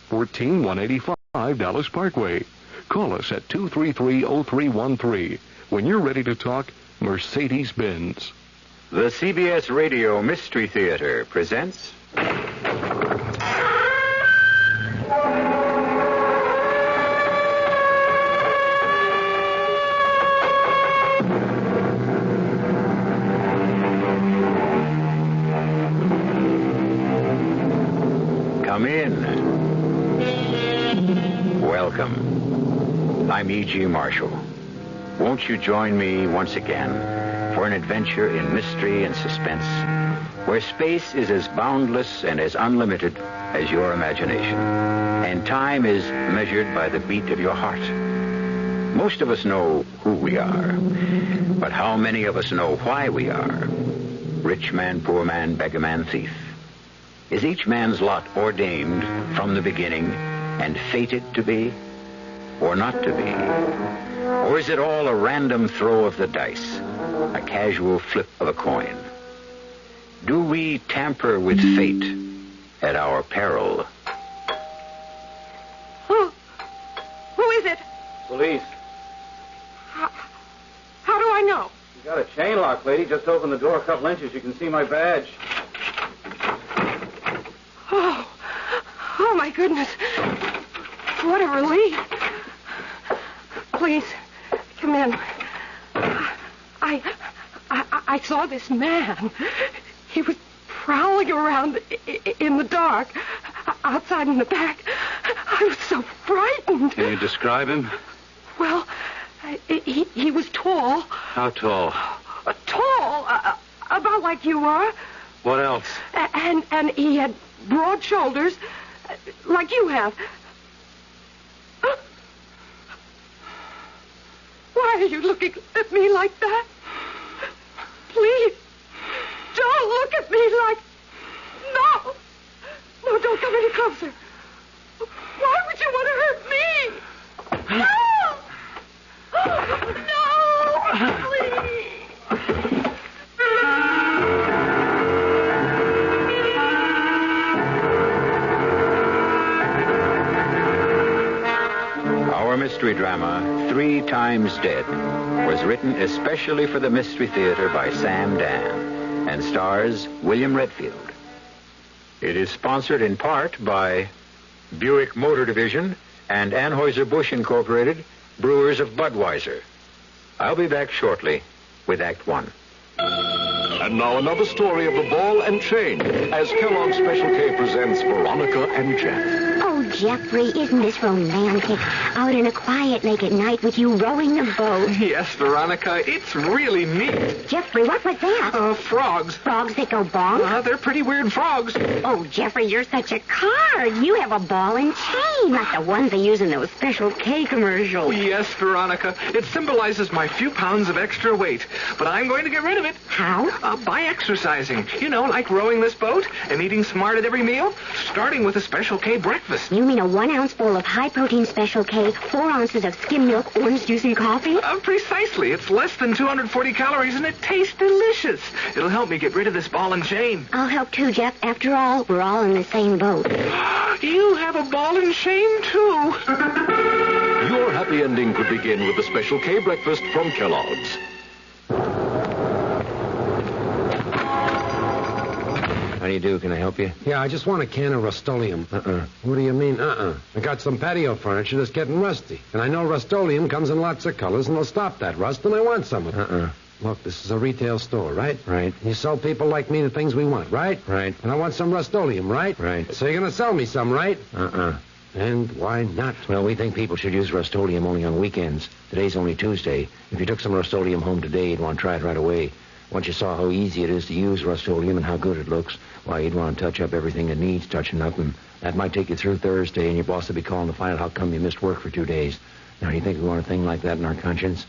14185 Dallas Parkway. Call us at 233-0313 when you're ready to talk Mercedes-Benz. The CBS Radio Mystery Theater presents... Come in. Welcome. I'm E.G. Marshall. Won't you join me once again for an adventure in mystery and suspense, where space is as boundless and as unlimited as your imagination, and time is measured by the beat of your heart. Most of us know who we are, but how many of us know why we are? Rich man, poor man, beggar man, thief. Is each man's lot ordained from the beginning and fated to be, or not to be? Or is it all a random throw of the dice, a casual flip of a coin? Do we tamper with fate at our peril? Who is it? Police. How do I know? You got a chain lock, lady. Just open the door a couple inches. You can see my badge. Oh, my goodness. What a relief. Please, come in. I saw this man. He was prowling around in the dark, outside in the back. I was so frightened. Can you describe him? Well, he was tall. How tall? Tall, about like you are. What else? And he had broad shoulders, like you have. Why are you looking at me like that? Please, don't look at me like... No! No, don't come any closer. Why would you want to hurt me? No! No! Please! Our mystery drama, 3 Times Dead, was written especially for the Mystery Theater by Sam Dan and stars William Redfield. It is sponsored in part by Buick Motor Division and Anheuser-Busch Incorporated, brewers of Budweiser. I'll be back shortly with Act 1. And now another story of the ball and chain as Kellogg's Special K presents Veronica and Jeff. Oh, Jeffrey, isn't this romantic? Out in a quiet lake at night with you rowing the boat. Yes, Veronica, it's really neat. Jeffrey, what was that? Frogs. Frogs that go bonk? They're pretty weird frogs. Oh, Jeffrey, you're such a card. You have a ball and chain, like the ones they use in those Special K commercials. Yes, Veronica, it symbolizes my few pounds of extra weight, but I'm going to get rid of it. How? By exercising. You know, like rowing this boat and eating smart at every meal, starting with a Special K breakfast. You mean a 1 ounce bowl of high-protein Special K, 4 ounces of skim milk, orange juice, and coffee? Precisely. It's less than 240 calories, and it tastes delicious. It'll help me get rid of this ball and chain. I'll help too, Jeff. After all, we're all in the same boat. You have a ball and chain, too. Your happy ending could begin with the Special K breakfast from Kellogg's. How do you do? Can I help you? Yeah, I just want a can of Rust-Oleum. What do you mean, I got some patio furniture that's getting rusty. And I know Rust-Oleum comes in lots of colors, and it'll stop that rust, and I want some of it. Look, this is a retail store, right? Right. You sell people like me the things we want, right? Right. And I want some Rust-Oleum, right? Right. So you're going to sell me some, right? And why not? Well, we think people should use Rust-Oleum only on weekends. Today's only Tuesday. If you took some Rust-Oleum home today, you'd want to try it right away. Once you saw how easy it is to use Rust-Oleum and how good it looks, why, you'd want to touch up everything that needs touching up, and that might take you through Thursday, and your boss will be calling to find out how come you missed work for 2 days. Now, do you think we want a thing like that in our conscience?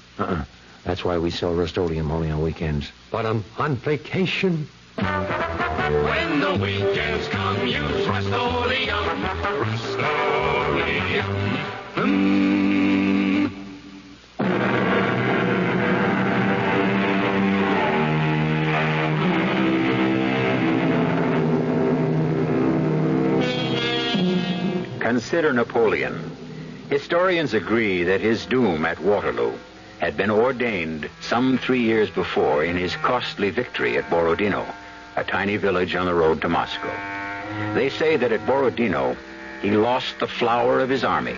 That's why we sell Rust-Oleum only on weekends. But I'm on vacation. When the weekends come, use Rust-Oleum. Rust-Oleum. Consider Napoleon. Historians agree that his doom at Waterloo had been ordained some 3 years before in his costly victory at Borodino, a tiny village on the road to Moscow. They say that at Borodino, he lost the flower of his army.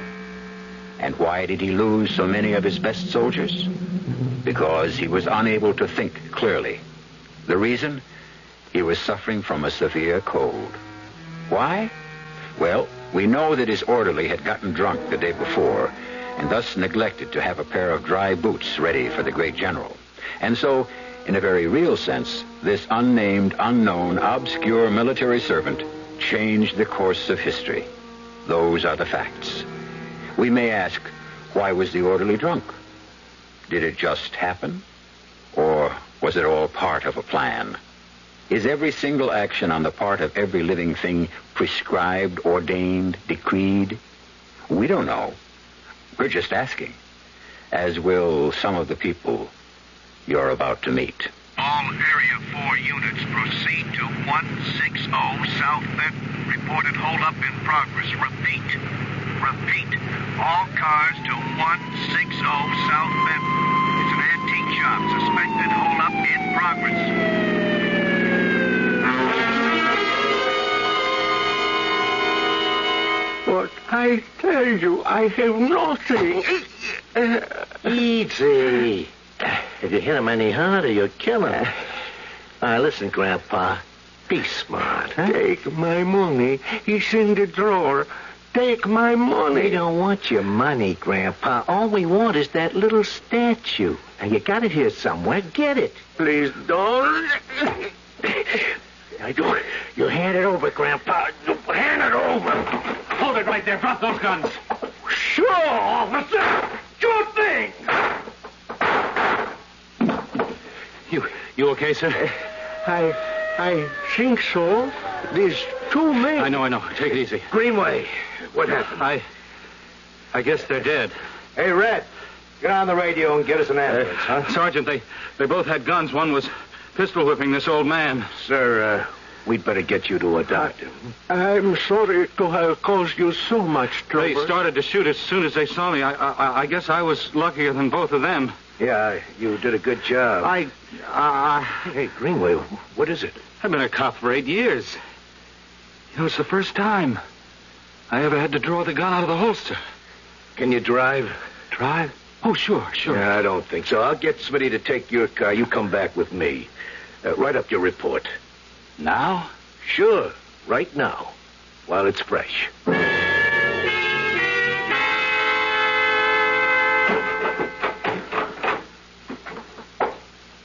And why did he lose so many of his best soldiers? Because he was unable to think clearly. The reason? He was suffering from a severe cold. Why? Well, we know that his orderly had gotten drunk the day before and thus neglected to have a pair of dry boots ready for the great general. And so, in a very real sense, this unnamed, unknown, obscure military servant changed the course of history. Those are the facts. We may ask, why was the orderly drunk? Did it just happen? Or was it all part of a plan? Is every single action on the part of every living thing prescribed, ordained, decreed? We don't know. We're just asking, as will some of the people you're about to meet. All Area 4 units proceed to 160 South Benton. Reported holdup in progress. Repeat. All cars to 160 South Benton. It's an antique shop. Suspected holdup in progress. But I tell you, I have nothing. Easy. If you hit him any harder, you'll kill him. Listen, Grandpa. Be smart, huh? Take my money. It's in the drawer. Take my money. We don't want your money, Grandpa. All we want is that little statue. Now, you got it here somewhere. Get it. Please don't. You hand it over, Grandpa. Hand it over. Hold it right there. Drop those guns. Sure, officer. Sure thing. You okay, sir? I think so. There's two men. I know. Take it easy. Greenway, what happened? I guess they're dead. Hey, Red, get on the radio and get us an ambulance, huh? Sergeant, they both had guns. One was pistol whipping this old man. Sir, we'd better get you to a doctor. I'm sorry to have caused you so much trouble. They started to shoot as soon as they saw me. I guess I was luckier than both of them. Yeah, you did a good job. Hey, Greenway, what is it? I've been a cop for 8 years. It's the first time I ever had to draw the gun out of the holster. Can you drive? Drive? Oh, sure. Yeah, I don't think so. I'll get Smitty to take your car. You come back with me. Write up your report. Now? Sure, right now, while it's fresh.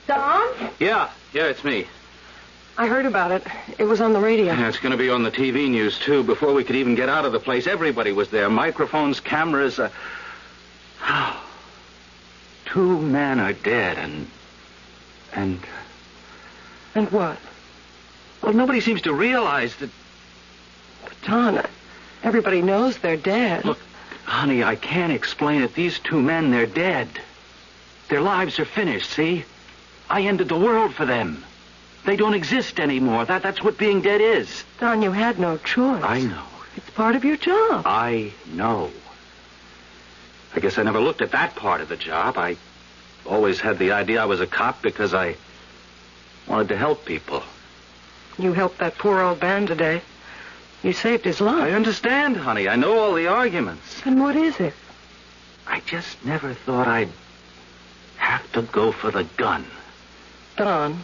Don? Yeah, it's me. I heard about it. It was on the radio. Yeah, it's going to be on the TV news, too. Before we could even get out of the place, everybody was there. Microphones, cameras. 2 men are dead, and what? Well, nobody seems to realize that... But, Don, everybody knows they're dead. Look, honey, I can't explain it. These 2 men, they're dead. Their lives are finished, see? I ended the world for them. They don't exist anymore. That's what being dead is. Don, you had no choice. I know. It's part of your job. I know. I guess I never looked at that part of the job. I always had the idea I was a cop because I wanted to help people. You helped that poor old man today. You saved his life. I understand, honey. I know all the arguments. And what is it? I just never thought I'd have to go for the gun. Don.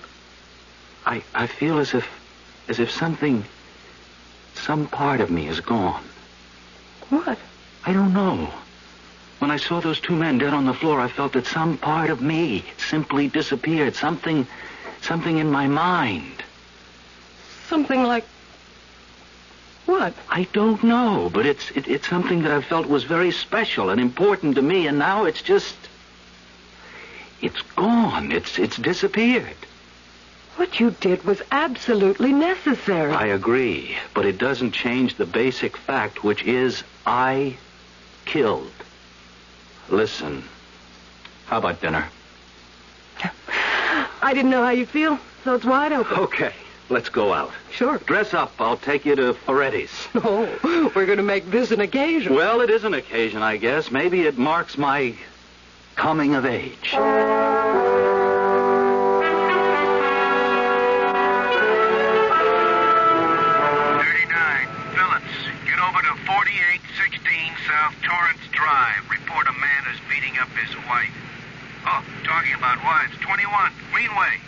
I feel as if some part of me is gone. What? I don't know. When I saw those 2 men dead on the floor, I felt that some part of me simply disappeared. Something in my mind. Something like what? I don't know, but it's something that I felt was very special and important to me, and now it's gone. It's disappeared. What you did was absolutely necessary. I agree, but it doesn't change the basic fact, which is I killed. Listen, how about dinner? I didn't know how you feel, so it's wide open. Okay, let's go out. Sure. Dress up. I'll take you to Ferretti's. Oh, we're going to make this an occasion. Well, it is an occasion, I guess. Maybe it marks my coming of age. 4816 South Torrance Drive. Report a man is beating up his wife. Oh, talking about wives. 21, Greenway.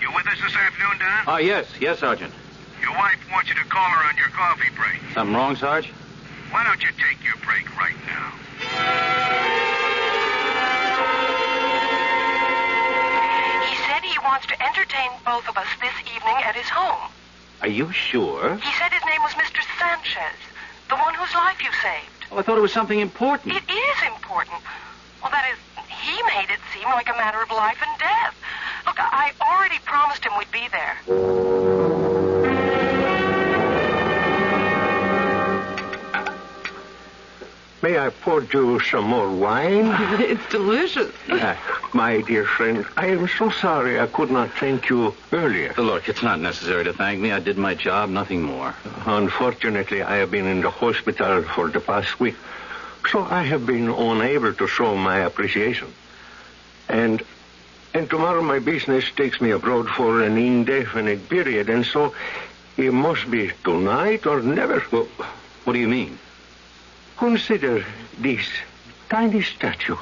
You with us this afternoon, Don? Yes, Sergeant. Your wife wants you to call her on your coffee break. Something wrong, Sarge? Why don't you take your break right now? He said he wants to entertain both of us this evening at his home. Are you sure? He said his name was Mr. Sanchez, the one whose life you saved. Oh, I thought it was something important. It is important. Well, that is, he made it seem like a matter of life and death. Look, I already promised him we'd be there. May I pour you some more wine? It's delicious. My dear friend, I am so sorry I could not thank you earlier. Look, it's not necessary to thank me. I did my job, nothing more. Unfortunately, I have been in the hospital for the past week, so I have been unable to show my appreciation. And tomorrow my business takes me abroad for an indefinite period, and so it must be tonight or never. Well, what do you mean? Consider this tiny statue.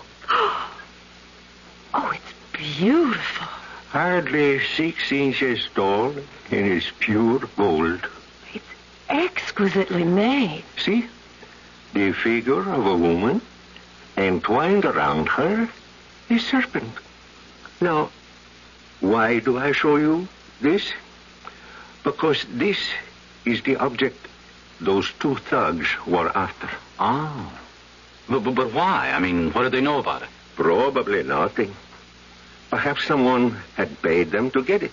Oh, it's beautiful. Hardly 6 inches tall and is pure gold. It's exquisitely made. See? The figure of a woman, and twined around her, a serpent. Now, why do I show you this? Because this is the object those two thugs were after. Oh. But why? I mean, what did they know about it? Probably nothing. Perhaps someone had paid them to get it.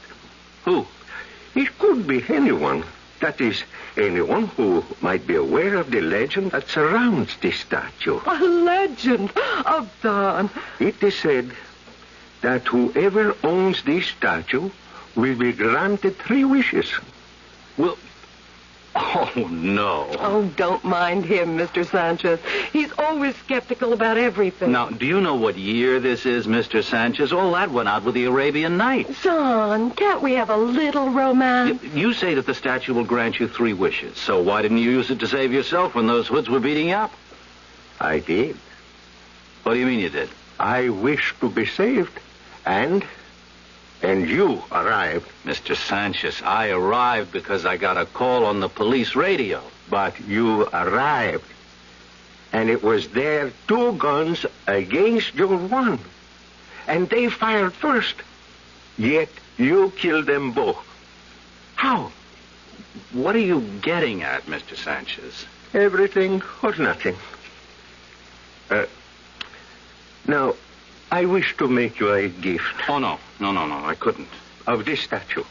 Who? It could be anyone. That is, anyone who might be aware of the legend that surrounds this statue. A legend of Don. It is said that whoever owns this statue will be granted 3 wishes. Well, oh, no. Oh, don't mind him, Mr. Sanchez. He's always skeptical about everything. Now, do you know what year this is, Mr. Sanchez? All that went out with the Arabian Nights. Son, can't we have a little romance? You say that the statue will grant you 3 wishes, so why didn't you use it to save yourself when those hoods were beating you up? I did. What do you mean you did? I wished to be saved, and you arrived. Mr. Sanchez, I arrived because I got a call on the police radio. But you arrived, and it was their 2 guns against your 1. And they fired first, yet you killed them both. How? What are you getting at, Mr. Sanchez? Everything or nothing. Now, I wish to make you a gift. Oh, no, I couldn't. Of this statue.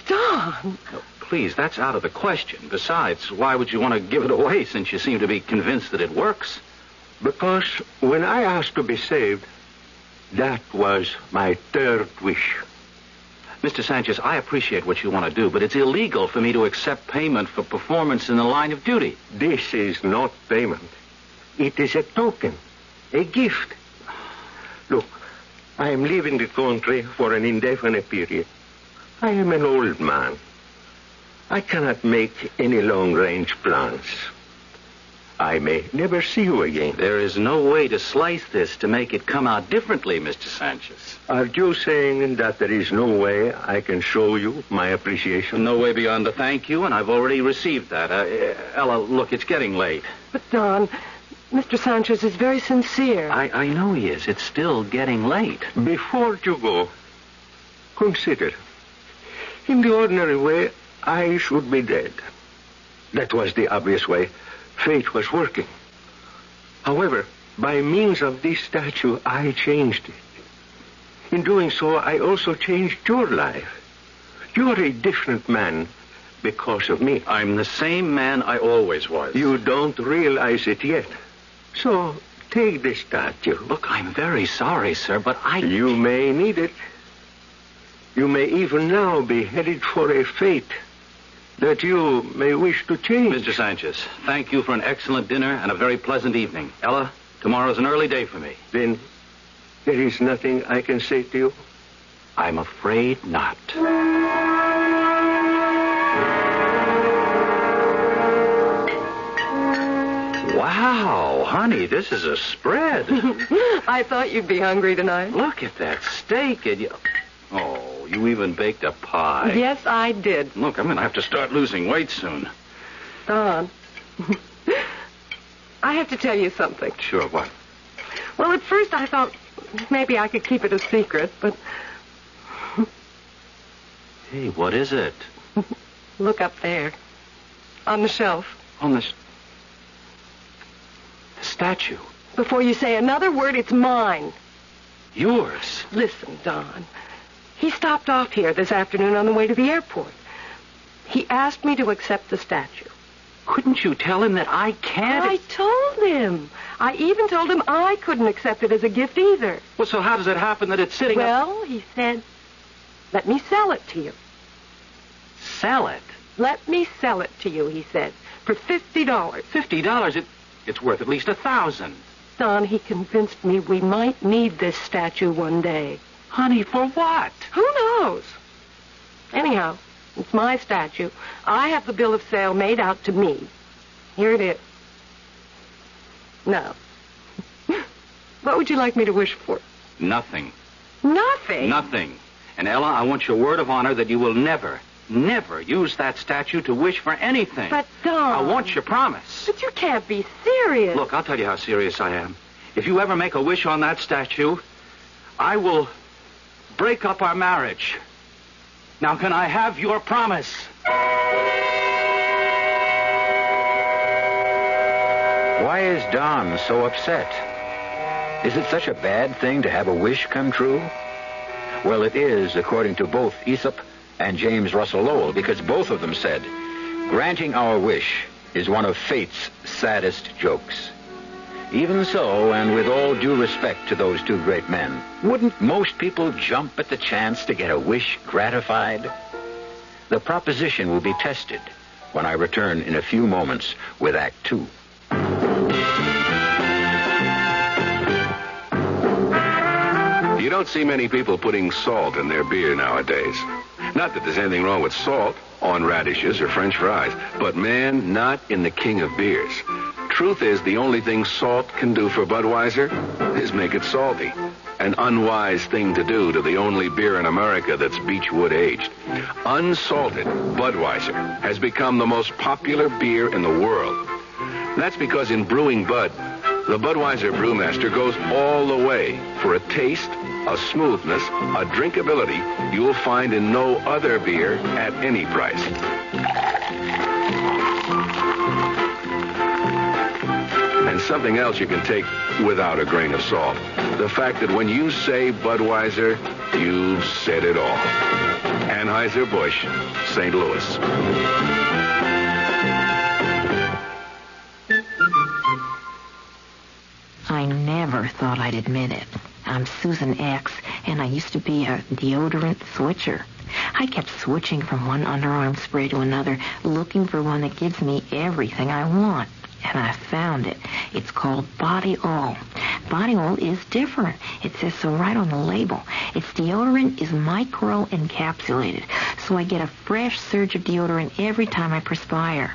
Don! No, please, that's out of the question. Besides, why would you want to give it away since you seem to be convinced that it works? Because when I asked to be saved, that was my 3rd wish. Mr. Sanchez, I appreciate what you want to do, but it's illegal for me to accept payment for performance in the line of duty. This is not payment. It is a token, a gift. Look, I am leaving the country for an indefinite period. I am an old man. I cannot make any long-range plans. I may never see you again. There is no way to slice this to make it come out differently, Mr. Sanchez. Are you saying that there is no way I can show you my appreciation? No way beyond a thank you, and I've already received that. Ella, look, it's getting late. But, Don, Mr. Sanchez is very sincere. I know he is. It's still getting late. Before you go, consider. In the ordinary way, I should be dead. That was the obvious way. Fate was working. However, by means of this statue, I changed it. In doing so, I also changed your life. You are a different man because of me. I'm the same man I always was. You don't realize it yet. So, take this statue. Look, I'm very sorry, sir, but You may need it. You may even now be headed for a fate that you may wish to change. Mr. Sanchez, thank you for an excellent dinner and a very pleasant evening. Ella, tomorrow's an early day for me. Then there is nothing I can say to you? I'm afraid not. Wow, honey, this is a spread. I thought you'd be hungry tonight. Look at that steak. And you even baked a pie. Yes, I did. Look, I'm going to have to start losing weight soon. Don, I have to tell you something. Sure, what? Well, at first I thought maybe I could keep it a secret, but... Hey, what is it? Look up there. On the shelf. On the statue. Before you say another word, it's mine. Yours? Listen, Don. He stopped off here this afternoon on the way to the airport. He asked me to accept the statue. Couldn't you tell him that I can't? I told him. I even told him I couldn't accept it as a gift either. Well, so how does it happen that it's sitting Well, he said, let me sell it to you. Sell it? Let me sell it to you, he said, for $50. $50? It's worth at least $1,000. Don, he convinced me we might need this statue one day. Honey, for what? Who knows? Anyhow, it's my statue. I have the bill of sale made out to me. Here it is. Now, what would you like me to wish for? Nothing. Nothing? Nothing. And Ella, I want your word of honor that you will never use that statue to wish for anything. But, Don... I want your promise. But you can't be serious. Look, I'll tell you how serious I am. If you ever make a wish on that statue, I will break up our marriage. Now, can I have your promise? Why is Don so upset? Is it such a bad thing to have a wish come true? Well, it is, according to both Aesop and James Russell Lowell, because both of them said, granting our wish is one of fate's saddest jokes. Even so, and with all due respect to those two great men, wouldn't most people jump at the chance to get a wish gratified? The proposition will be tested when I return in a few moments with Act Two. You don't see many people putting salt in their beer nowadays. Not that there's anything wrong with salt on radishes or French fries, but man, not in the king of beers. Truth is, the only thing salt can do for Budweiser is make it salty. An unwise thing to do to the only beer in America that's Beechwood aged. Unsalted Budweiser has become the most popular beer in the world. That's because in brewing Bud, the Budweiser brewmaster goes all the way for a taste, a smoothness, a drinkability you'll find in no other beer at any price. And something else you can take without a grain of salt. The fact that when you say Budweiser, you've said it all. Anheuser-Busch, St. Louis. I never thought I'd admit it. I'm Susan X, and I used to be a deodorant switcher. I kept switching from one underarm spray to another, looking for one that gives me everything I want. And I found it. It's called Body Oil. Body Oil is different. It says so right on the label. Its deodorant is micro-encapsulated, so I get a fresh surge of deodorant every time I perspire.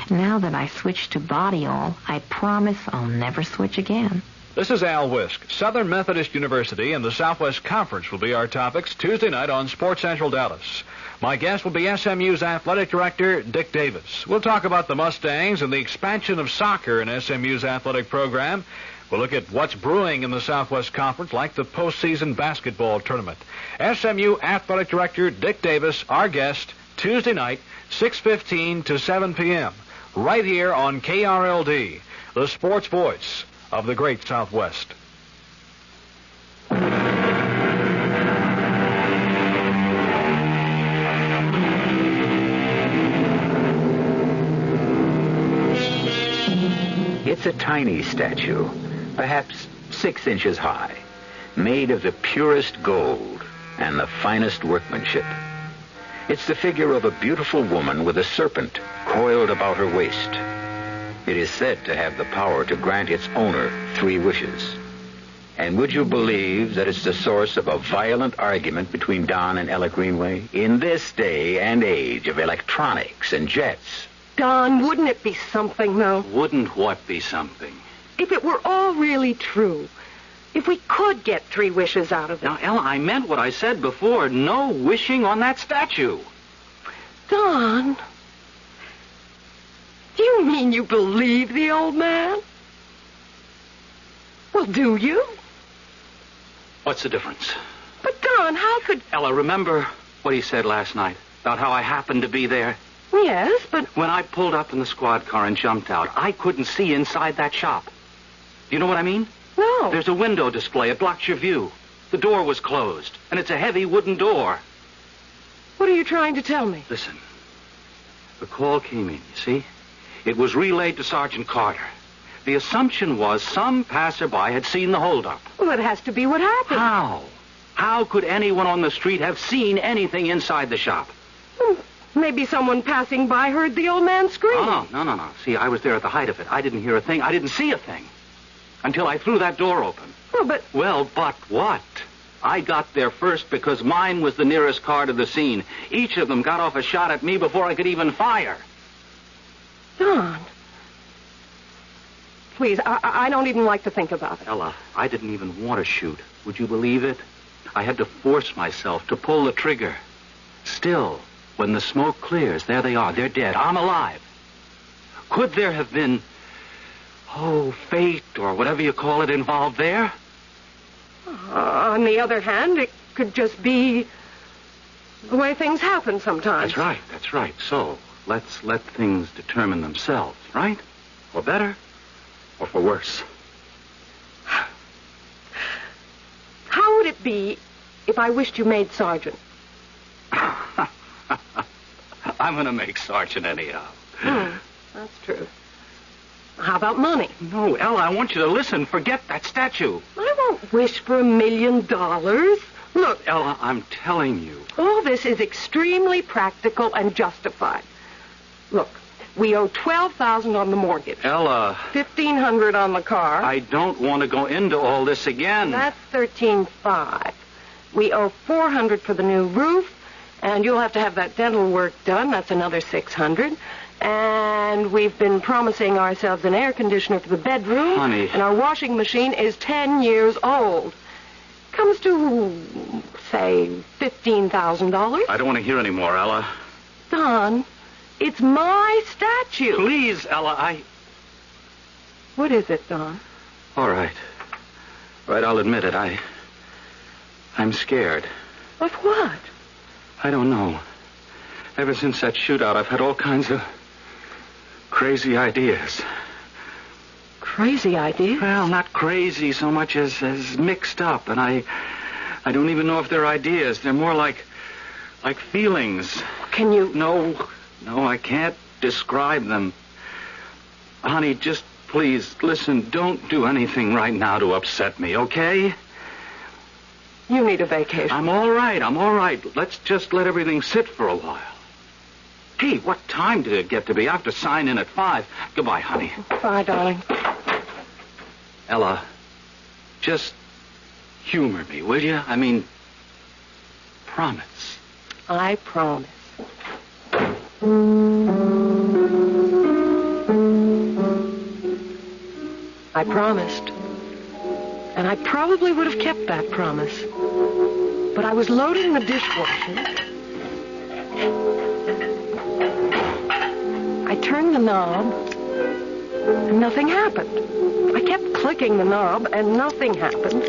Now that I switched to Body Oil, I promise I'll never switch again. This is Al Wisk. Southern Methodist University and the Southwest Conference will be our topics Tuesday night on Sports Central Dallas. My guest will be SMU's athletic director, Dick Davis. We'll talk about the Mustangs and the expansion of soccer in SMU's athletic program. We'll look at what's brewing in the Southwest Conference, like the postseason basketball tournament. SMU athletic director, Dick Davis, our guest, Tuesday night, 6:15 to 7 p.m., right here on KRLD, the sports voice of the great Southwest. It's a tiny statue, perhaps 6 inches high, made of the purest gold and the finest workmanship. It's the figure of a beautiful woman with a serpent coiled about her waist. It is said to have the power to grant its owner 3 wishes. And would you believe that it's the source of a violent argument between Don and Ella Greenway in this day and age of electronics and jets? Don, wouldn't it be something, though? Wouldn't what be something? If it were all really true. If we could get 3 wishes out of it. Now, Ella, I meant what I said before. No wishing on that statue. Don, do you mean you believe the old man? Well, do you? What's the difference? But, Don, how could... Ella, remember what he said last night about how I happened to be there? Yes, but... When I pulled up in the squad car and jumped out, I couldn't see inside that shop. Do you know what I mean? No. There's a window display. It blocks your view. The door was closed, and it's a heavy wooden door. What are you trying to tell me? Listen. The call came in, you see? It was relayed to Sergeant Carter. The assumption was some passerby had seen the holdup. Well, it has to be what happened. How? How could anyone on the street have seen anything inside the shop? Maybe someone passing by heard the old man scream. Oh, no. See, I was there at the height of it. I didn't hear a thing. I didn't see a thing. Until I threw that door open. Well, but what? I got there first because mine was the nearest car to the scene. Each of them got off a shot at me before I could even fire. Don. Please, I don't even like to think about it. Ella, I didn't even want to shoot. Would you believe it? I had to force myself to pull the trigger. Still, when the smoke clears, there they are. They're dead. I'm alive. Could there have been, fate or whatever you call it involved there? On the other hand, it could just be the way things happen sometimes. That's right. So, let's let things determine themselves, right? For better or for worse. How would it be if I wished you made sergeant? I'm going to make sergeant anyhow. That's true. How about money? No, Ella, I want you to listen. Forget that statue. I won't wish for $1 million. Look, Ella, I'm telling you. All this is extremely practical and justified. Look, we owe $12,000 on the mortgage. Ella. $1,500 on the car. I don't want to go into all this again. That's $13,500. We owe $400 for the new roof, and you'll have to have that dental work done. That's another $600. And we've been promising ourselves an air conditioner for the bedroom. Honey. And our washing machine is 10 years old. Comes to, say, $15,000. I don't want to hear any more, Ella. Don, it's my statue. Please, Ella, What is it, Don? All right. Right, I'll admit it. I'm scared. Of what? I don't know. Ever since that shootout, I've had all kinds of crazy ideas. Crazy ideas? Well, not crazy so much as mixed up. And I don't even know if they're ideas. They're more like feelings. Can you... No, I can't describe them. Honey, just please, listen, don't do anything right now to upset me, okay? You need a vacation. I'm all right. Let's just let everything sit for a while. Hey, what time did it get to be? I have to sign in at 5. Goodbye, honey. Bye, darling. Ella, just humor me, will you? I mean, promise. I promise. I promised. And I probably would have kept that promise. But I was loading the dishwasher. I turned the knob, and nothing happened. I kept clicking the knob, and nothing happened.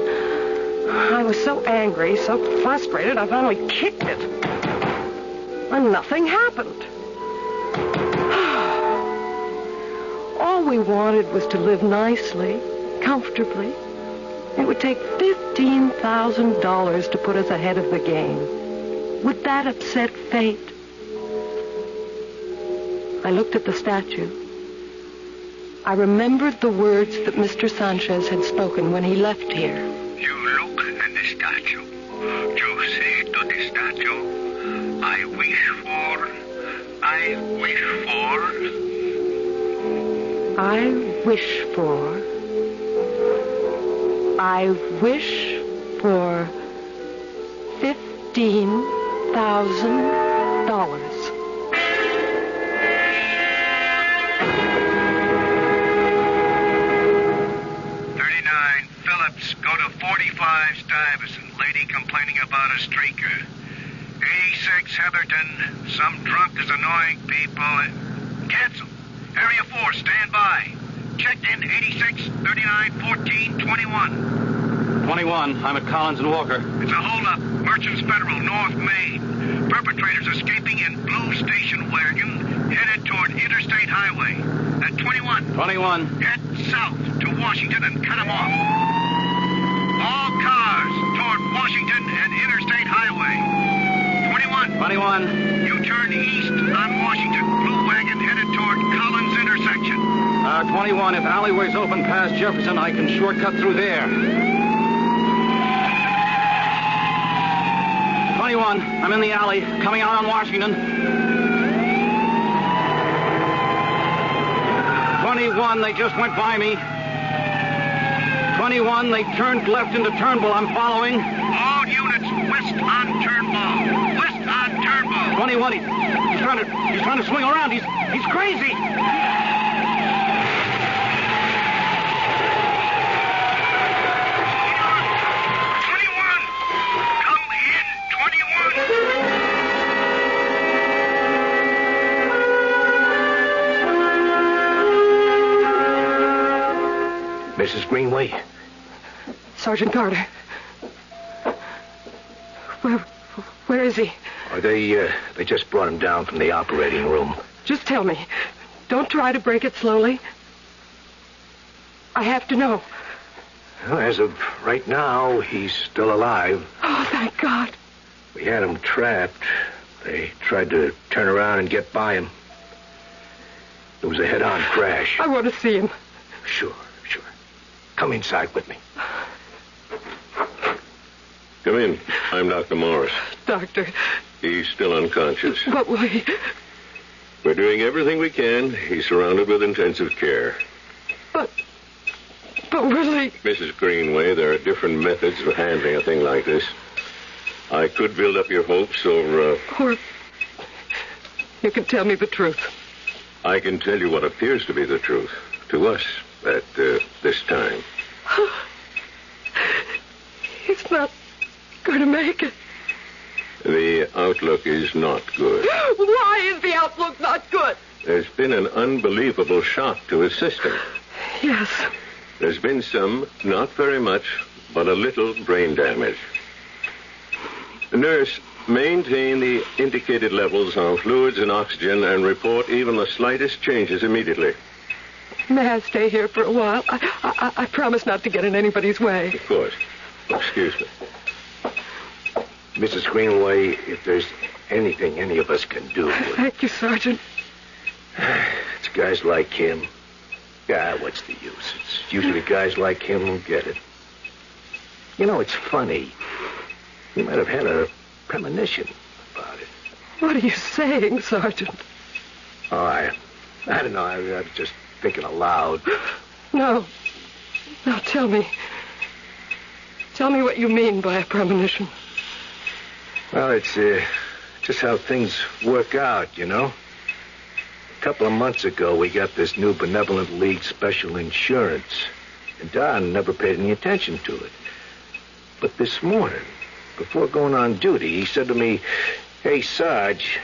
I was so angry, so frustrated, I finally kicked it. And nothing happened. All we wanted was to live nicely, comfortably. It would take $15,000 to put us ahead of the game. Would that upset fate? I looked at the statue. I remembered the words that Mr. Sanchez had spoken when he left here. You look at the statue. to say to the statue, I wish for... I wish for $15,000. Go to 45 Stuyvesant. Lady complaining about a streaker. 86 Heatherton. Some drunk is annoying people. Cancel. Area 4, stand by. Checked in 86 39 14 21. 21. I'm at Collins and Walker. It's a holdup. Merchants Federal, North Main. Perpetrators escaping in blue station wagon headed toward Interstate Highway. At 21. 21. Head south to Washington and cut them off. All cars toward Washington and Interstate Highway. 21. 21. You turn east on Washington. Blue wagon headed toward Collins intersection. 21. If alleyway's open past Jefferson, I can shortcut through there. 21. I'm in the alley, coming out on Washington. 21. They just went by me. 21, they turned left into Turnbull. I'm following. All units west on Turnbull. West on Turnbull. 21, he's trying to swing around. He's crazy. 21, come in, 21. Mrs. Greenway? Sergeant Carter. Where is he? Oh, they just brought him down from the operating room. Just tell me. Don't try to break it slowly. I have to know. Well, as of right now, he's still alive. Oh, thank God. We had him trapped. They tried to turn around and get by him. It was a head-on crash. I want to see him. Sure. Come inside with me. Come in. I'm Dr. Morris. Doctor. He's still unconscious. But wait. We're doing everything we can. He's surrounded with intensive care. But really... Mrs. Greenway, there are different methods of handling a thing like this. I could build up your hopes or... Or you can tell me the truth. I can tell you what appears to be the truth. To us, at this time. He's not going to make it. The outlook is not good. Why is the outlook not good? There's been an unbelievable shock to his system. Yes. There's been some, not very much, but a little brain damage. Nurse, maintain the indicated levels of fluids and oxygen and report even the slightest changes immediately. May I stay here for a while? I promise not to get in anybody's way. Of course. Excuse me. Mrs. Greenway, if there's anything any of us can do... Thank you, Sergeant. It's guys like him. God, what's the use? It's usually guys like him who get it. You know, it's funny. He might have had a premonition about it. What are you saying, Sergeant? Oh, I don't know. I was just thinking aloud. No, tell me. Tell me what you mean by a premonition. Well, it's just how things work out, you know. A couple of months ago, we got this new Benevolent League special insurance, and Don never paid any attention to it. But this morning, before going on duty, he said to me, "Hey, Sarge,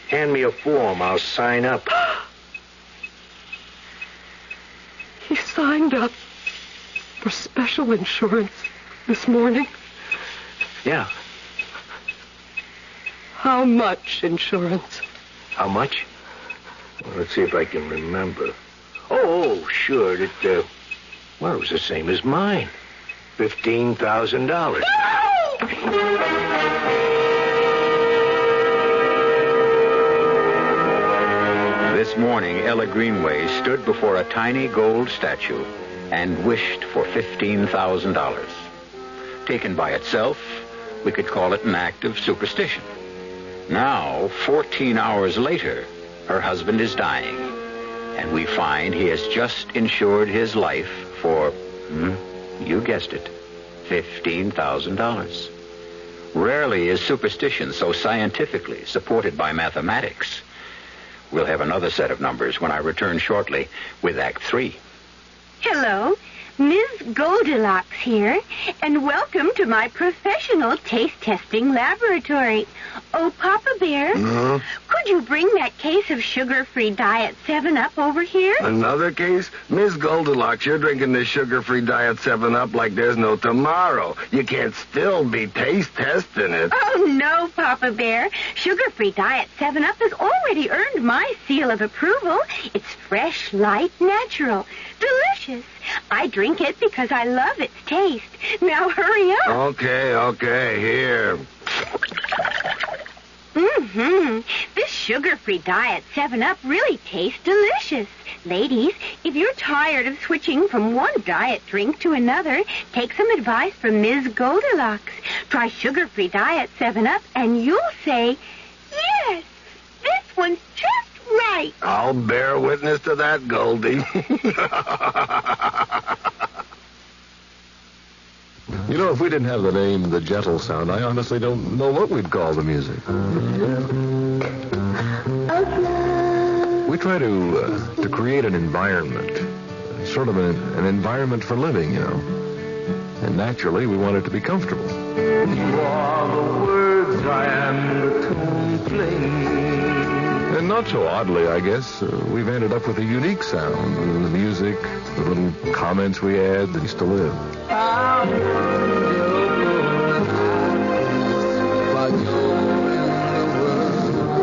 hand me a form. I'll sign up." He signed up for special insurance this morning? Yeah. How much insurance? How much? Well, let's see if I can remember. Oh, sure. It was the same as mine. $15,000. This morning, Ella Greenway stood before a tiny gold statue and wished for $15,000. Taken by itself, We could call it an act of superstition. Now, 14 hours later, her husband is dying, and we find he has just insured his life for, you guessed it, $15,000. Rarely is superstition so scientifically supported by mathematics. We'll have another set of numbers when I return shortly with Act 3. Hello, Ms. Goldilocks here, and welcome to my professional taste testing laboratory. Oh, Papa Bear, could you bring that case of sugar-free Diet 7-Up over here? Another case? Miss Goldilocks, you're drinking this sugar-free Diet 7-Up like there's no tomorrow. You can't still be taste testing it. Oh, no, Papa Bear. Sugar-free Diet 7-Up has already earned my seal of approval. It's fresh, light, natural, delicious. I drink it because I love its taste. Now hurry up. Okay, here. This sugar-free Diet 7-Up really tastes delicious. Ladies, if you're tired of switching from one diet drink to another, take some advice from Ms. Goldilocks. Try sugar-free Diet 7-Up and you'll say, yes, this one's just right. I'll bear witness to that, Goldie. You know, if we didn't have the name The Gentle Sound, I honestly don't know what we'd call the music. We try to create an environment, sort of an environment for living, you know. And naturally, we want it to be comfortable. You are the words, I am the tune playing. And not so oddly, I guess, we've ended up with a unique sound. The music, the little comments we add that used to live.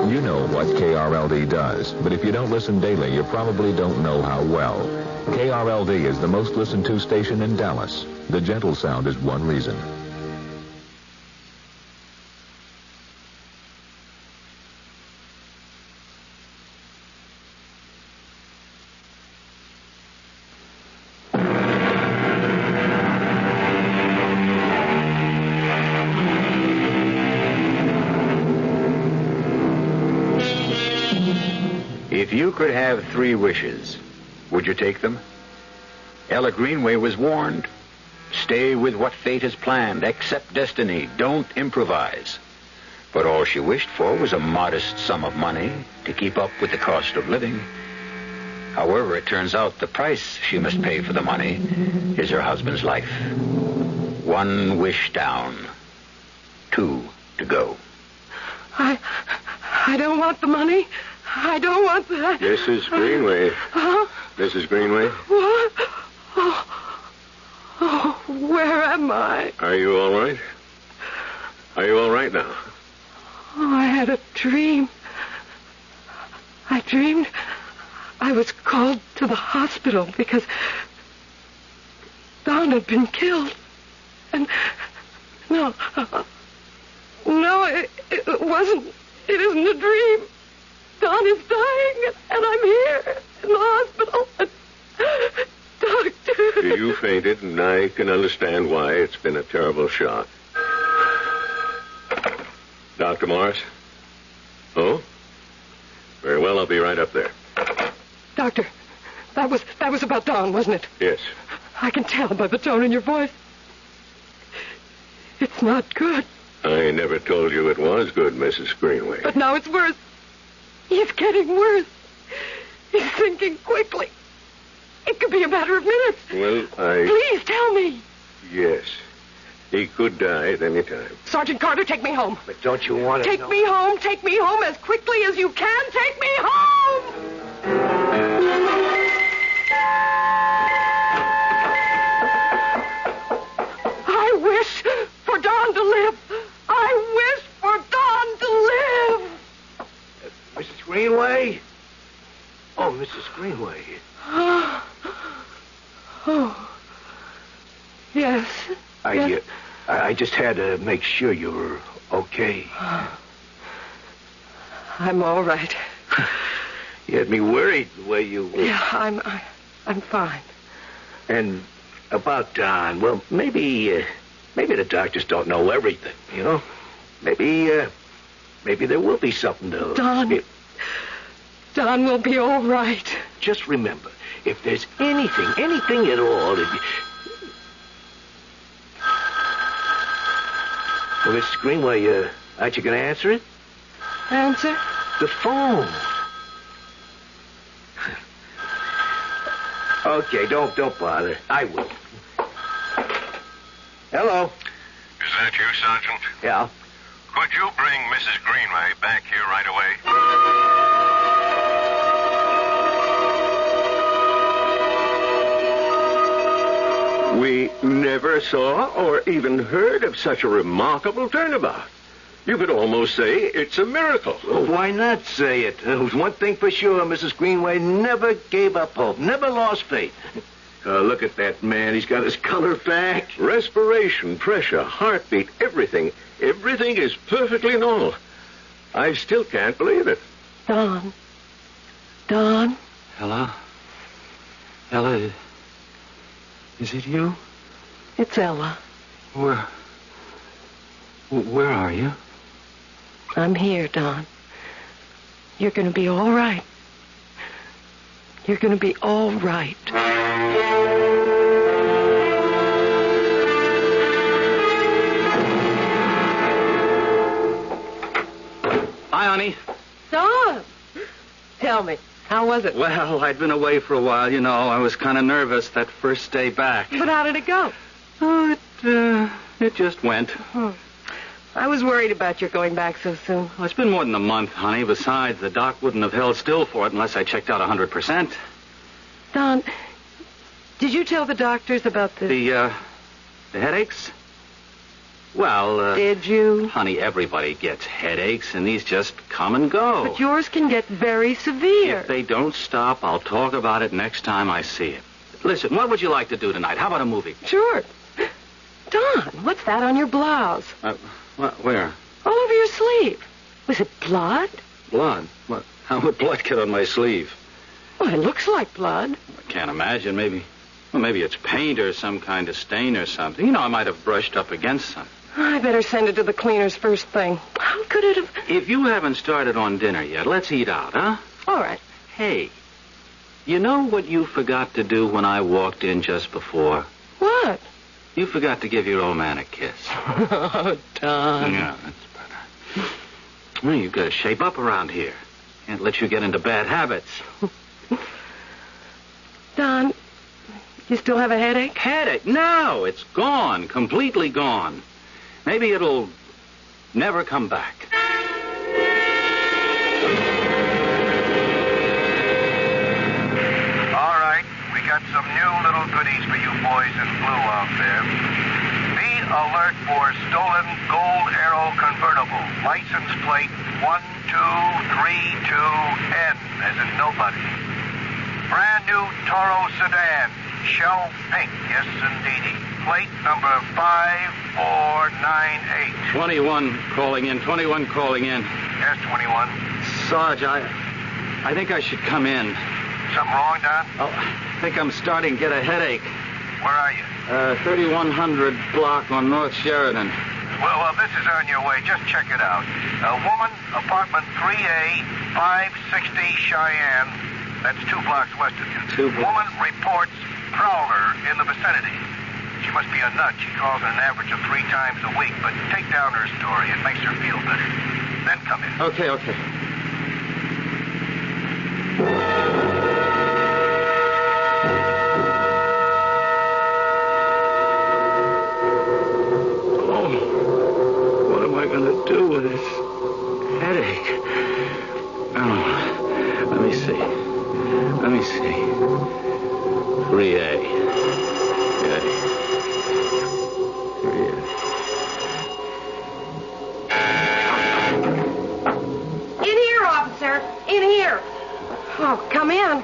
You know what KRLD does, but if you don't listen daily, you probably don't know how well. KRLD is the most listened to station in Dallas. The gentle sound is one reason. If you could have 3 wishes, would you take them? Ella Greenway was warned. Stay with what fate has planned. Accept destiny. Don't improvise. But all she wished for was a modest sum of money to keep up with the cost of living. However, it turns out the price she must pay for the money is her husband's life. 1 wish down. 2 to go. I don't want the money. I don't want that. Mrs. Greenway. Huh? Mrs. Greenway? What? Oh, where am I? Are you all right? Are you all right now? Oh, I had a dream. I dreamed I was called to the hospital because Don had been killed. And no, it wasn't. It isn't a dream. Don is dying, and I'm here in the hospital. Doctor. You fainted, and I can understand why. It's been a terrible shock. Dr. Morris? Oh? Very well, I'll be right up there. Doctor, that was about Don, wasn't it? Yes. I can tell by the tone in your voice. It's not good. I never told you it was good, Mrs. Greenway. But now it's worse. He's getting worse. He's sinking quickly. It could be a matter of minutes. Well, Please tell me. Yes. He could die at any time. Sergeant Carter, take me home. But don't you want to Take me home. Take me home as quickly as you can. Take me home. I wish for Don to live. I wish for Don to live. Mrs. Greenway? Oh, Mrs. Greenway. Oh. Yes. I just had to make sure you were okay. I'm all right. You had me worried the way you were. Yeah, I'm fine. And about Don, well, maybe Maybe the doctors don't know everything, you know? Maybe there will be something to... Don will be all right. Just remember, if there's anything at all... Well, Mrs. Greenway, aren't you going to answer it? Answer? The phone. Okay, don't bother. I will. Hello. Is that you, Sergeant? Yeah. Could you bring Mrs. Greenway back here right away? We never saw or even heard of such a remarkable turnabout. You could almost say it's a miracle. Well, why not say it? There's one thing for sure. Mrs. Greenway never gave up hope, never lost faith. Look at that man. He's got his color back. Respiration, pressure, heartbeat, everything. Everything is perfectly normal. I still can't believe it. Don. Ella? Ella, is it you? It's Ella. Where are you? I'm here, Don. You're going to be all right. You're going to be all right. Hi, honey. Don! Tell me, how was it? Well, I'd been away for a while, you know. I was kind of nervous that first day back. But how did it go? Oh, it just went. I was worried about your going back so soon. Well, it's been more than a month, honey. Besides, the doc wouldn't have held still for it unless I checked out 100%. Don, did you tell the doctors about the headaches? Well, did you? Honey, everybody gets headaches, and these just come and go. But yours can get very severe. If they don't stop, I'll talk about it next time I see it. Listen, what would you like to do tonight? How about a movie? Sure. Don, what's that on your blouse? Where? All over your sleeve. Was it blood? Blood? What? How would blood get on my sleeve? Well, it looks like blood. I can't imagine. Maybe it's paint or some kind of stain or something. You know, I might have brushed up against something. I better send it to the cleaners first thing. How could it have... If you haven't started on dinner yet, let's eat out, huh? All right. Hey, you know what you forgot to do when I walked in just before? What? You forgot to give your old man a kiss. Oh, Don. Yeah, that's better. Well, you've got to shape up around here. Can't let you get into bad habits. Don, you still have a headache? Headache? No, it's gone. Completely gone. Maybe it'll never come back. All right, we got some new little goodies for you boys in blue out there. Be alert for stolen Gold Arrow convertible. License plate 1232N, as in nobody. Brand new Toro sedan, shell pink, yes indeedy. Plate number 5498. 21 calling in. 21 calling in. Yes, 21. Sarge, I think I should come in. Something wrong, Don? Oh, I think I'm starting to get a headache. Where are you? 3100 block on North Sheridan. Well, this is on your way. Just check it out. A woman, apartment 3A, 560 Cheyenne. That's 2 blocks west of you. Woman reports prowler in the vicinity. She must be a nut. She calls an average of 3 times a week. But take down her story. It makes her feel better. Then come in. Okay. Oh, what am I going to do with this headache? Oh, let me see. 3A. In here, officer. In here. Oh, come in.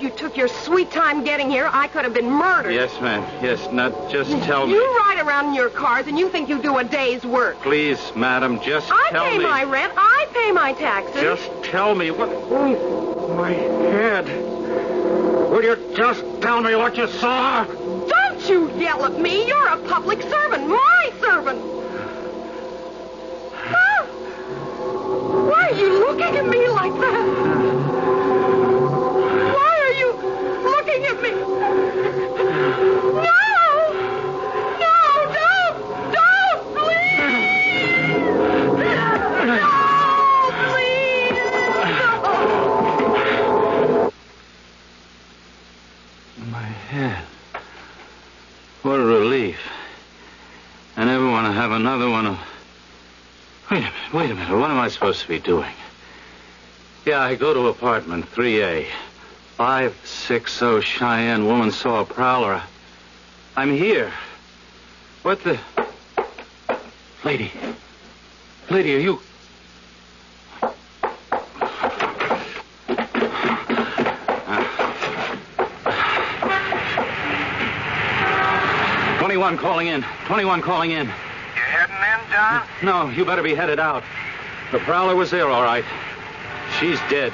You took your sweet time getting here. I could have been murdered. Yes, ma'am. Yes, now just tell me. You ride around in your cars and you think you do a day's work. Please, madam, just I tell me. pay my rent. I pay my taxes. Just tell me what... Oh, my head. Will you just tell me what you saw? Don't you yell at me. You're a public servant, my servant. Oh, why are you looking at me like that? Why are you looking at me? No! No, don't! Don't, please! No, please! No. My head. What a relief. I never want to have another one of... Wait a minute. What am I supposed to be doing? Yeah, I go to apartment 3A. 560 Cheyenne. Woman saw a prowler. I'm here. What the... Lady, are you... 21 calling in. 21 calling in. You heading in, John? No, you better be headed out. The prowler was there, all right. She's dead.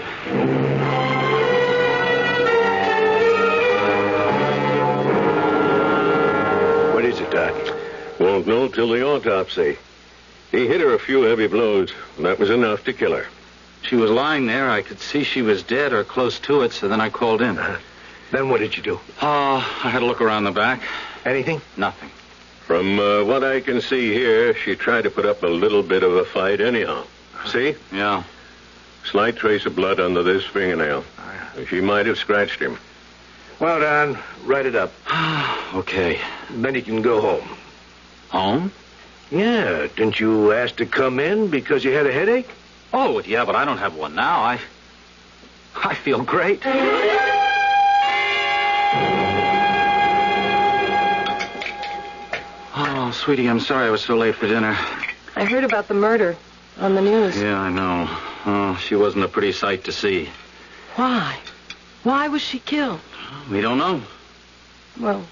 What is it, Doc? Won't know till the autopsy. He hit her a few heavy blows, and that was enough to kill her. She was lying there. I could see she was dead or close to it, so then I called in. Then what did you do? I had a look around the back. Anything? Nothing. From what I can see here, she tried to put up a little bit of a fight anyhow. See? Yeah. Slight trace of blood under this fingernail. She might have scratched him. Well, Don, write it up. Okay. Then you can go home. Home? Yeah, didn't you ask to come in because you had a headache? Oh, yeah, but I don't have one now. I feel great. Oh, sweetie, I'm sorry I was so late for dinner. I heard about the murder on the news. Yeah, I know. Oh, she wasn't a pretty sight to see. Why? Why was she killed? We don't know. Well,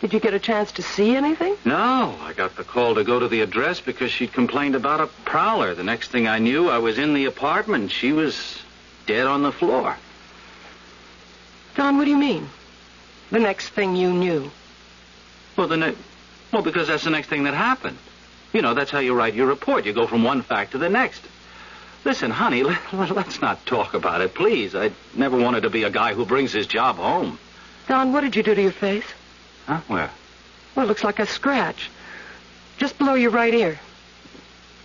did you get a chance to see anything? No, I got the call to go to the address because she'd complained about a prowler. The next thing I knew, I was in the apartment. She was dead on the floor. Don, what do you mean? The next thing you knew? Well, because that's the next thing that happened. You know, that's how you write your report. You go from one fact to the next. Listen, honey, let's not talk about it, please. I never wanted to be a guy who brings his job home. Don, what did you do to your face? Huh? Where? Well, it looks like a scratch. Just below your right ear.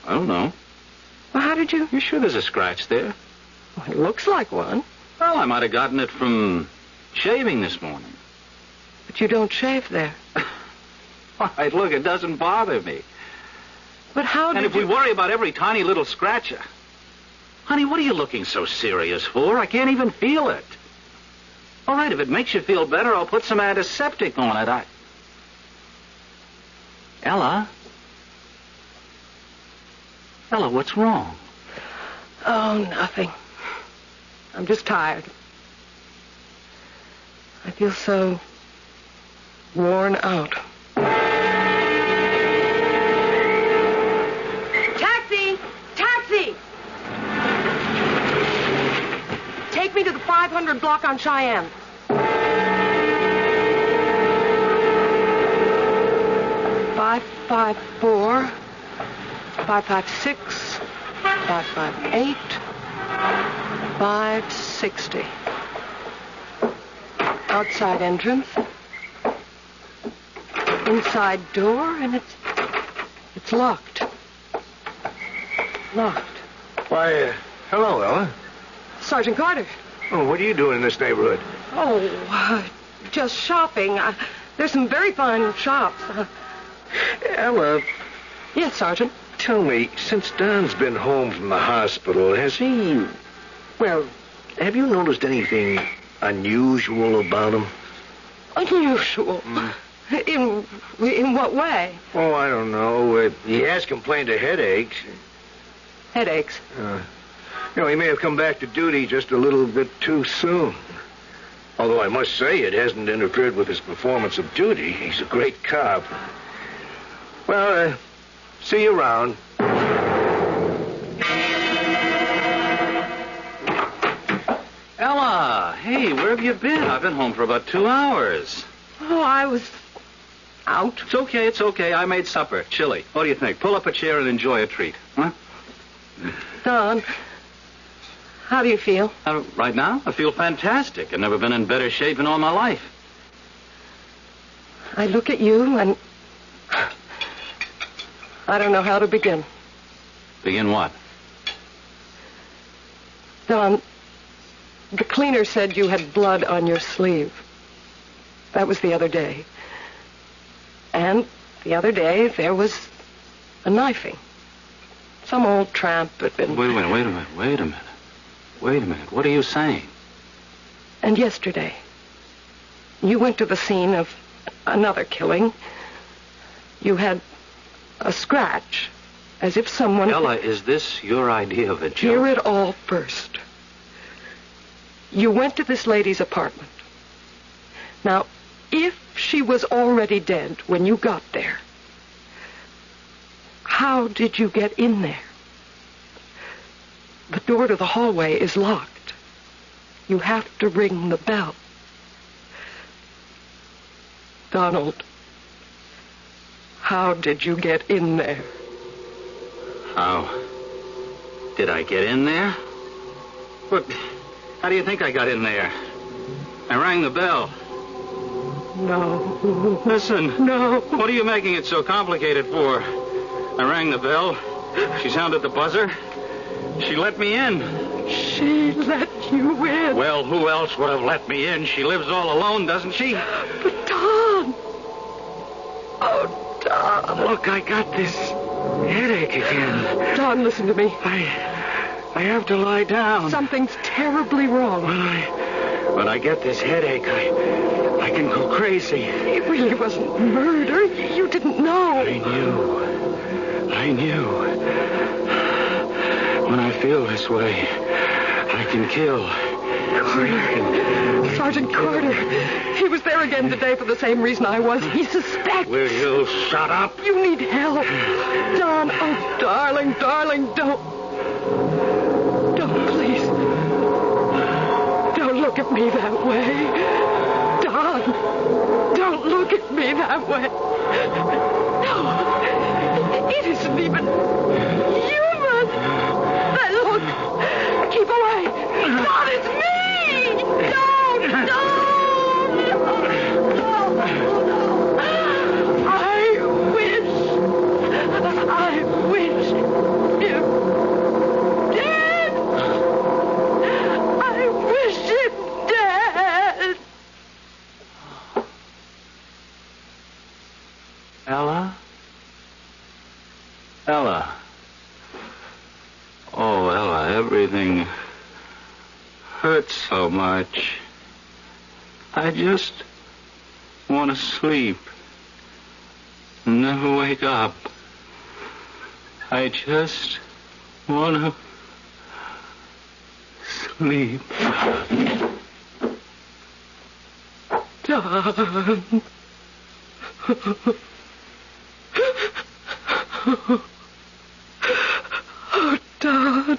I don't know. Well, how did you... You sure there's a scratch there? Well, it looks like one. Well, I might have gotten it from shaving this morning. But you don't shave there. All right, look, it doesn't bother me. But how did And if we worry about every tiny little scratch... Honey, what are you looking so serious for? I can't even feel it. All right, if it makes you feel better, I'll put some antiseptic on it. Ella? Ella, what's wrong? Oh, nothing. I'm just tired. I feel so worn out. Taxi! Taxi! Take me to the 500 block on Cheyenne. 554, 556, 558, 560. Outside entrance. Inside door, and it's locked. Locked. Why, hello, Ella. Sergeant Carter. Oh, what are you doing in this neighborhood? Oh, just shopping. There's some very fine shops. Ella. Yes, Sergeant. Tell me, since Don's been home from the hospital, have you noticed anything unusual about him? Unusual? In what way? Oh, I don't know. He has complained of headaches. Headaches? He may have come back to duty just a little bit too soon. Although I must say it hasn't interfered with his performance of duty. He's a great cop. Well, see you around. Ella, hey, where have you been? I've been home for about 2 hours. Oh, I was out. It's okay. I made supper. Chili. What do you think? Pull up a chair and enjoy a treat. Huh? Don, how do you feel? Right now, I feel fantastic. I've never been in better shape in all my life. I look at you and I don't know how to begin. Begin what? Don, the cleaner said you had blood on your sleeve. That was the other day. And the other day, there was a knifing. Some old tramp had been... Wait a minute. What are you saying? And yesterday, you went to the scene of another killing. You had a scratch, as if someone... Ella, is this your idea of a joke? Hear it all first. You went to this lady's apartment. Now, if she was already dead when you got there, how did you get in there? The door to the hallway is locked. You have to ring the bell. Donald, how did you get in there? How did I get in there? What? How do you think I got in there? I rang the bell. No. Listen. No. What are you making it so complicated for? I rang the bell. She sounded the buzzer. She let me in. She let you in? Well, who else would have let me in? She lives all alone, doesn't she? But Don. Oh, Don. Look, I got this headache again. Don, listen to me. I have to lie down. Something's terribly wrong. When I get this headache, I can go crazy. It really wasn't murder. You didn't know. I knew. When I feel this way, I can kill. Carter. Sergeant Carter. He was there again today for the same reason I was. He suspects. Will you shut up? You need help. Don, oh, darling, don't. Don't, please. Don't look at me that way. Don, don't look at me that way. No, it isn't even human. Look, keep away. Don, it's me. Don't. I wish him dead. I wish him dead. Ella? Oh, Ella, everything hurts so much. I just want to sleep. Never wake up. I just want to sleep. Don. Oh, Don.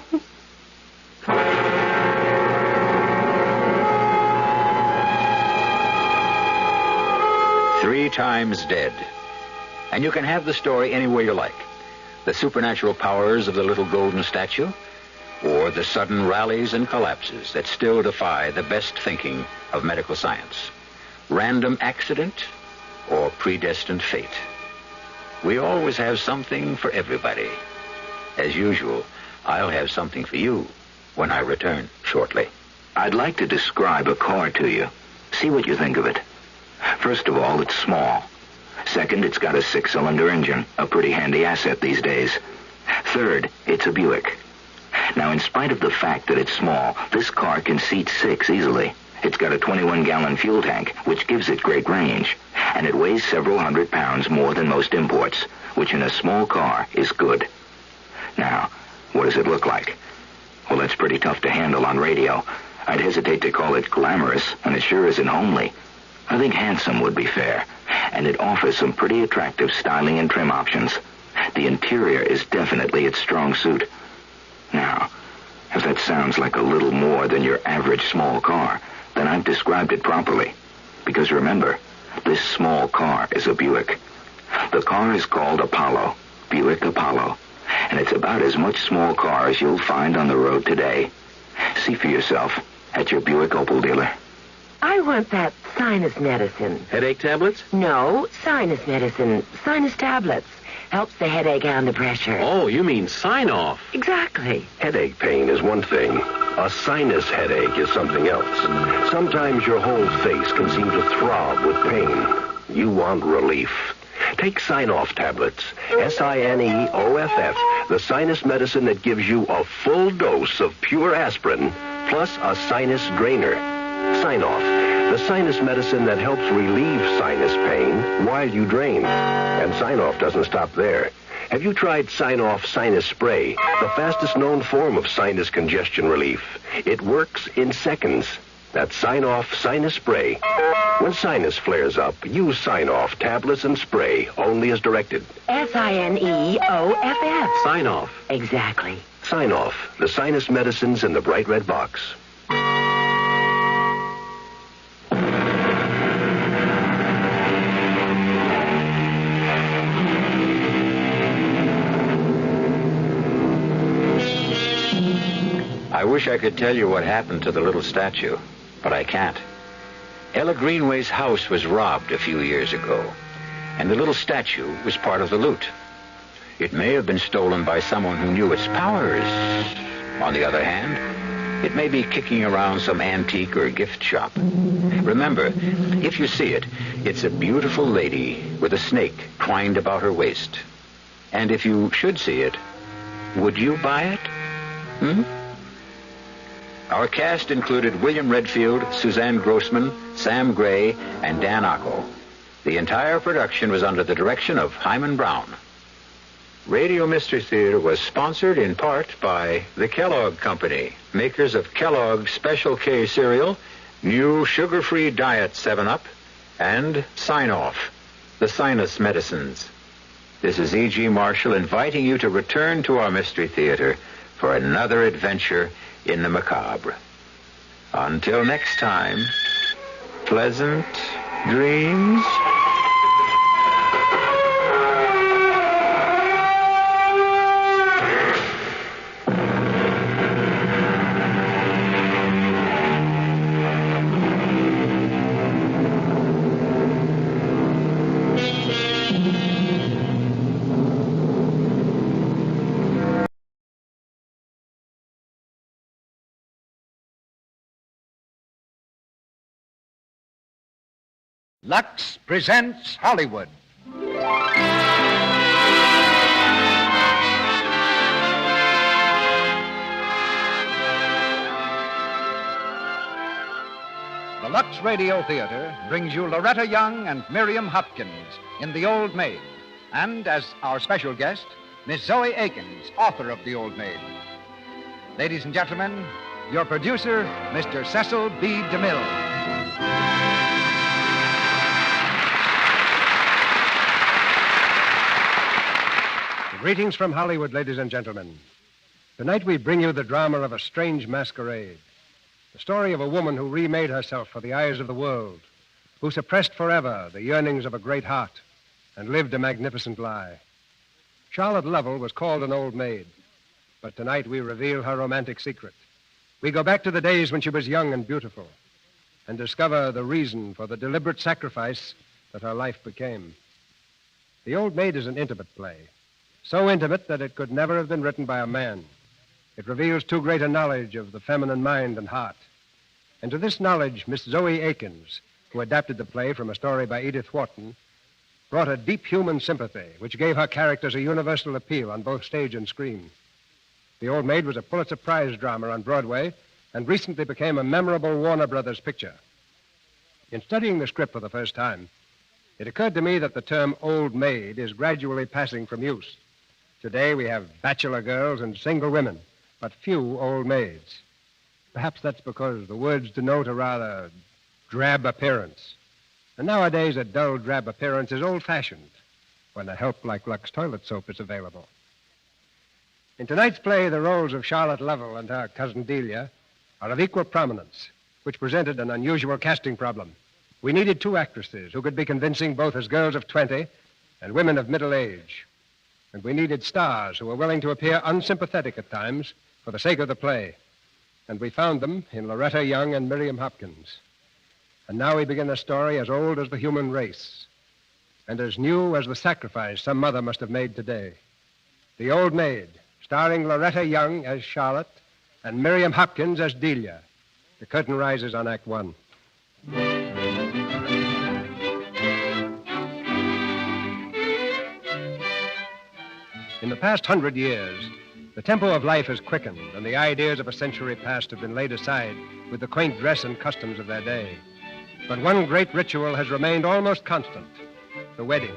3 times dead. And you can have the story any way you like. The supernatural powers of the little golden statue, or the sudden rallies and collapses that still defy the best thinking of medical science. Random accident or predestined fate. We always have something for everybody. As usual, I'll have something for you when I return shortly. I'd like to describe a car to you. See what you think of it. First of all, it's small. Second, it's got a 6-cylinder engine, a pretty handy asset these days. Third, it's a Buick. Now, in spite of the fact that it's small, this car can seat 6 easily. It's got a 21-gallon fuel tank, which gives it great range. And it weighs several hundred pounds more than most imports, which in a small car is good. Now, what does it look like? Well, that's pretty tough to handle on radio. I'd hesitate to call it glamorous, and it sure isn't homely. I think handsome would be fair, and it offers some pretty attractive styling and trim options. The interior is definitely its strong suit. Now, if that sounds like a little more than your average small car, then I've described it properly. Because remember, This small car is a Buick. The car is called Apollo, Buick Apollo, and it's about as much small car as you'll find on the road today. See for yourself at your Buick Opel dealer. I want that sinus medicine. Headache tablets? No, sinus medicine. Sinus tablets. Helps the headache and the pressure. Oh, you mean sign-off. Exactly. Headache pain is one thing. A sinus headache is something else. Sometimes your whole face can seem to throb with pain. You want relief. Take Sign-Off tablets. Sinoff, the sinus medicine that gives you a full dose of pure aspirin, plus a sinus drainer. Sign-Off, the sinus medicine that helps relieve sinus pain while you drain. And Sign-Off doesn't stop there. Have you tried Sign-Off Sinus Spray, the fastest known form of sinus congestion relief? It works in seconds. That's Sign-Off Sinus Spray. When sinus flares up, use Sign-Off tablets and spray, only as directed. Sinoff. Sign-Off. Exactly. Sign-Off, the sinus medicines in the bright red box. I wish I could tell you what happened to the little statue, but I can't. Ella Greenway's house was robbed a few years ago, and the little statue was part of the loot. It may have been stolen by someone who knew its powers. On the other hand, it may be kicking around some antique or gift shop. Remember, if you see it, it's a beautiful lady with a snake twined about her waist. And if you should see it, would you buy it? Our cast included William Redfield, Suzanne Grossman, Sam Gray, and Dan Ocko. The entire production was under the direction of Hyman Brown. Radio Mystery Theater was sponsored in part by the Kellogg Company, makers of Kellogg's Special K cereal, new sugar-free diet 7-Up, and Sign-Off, the sinus medicines. This is E.G. Marshall inviting you to return to our Mystery Theater for another adventure in the macabre. Until next time, pleasant dreams. Lux presents Hollywood. The Lux Radio Theater brings you Loretta Young and Miriam Hopkins in The Old Maid, and as our special guest, Miss Zoe Akins, author of The Old Maid. Ladies and gentlemen, your producer, Mr. Cecil B. DeMille. Greetings from Hollywood, ladies and gentlemen. Tonight we bring you the drama of A Strange Masquerade, the story of a woman who remade herself for the eyes of the world, who suppressed forever the yearnings of a great heart and lived a magnificent lie. Charlotte Lovell was called an old maid, but tonight we reveal her romantic secret. We go back to the days when she was young and beautiful and discover the reason for the deliberate sacrifice that her life became. The Old Maid is an intimate play. So intimate that it could never have been written by a man. It reveals too great a knowledge of the feminine mind and heart. And to this knowledge, Miss Zoe Akins, who adapted the play from a story by Edith Wharton, brought a deep human sympathy, which gave her characters a universal appeal on both stage and screen. The Old Maid was a Pulitzer Prize drama on Broadway and recently became a memorable Warner Brothers picture. In studying the script for the first time, it occurred to me that the term old maid is gradually passing from use. Today we have bachelor girls and single women, but few old maids. Perhaps that's because the words denote a rather drab appearance. And nowadays a dull, drab appearance is old-fashioned when a help like Lux toilet soap is available. In tonight's play, the roles of Charlotte Lovell and her cousin Delia are of equal prominence, which presented an unusual casting problem. We needed two actresses who could be convincing both as girls of 20 and women of middle age. And we needed stars who were willing to appear unsympathetic at times for the sake of the play. And we found them in Loretta Young and Miriam Hopkins. And now we begin a story as old as the human race and as new as the sacrifice some mother must have made today. The Old Maid, starring Loretta Young as Charlotte and Miriam Hopkins as Delia. The curtain rises on Act One. In the past 100 years, the tempo of life has quickened, and the ideas of a century past have been laid aside with the quaint dress and customs of their day. But one great ritual has remained almost constant, the wedding.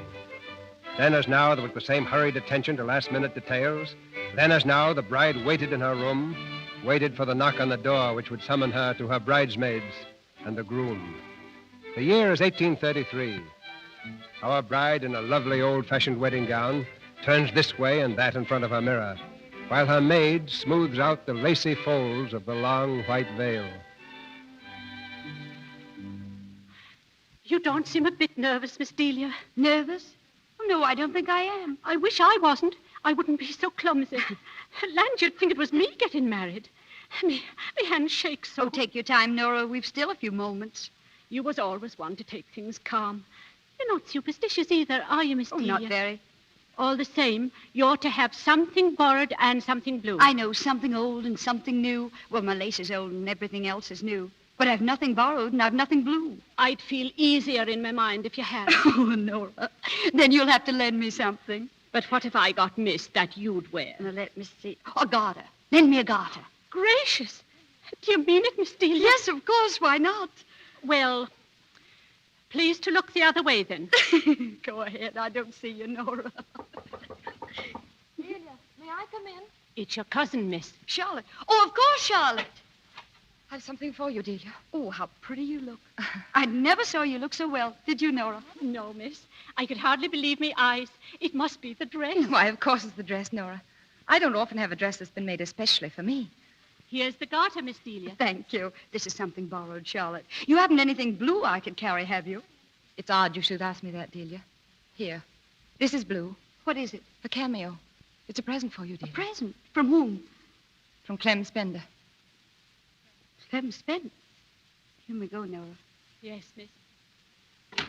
Then as now, with the same hurried attention to last-minute details, then as now, the bride waited in her room, waited for the knock on the door which would summon her to her bridesmaids and the groom. The year is 1833. Our bride, in a lovely old-fashioned wedding gown, turns this way and that in front of her mirror, while her maid smooths out the lacy folds of the long white veil. You don't seem a bit nervous, Miss Delia. Nervous? Oh, no, I don't think I am. I wish I wasn't. I wouldn't be so clumsy. Land, you'd think it was me getting married. Me hands shake so. Oh, take your time, Nora. We've still a few moments. You was always one to take things calm. You're not superstitious either, are you, Miss Delia? Not very. All the same, you're to have something borrowed and something blue. I know, something old and something new. Well, my lace is old and everything else is new. But I've nothing borrowed and I've nothing blue. I'd feel easier in my mind if you had. Oh, Nora. Then you'll have to lend me something. But what if I got missed that you'd wear? Now, let me see. A garter. Lend me a garter. Gracious. Do you mean it, Miss Delia? Yes, of course. Why not? Well, please to look the other way, then. Go ahead. I don't see you, Nora. Delia, may I come in? It's your cousin, Miss. Charlotte. Oh, of course, Charlotte. I've something for you, Delia. Oh, how pretty you look. I never saw you look so well. Did you, Nora? No, Miss. I could hardly believe my eyes. It must be the dress. Why, of course it's the dress, Nora. I don't often have a dress that's been made especially for me. Here's the garter, Miss Delia. Thank you. This is something borrowed, Charlotte. You haven't anything blue I could carry, have you? It's odd you should ask me that, Delia. Here. This is blue. What is it? A cameo. It's a present for you, Delia. A present? From whom? From Clem Spender. Clem Spender? Here we go, Nora. Yes, Miss.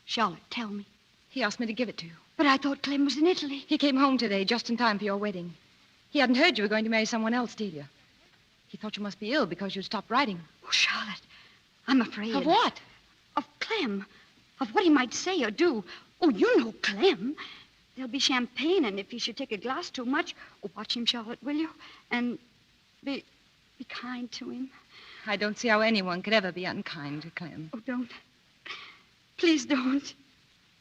Charlotte, tell me. He asked me to give it to you. But I thought Clem was in Italy. He came home today, just in time for your wedding. He hadn't heard you were going to marry someone else, Delia. He thought you must be ill because you'd stopped writing. Oh, Charlotte, I'm afraid. Of what? Of Clem. Of what he might say or do. Oh, you know Clem. There'll be champagne, and if he should take a glass too much, oh, watch him, Charlotte, will you? And be kind to him. I don't see how anyone could ever be unkind to Clem. Oh, don't. Please don't.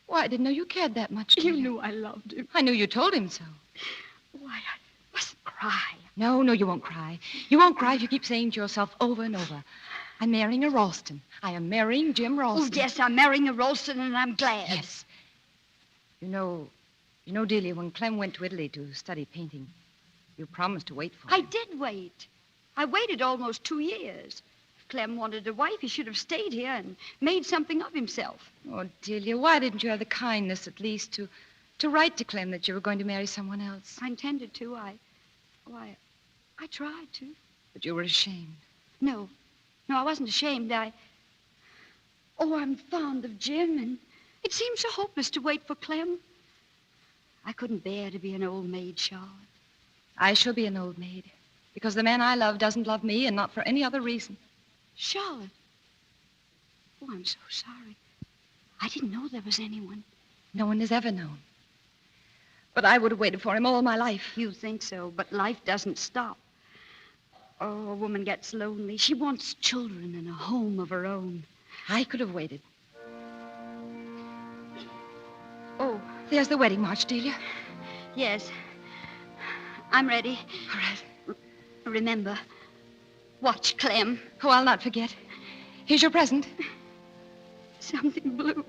Why, I didn't know you cared that much, Delia. You knew I loved him. I knew you told him so. Why, I mustn't cry. No, you won't cry. You won't cry if you keep saying to yourself over and over, I'm marrying a Ralston. I am marrying Jim Ralston. Oh, yes, I'm marrying a Ralston, and I'm glad. Yes. You know, Delia, when Clem went to Italy to study painting, you promised to wait for him. I did wait. I waited almost 2 years. If Clem wanted a wife, he should have stayed here and made something of himself. Oh, Delia, why didn't you have the kindness, at least, to write to Clem that you were going to marry someone else? I intended to. I tried to. But you were ashamed. No, I wasn't ashamed. I'm fond of Jim, and it seemed so hopeless to wait for Clem. I couldn't bear to be an old maid, Charlotte. I shall be an old maid, because the man I love doesn't love me, and not for any other reason. Charlotte. Oh, I'm so sorry. I didn't know there was anyone. No one has ever known. But I would have waited for him all my life. You think so, but life doesn't stop. Oh, a woman gets lonely. She wants children and a home of her own. I could have waited. Oh, there's the wedding march, Delia. Yes. I'm ready. All right. Remember, watch Clem. Oh, I'll not forget. Here's your present. Something blue.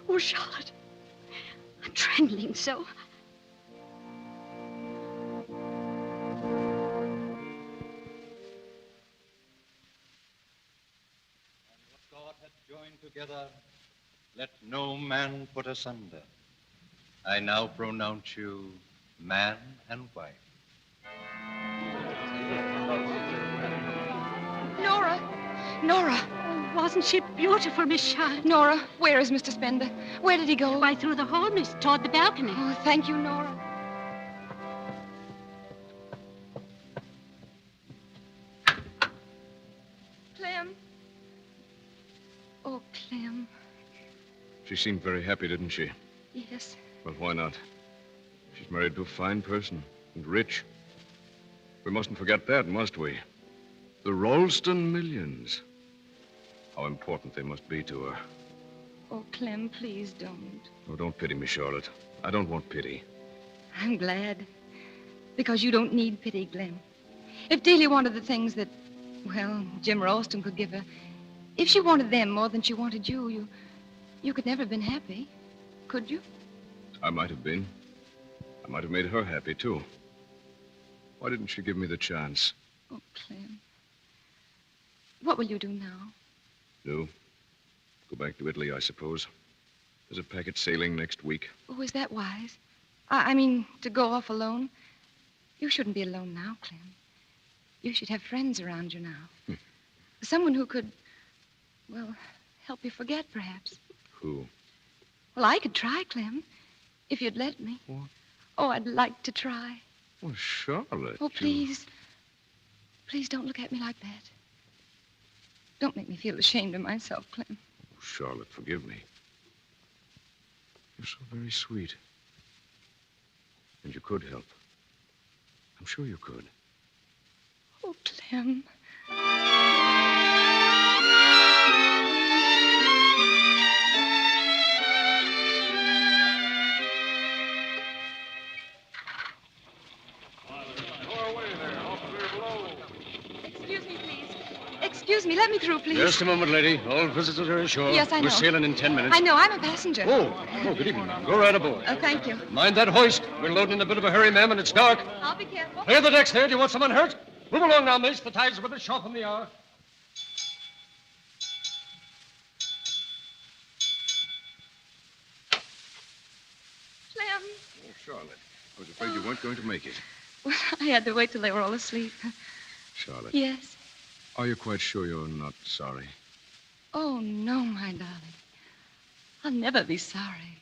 Oh, Charlotte, I'm trembling so. hath joined together, let no man put asunder. I now pronounce you man and wife. Nora! Nora! Oh, wasn't she beautiful, Miss Charlotte? Nora, where is Mr. Spender? Where did he go? Why, through the hall, miss, toward the balcony. Oh, thank you, Nora. Clem. Oh, Clem. She seemed very happy, didn't she? Yes. Well, why not? She's married to a fine person and rich. We mustn't forget that, must we? The Ralston millions. How important they must be to her. Oh, Clem, please don't. Oh, don't pity me, Charlotte. I don't want pity. I'm glad. Because you don't need pity, Clem. If Delia wanted the things that, well, Jim Ralston could give her, if she wanted them more than she wanted you could never have been happy, could you? I might have been. I might have made her happy, too. Why didn't she give me the chance? Oh, Clem. What will you do now? Do? Go back to Italy, I suppose. There's a packet sailing next week. Oh, is that wise? I mean, to go off alone? You shouldn't be alone now, Clem. You should have friends around you now. Someone who could, well, help you forget, perhaps. Who? Well, I could try, Clem, if you'd let me. What? Oh, I'd like to try. Well, Charlotte. Oh, please. Please don't look at me like that. Don't make me feel ashamed of myself, Clem. Oh, Charlotte, forgive me. You're so very sweet. And you could help. I'm sure you could. Oh, Clem. Excuse me, let me through, please. Just a moment, lady. All visitors are ashore. Yes, I know. We're sailing in 10 minutes. I know, I'm a passenger. Oh, good evening, ma'am. Go right aboard. Oh, thank you. Mind that hoist. We're loading in a bit of a hurry, ma'am, and it's dark. I'll be careful. Clear the decks there. Do you want someone hurt? Move along now, miss. The tide's with us sharp on the hour. Clem. Oh, Charlotte, I was afraid you weren't going to make it. Well, I had to wait till they were all asleep. Charlotte. Yes. Are you quite sure you're not sorry? Oh, no, my darling. I'll never be sorry.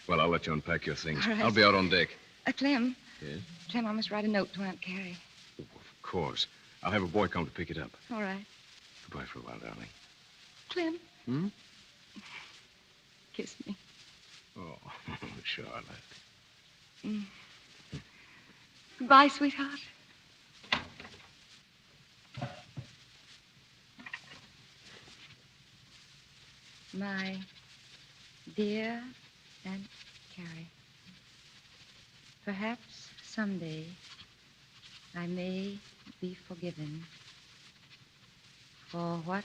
Well, I'll let you unpack your things. All right. I'll be out on deck. Clem. Yes? Clem, I must write a note to Aunt Carrie. Of course. I'll have a boy come to pick it up. All right. Goodbye for a while, darling. Clem. Hmm? Kiss me. Oh, Charlotte. Mm. Goodbye, sweetheart. My dear Aunt Carrie, perhaps someday I may be forgiven for what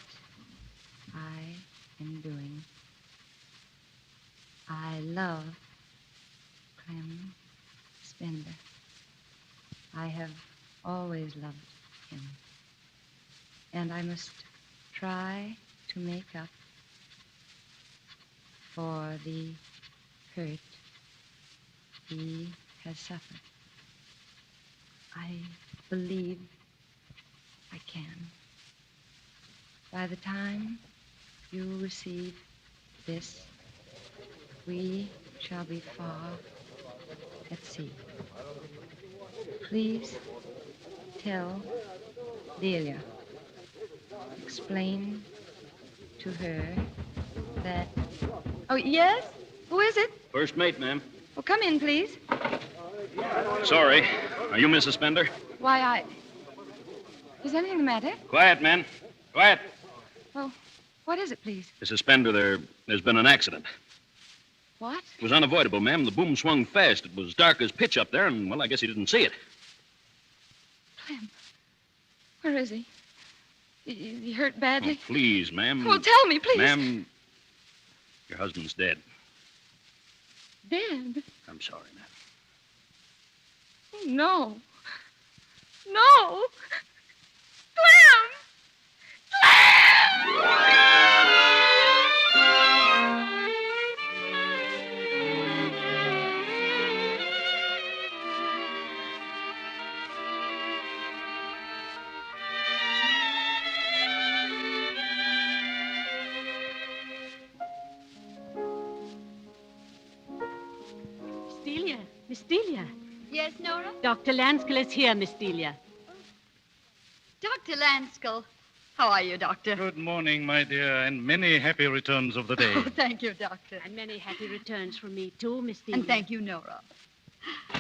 I am doing. I love Clem Spender. I have always loved him. And I must try to make up for the hurt he has suffered. I believe I can. By the time you receive this, we shall be far at sea. Please tell Delia. Explain to her that... Oh, yes? Who is it? First mate, ma'am. Well, come in, please. Sorry. Are you Mrs. Spender? Why, Is anything the matter? Quiet, men. Quiet. Well, what is it, please? Mrs. Spender, there's been an accident. What? It was unavoidable, ma'am. The boom swung fast. It was dark as pitch up there, and, well, I guess he didn't see it. Clem. Where is he? He hurt badly? Oh, please, ma'am. Well, tell me, please. Ma'am, your husband's dead. Dead? I'm sorry, ma'am. Oh, no. No! Clem! Clem! Miss Delia. Yes, Nora? Dr. Lanskill is here, Miss Delia. Dr. Lanskill. How are you, Doctor? Good morning, my dear, and many happy returns of the day. Oh, thank you, Doctor. And many happy returns from me, too, Miss Delia. And thank you, Nora.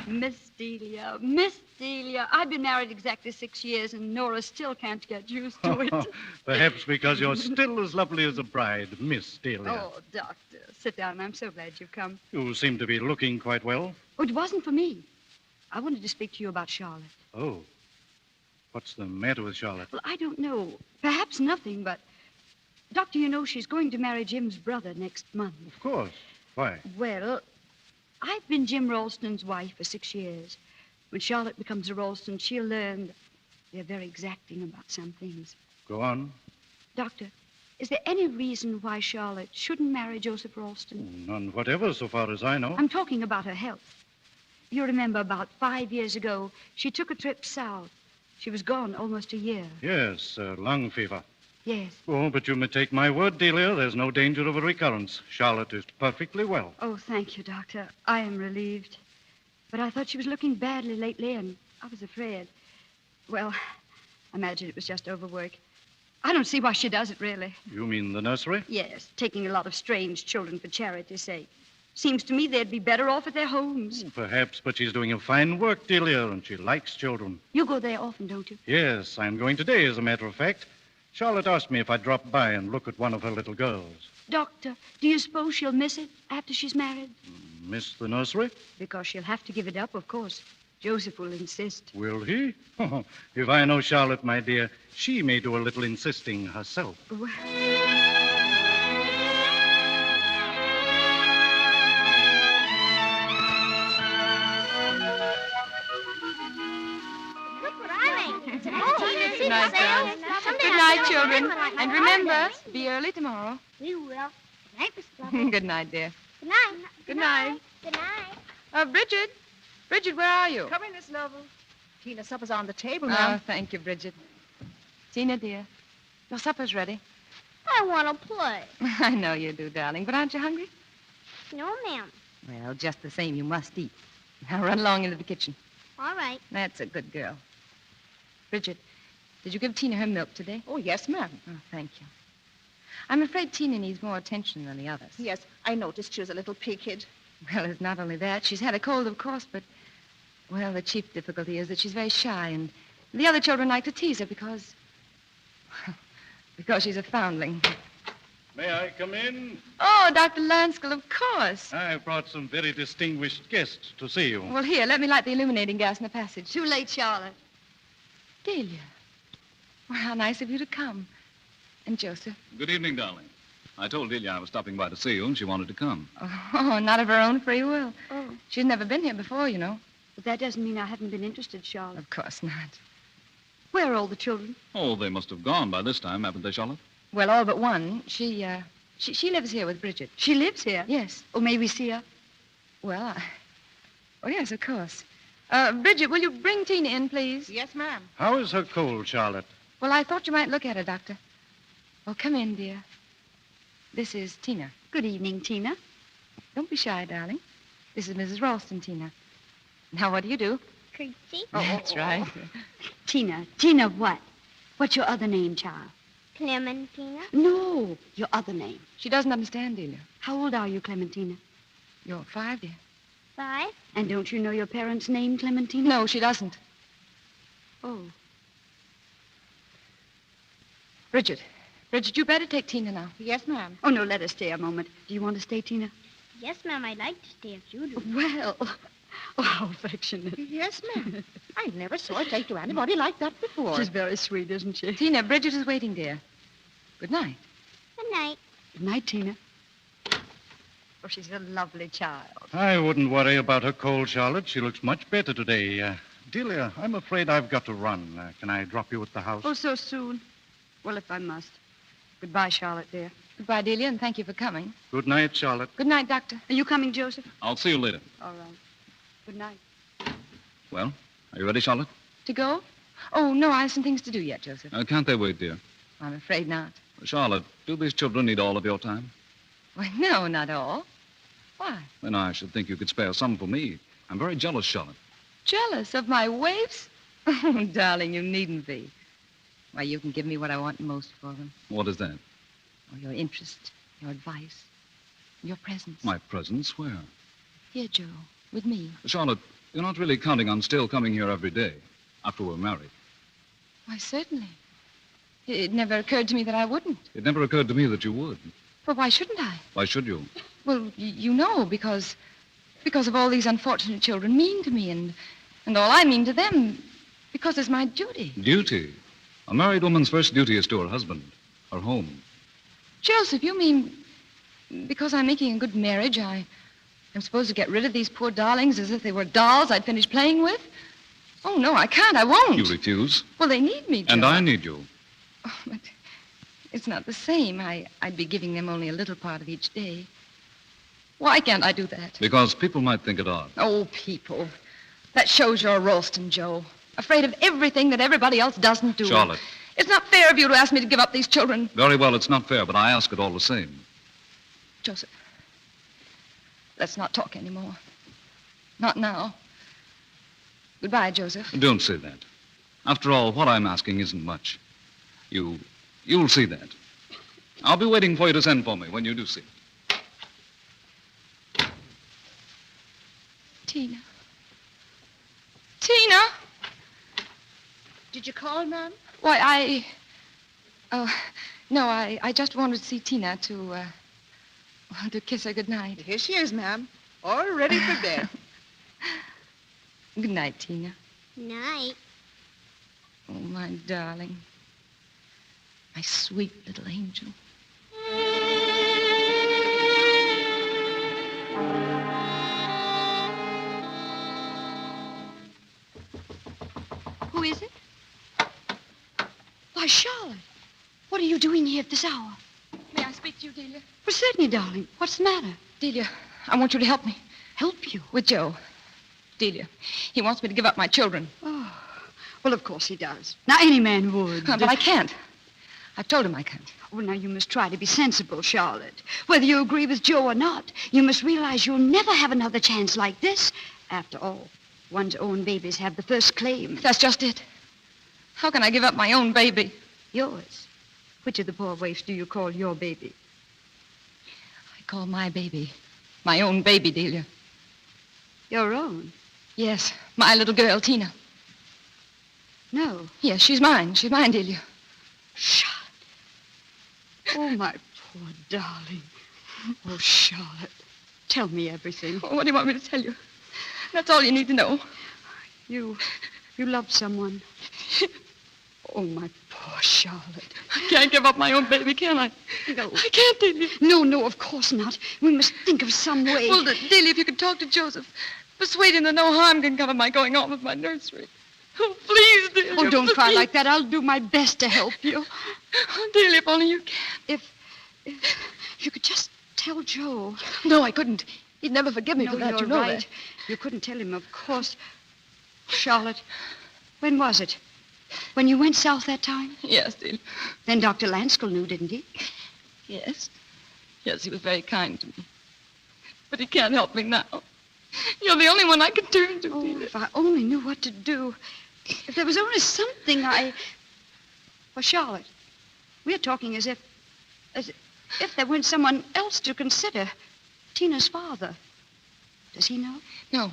Miss Delia, Miss Delia. I've been married exactly 6 years, and Nora still can't get used to it. Perhaps because you're still as lovely as a bride, Miss Delia. Oh, Doctor, sit down. I'm so glad you've come. You seem to be looking quite well. Oh, it wasn't for me. I wanted to speak to you about Charlotte. Oh. What's the matter with Charlotte? Well, I don't know. Perhaps nothing, but... Doctor, you know she's going to marry Jim's brother next month. Of course. Why? Well, I've been Jim Ralston's wife for 6 years. When Charlotte becomes a Ralston, she'll learn that they're very exacting about some things. Go on. Doctor, is there any reason why Charlotte shouldn't marry Joseph Ralston? None whatever, so far as I know. I'm talking about her health. You remember about 5 years ago, she took a trip south. She was gone almost a year. Yes, lung fever. Yes. Oh, but you may take my word, Delia. There's no danger of a recurrence. Charlotte is perfectly well. Oh, thank you, Doctor. I am relieved. But I thought she was looking badly lately, and I was afraid. Well, I imagine it was just overwork. I don't see why she does it, really. You mean the nursery? Yes, taking a lot of strange children for charity's sake. Seems to me they'd be better off at their homes. Perhaps, but she's doing a fine work, Delia, and she likes children. You go there often, don't you? Yes, I'm going today, as a matter of fact. Charlotte asked me if I'd drop by and look at one of her little girls. Doctor, do you suppose she'll miss it after she's married? Miss the nursery? Because she'll have to give it up, of course. Joseph will insist. Will he? If I know Charlotte, my dear, she may do a little insisting herself. Well... Good night, girls. Good night, children. And remember, be early tomorrow. We will. Good night, Miss Lovell. Good night, dear. Good night. Good night. Good night. Bridget. Bridget, where are you? Coming, Miss Lovell. Tina's supper's on the table Oh, now. thank you, Bridget. Tina, dear, your supper's ready. I want to play. I know you do, darling, but aren't you hungry? No, ma'am. Well, just the same, you must eat. Now run along into the kitchen. All right. That's a good girl. Bridget, did you give Tina her milk today? Oh, yes, ma'am. Oh, thank you. I'm afraid Tina needs more attention than the others. Yes, I noticed she was a little pig-head. Well, it's not only that. She's had a cold, of course, but... Well, the chief difficulty is that she's very shy, and the other children like to tease her because... because she's a foundling. May I come in? Oh, Dr. Lanskill, of course. I've brought some very distinguished guests to see you. Well, here, let me light the illuminating gas in the passage. Too late, Charlotte. Delia. Well, how nice of you to come. And Joseph. Good evening, darling. I told Delia I was stopping by to see you, and she wanted to come. Oh, not of her own free will. Oh. She's never been here before, you know. But that doesn't mean I haven't been interested, Charlotte. Of course not. Where are all the children? Oh, they must have gone by this time, haven't they, Charlotte? Well, all but one. She lives here with Bridget. She lives here? Yes. Oh, may we see her? Well, Oh, yes, of course. Bridget, will you bring Tina in, please? Yes, ma'am. How is her cold, Charlotte? Well, I thought you might look at her, Doctor. Oh, come in, dear. This is Tina. Good evening, Tina. Don't be shy, darling. This is Mrs. Ralston, Tina. Now, what do you do? Curtsy. Oh, that's right. Tina. Tina what? What's your other name, child? Clementina. No, your other name. She doesn't understand, Delia. How old are you, Clementina? You're 5, dear. 5. And don't you know your parents' name, Clementina? No, she doesn't. Oh. Bridget, you better take Tina now. Yes, ma'am. Oh, no, let us stay a moment. Do you want to stay, Tina? Yes, ma'am, I'd like to stay if you do. Well, oh, how affectionate. Yes, ma'am. I never saw her take to anybody like that before. She's very sweet, isn't she? Tina, Bridget is waiting, dear. Good night. Good night. Good night, Tina. Oh, she's a lovely child. I wouldn't worry about her cold, Charlotte. She looks much better today. Delia, I'm afraid I've got to run. Can I drop you at the house? Oh, so soon? Well, if I must. Goodbye, Charlotte, dear. Goodbye, Delia, and thank you for coming. Good night, Charlotte. Good night, Doctor. Are you coming, Joseph? I'll see you later. All right. Good night. Well, are you ready, Charlotte? To go? Oh, no, I have some things to do yet, Joseph. Can't they wait, dear? I'm afraid not. Charlotte, do these children need all of your time? Well, no, not all. Why? Then I should think you could spare some for me. I'm very jealous, Charlotte. Jealous of my waifs? Oh, darling, you needn't be. Why, you can give me what I want most for them. What is that? Oh, your interest, your advice, your presence. My presence? Where? Here, Joe, with me. Charlotte, you're not really counting on still coming here every day after we're married. Why, certainly. It never occurred to me that I wouldn't. It never occurred to me that you would. Well, why shouldn't I? Why should you? Well, you know, because of all these unfortunate children mean to me and all I mean to them, because it's my duty. Duty? A married woman's first duty is to her husband, her home. Joseph, you mean because I'm making a good marriage, I'm supposed to get rid of these poor darlings as if they were dolls I'd finished playing with? Oh, no, I can't. I won't. You refuse? Well, they need me, Joe. And I need you. Oh, but it's not the same. I'd be giving them only a little part of each day. Why can't I do that? Because people might think it odd. Oh, people. That shows you're a Ralston, Joe. Afraid of everything that everybody else doesn't do. Charlotte. It's not fair of you to ask me to give up these children. Very well, it's not fair, but I ask it all the same. Joseph, let's not talk anymore. Not now. Goodbye, Joseph. Don't say that. After all, what I'm asking isn't much. You'll see that. I'll be waiting for you to send for me when you do see it. Tina. Tina! Did you call, ma'am? Why, no, I just wanted to see Tina to kiss her goodnight. Here she is, ma'am. All ready for bed. Good night, Tina. Night. Oh, my darling. My sweet little angel. Who is it? Why, Charlotte. What are you doing here at this hour? May I speak to you, Delia? Well, certainly, darling. What's the matter? Delia, I want you to help me. Help you? With Joe. Delia, he wants me to give up my children. Oh, well, of course he does. Now, any man would. But I can't. I've told him I can't. Well, now, you must try to be sensible, Charlotte. Whether you agree with Joe or not, you must realize you'll never have another chance like this. After all, one's own babies have the first claim. That's just it. How can I give up my own baby? Yours. Which of the poor waifs do you call your baby? I call my baby my own baby, Delia. Your own? Yes, my little girl, Tina. No. Yes, she's mine. She's mine, Delia. Charlotte. Oh, my poor darling. Oh, Charlotte. Tell me everything. Oh, what do you want me to tell you? That's all you need to know. You love someone. Oh, my poor Charlotte. I can't give up my own baby, can I? No. I can't, Delia. No, of course not. We must think of some way. Well, Delia, if you could talk to Joseph, persuade him that no harm can come of my going on with my nursery. Oh, please, Delia. Oh, don't please. cry like that. I'll do my best to help you. Oh, Delia, if only you can. If you could just tell Joe. No, I couldn't. He'd never forgive me for that. You're You know right. that. You couldn't tell him, of course. Charlotte, when was it? When you went south that time? Yes, Delia. Then Dr. Lanskel knew, didn't he? Yes. Yes, he was very kind to me. But he can't help me now. You're the only one I can turn to, Delia. If I only knew what to do. If there was only something Well, Charlotte, we're talking as if there weren't someone else to consider. Tina's father. Does he know? No.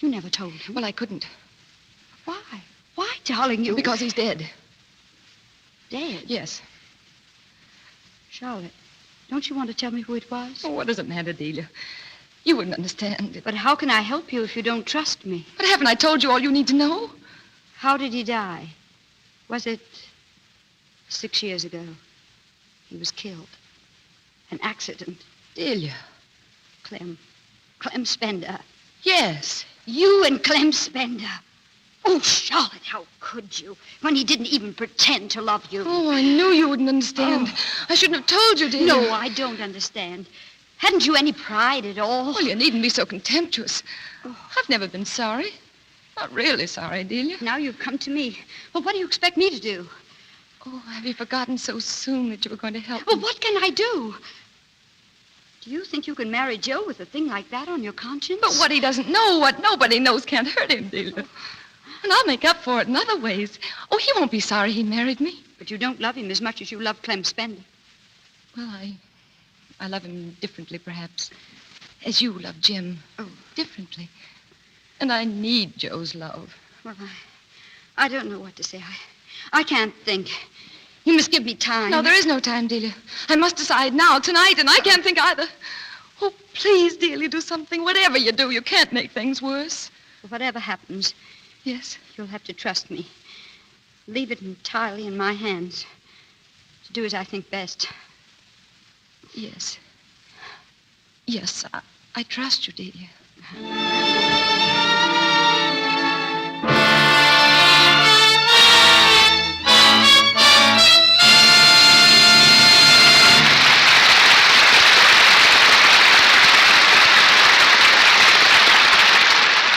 You never told him. Well, I couldn't. Why? Why, darling, you... Because he's dead. Dead? Yes. Charlotte, don't you want to tell me who it was? Oh, what does it matter, Delia? You wouldn't understand. But how can I help you if you don't trust me? But haven't I told you all you need to know? How did he die? Was it 6 years ago? He was killed. An accident. Delia. Clem Spender. Yes. You and Clem Spender. Oh, Charlotte, how could you? When he didn't even pretend to love you. Oh, I knew you wouldn't understand. Oh. I shouldn't have told you, Delia. No, I don't understand. Hadn't you any pride at all? Well, you needn't be so contemptuous. Oh. I've never been sorry. Not really sorry, Delia. Now you've come to me. Well, what do you expect me to do? Oh, have you forgotten so soon that you were going to help me? Well, what can I do? Do you think you can marry Joe with a thing like that on your conscience? But what he doesn't know, what nobody knows, can't hurt him, Delia. And I'll make up for it in other ways. Oh, he won't be sorry he married me. But you don't love him as much as you love Clem Spender. Well, I love him differently, perhaps. As you love Jim. Oh. Differently. And I need Joe's love. Well, I don't know what to say. I can't think. You must give me time. No, there is no time, Delia. I must decide now, tonight, and I can't think either. Oh, please, Delia, do something. Whatever you do, you can't make things worse. Whatever happens, yes, you'll have to trust me. Leave it entirely in my hands to do as I think best. Yes. Yes, I trust you, Delia.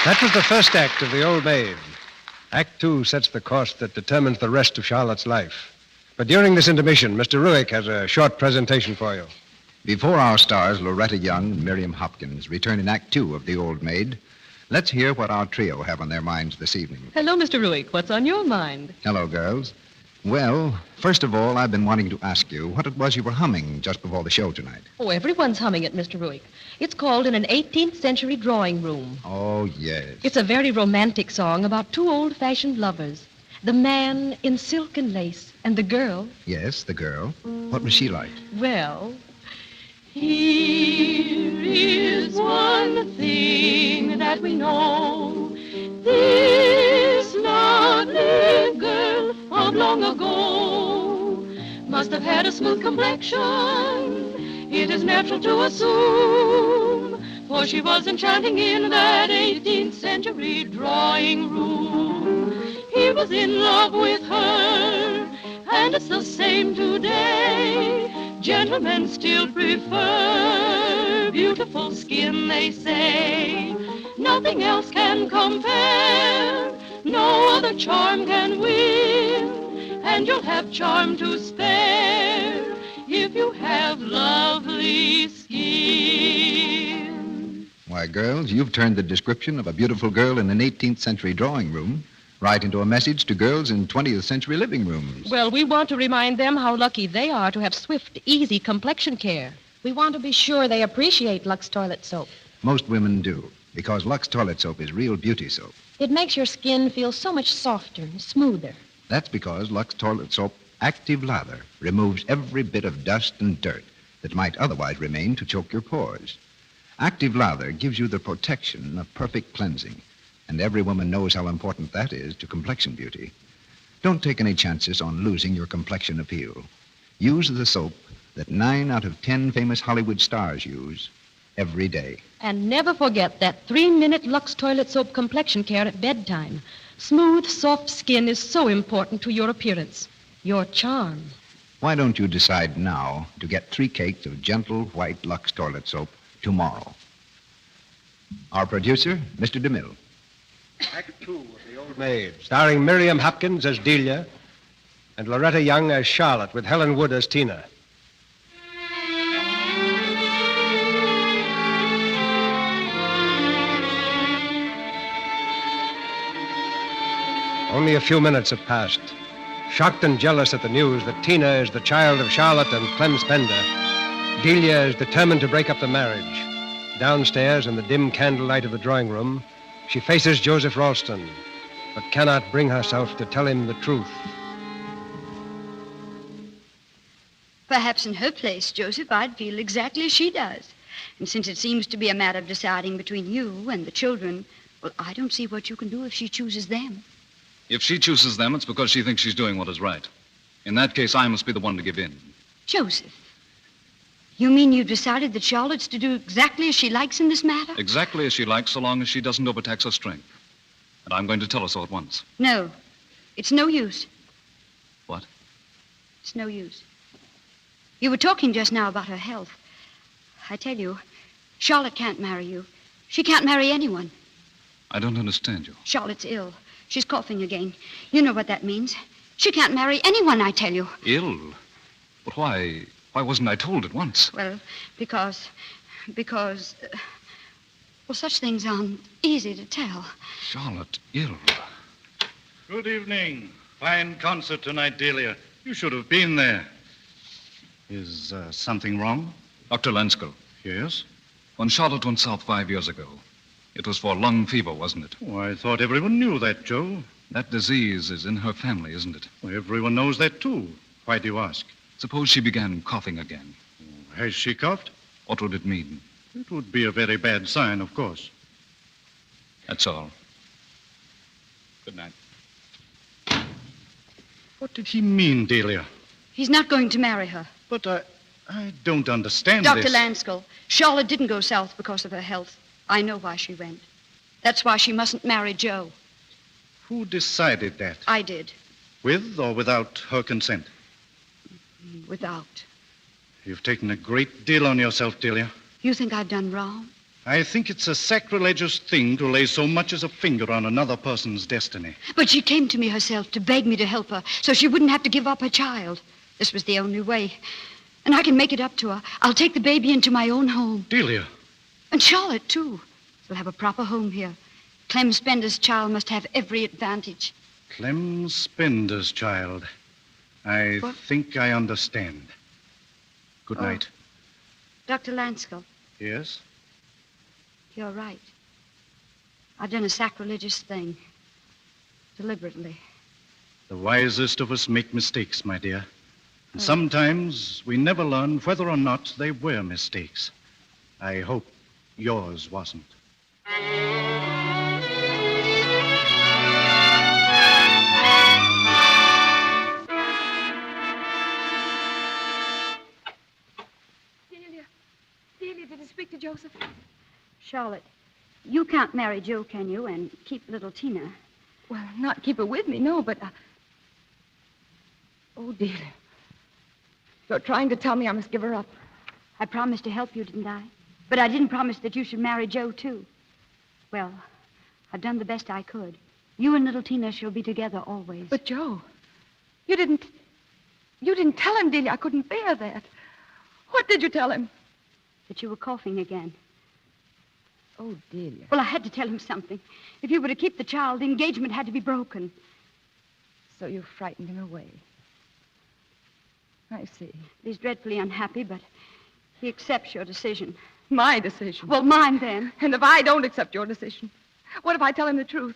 That was the first act of The Old Maid. Act 2 sets the course that determines the rest of Charlotte's life. But during this intermission, Mr. Ruick has a short presentation for you. Before our stars, Loretta Young and Miriam Hopkins, return in Act 2 of The Old Maid, let's hear what our trio have on their minds this evening. Hello, Mr. Ruick. What's on your mind? Hello, girls. Well, first of all, I've been wanting to ask you what it was you were humming just before the show tonight. Oh, everyone's humming it, Mr. Ruick. It's called In an 18th Century Drawing Room. Oh, yes. It's a very romantic song about two old-fashioned lovers. The man in silk and lace, and the girl... Yes, the girl. What was she like? Well, here is one thing that we know. This lovely girl of long ago must have had a smooth complexion. It is natural to assume, for she was enchanting in that 18th century drawing room. He was in love with her, and it's the same today. Gentlemen still prefer beautiful skin, they say. Nothing else can compare, no other charm can win, and you'll have charm to spare if you have lovely skin. Why, girls, you've turned the description of a beautiful girl in an 18th century drawing room right into a message to girls in 20th century living rooms. Well, we want to remind them how lucky they are to have swift, easy complexion care. We want to be sure they appreciate Lux toilet soap. Most women do, because Lux toilet soap is real beauty soap. It makes your skin feel so much softer and smoother. That's because Lux toilet soap active lather removes every bit of dust and dirt that might otherwise remain to choke your pores. Active lather gives you the protection of perfect cleansing, and every woman knows how important that is to complexion beauty. Don't take any chances on losing your complexion appeal. Use the soap that 9 out of 10 famous Hollywood stars use every day. And never forget that 3-minute Lux toilet soap complexion care at bedtime. Smooth, soft skin is so important to your appearance, your charm. Why don't you decide now to get 3 cakes of gentle white Lux toilet soap tomorrow? Our producer, Mr. DeMille. Act 2 of The Old Maid, starring Miriam Hopkins as Delia and Loretta Young as Charlotte, with Helen Wood as Tina. Only a few minutes have passed. Shocked and jealous at the news that Tina is the child of Charlotte and Clem Spender, Delia is determined to break up the marriage. Downstairs, in the dim candlelight of the drawing room, she faces Joseph Ralston, but cannot bring herself to tell him the truth. Perhaps in her place, Joseph, I'd feel exactly as she does. And since it seems to be a matter of deciding between you and the children, well, I don't see what you can do if she chooses them. If she chooses them, it's because she thinks she's doing what is right. In that case, I must be the one to give in. Joseph, you mean you've decided that Charlotte's to do exactly as she likes in this matter? Exactly as she likes, so long as she doesn't overtax her strength. And I'm going to tell her so at once. No, it's no use. What? It's no use. You were talking just now about her health. I tell you, Charlotte can't marry you. She can't marry anyone. I don't understand you. Charlotte's ill. She's coughing again. You know what that means. She can't marry anyone, I tell you. Ill? But why? Why wasn't I told at once? Well, because, such things aren't easy to tell. Charlotte, ill. Good evening. Fine concert tonight, Delia. You should have been there. Is something wrong? Dr. Lanskill. Yes? When Charlotte went south 5 years ago, it was for lung fever, wasn't it? Oh, I thought everyone knew that, Joe. That disease is in her family, isn't it? Well, everyone knows that, too. Why do you ask? Suppose she began coughing again. Has she coughed? What would it mean? It would be a very bad sign, of course. That's all. Good night. What did he mean, Delia? He's not going to marry her. But I don't understand Dr. this. Lanskill, Charlotte didn't go south because of her health. I know why she went. That's why she mustn't marry Joe. Who decided that? I did. With or without her consent? Without. You've taken a great deal on yourself, Delia. You think I've done wrong? I think it's a sacrilegious thing to lay so much as a finger on another person's destiny. But she came to me herself to beg me to help her so she wouldn't have to give up her child. This was the only way. And I can make it up to her. I'll take the baby into my own home. Delia. And Charlotte, too. She'll have a proper home here. Clem Spender's child must have every advantage. Clem Spender's child. I think I understand. Good night. Dr. Lanskill, Yes? you're right. I've done a sacrilegious thing. Deliberately. The wisest of us make mistakes, my dear. And sometimes we never learn whether or not they were mistakes. I hope yours wasn't. Delia, did you speak to Joseph? Charlotte, you can't marry Joe, can you, and keep little Tina? Well, not keep her with me, no, but... Oh, Delia. You're trying to tell me I must give her up. I promised to help you, didn't I? But I didn't promise that you should marry Joe, too. Well, I've done the best I could. You and little Tina shall be together always. But, Joe, you didn't tell him, Delia. I couldn't bear that. What did you tell him? That you were coughing again. Oh, Delia. Well, I had to tell him something. If you were to keep the child, the engagement had to be broken. So you frightened him away. I see. He's dreadfully unhappy, but he accepts your decision. My decision? Well, mine, then. And if I don't accept your decision, what if I tell him the truth?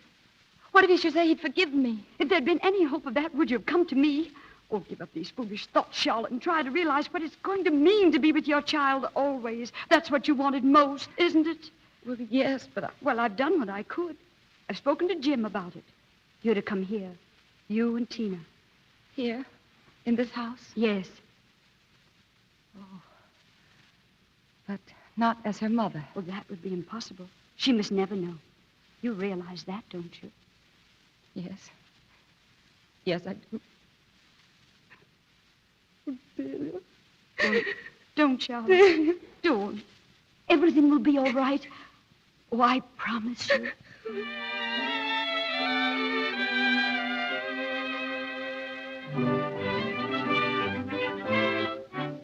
What if he should say he'd forgiven me? If there'd been any hope of that, would you have come to me? Oh, give up these foolish thoughts, Charlotte, and try to realize what it's going to mean to be with your child always. That's what you wanted most, isn't it? Well, yes, but Well, I've done what I could. I've spoken to Jim about it. You're to come here. You and Tina. Here? In this house? Yes. Oh. But not as her mother. Well, that would be impossible. She must never know. You realize that, don't you? Yes. Yes, I do. Don't, Charlotte. Don't. Everything will be all right. Oh, I promise you.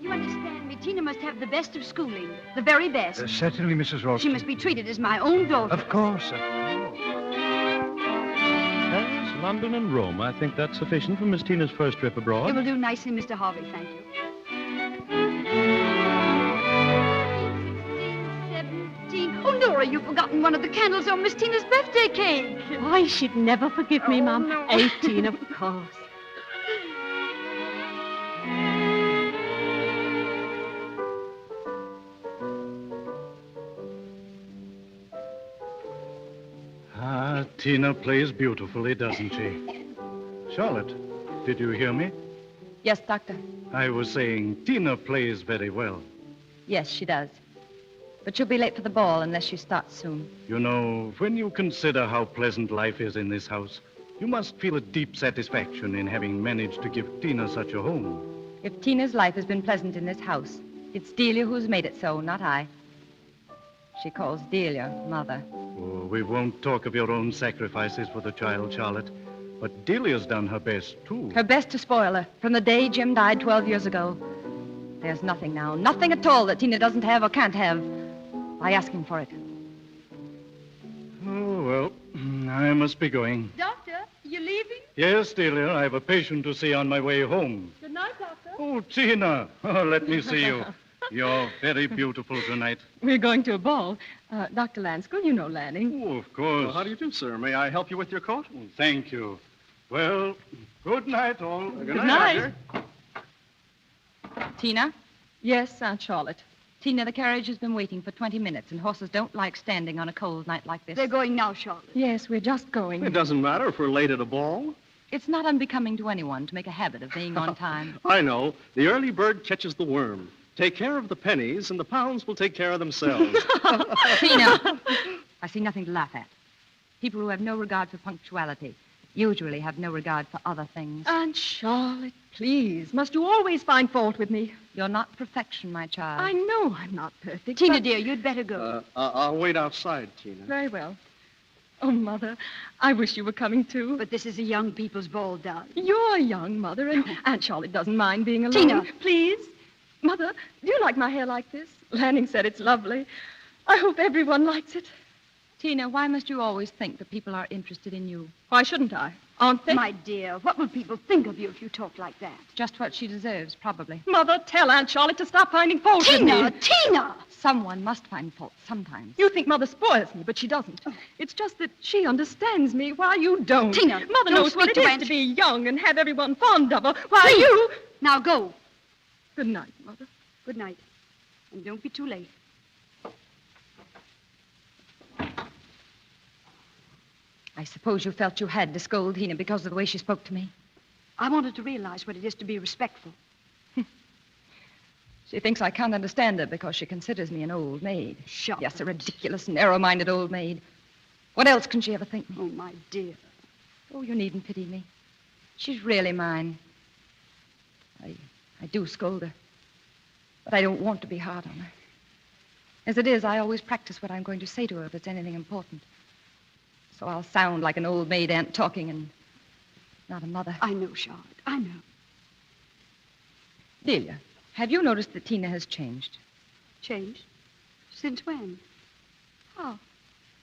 You understand me? Tina must have the best of schooling. The very best. Certainly, Mrs. Ralston. She must be treated as my own daughter. Of course. Paris, London, and Rome. I think that's sufficient for Miss Tina's first trip abroad. It will do nicely, Mr. Harvey, thank you. 17. Oh, Nora, you've forgotten one of the candles on Miss Tina's birthday cake. Why, she'd never forgive me, Mum. no. 18, of course. Tina plays beautifully, doesn't she? Charlotte, did you hear me? Yes, Doctor. I was saying Tina plays very well. Yes, she does. But she'll be late for the ball unless she starts soon. You know, when you consider how pleasant life is in this house, you must feel a deep satisfaction in having managed to give Tina such a home. If Tina's life has been pleasant in this house, it's Delia who's made it so, not I. She calls Delia Mother. Oh, we won't talk of your own sacrifices for the child, Charlotte. But Delia's done her best, too. Her best to spoil her from the day Jim died 12 years ago. There's nothing now, nothing at all that Tina doesn't have or can't have by asking for it. Oh, well, I must be going. Doctor, you leaving? Yes, Delia, I have a patient to see on my way home. Good night, Doctor. Oh, Tina. Oh, let me see you. You're very beautiful tonight. We're going to a ball. Dr. Lanskull, you know Lanning. Oh, of course. Well, how do you do, sir? May I help you with your coat? Oh, thank you. Well, good night, all. Good night. Doctor. Tina? Yes, Aunt Charlotte. Tina, the carriage has been waiting for 20 minutes, and horses don't like standing on a cold night like this. They're going now, Charlotte. Yes, we're just going. It doesn't matter if we're late at a ball. It's not unbecoming to anyone to make a habit of being on time. I know. The early bird catches the worm. Take care of the pennies, and the pounds will take care of themselves. Tina, I see nothing to laugh at. People who have no regard for punctuality usually have no regard for other things. Aunt Charlotte, please. Must you always find fault with me? You're not perfection, my child. I know I'm not perfect. Tina, but... dear, you'd better go. I'll wait outside, Tina. Very well. Oh, Mother, I wish you were coming too. But this is a young people's ball, darling. You're young, Mother, and Aunt Charlotte doesn't mind being alone. Tina. Please. Mother, do you like my hair like this? Lanning said it's lovely. I hope everyone likes it. Tina, why must you always think that people are interested in you? Why shouldn't I? Aren't they? My dear, what will people think of you if you talk like that? Just what she deserves, probably. Mother, tell Aunt Charlotte to stop finding fault with me. Tina! Someone must find fault sometimes. You think Mother spoils me, but she doesn't. It's just that she understands me while you don't. Tina, Mother don't knows what speak it to is Aunt... to be young and have everyone fond of her, while Please. you... Now go. Good night, Mother. Good night. And don't be too late. I suppose you felt you had to scold Tina because of the way she spoke to me. I wanted to realize what it is to be respectful. She thinks I can't understand her because she considers me an old maid. Shut Yes, a ridiculous, narrow-minded old maid. What else can she ever think me? Oh, my dear. Oh, you needn't pity me. She's really mine. I do scold her. But I don't want to be hard on her. As it is, I always practice what I'm going to say to her if it's anything important. So I'll sound like an old maid aunt talking and not a mother. I know, Charlotte. I know. Delia, have you noticed that Tina has changed? Changed? Since when? How?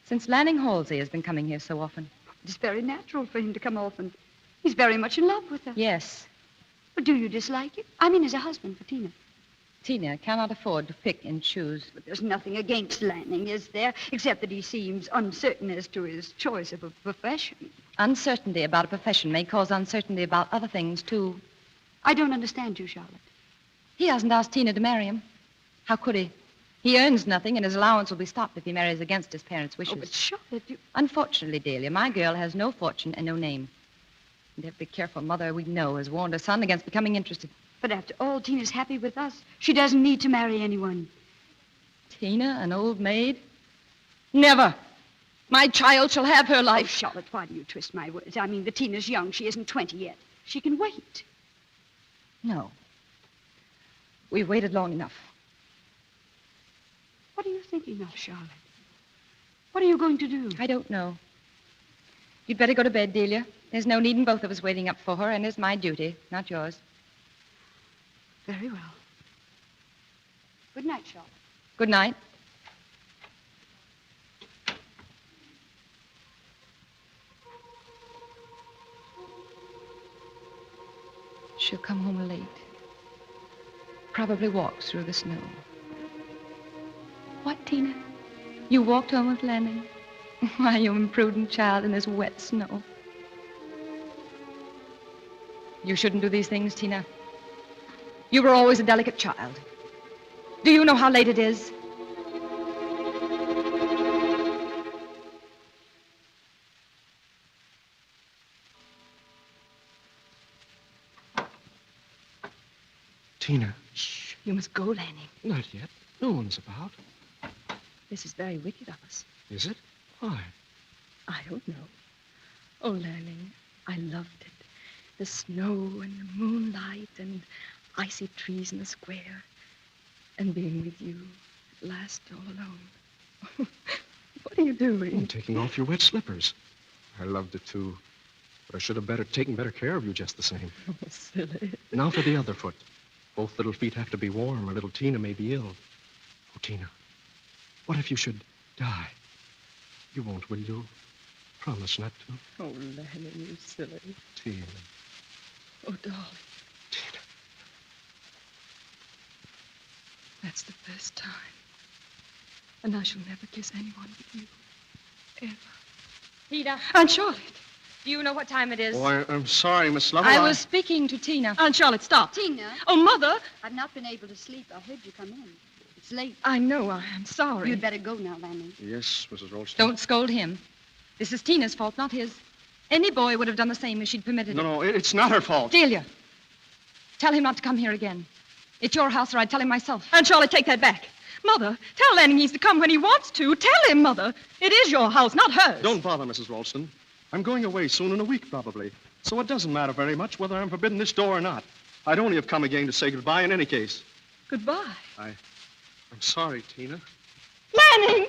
Since Lanning Halsey has been coming here so often. It's very natural for him to come often. He's very much in love with her. Yes. But do you dislike it? I mean, as a husband for Tina. Tina cannot afford to pick and choose. But there's nothing against Lanning, is there? Except that he seems uncertain as to his choice of a profession. Uncertainty about a profession may cause uncertainty about other things, too. I don't understand you, Charlotte. He hasn't asked Tina to marry him. How could he? He earns nothing, and his allowance will be stopped if he marries against his parents' wishes. Oh, but Charlotte, you... Unfortunately, Delia, my girl has no fortune and no name. And every careful mother we know has warned her son against becoming interested. But after all, Tina's happy with us. She doesn't need to marry anyone. Tina, an old maid? Never. My child shall have her life. Oh, Charlotte, why do you twist my words? I mean, the Tina's young. She isn't 20 yet. She can wait. No. We've waited long enough. What are you thinking of, Charlotte? What are you going to do? I don't know. You'd better go to bed, Delia. There's no need in both of us waiting up for her, and it's my duty, not yours. Very well. Good night, Charlotte. Good night. She'll come home late. Probably walks through the snow. What, Tina? You walked home with Lanning? Why, you imprudent child in this wet snow. You shouldn't do these things, Tina. You were always a delicate child. Do you know how late it is? Tina. Shh. You must go, Lanning. Not yet. No one's about. This is very wicked of us. Is it? Why? I don't know. Oh, Lanning, I loved it. The snow and the moonlight and icy trees in the square. And being with you at last all alone. What are you doing? I'm taking off your wet slippers. I loved it, too. But I should have taken better care of you just the same. Oh, silly. Now for the other foot. Both little feet have to be warm, or little Tina may be ill. Oh, Tina, what if you should die? You won't, will you? Promise not to. Oh, Lanning, you silly. Tina. Oh, darling. That's the first time. And I shall never kiss anyone but you. Ever. Tina. Aunt Charlotte. Do you know what time it is? Oh, I'm sorry, Miss Lovell. I was speaking to Tina. Aunt Charlotte, stop. Tina. Oh, Mother. I've not been able to sleep. I heard you come in. It's late. I know. I'm sorry. You'd better go now, Lanning. Yes, Mrs. Ralston. Don't scold him. This is Tina's fault, not his. Any boy would have done the same if she'd permitted it. No, it's not her fault. Delia, tell him not to come here again. It's your house, or I'd tell him myself. Aunt Charlotte, take that back. Mother, tell Lanning he's to come when he wants to. Tell him, Mother. It is your house, not hers. Don't bother, Mrs. Ralston. I'm going away soon in a week, probably. So it doesn't matter very much whether I'm forbidden this door or not. I'd only have come again to say goodbye in any case. Goodbye. I'm sorry, Tina. Lanning!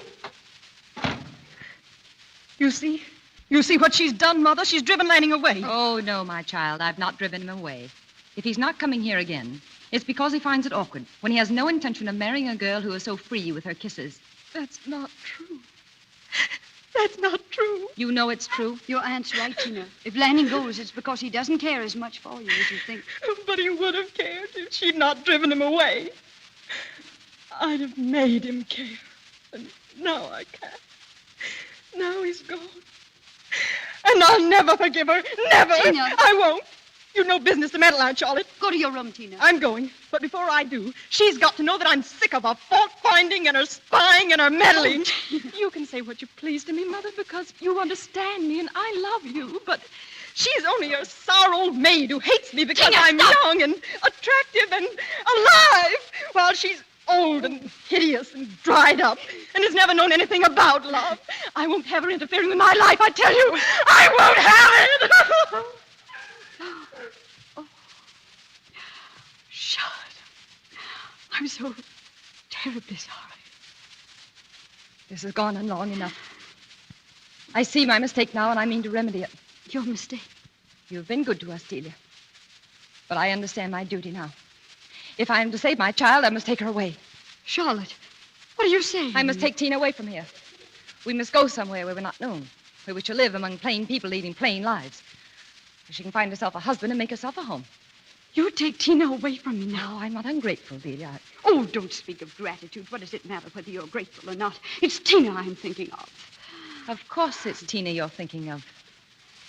You see? You see what she's done, Mother? She's driven Lanning away. Oh, no, my child. I've not driven him away. If he's not coming here again, it's because he finds it awkward when he has no intention of marrying a girl who is so free with her kisses. That's not true. That's not true. You know it's true. Your aunt's right, Tina. If Lanning goes, it's because he doesn't care as much for you as you think. But he would have cared if she'd not driven him away. I'd have made him care. And now I can't. Now he's gone. And I'll never forgive her. Never. Tina. I won't. You've no business to meddle, Aunt Charlotte. Go to your room, Tina. I'm going. But before I do, she's got to know that I'm sick of her fault-finding and her spying and her meddling. You can say what you please to me, Mother, because you understand me and I love you. But she's only a sour old maid who hates me because Tina, I'm stop. young and attractive and alive, while she's old and hideous and dried up and has never known anything about love. I won't have her interfering with my life, I tell you. I won't have it! Charlotte, I'm so terribly sorry. This has gone on long enough. I see my mistake now, and I mean to remedy it. Your mistake? You've been good to us, Delia. But I understand my duty now. If I am to save my child, I must take her away. Charlotte, what are you saying? I must take Tina away from here. We must go somewhere where we're not known, where we shall live among plain people leading plain lives, where she can find herself a husband and make herself a home. You take Tina away from me now. No, I'm not ungrateful, Delia. Oh, don't speak of gratitude. What does it matter whether you're grateful or not? It's Tina I'm thinking of. Of course it's Tina you're thinking of.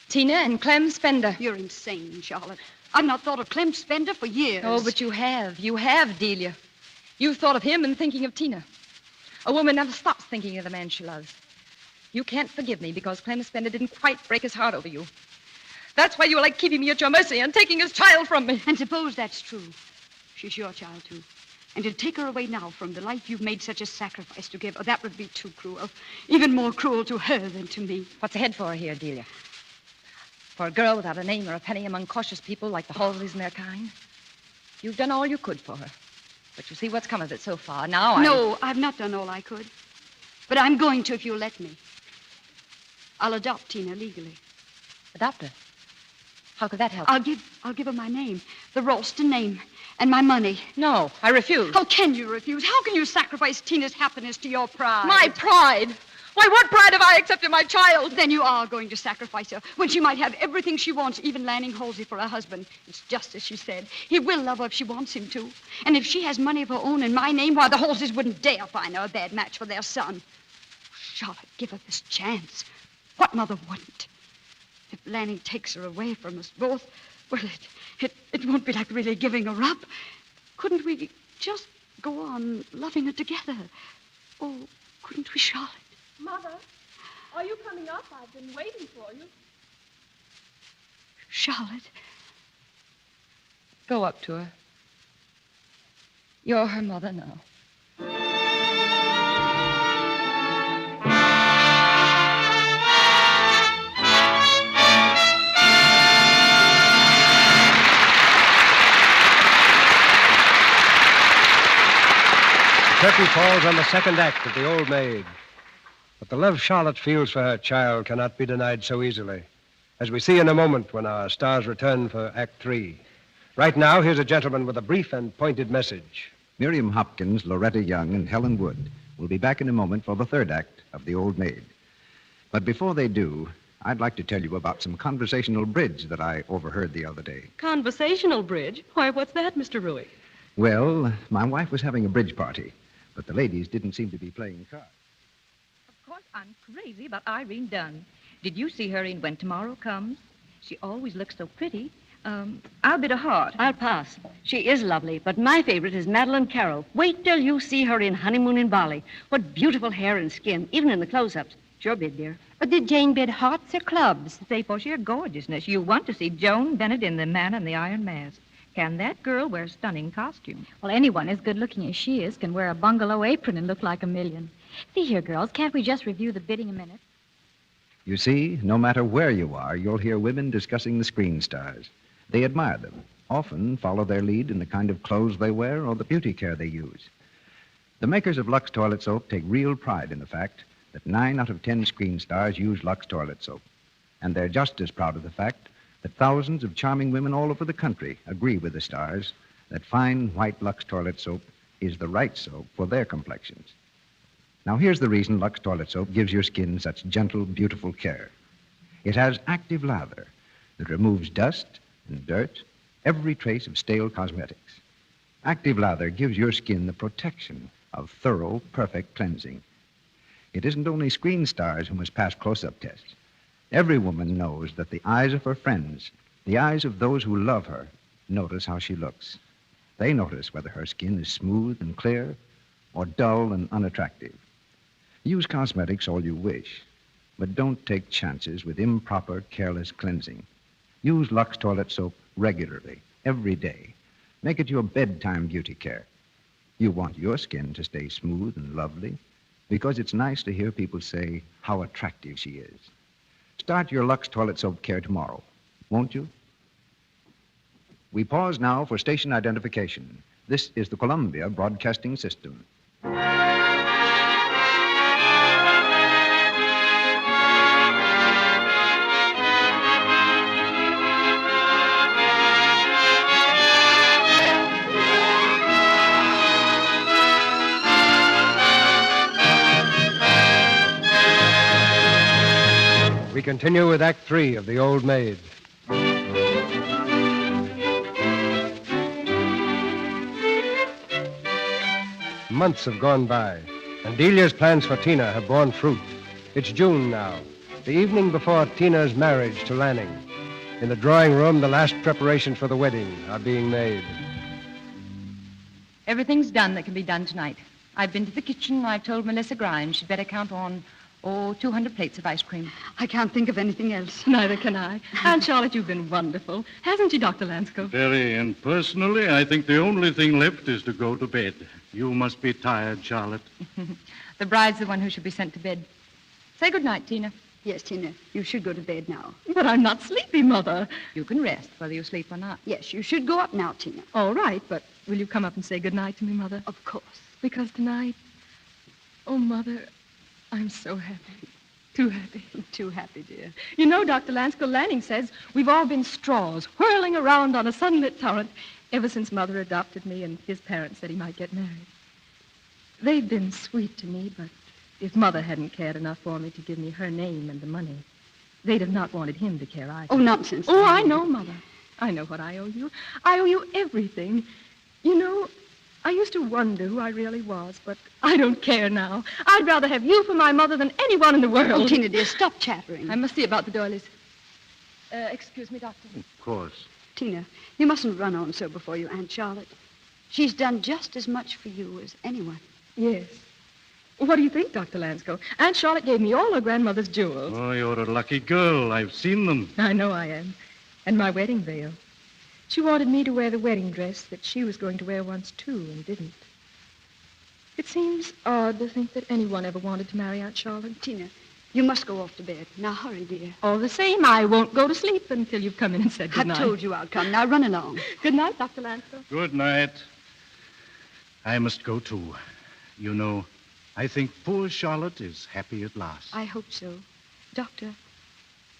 Tina and Clem Spender. You're insane, Charlotte. I've not thought of Clem Spender for years. Oh, but you have. You have, Delia. You've thought of him and thinking of Tina. A woman never stops thinking of the man she loves. You can't forgive me because Clem Spender didn't quite break his heart over you. That's why you like keeping me at your mercy and taking his child from me. And suppose that's true. She's your child, too. And to take her away now from the life you've made such a sacrifice to give, that would be too cruel. Even more cruel to her than to me. What's ahead for her here, Delia? For a girl without a name or a penny among cautious people like the Halseys and their kind? You've done all you could for her. But you see what's come of it so far. Now No, I've not done all I could. But I'm going to if you'll let me. I'll adopt Tina legally. Adopt her? How could that help? I'll give her my name, the Ralston name, and my money. No, I refuse. How can you refuse? How can you sacrifice Tina's happiness to your pride? My pride? Why, what pride have I except in my child? Then you are going to sacrifice her when she might have everything she wants, even Lanning Halsey for a husband. It's just as she said. He will love her if she wants him to. And if she has money of her own in my name, why, the Halseys wouldn't dare find her a bad match for their son. Charlotte, give her this chance. What mother wouldn't? If Lanning takes her away from us both, well, it won't be like really giving her up. Couldn't we just go on loving her together? Oh, couldn't we, Charlotte? Mother, are you coming up? I've been waiting for you. Charlotte. Go up to her. You're her mother now. The curtain falls on the second act of The Old Maid. But the love Charlotte feels for her child cannot be denied so easily, as we see in a moment when our stars return for Act 3. Right now, here's a gentleman with a brief and pointed message. Miriam Hopkins, Loretta Young, and Helen Wood will be back in a moment for the third act of The Old Maid. But before they do, I'd like to tell you about some conversational bridge that I overheard the other day. Conversational bridge? Why, what's that, Mr. Ruick? Well, my wife was having a bridge party, but the ladies didn't seem to be playing cards. Of course, I'm crazy about Irene Dunn. Did you see her in When Tomorrow Comes? She always looks so pretty. I'll bid a heart. I'll pass. She is lovely, but my favorite is Madeline Carroll. Wait till you see her in Honeymoon in Bali. What beautiful hair and skin, even in the close-ups. Sure bid, dear. But did Jane bid hearts or clubs? Say, for sheer gorgeousness, you want to see Joan Bennett in The Man in the Iron Mask. Can that girl wear stunning costumes? Well, anyone as good-looking as she is can wear a bungalow apron and look like a million. See here, girls, can't we just review the bidding a minute? You see, no matter where you are, you'll hear women discussing the screen stars. They admire them, often follow their lead in the kind of clothes they wear or the beauty care they use. The makers of Lux Toilet Soap take real pride in the fact that 9 out of 10 screen stars use Lux Toilet Soap. And they're just as proud of the fact that thousands of charming women all over the country agree with the stars that fine white Lux Toilet Soap is the right soap for their complexions. Now, here's the reason Lux Toilet Soap gives your skin such gentle, beautiful care. It has active lather that removes dust and dirt, every trace of stale cosmetics. Active lather gives your skin the protection of thorough, perfect cleansing. It isn't only screen stars who must pass close-up tests. Every woman knows that the eyes of her friends, the eyes of those who love her, notice how she looks. They notice whether her skin is smooth and clear or dull and unattractive. Use cosmetics all you wish, but don't take chances with improper, careless cleansing. Use Lux Toilet Soap regularly, every day. Make it your bedtime beauty care. You want your skin to stay smooth and lovely because it's nice to hear people say how attractive she is. Start your Lux Toilet Soap care tomorrow, won't you? We pause now for station identification. This is the Columbia Broadcasting System. We continue with Act 3 of The Old Maid. Months have gone by, and Delia's plans for Tina have borne fruit. It's June now, the evening before Tina's marriage to Lanning. In the drawing room, the last preparations for the wedding are being made. Everything's done that can be done tonight. I've been to the kitchen. I've told Melissa Grimes she'd better count on 200 plates of ice cream. I can't think of anything else. Neither can I. Aunt Charlotte, you've been wonderful. Hasn't she, Dr. Lanscow? Very, and personally, I think the only thing left is to go to bed. You must be tired, Charlotte. The bride's the one who should be sent to bed. Say good night, Tina. Yes, Tina, you should go to bed now. But I'm not sleepy, Mother. You can rest, whether you sleep or not. Yes, you should go up now, Tina. All right, but will you come up and say good night to me, Mother? Of course. Because tonight, oh, Mother, I'm so happy. Too happy. Too happy, dear. You know, Dr. Lanscow, Lanning says we've all been straws whirling around on a sunlit torrent ever since Mother adopted me and his parents said he might get married. They've been sweet to me, but if Mother hadn't cared enough for me to give me her name and the money, they'd have not wanted him to care either. Oh, nonsense. Oh, I know, Mother. I know what I owe you. I owe you everything. You know, I used to wonder who I really was, but I don't care now. I'd rather have you for my mother than anyone in the world. Oh, Tina, dear, stop chattering. I must see about the doilies. Excuse me, Doctor. Of course. Tina, you mustn't run on so before your Aunt Charlotte. She's done just as much for you as anyone. Yes. What do you think, Dr. Lanscow? Aunt Charlotte gave me all her grandmother's jewels. Oh, you're a lucky girl. I've seen them. I know I am. And my wedding veil. She wanted me to wear the wedding dress that she was going to wear once, too, and didn't. It seems odd to think that anyone ever wanted to marry Aunt Charlotte. Tina, you must go off to bed. Now, hurry, dear. All the same, I won't go to sleep until you've come in and said good night. I told you I'll come. Now, run along. Good night, Dr. Lanscow. Good night. I must go, too. You know, I think poor Charlotte is happy at last. I hope so. Doctor,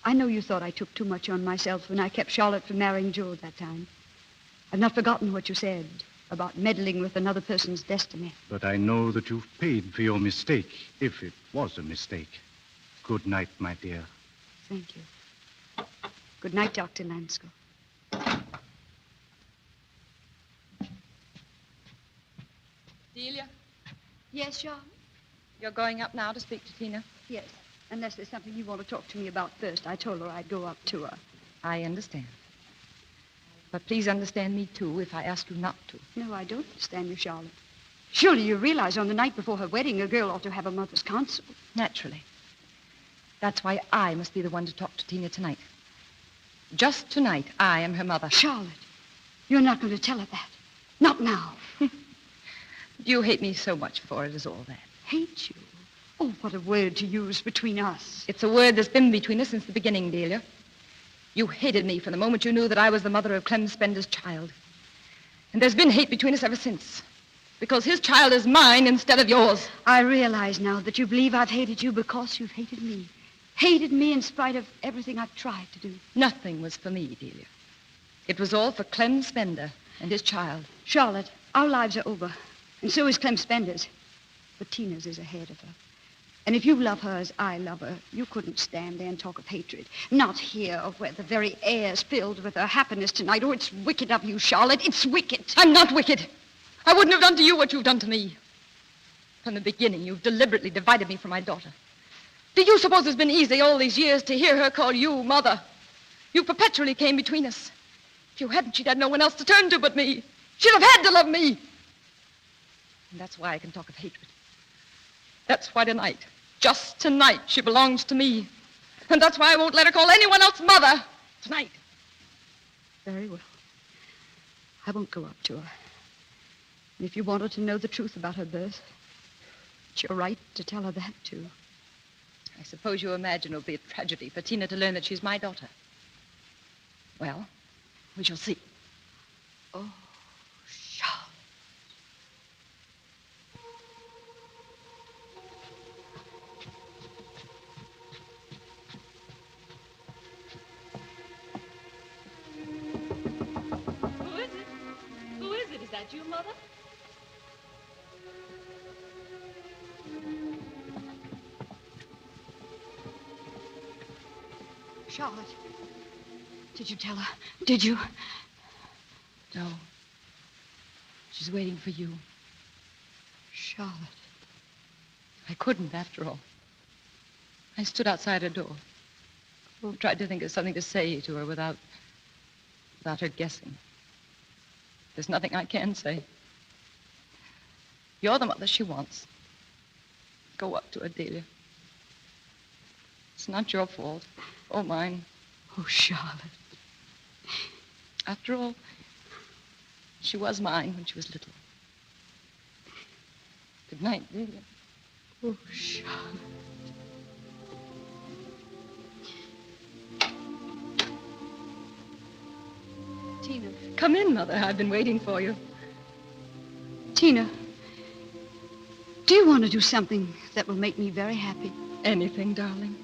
I know you thought I took too much on myself when I kept Charlotte from marrying Joe that time. I've not forgotten what you said about meddling with another person's destiny. But I know that you've paid for your mistake, if it was a mistake. Good night, my dear. Thank you. Good night, Dr. Lansco. Delia, Yes, Charlotte? you're going up now to speak to Tina? Yes, unless there's something you want to talk to me about first. I told her I'd go up to her. I understand. But please understand me, too, if I ask you not to. No, I don't understand you, Charlotte. Surely you realize on the night before her wedding, a girl ought to have a mother's counsel. Naturally. That's why I must be the one to talk to Tina tonight. Just tonight, I am her mother. Charlotte, you're not going to tell her that. Not now. You hate me so much for it, is all that. Hate you? Oh, what a word to use between us. It's a word that's been between us since the beginning, Delia. You hated me from the moment you knew that I was the mother of Clem Spender's child. And there's been hate between us ever since. Because his child is mine instead of yours. I realize now that you believe I've hated you because you've hated me. Hated me in spite of everything I've tried to do. Nothing was for me, Delia. It was all for Clem Spender and his child. Charlotte, our lives are over. And so is Clem Spender's. But Tina's is ahead of her. And if you love her as I love her, you couldn't stand there and talk of hatred. Not here, where the very air's filled with her happiness tonight. Oh, it's wicked of you, Charlotte. It's wicked. I'm not wicked. I wouldn't have done to you what you've done to me. From the beginning, you've deliberately divided me from my daughter. Do you suppose it's been easy all these years to hear her call you mother? You perpetually came between us. If you hadn't, she'd had no one else to turn to but me. She'd have had to love me. And that's why I can talk of hatred. That's why tonight, just tonight, she belongs to me. And that's why I won't let her call anyone else mother. Tonight. Very well. I won't go up to her. And if you want her to know the truth about her birth, it's your right to tell her that, too. I suppose you imagine it'll be a tragedy for Tina to learn that she's my daughter. Well, we shall see. Oh, Charlotte. Who is it? Who is it? Is that you, Mother? Charlotte, did you tell her? Did you? No. She's waiting for you. Charlotte. I couldn't, after all. I stood outside her door. Tried to think of something to say to her without her guessing. There's nothing I can say. You're the mother she wants. Go up to her, Delia. It's not your fault, or mine. Oh, Charlotte. After all, she was mine when she was little. Good night, Delia. Oh, Charlotte. Tina. Come in, Mother. I've been waiting for you. Tina, do you want to do something that will make me very happy? Anything, darling.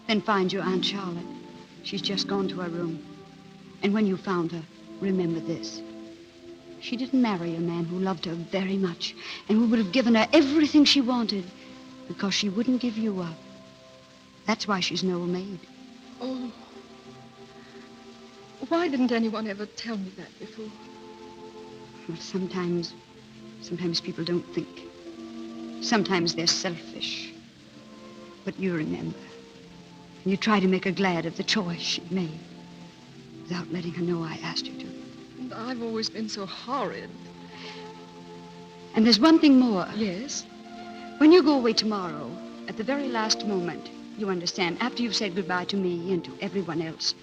Then find your Aunt Charlotte. She's just gone to her room. And when you found her, remember this. She didn't marry a man who loved her very much and who would have given her everything she wanted because she wouldn't give you up. That's why she's no maid. Oh. Why didn't anyone ever tell me that before? Well, sometimes people don't think. Sometimes they're selfish. But you remember. And you try to make her glad of the choice she made without letting her know I asked you to. And I've always been so horrid. And there's one thing more. Yes? When you go away tomorrow, at the very last moment, you understand, after you've said goodbye to me and to everyone else,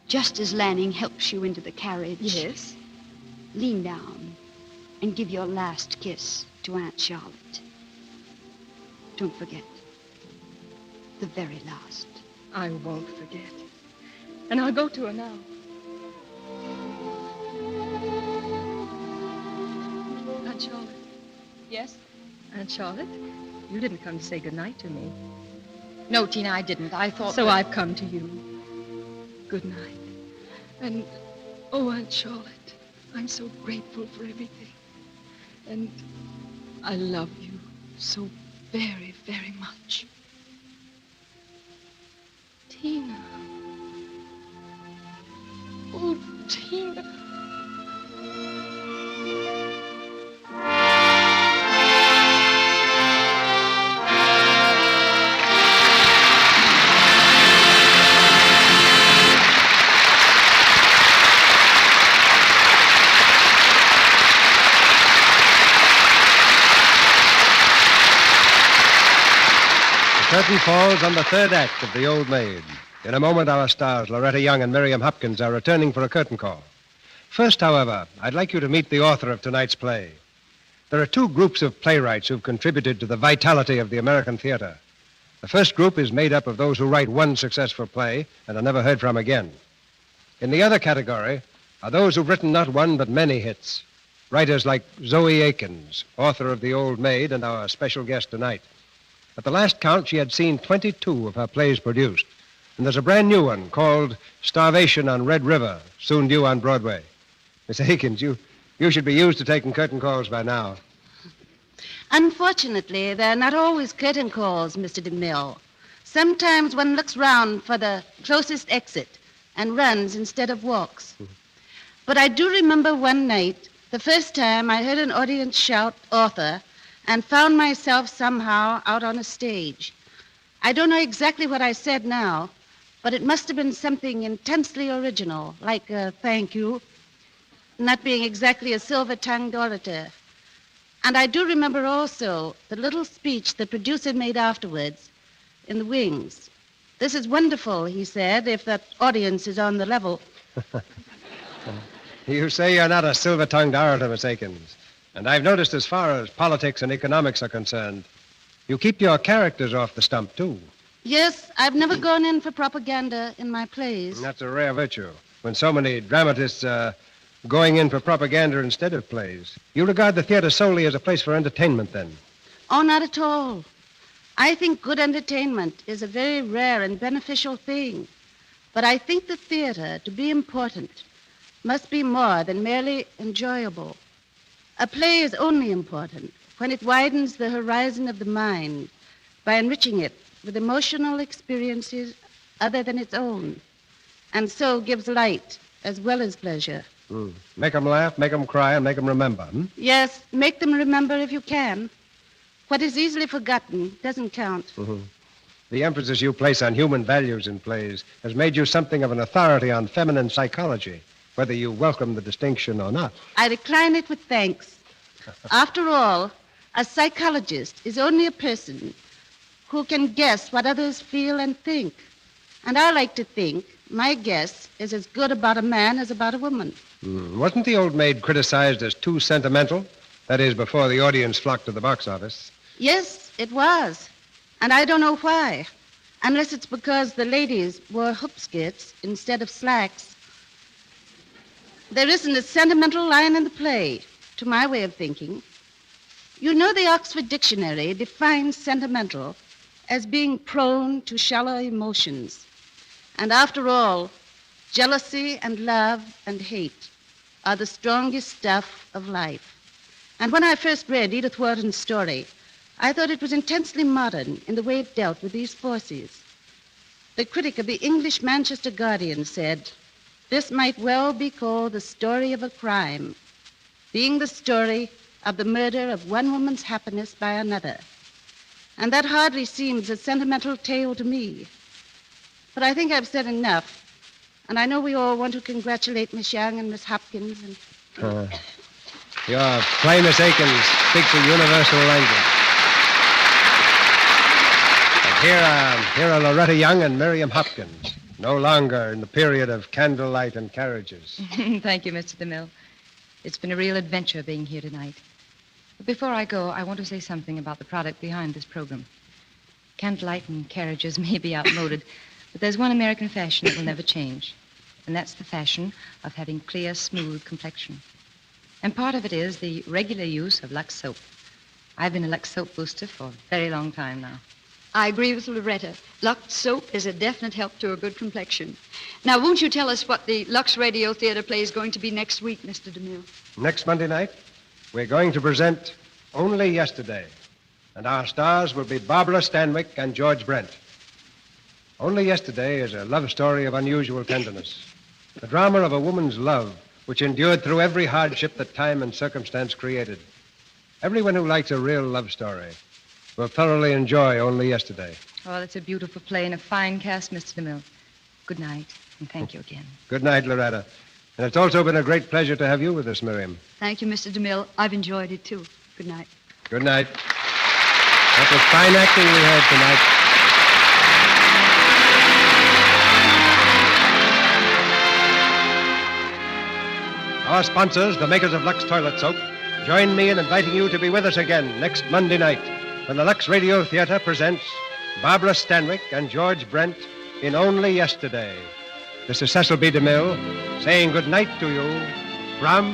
just as Lanning helps you into the carriage. Yes? Lean down and give your last kiss to Aunt Charlotte. Don't forget. The very last. I won't forget. And I'll go to her now. Aunt Charlotte. Yes? Aunt Charlotte, you didn't come to say goodnight to me. No, Tina, I didn't. I thought So that... I've come to you. Good night. And, oh, Aunt Charlotte, I'm so grateful for everything. And I love you so very, very much. Tina. Oh, Tina. The curtain falls on the third act of The Old Maid. In a moment, our stars, Loretta Young and Miriam Hopkins, are returning for a curtain call. First, however, I'd like you to meet the author of tonight's play. There are two groups of playwrights who've contributed to the vitality of the American theater. The first group is made up of those who write one successful play and are never heard from again. In the other category are those who've written not one but many hits. Writers like Zoe Akins, author of The Old Maid and our special guest tonight. At the last count, she had seen 22 of her plays produced. And there's a brand new one called Starvation on Red River, soon due on Broadway. Miss Akins, you should be used to taking curtain calls by now. Unfortunately, they're not always curtain calls, Mr. DeMille. Sometimes one looks round for the closest exit and runs instead of walks. But I do remember one night, the first time I heard an audience shout, "Author," and found myself somehow out on a stage. I don't know exactly what I said now, but it must have been something intensely original, like a thank you, not being exactly a silver-tongued orator. And I do remember also the little speech the producer made afterwards in the wings. "This is wonderful," he said, "if that audience is on the level." You say you're not a silver-tongued orator, Miss Akins. And I've noticed as far as politics and economics are concerned, you keep your characters off the stump, too. Yes, I've never gone in for propaganda in my plays. That's a rare virtue, when so many dramatists are going in for propaganda instead of plays. You regard the theater solely as a place for entertainment, then? Oh, not at all. I think good entertainment is a very rare and beneficial thing. But I think the theater, to be important, must be more than merely enjoyable. A play is only important when it widens the horizon of the mind by enriching it with emotional experiences other than its own, and so gives light as well as pleasure. Make them laugh, make them cry, and make them remember. Yes, make them remember if you can. What is easily forgotten doesn't count. The emphasis you place on human values in plays has made you something of an authority on feminine psychology, whether you welcome the distinction or not. I decline it with thanks. After all, a psychologist is only a person who can guess what others feel and think. And I like to think my guess is as good about a man as about a woman. Wasn't The Old Maid criticized as too sentimental? That is, before the audience flocked to the box office. Yes, it was. And I don't know why, unless it's because the ladies wore hoop skirts instead of slacks. There isn't a sentimental line in the play, to my way of thinking. You know, the Oxford Dictionary defines sentimental as being prone to shallow emotions. And after all, jealousy and love and hate are the strongest stuff of life. And when I first read Edith Wharton's story, I thought it was intensely modern in the way it dealt with these forces. The critic of the English Manchester Guardian said, "This might well be called the story of a crime, being the story of the murder of one woman's happiness by another." And that hardly seems a sentimental tale to me. But I think I've said enough. And I know we all want to congratulate Miss Young and Miss Hopkins. And Your play, Miss Akins, speaks a universal language. And here are Loretta Young and Miriam Hopkins, no longer in the period of candlelight and carriages. Thank you, Mr. DeMille. It's been a real adventure being here tonight. But before I go, I want to say something about the product behind this program. Candlelight and carriages may be outmoded, but there's one American fashion that will never change, and that's the fashion of having clear, smooth complexion. And part of it is the regular use of Lux soap. I've been a Lux soap booster for a very long time now. I agree with Loretta. Lux soap is a definite help to a good complexion. Now, won't you tell us what the Lux Radio Theater play is going to be next week, Mr. DeMille? Next Monday night, we're going to present Only Yesterday. And our stars will be Barbara Stanwyck and George Brent. Only Yesterday is a love story of unusual tenderness. The drama of a woman's love which endured through every hardship that time and circumstance created. Everyone who likes a real love story will thoroughly enjoy Only Yesterday. Oh, that's a beautiful play and a fine cast, Mr. DeMille. Good night, and thank you again. Good night, Loretta. And it's also been a great pleasure to have you with us, Miriam. Thank you, Mr. DeMille. I've enjoyed it, too. Good night. Good night. That was fine acting we had tonight. Our sponsors, the makers of Lux Toilet Soap, join me in inviting you to be with us again next Monday night when the Lux Radio Theater presents Barbara Stanwyck and George Brent in Only Yesterday. This is Cecil B. DeMille saying good night to you from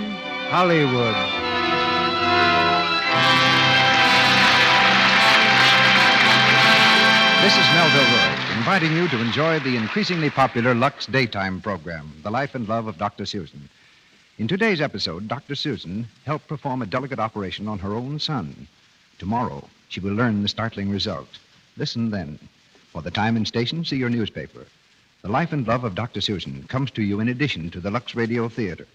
Hollywood. This is Melville Roy, inviting you to enjoy the increasingly popular Lux daytime program, The Life and Love of Dr. Susan. In today's episode, Dr. Susan helped perform a delicate operation on her own son. Tomorrow, she will learn the startling result. Listen then. For the time and station, see your newspaper. The Life and Love of Dr. Susan comes to you in addition to the Lux Radio Theater.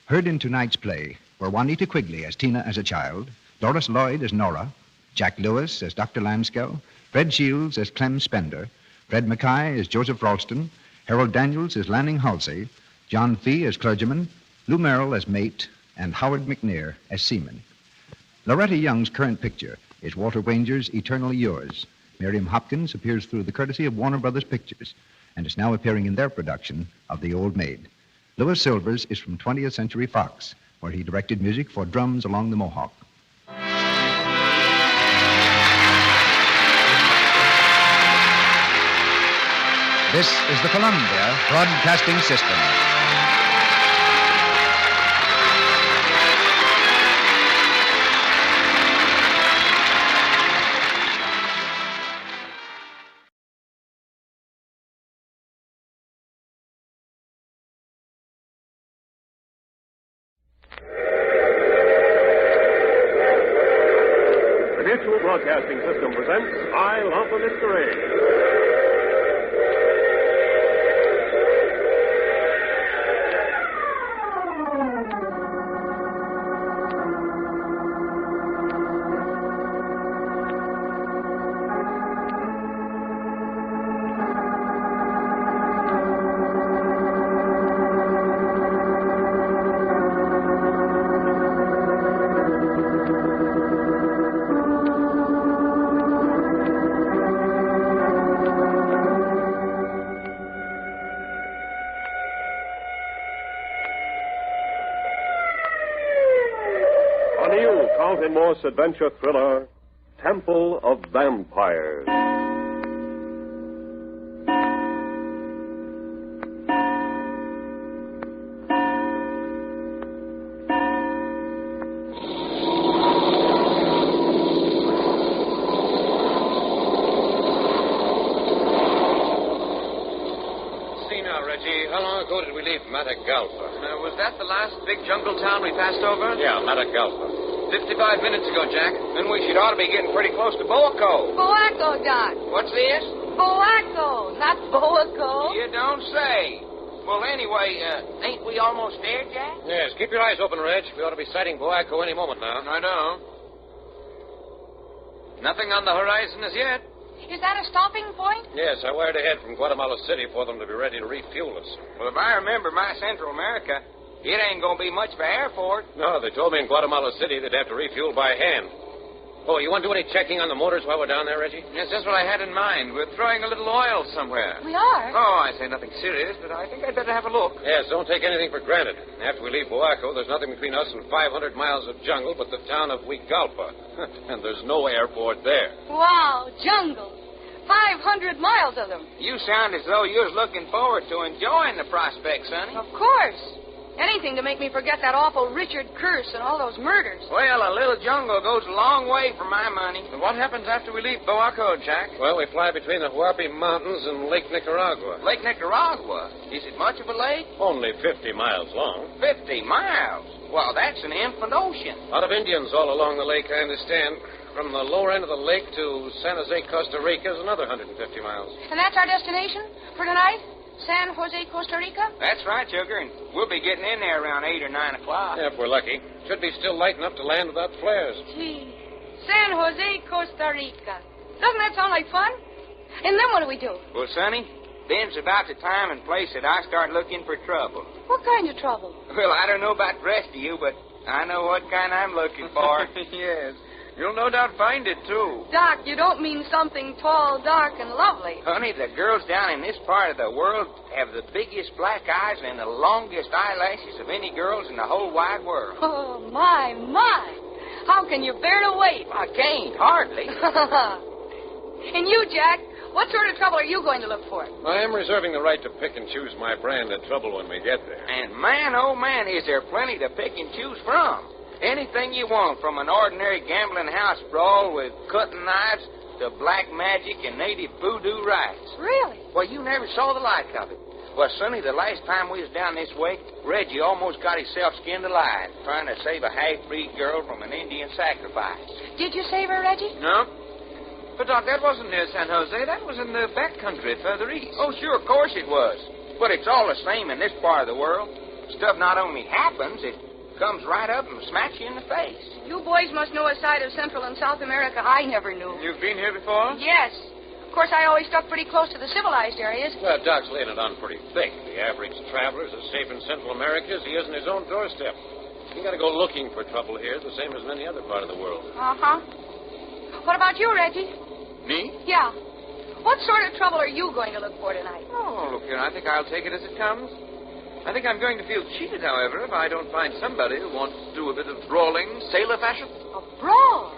Heard in tonight's play were Juanita Quigley as Tina as a child, Doris Lloyd as Nora, Jack Lewis as Dr. Lanskel, Fred Shields as Clem Spender, Fred Mackay as Joseph Ralston, Harold Daniels as Lanning Halsey, John Fee as clergyman, Lou Merrill as mate, and Howard McNair as seaman. Loretta Young's current picture is Walter Wanger's Eternally Yours. Miriam Hopkins appears through the courtesy of Warner Brothers Pictures and is now appearing in their production of The Old Maid. Louis Silvers is from 20th Century Fox, where he directed music for Drums Along the Mohawk. This is the Columbia Broadcasting System. The Mutual Broadcasting System presents I Love the Mystery. Carlton Morse adventure thriller, Temple of Vampires. See now, Reggie, how long ago did we leave Matagalpa? Was that the last big jungle town we passed over? Yeah, Matagalpa. 55 minutes ago, Jack. Then we should ought to be getting pretty close to Boaco. Boaco, Doc. What's this? Boaco, not Boaco. You don't say. Well, anyway, ain't we almost there, Jack? Yes, keep your eyes open, Reg. We ought to be sighting Boaco any moment now. I know. Nothing on the horizon as yet. Is that a stopping point? Yes, I wired ahead from Guatemala City for them to be ready to refuel us. Well, if I remember my Central America, it ain't going to be much of an airport. No, they told me in Guatemala City they'd have to refuel by hand. Oh, you want to do any checking on the motors while we're down there, Reggie? Yes, that's what I had in mind. We're throwing a little oil somewhere. We are? Oh, I say nothing serious, but I think I'd better have a look. Yes, don't take anything for granted. After we leave Boaco, there's nothing between us and 500 miles of jungle but the town of Huigalpa. And there's no airport there. Wow, jungle. 500 miles of them. You sound as though you was looking forward to enjoying the prospect, Sonny. Of course. Anything to make me forget that awful Richard curse and all those murders. Well, a little jungle goes a long way for my money. What happens after we leave Boaco, Jack? Well, we fly between the Huapi Mountains and Lake Nicaragua. Lake Nicaragua? Is it much of a lake? Only 50 miles long. 50 miles? Well, that's an infant ocean. A lot of Indians all along the lake, I understand. From the lower end of the lake to San Jose, Costa Rica is another 150 miles. And that's our destination for tonight? San Jose, Costa Rica? That's right, Sugar, and we'll be getting in there around 8 or 9 o'clock. Yeah, if we're lucky. Should be still light enough to land without flares. Gee, San Jose, Costa Rica. Doesn't that sound like fun? And then what do we do? Well, Sonny, then's about the time and place that I start looking for trouble. What kind of trouble? Well, I don't know about the rest of you, but I know what kind I'm looking for. Yes. You'll no doubt find it, too. Doc, you don't mean something tall, dark, and lovely. Honey, the girls down in this part of the world have the biggest black eyes and the longest eyelashes of any girls in the whole wide world. Oh, my. How can you bear to wait? I can't, hardly. And you, Jack, what sort of trouble are you going to look for? I am reserving the right to pick and choose my brand of trouble when we get there. And man, oh man, is there plenty to pick and choose from. Anything you want, from an ordinary gambling house brawl with cutting knives to black magic and native voodoo rites. Really? Well, you never saw the like of it. Well, Sonny, the last time we was down this way, Reggie almost got himself skinned alive trying to save a half-breed girl from an Indian sacrifice. Did you save her, Reggie? No. But, Doc, that wasn't near San Jose. That was in the back country further east. Oh, sure, of course it was. But it's all the same in this part of the world. Stuff not only happens, it comes right up and smacks you in the face. You boys must know a side of Central and South America I never knew. You've been here before? Yes. Of course, I always stuck pretty close to the civilized areas. Well, Doc's laying it on pretty thick. The average traveler's as safe in Central America as he is in his own doorstep. You got to go looking for trouble here, the same as in any other part of the world. Uh-huh. What about you, Reggie? Me? Yeah. What sort of trouble are you going to look for tonight? Oh, look here, I think I'll take it as it comes. I think I'm going to feel cheated, however, if I don't find somebody who wants to do a bit of brawling, sailor fashion. A brawl?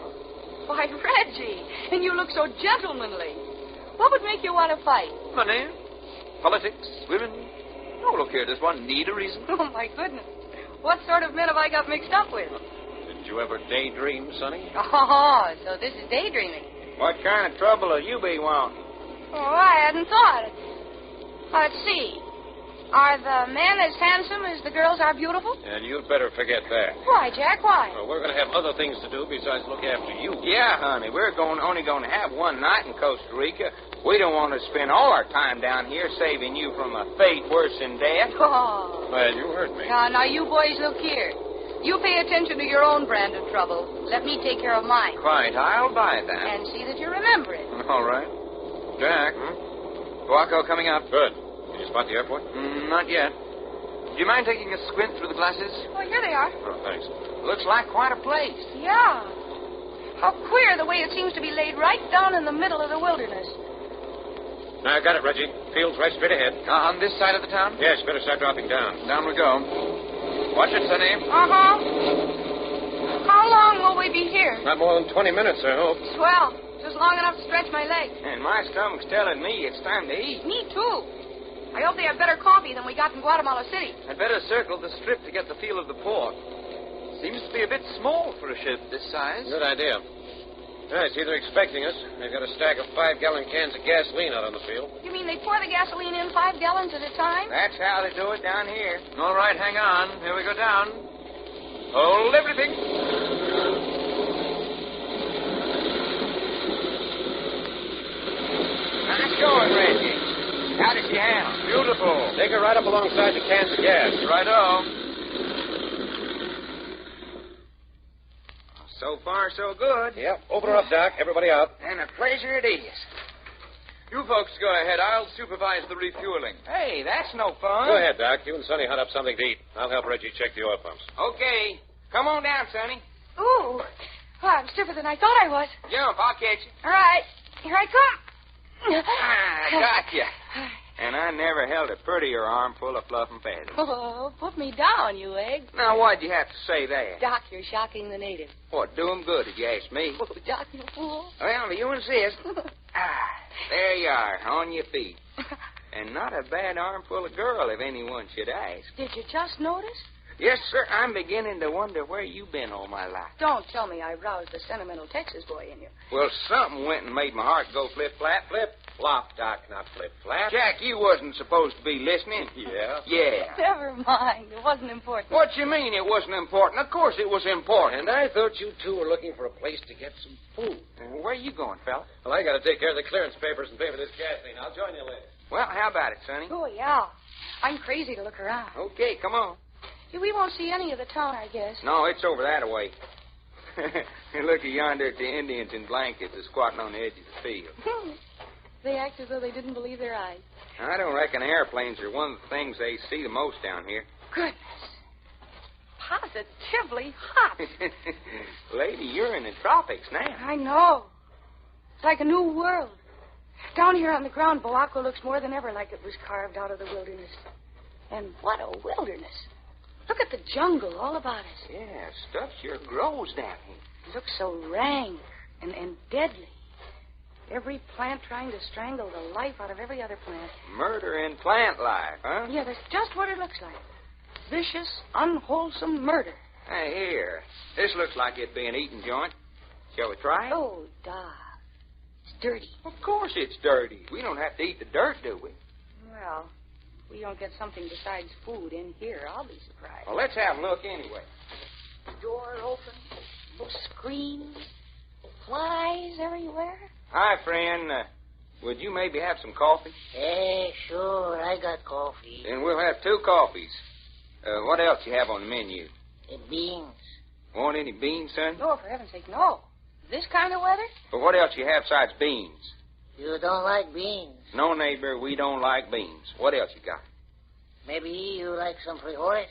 Why, Reggie, and you look so gentlemanly. What would make you want to fight? Money, politics, women. Oh, look here, does one need a reason? Oh, my goodness. What sort of men have I got mixed up with? Did you ever daydream, Sonny? Oh, so this is daydreaming. What kind of trouble will you be wanting? Oh, I hadn't thought. Let's see. Are the men as handsome as the girls are beautiful? And you'd better forget that. Why, Jack, why? Well, we're going to have other things to do besides look after you. Yeah, honey, we're only going to have one night in Costa Rica. We don't want to spend all our time down here saving you from a fate worse than death. Oh. Well, you heard me. Now, you boys look here. You pay attention to your own brand of trouble. Let me take care of mine. Quite, I'll buy that. And see that you remember it. All right. Jack, Boaco coming up. Good. Did you spot the airport? Not yet. Do you mind taking a squint through the glasses? Oh, here they are. Oh, thanks. Looks like quite a place. Yeah. How queer the way it seems to be laid right down in the middle of the wilderness. Now, I got it, Reggie. Field's right straight ahead. On this side of the town? Yes, better start dropping down. Down we go. Watch it, Sonny. Uh-huh. How long will we be here? Not more than 20 minutes, I hope. Swell. Just long enough to stretch my legs. And my stomach's telling me it's time to eat. Me, too. I hope they have better coffee than we got in Guatemala City. I'd better circle the strip to get the feel of the port. Seems to be a bit small for a ship this size. Good idea. Yeah, I see they're expecting us. They've got a stack of 5-gallon cans of gasoline out on the field. You mean they pour the gasoline in 5 gallons at a time? That's how they do it down here. All right, hang on. Here we go down. Hold everything. Nice going, Reggie. How does she handle? Beautiful. Take her right up alongside the cans of gas. Righto. So far, so good. Yep. Open her up, Doc. Everybody out. And a pleasure it is. You folks go ahead. I'll supervise the refueling. Hey, that's no fun. Go ahead, Doc. You and Sonny hunt up something to eat. I'll help Reggie check the oil pumps. Okay. Come on down, Sonny. Ooh. Oh, I'm stiffer than I thought I was. Jump. I'll catch you. All right. Here I come. I got you. And I never held a prettier arm full of fluff and feathers. Oh, put me down, you egg. Now, why'd you have to say that? Doc, you're shocking the natives. What, do 'em good, if you ask me. Oh, Doc, you fool. Well, you insist. There you are, on your feet. And not a bad armful of girl, if anyone should ask. Did you just notice? Yes, sir. I'm beginning to wonder where you've been all my life. Don't tell me I roused the sentimental Texas boy in you. Well, something went and made my heart go flip-flap. Flop, Doc, not flip-flap. Jack, you wasn't supposed to be listening. Yeah? Yeah. Never mind. It wasn't important. What you mean it wasn't important? Of course it was important. And I thought you two were looking for a place to get some food. Where are you going, fella? Well, I got to take care of the clearance papers and pay for this gasoline. I'll join you later. Well, how about it, Sonny? Oh, yeah. I'm crazy to look around. Okay, come on. We won't see any of the town, I guess. No, it's over that way. Look yonder at the Indians in blankets squatting on the edge of the field. They act as though they didn't believe their eyes. I don't reckon airplanes are one of the things they see the most down here. Goodness. Positively hot. Lady, you're in the tropics now. I know. It's like a new world. Down here on the ground, Boaco looks more than ever like it was carved out of the wilderness. And what a wilderness. Look at the jungle all about us. Yeah, stuff sure grows down here. It looks so rank and deadly. Every plant trying to strangle the life out of every other plant. Murder in plant life, huh? Yeah, that's just what it looks like. Vicious, unwholesome murder. Hey, here. This looks like it'd be an eating joint. Shall we try it? Oh, Doc. It's dirty. Of course it's dirty. We don't have to eat the dirt, do we? Well, we don't get something besides food in here, I'll be surprised. Well, let's have a look anyway. Door open, no screens, flies everywhere. Hi, friend. Would you maybe have some coffee? Yeah, sure. I got coffee. Then we'll have 2 coffees. What else you have on the menu? Beans. Want any beans, son? No, for heaven's sake, no. This kind of weather? But what else you have besides beans? You don't like beans. No, neighbor, we don't like beans. What else you got? Maybe you like some frijoles?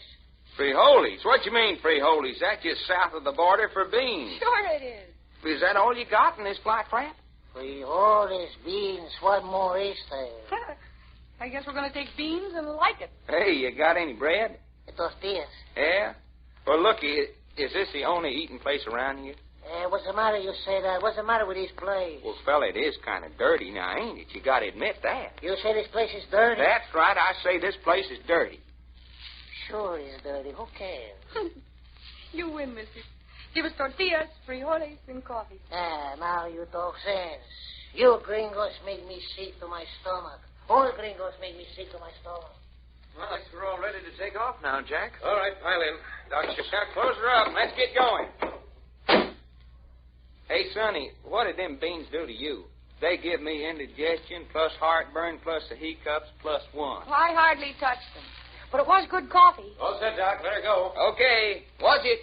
Frijoles? What you mean, frijoles? That's just south of the border for beans. Sure it is. Is that all you got in this black crap? Frijoles, beans, what more is there? I guess we're going to take beans and like it. Hey, you got any bread? Tortillas. Yeah? Well, looky, is this the only eating place around here? What's the matter you say that? What's the matter with this place? Well, fella, it is kind of dirty now, ain't it? You got to admit that. You say this place is dirty? That's right. I say this place is dirty. Sure it's dirty. Who cares? You win, mister. Give us tortillas, frijoles, and coffee. Now you talk sense. You gringos make me sick to my stomach. All gringos make me sick to my stomach. Well, I guess we're all ready to take off now, Jack. All right, pile in. Dr. Sharp, close her up. Let's get going. Hey, Sonny, what did them beans do to you? They give me indigestion, plus heartburn, plus the hiccups, plus 1. Well, I hardly touched them. But it was good coffee. All set, Doc. Let her go. Okay. Watch it.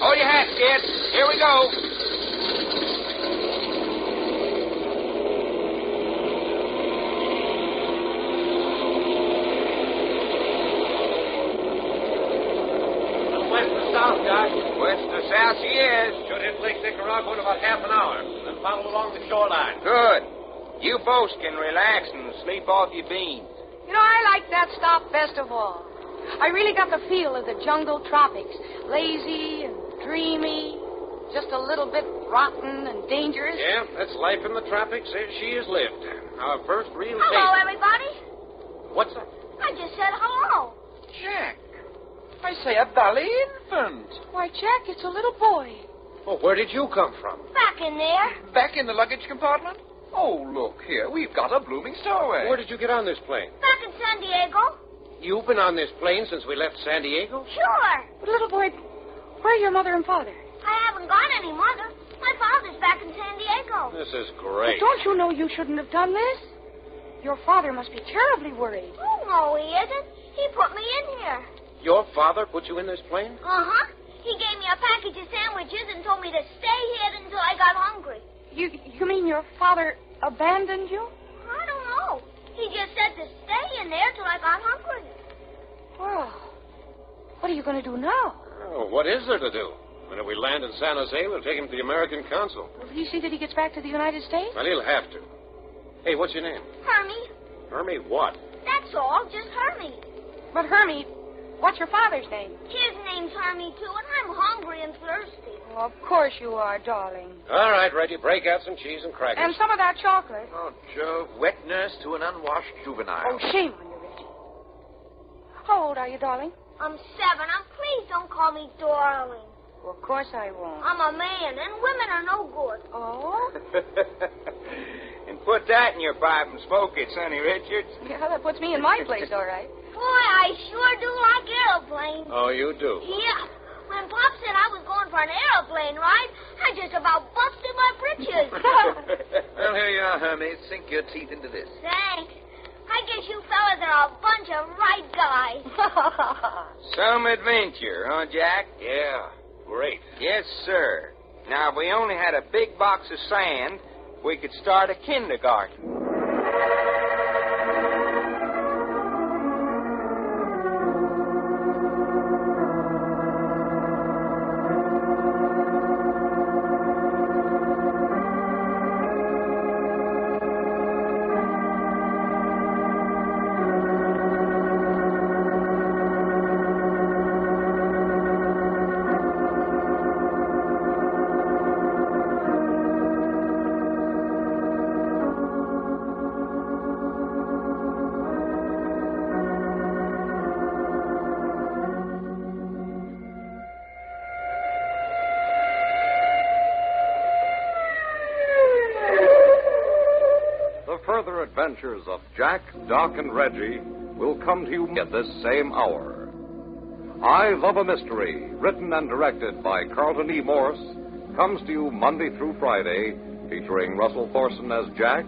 Hold your hats, kids. Here we go. West to south she is. Should hit Lake Nicaragua in about half an hour. Then follow along the shoreline. Good. You folks can relax and sleep off your beans. You know, I like that stop best of all. I really got the feel of the jungle tropics. Lazy and dreamy. Just a little bit rotten and dangerous. Yeah, that's life in the tropics as she has lived. Our first real Hello, taste. everybody. What's that? I just said hello. Jack. I say, a dolly infant. Why, Jack, it's a little boy. Well, where did you come from? Back in there. Back in the luggage compartment? Oh, look here. We've got a blooming stowaway. Where did you get on this plane? Back in San Diego. You've been on this plane since we left San Diego? Sure. But, little boy, where are your mother and father? I haven't got any mother. My father's back in San Diego. This is great. But don't you know you shouldn't have done this? Your father must be terribly worried. Oh, no, he isn't. He put me in here. Your father put you in this plane? Uh-huh. He gave me a package of sandwiches and told me to stay here until I got hungry. You mean your father abandoned you? I don't know. He just said to stay in there till I got hungry. Well, what are you going to do now? Oh, what is there to do? When we land in San Jose, we'll take him to the American consul. Will he see that he gets back to the United States? Well, he'll have to. Hey, what's your name? Hermie. Hermie what? That's all, just Hermie. But, Hermie, what's your father's name? His name's Hermie, too, and I'm hungry and thirsty. Oh, of course you are, darling. All right, Reggie, break out some cheese and crackers. And some of that chocolate. Oh, Joe, wet nurse to an unwashed juvenile. Oh, shame on you, Reggie. How old are you, darling? I'm 7. Please don't call me darling. Well, of course I won't. I'm a man, and women are no good. Oh? And put that in your pipe and smoke it, Sonny Richards. Yeah, that puts me in my place, all right. Boy, I sure do like aeroplanes. Oh, you do? Yeah. When Pop said I was going for an aeroplane ride, I just about busted my britches. Well, here you are, Hermes. Sink your teeth into this. Thanks. I guess you fellas are a bunch of right guys. Some adventure, huh, Jack? Yeah, great. Yes, sir. Now, if we only had a big box of sand, we could start a kindergarten. Further adventures of Jack, Doc, and Reggie will come to you at this same hour. I Love a Mystery, written and directed by Carlton E. Morse, comes to you Monday through Friday, featuring Russell Thorson as Jack,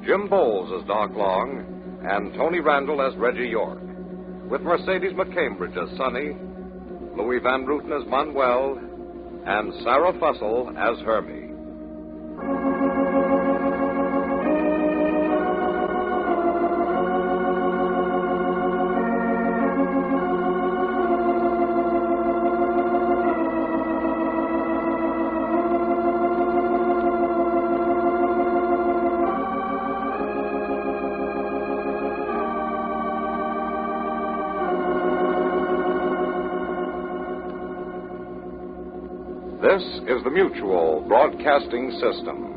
Jim Bowles as Doc Long, and Tony Randall as Reggie York, with Mercedes McCambridge as Sonny, Louis Van Ruten as Manuel, and Sarah Fussell as Hermie. This is the Mutual Broadcasting System.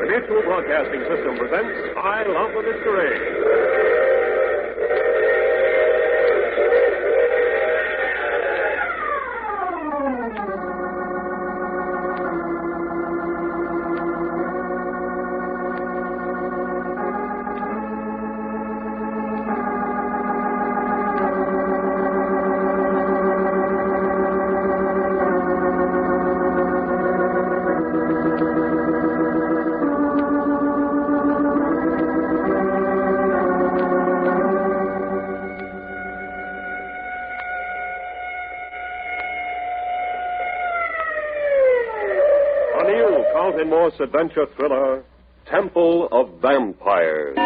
The Mutual Broadcasting System presents I Love a Mystery. Carlton Morse adventure thriller, Temple of Vampires.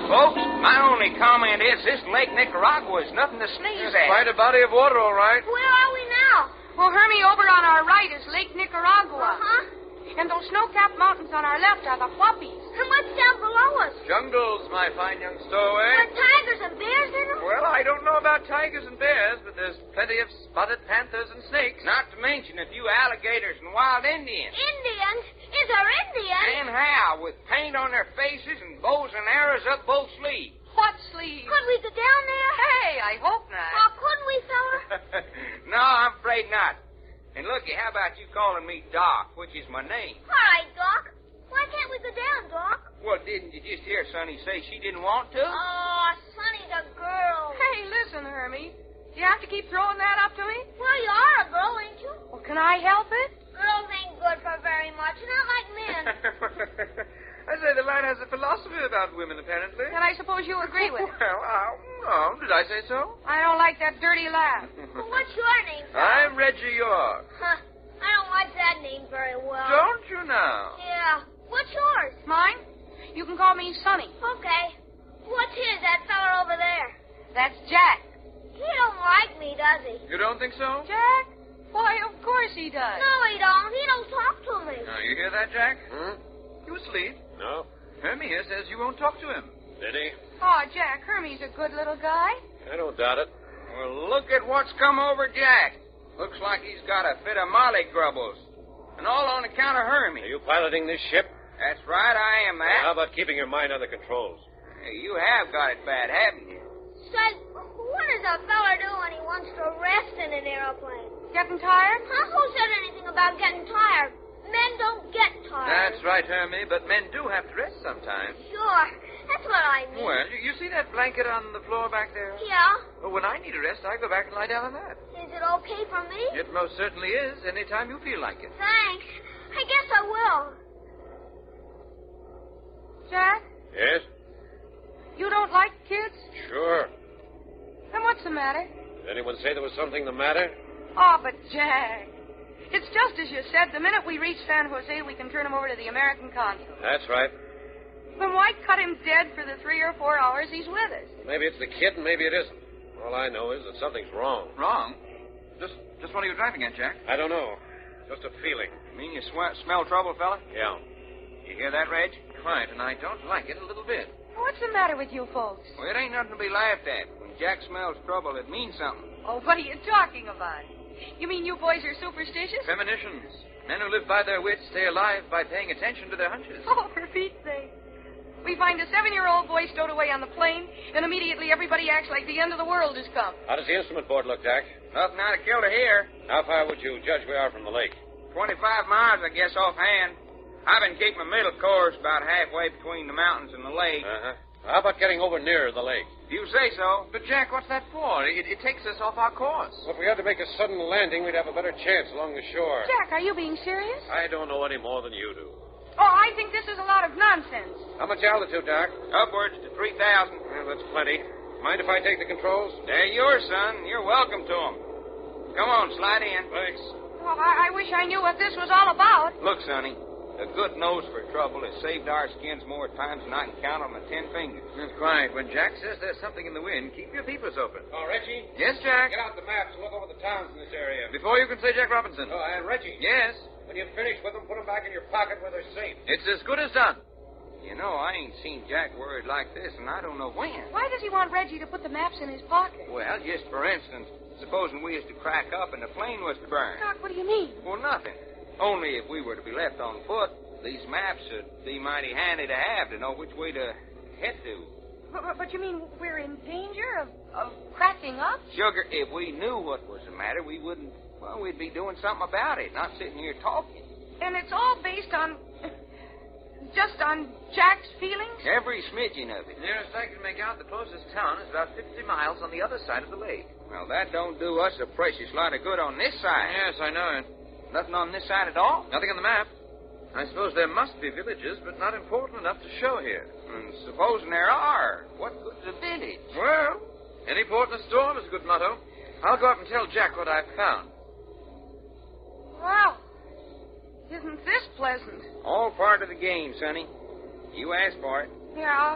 Folks, my only comment is this Lake Nicaragua is nothing to sneeze at. Quite a body of water, all right. Where are we now? Well, Hermie, over on our right is Lake Nicaragua. Uh-huh. And those snow-capped mountains on our left are the Whoppies. And what's down below us? Jungles, my fine young stowaway. Are tigers and bears in them? Well, I don't know about tigers and bears, but there's plenty of spotted panthers and snakes. Not to mention a few alligators and wild Indians. Indians? Is there Indians? And how? With paint on their faces and bows and arrows up both sleeves. What sleeves? Could we go down there? Hey, I hope not. Or couldn't we, fella? No, I'm afraid not. And looky, how about you calling me Doc, which is my name? All right, Doc. Why can't we go down, Doc? Well, didn't you just hear Sonny say she didn't want to? Oh, Sonny's a girl. Hey, listen, Hermie. Do you have to keep throwing that up to me? Well, you are a girl, ain't you? Well, can I help it? Girls ain't good for very much, not like men. I say the line has a philosophy about women, apparently. And I suppose you agree with it. Well, no, did I say so? I don't like that dirty laugh. Well, what's your name, fella? I'm Reggie York. Huh. I don't like that name very well. Don't you now? Yeah. What's yours? Mine? me Sonny. Okay. What's his, that feller over there? That's Jack. He don't like me, does he? You don't think so? Jack? Why, of course he does. No, he don't. He don't talk to me. Now, you hear that, Jack? Hmm? You asleep? No. Hermie here says you won't talk to him. Did he? Oh, Jack, Hermie's a good little guy. I don't doubt it. Well, look at what's come over Jack. Looks like he's got a fit of molly grubbles. And all on account of Hermie. Are you piloting this ship? That's right, I am, Matt. How about keeping your mind on the controls? Hey, you have got it bad, haven't you? Say, what does a feller do when he wants to rest in an aeroplane? Getting tired? Huh? Who said anything about getting tired? Men don't get tired. That's right, Hermie, but men do have to rest sometimes. Sure. That's what I mean. Well, you see that blanket on the floor back there? Yeah? Well, when I need a rest, I go back and lie down on that. Is it okay for me? It most certainly is, anytime you feel like it. Thanks. I guess I will. Jack, Yes? you don't like kids? Sure. Then what's the matter? Did anyone say there was something the matter? Oh, but Jack, it's just as you said. The minute we reach San Jose, we can turn him over to the American consul. That's right. Then why cut him dead for the 3 or 4 hours he's with us? Maybe it's the kid and maybe it isn't. All I know is that something's wrong. Wrong? Just what are you driving at, Jack? I don't know. Just a feeling. You mean you smell trouble, fella? Yeah. You hear that, Reg? Quite, and I don't like it a little bit. What's the matter with you folks? Well, it ain't nothing to be laughed at. When Jack smells trouble, it means something. Oh, what are you talking about? You mean you boys are superstitious? Premonitions. Men who live by their wits stay alive by paying attention to their hunches. Oh, for Pete's sake. We find a 7-year-old boy stowed away on the plane, and immediately everybody acts like the end of the world has come. How does the instrument board look, Jack? Nothing out of kilter here. How far would you judge we are from the lake? 25 miles, I guess, offhand. I've been keeping a middle course about halfway between the mountains and the lake. Uh-huh. How about getting over nearer the lake? You say so. But, Jack, what's that for? It takes us off our course. Well, if we had to make a sudden landing, we'd have a better chance along the shore. Jack, are you being serious? I don't know any more than you do. Oh, I think this is a lot of nonsense. How much altitude, Doc? Upwards to 3,000. Well, that's plenty. Mind if I take the controls? They're yours, son. You're welcome to them. Come on, slide in. Thanks. Well, I wish I knew what this was all about. Look, Sonny, a good nose for trouble has saved our skins more times than I can count on my 10 fingers. That's right. When Jack says there's something in the wind, keep your peepers open. Oh, Reggie? Yes, Jack? Get out the maps and look over the towns in this area. Before you can say Jack Robinson. Oh, and Reggie? Yes? When you've finished with them, put them back in your pocket where they're safe. It's as good as done. You know, I ain't seen Jack worried like this, and I don't know when. Why does he want Reggie to put the maps in his pocket? Well, just for instance, supposing we was to crack up and the plane was to burn. Doc, what do you mean? Well, nothing. Only if we were to be left on foot, these maps would be mighty handy to have to know which way to head to. But you mean we're in danger of cracking up? Sugar, if we knew what was the matter, we wouldn't, well, we'd be doing something about it, not sitting here talking. And it's all based on... just on Jack's feelings? Every smidgen of it. Nearest I can make out, the closest town is about 50 miles on the other side of the lake. Well, that don't do us a precious lot of good on this side. Yes, I know it. Nothing on this side at all? Nothing on the map. I suppose there must be villages, but not important enough to show here. And supposing there are, what good's a village? Well, any port in a storm is a good motto. I'll go up and tell Jack what I've found. Wow. Isn't this pleasant? All part of the game, Sonny. You asked for it. Yeah.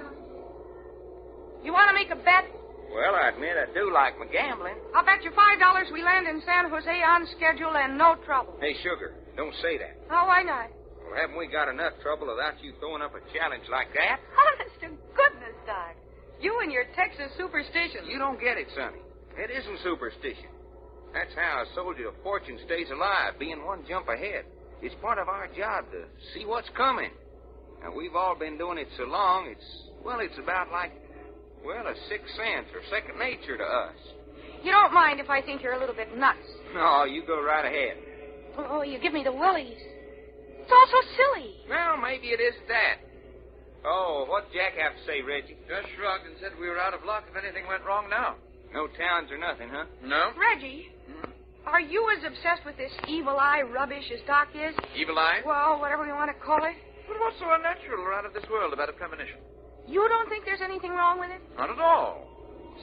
You want to make a bet? Well, I admit I do like my gambling. I'll bet you $5 we land in San Jose on schedule and no trouble. Hey, Sugar, don't say that. Oh, why not? Well, haven't we got enough trouble without you throwing up a challenge like that? Honest to goodness, Doc. You and your Texas superstitions. You don't get it, Sonny. It isn't superstition. That's how a soldier of fortune stays alive, being one jump ahead. It's part of our job to see what's coming. Now, we've all been doing it so long, it's about like, a sixth sense or second nature to us. You don't mind if I think you're a little bit nuts. No, you go right ahead. Oh, you give me the willies. It's all so silly. Well, maybe it isn't that. Oh, what'd Jack have to say, Reggie? Just shrugged and said we were out of luck if anything went wrong now. No towns or nothing, huh? No. Reggie, are you as obsessed with this evil eye rubbish as Doc is? Evil eye? Well, whatever you want to call it. But what's so unnatural or out of this world about a premonition? You don't think there's anything wrong with it? Not at all.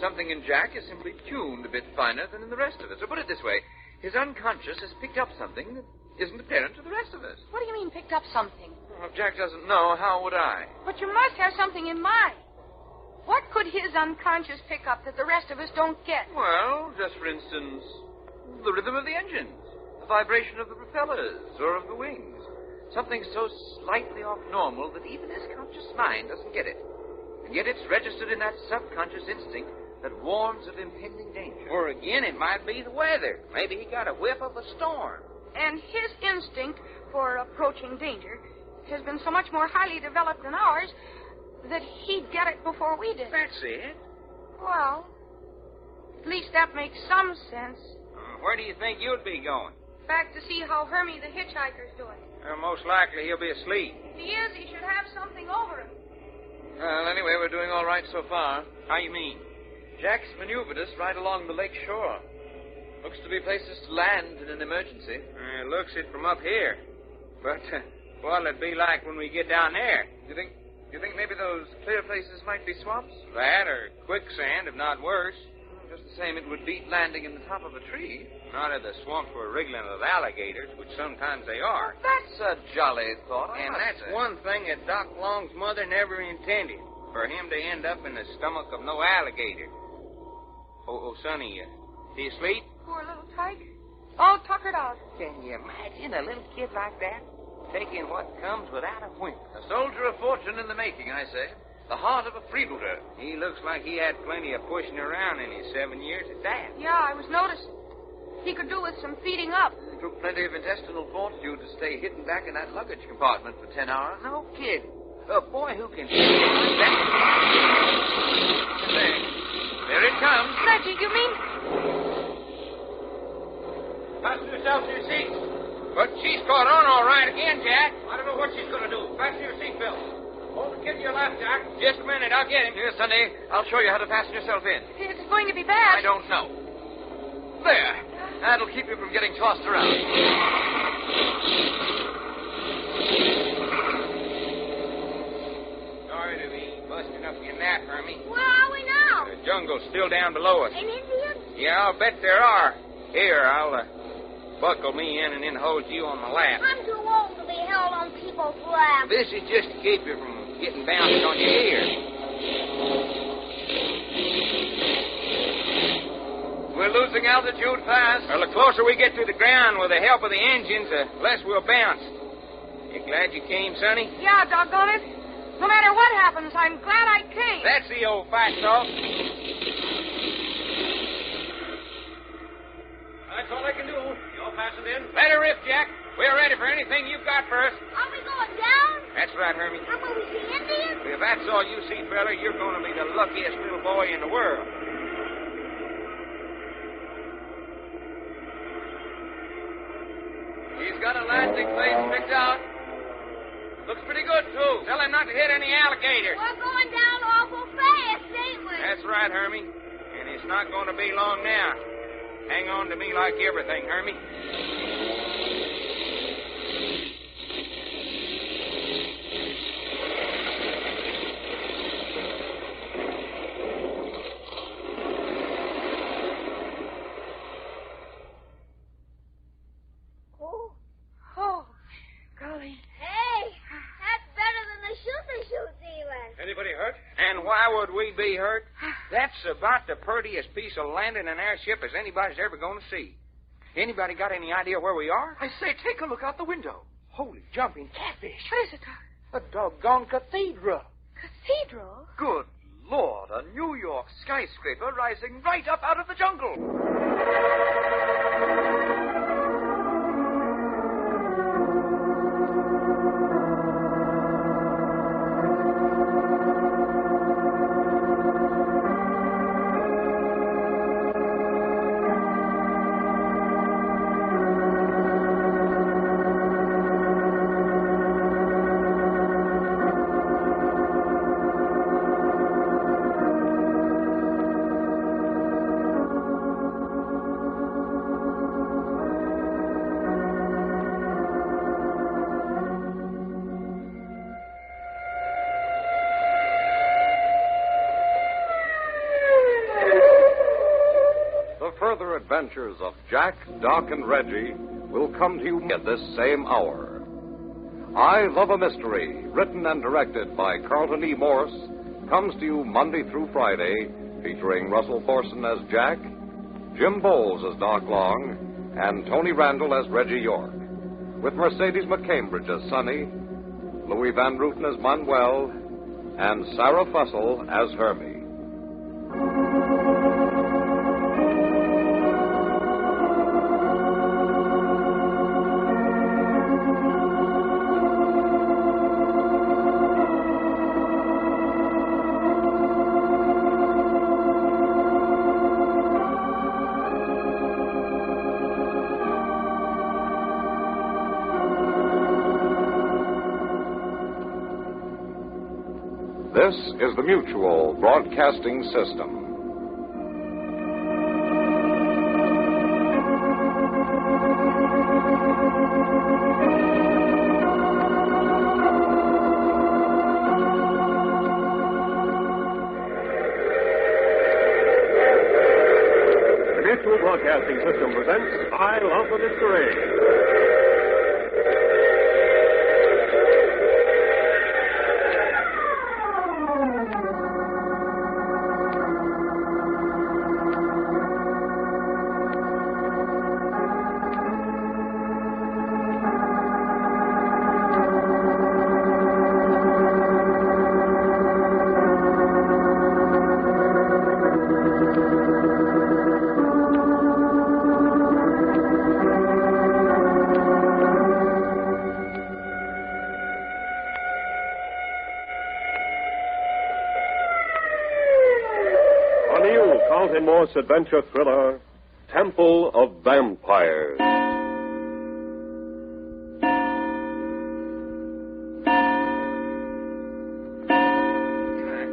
Something in Jack is simply tuned a bit finer than in the rest of us. Or put it this way, his unconscious has picked up something that isn't apparent to the rest of us. What do you mean, picked up something? Well, if Jack doesn't know, how would I? But you must have something in mind. What could his unconscious pick up that the rest of us don't get? Well, just for instance, the rhythm of the engines, the vibration of the propellers, or of the wings. Something so slightly off normal that even his conscious mind doesn't get it. And yet it's registered in that subconscious instinct that warns of impending danger. Or again, it might be the weather. Maybe he got a whiff of a storm. And his instinct for approaching danger has been so much more highly developed than ours that he'd get it before we did. That's it. Well, at least that makes some sense. Where do you think you'd be going? Back to see how Hermie the hitchhiker's doing. Most likely he'll be asleep. If he is, he should have something over him. Well, anyway, we're doing all right so far. How you mean? Jack's maneuvered us right along the lake shore. Looks to be places to land in an emergency. Looks it from up here. But what'll it be like when we get down there? You think maybe those clear places might be swamps? That or quicksand, if not worse. Just the same, it would beat landing in the top of a tree. Not if the swamps were wriggling with alligators, which sometimes they are. That's a jolly thought. And that's one thing that Doc Long's mother never intended, for him to end up in the stomach of no alligator. Oh, Sonny, do you sleep? Poor little tyke. All tuckered out. Can you imagine a little kid like that taking what comes without a whimper? A soldier of fortune in the making, I say. The heart of a freebooter. He looks like he had plenty of pushing around in his 7 years at that. Yeah, I was noticing. He could do with some feeding up. It took plenty of intestinal fortitude to stay hidden back in that luggage compartment for 10 hours. No kidding. A boy who can feel like that. There it comes. Reggie, you mean? Fasten yourself to your seat. But she's caught on all right again, Jack. I don't know what she's going to do. Fasten your seatbelt. Hold the kid to your left, Jack. Just a minute. I'll get him. Here, Sunday. I'll show you how to fasten yourself in. It's going to be bad. I don't know. There. That'll keep you from getting tossed around. Sorry to be busting up your nap, Hermie. Where are we now? The jungle's still down below us. An Indian? Yeah, I'll bet there are. Here, I'll buckle me in and then hold you on my lap. I'm too old to be held on people's laps. This is just to keep you from getting bounced on your ear. We're losing altitude fast. Well, the closer we get to the ground with the help of the engines, the less we'll bounce. You glad you came, Sonny? Yeah, doggone it. No matter what happens, I'm glad I came. That's the old fight talk. That's all I can do. You're fastened in. Let her rip, Jack. We're ready for anything you've got for us. Are we going down? That's right, Hermie. How will we see Indians? If that's all you see, fella, you're going to be the luckiest little boy in the world. He's got a landing place picked out. Looks pretty good, too. Tell him not to hit any alligators. We're going down awful fast, ain't we? That's right, Hermie. And it's not going to be long now. Hang on to me like everything, Hermie. Oh, golly. Hey, that's better than the shooter-shoots even. Anybody hurt? And why would we be hurt? That's about the prettiest piece of landing an airship as anybody's ever going to see. Anybody got any idea where we are? I say, take a look out the window. Holy jumping catfish. What is it, Doc? A doggone cathedral. Cathedral? Good Lord, a New York skyscraper rising right up out of the jungle. Adventures of Jack, Doc, and Reggie will come to you at this same hour. I Love a Mystery, written and directed by Carlton E. Morse, comes to you Monday through Friday, featuring Russell Thorson as Jack, Jim Bowles as Doc Long, and Tony Randall as Reggie York, with Mercedes McCambridge as Sonny, Louis Van Ruten as Manuel, and Sarah Fussell as Hermie. This is the Mutual Broadcasting System. The Mutual Broadcasting System presents I Love a Mystery. Morse adventure thriller, Temple of Vampires.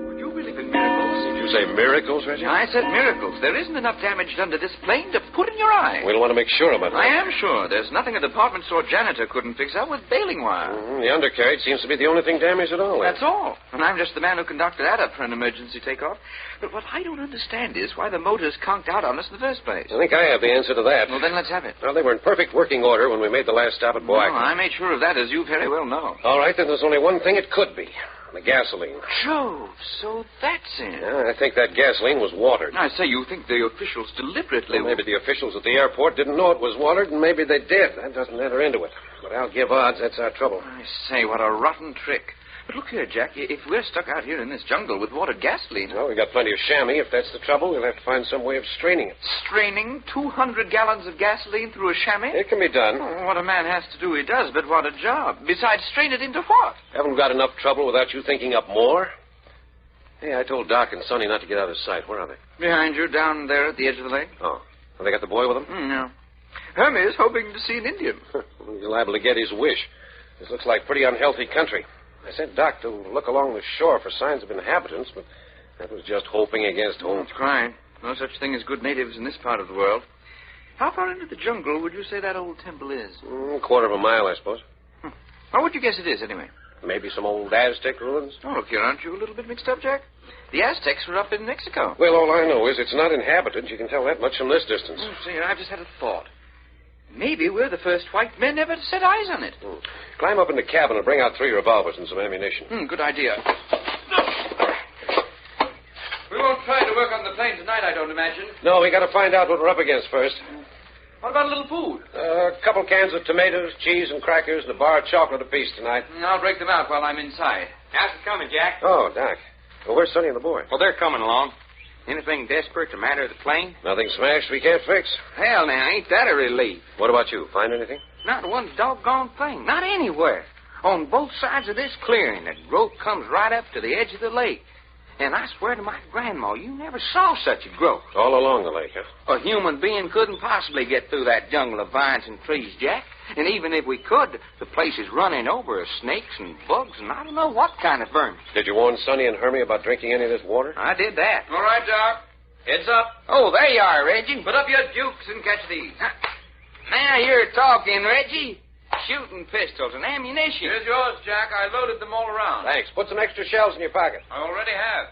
Would you believe in miracles? Did you say miracles, Reggie? I said miracles. There isn't enough damage done to this plane to put in your eye. We'll want to make sure about that. I am sure. There's nothing a department store janitor couldn't fix out with baling wire. The undercarriage seems to be the only thing damaged at all. That's all. And I'm just the man who conducted that up for an emergency takeoff. But what I don't understand is why the motors conked out on us in the first place. I think I have the answer to that. Well, then let's have it. Well, they were in perfect working order when we made the last stop at Boac. I made sure of that, as you very well know. All right, then there's only one thing it could be. The gasoline. Jove, so that's it. Yeah, I think that gasoline was watered. I say, you think the officials deliberately... Well, maybe the officials at the airport didn't know it was watered, and maybe they did. That doesn't enter into it. But I'll give odds that's our trouble. I say, what a rotten trick. But look here, Jack, if we're stuck out here in this jungle with watered gasoline... Well, we got plenty of chamois. If that's the trouble, we'll have to find some way of straining it. Straining 200 gallons of gasoline through a chamois? It can be done. Oh, what a man has to do, he does, but what a job. Besides, strain it into what? Haven't got enough trouble without you thinking up more? Hey, I told Doc and Sonny not to get out of sight. Where are they? Behind you, down there at the edge of the lake. Oh. Have they got the boy with them? No. Hermie is hoping to see an Indian. He's liable to get his wish. This looks like pretty unhealthy country. I sent Doc to look along the shore for signs of inhabitants, but that was just hoping against hope. That's crying. No such thing as good natives in this part of the world. How far into the jungle would you say that old temple is? Quarter of a mile, I suppose. How would you guess it is, anyway? Maybe some old Aztec ruins. Oh, look here, aren't you a little bit mixed up, Jack? The Aztecs were up in Mexico. Well, all I know is it's not inhabited. You can tell that much from this distance. See, I've just had a thought. Maybe we're the first white men ever to set eyes on it. Climb up in the cabin and bring out 3 revolvers and some ammunition. Good idea. We won't try to work on the plane tonight, I don't imagine. No, we got to find out what we're up against first. What about a little food? A couple cans of tomatoes, cheese, and crackers, and a bar of chocolate apiece tonight. I'll break them out while I'm inside. How's it coming, Jack? Oh, Doc. Well, where's Sonny and the boy? Well, they're coming along. Anything desperate the matter of the plane? Nothing smashed we can't fix. Hell, now, ain't that a relief? What about you? Find anything? Not one doggone thing. Not anywhere. On both sides of this clearing, that rope comes right up to the edge of the lake. And I swear to my grandma, you never saw such a growth. All along the lake, huh? A human being couldn't possibly get through that jungle of vines and trees, Jack. And even if we could, the place is running over with snakes and bugs and I don't know what kind of vermin. Did you warn Sonny and Hermie about drinking any of this water? I did that. All right, Doc. Heads up. Oh, there you are, Reggie. Put up your dukes and catch these. Now you're talking, Reggie. Shooting pistols and ammunition. Here's yours, Jack. I loaded them all around. Thanks. Put some extra shells in your pocket. I already have.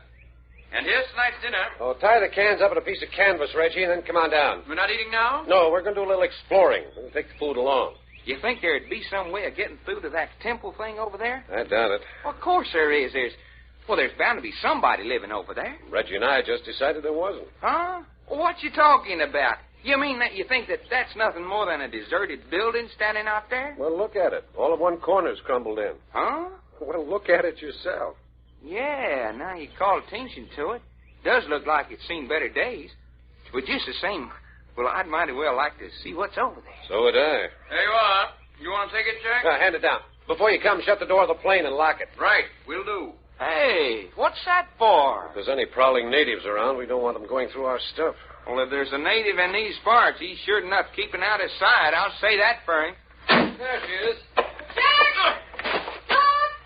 And here's tonight's dinner. Oh, tie the cans up in a piece of canvas, Reggie, and then come on down. We're not eating now? No, we're going to do a little exploring. We'll take the food along. You think there'd be some way of getting through to that temple thing over there? I doubt it. Well, of course there is. There's bound to be somebody living over there. Reggie and I just decided there wasn't. Huh? Well, what you talking about? You mean that you think that that's nothing more than a deserted building standing out there? Well, look at it. All of one corner's crumbled in. Huh? Well, look at it yourself. Yeah, now you call attention to it. Does look like it's seen better days. But just the same, well, I'd mighty well like to see what's over there. So would I. There you are. You want to take it, Jack? Hand it down. Before you come, shut the door of the plane and lock it. Right, we'll do. Hey, what's that for? If there's any prowling natives around, we don't want them going through our stuff. Well, if there's a native in these parts, he's sure enough keeping out his sight. I'll say that for him. There she is.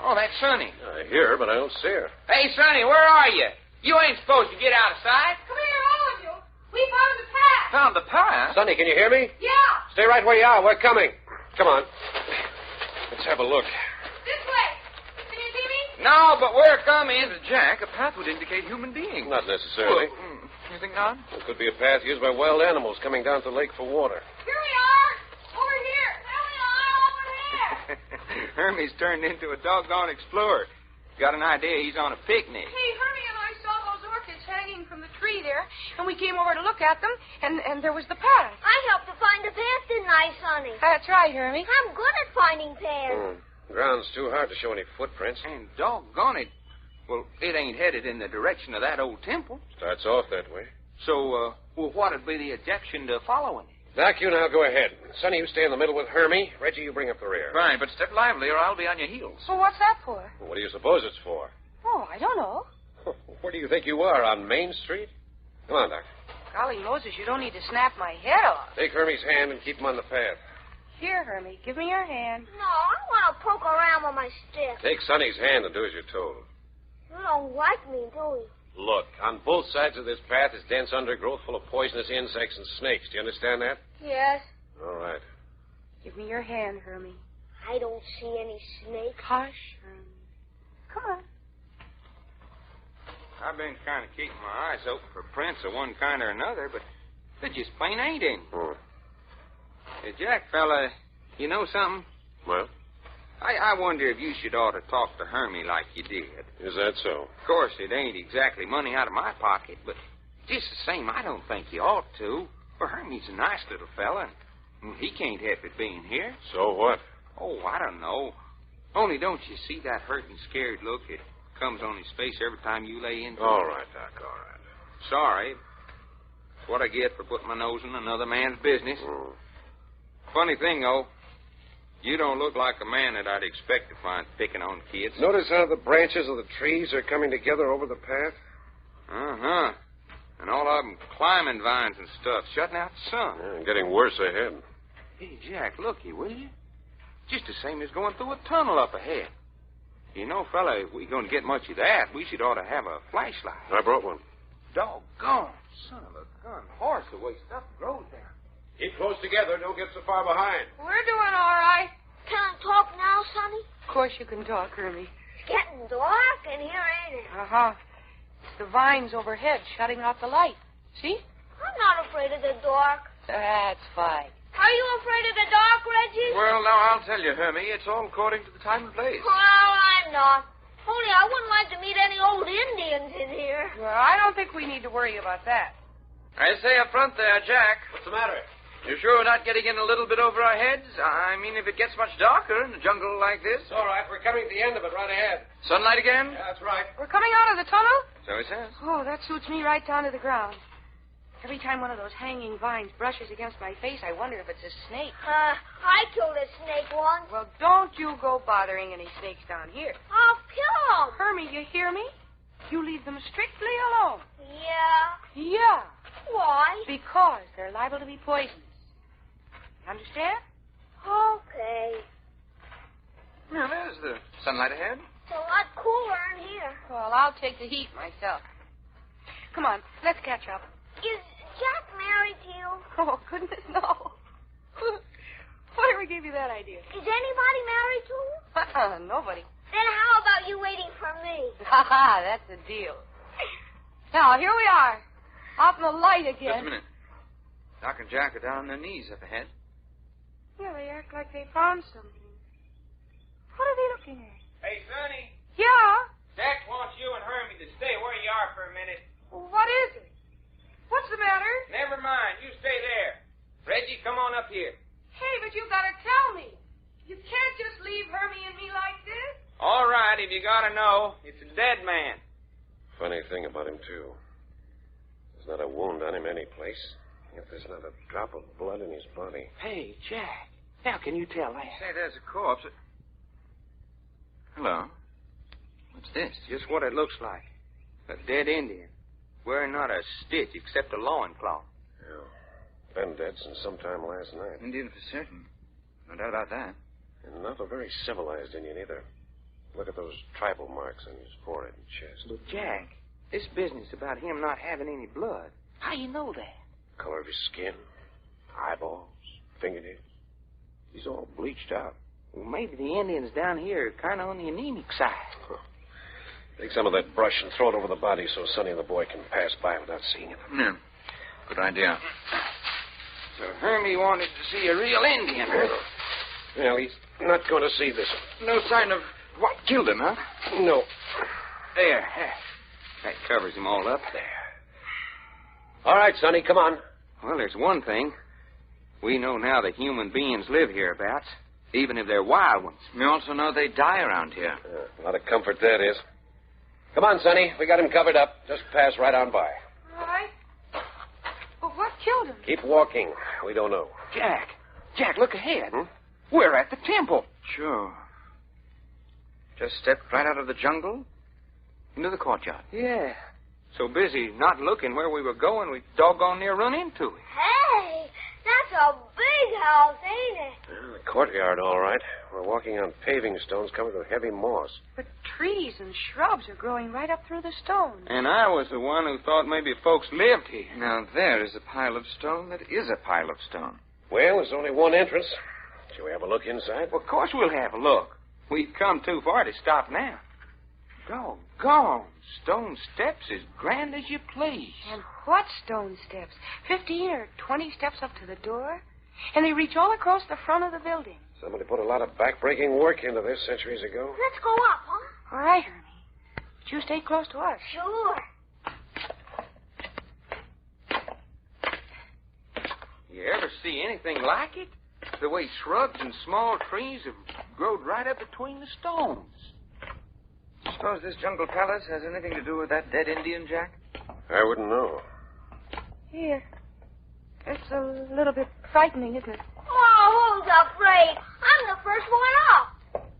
Oh, that's Sonny. I hear her, but I don't see her. Hey, Sonny, where are you? You ain't supposed to get out of sight. Come here, all of you. We found the path. Found the path? Sonny, can you hear me? Yeah. Stay right where you are. We're coming. Come on. Let's have a look. This way. Can you see me? No, but we're coming. Jack, a path would indicate human beings. Not necessarily. You think not? It could be a path used by wild animals coming down to the lake for water. Here we are. Over here. There we are, over here. Hermie's turned into a doggone explorer. Got an idea he's on a picnic. Hey, Hermie and I saw those orchids hanging from the tree there, and we came over to look at them, and there was the path. I helped to find the path, didn't I, Sonny? That's right, Hermie. I'm good at finding paths. Ground's too hard to show any footprints. And doggone it. Well, it ain't headed in the direction of that old temple. Starts off that way. So, what'd be the objection to following it? Doc, you now go ahead. Sonny, you stay in the middle with Hermie. Reggie, you bring up the rear. Fine, but step lively or I'll be on your heels. Well, what's that for? What do you suppose it's for? Oh, I don't know. Where do you think you are, on Main Street? Come on, Doc. Golly Moses, you don't need to snap my head off. Take Hermie's hand and keep him on the path. Here, Hermie, give me your hand. No, I want to poke around with my stick. Take Sonny's hand and do as you're told. You don't like me, do you? Look, on both sides of this path is dense undergrowth full of poisonous insects and snakes. Do you understand that? Yes. All right. Give me your hand, Hermie. I don't see any snakes. Hush, Hermie. Come on. I've been kind of keeping my eyes open for prints of one kind or another, but there just plain ain't any. Hey, Jack, fella, you know something? Well? I wonder if you should ought to talk to Hermie like you did. Is that so? Of course, it ain't exactly money out of my pocket, but just the same, I don't think you ought to. For Hermie's a nice little fella, and he can't help it being here. So what? Oh, I don't know. Only don't you see that hurt and scared look? It comes on his face every time you lay into All it. right, Doc, all right. Sorry. It's what I get for putting my nose in another man's business. Funny thing, though, you don't look like a man that I'd expect to find picking on kids. Notice how the branches of the trees are coming together over the path? Uh-huh. And all of them climbing vines and stuff, shutting out the sun. Yeah, getting worse ahead. Hey, Jack, looky, will you? Just the same as going through a tunnel up ahead. You know, fella, if we're going to get much of that, we should ought to have a flashlight. I brought one. Doggone. Son of a gun. Horse, the way stuff grows down. Keep close together. Don't get so far behind. We're doing all right. Can I talk now, Sonny? Of course you can talk, Hermie. It's getting dark in here, ain't it? Uh-huh. It's the vines overhead shutting out the light. See? I'm not afraid of the dark. That's fine. Are you afraid of the dark, Reggie? Well, now, I'll tell you, Hermie, it's all according to the time and place. Well, I'm not. Only I wouldn't like to meet any old Indians in here. Well, I don't think we need to worry about that. I say up front there, Jack. What's the matter? You sure we're not getting in a little bit over our heads? I mean, if it gets much darker in a jungle like this. It's all right. We're coming to the end of it right ahead. Sunlight again? Yeah, that's right. We're coming out of the tunnel? So it says. Oh, that suits me right down to the ground. Every time one of those hanging vines brushes against my face, I wonder if it's a snake. I killed a snake once. Well, don't you go bothering any snakes down here. I'll kill them. Hermie, you hear me? You leave them strictly alone. Yeah. Yeah. Why? Because they're liable to be poisonous. Understand? Okay. Now, there's the sunlight ahead. It's a lot cooler in here. Well, I'll take the heat myself. Come on, let's catch up. Is Jack married to you? Oh, goodness, no. Whatever gave you that idea? Is anybody married to you? Nobody. Then how about you waiting for me? Ha ha, that's a deal. Now, here we are. Out in the light again. Just a minute. Doc and Jack are down on their knees up ahead. Yeah, they act like they found something. What are they looking at? Hey, Sonny. Yeah? Jack wants you and Hermie to stay where you are for a minute. Well, what is it? What's the matter? Never mind. You stay there. Reggie, come on up here. Hey, but you gotta tell me. You can't just leave Hermie and me like this. All right, if you gotta know, it's a dead man. Funny thing about him, too. There's not a wound on him any place. Yet there's not a drop of blood in his body. Hey, Jack. How can you tell that? Say, there's a corpse. Hello. What's this? Just what it looks like. A dead Indian. Wearing not a stitch except a loincloth. Yeah. Been dead since sometime last night. Indian for certain. No doubt about that. And not a very civilized Indian either. Look at those tribal marks on his forehead and chest. But, Jack, this business about him not having any blood, how you know that? Color of his skin, eyeballs, fingernails. He's all bleached out. Well, maybe the Indians down here are kind of on the anemic side. Take some of that brush and throw it over the body so Sonny and the boy can pass by without seeing it. Yeah, good idea. So Hermie wanted to see a real Indian, huh? Well, he's not going to see this one. No sign of what killed him, huh? No. There. That covers him all up. There. All right, Sonny, come on. Well, there's one thing. We know now that human beings live hereabouts, even if they're wild ones. We also know they die around here. A lot of comfort that is. Come on, Sonny. We got him covered up. Just pass right on by. All right. But what killed him? Keep walking. We don't know. Jack, look ahead. We're at the temple. Sure. Just stepped right out of the jungle into the courtyard. Yeah. So busy not looking where we were going, we doggone near run into it. Hey, that's a big house, ain't it? Well, the courtyard, all right. We're walking on paving stones covered with heavy moss. But trees and shrubs are growing right up through the stones. And I was the one who thought maybe folks lived here. Now, there is a pile of stone that is a pile of stone. Well, there's only one entrance. Shall we have a look inside? Well, of course we'll have a look. We've come too far to stop now. Doggone. Stone steps as grand as you please. And what stone steps? 15 or 20 steps up to the door? And they reach all across the front of the building. Somebody put a lot of backbreaking work into this centuries ago. Let's go up, huh? All right, Hermie. But you stay close to us. Sure. You ever see anything like it? The way shrubs and small trees have grown right up between the stones. Suppose this jungle palace has anything to do with that dead Indian, Jack? I wouldn't know. Here. It's a little bit frightening, isn't it? Oh, who's afraid? I'm the first one up.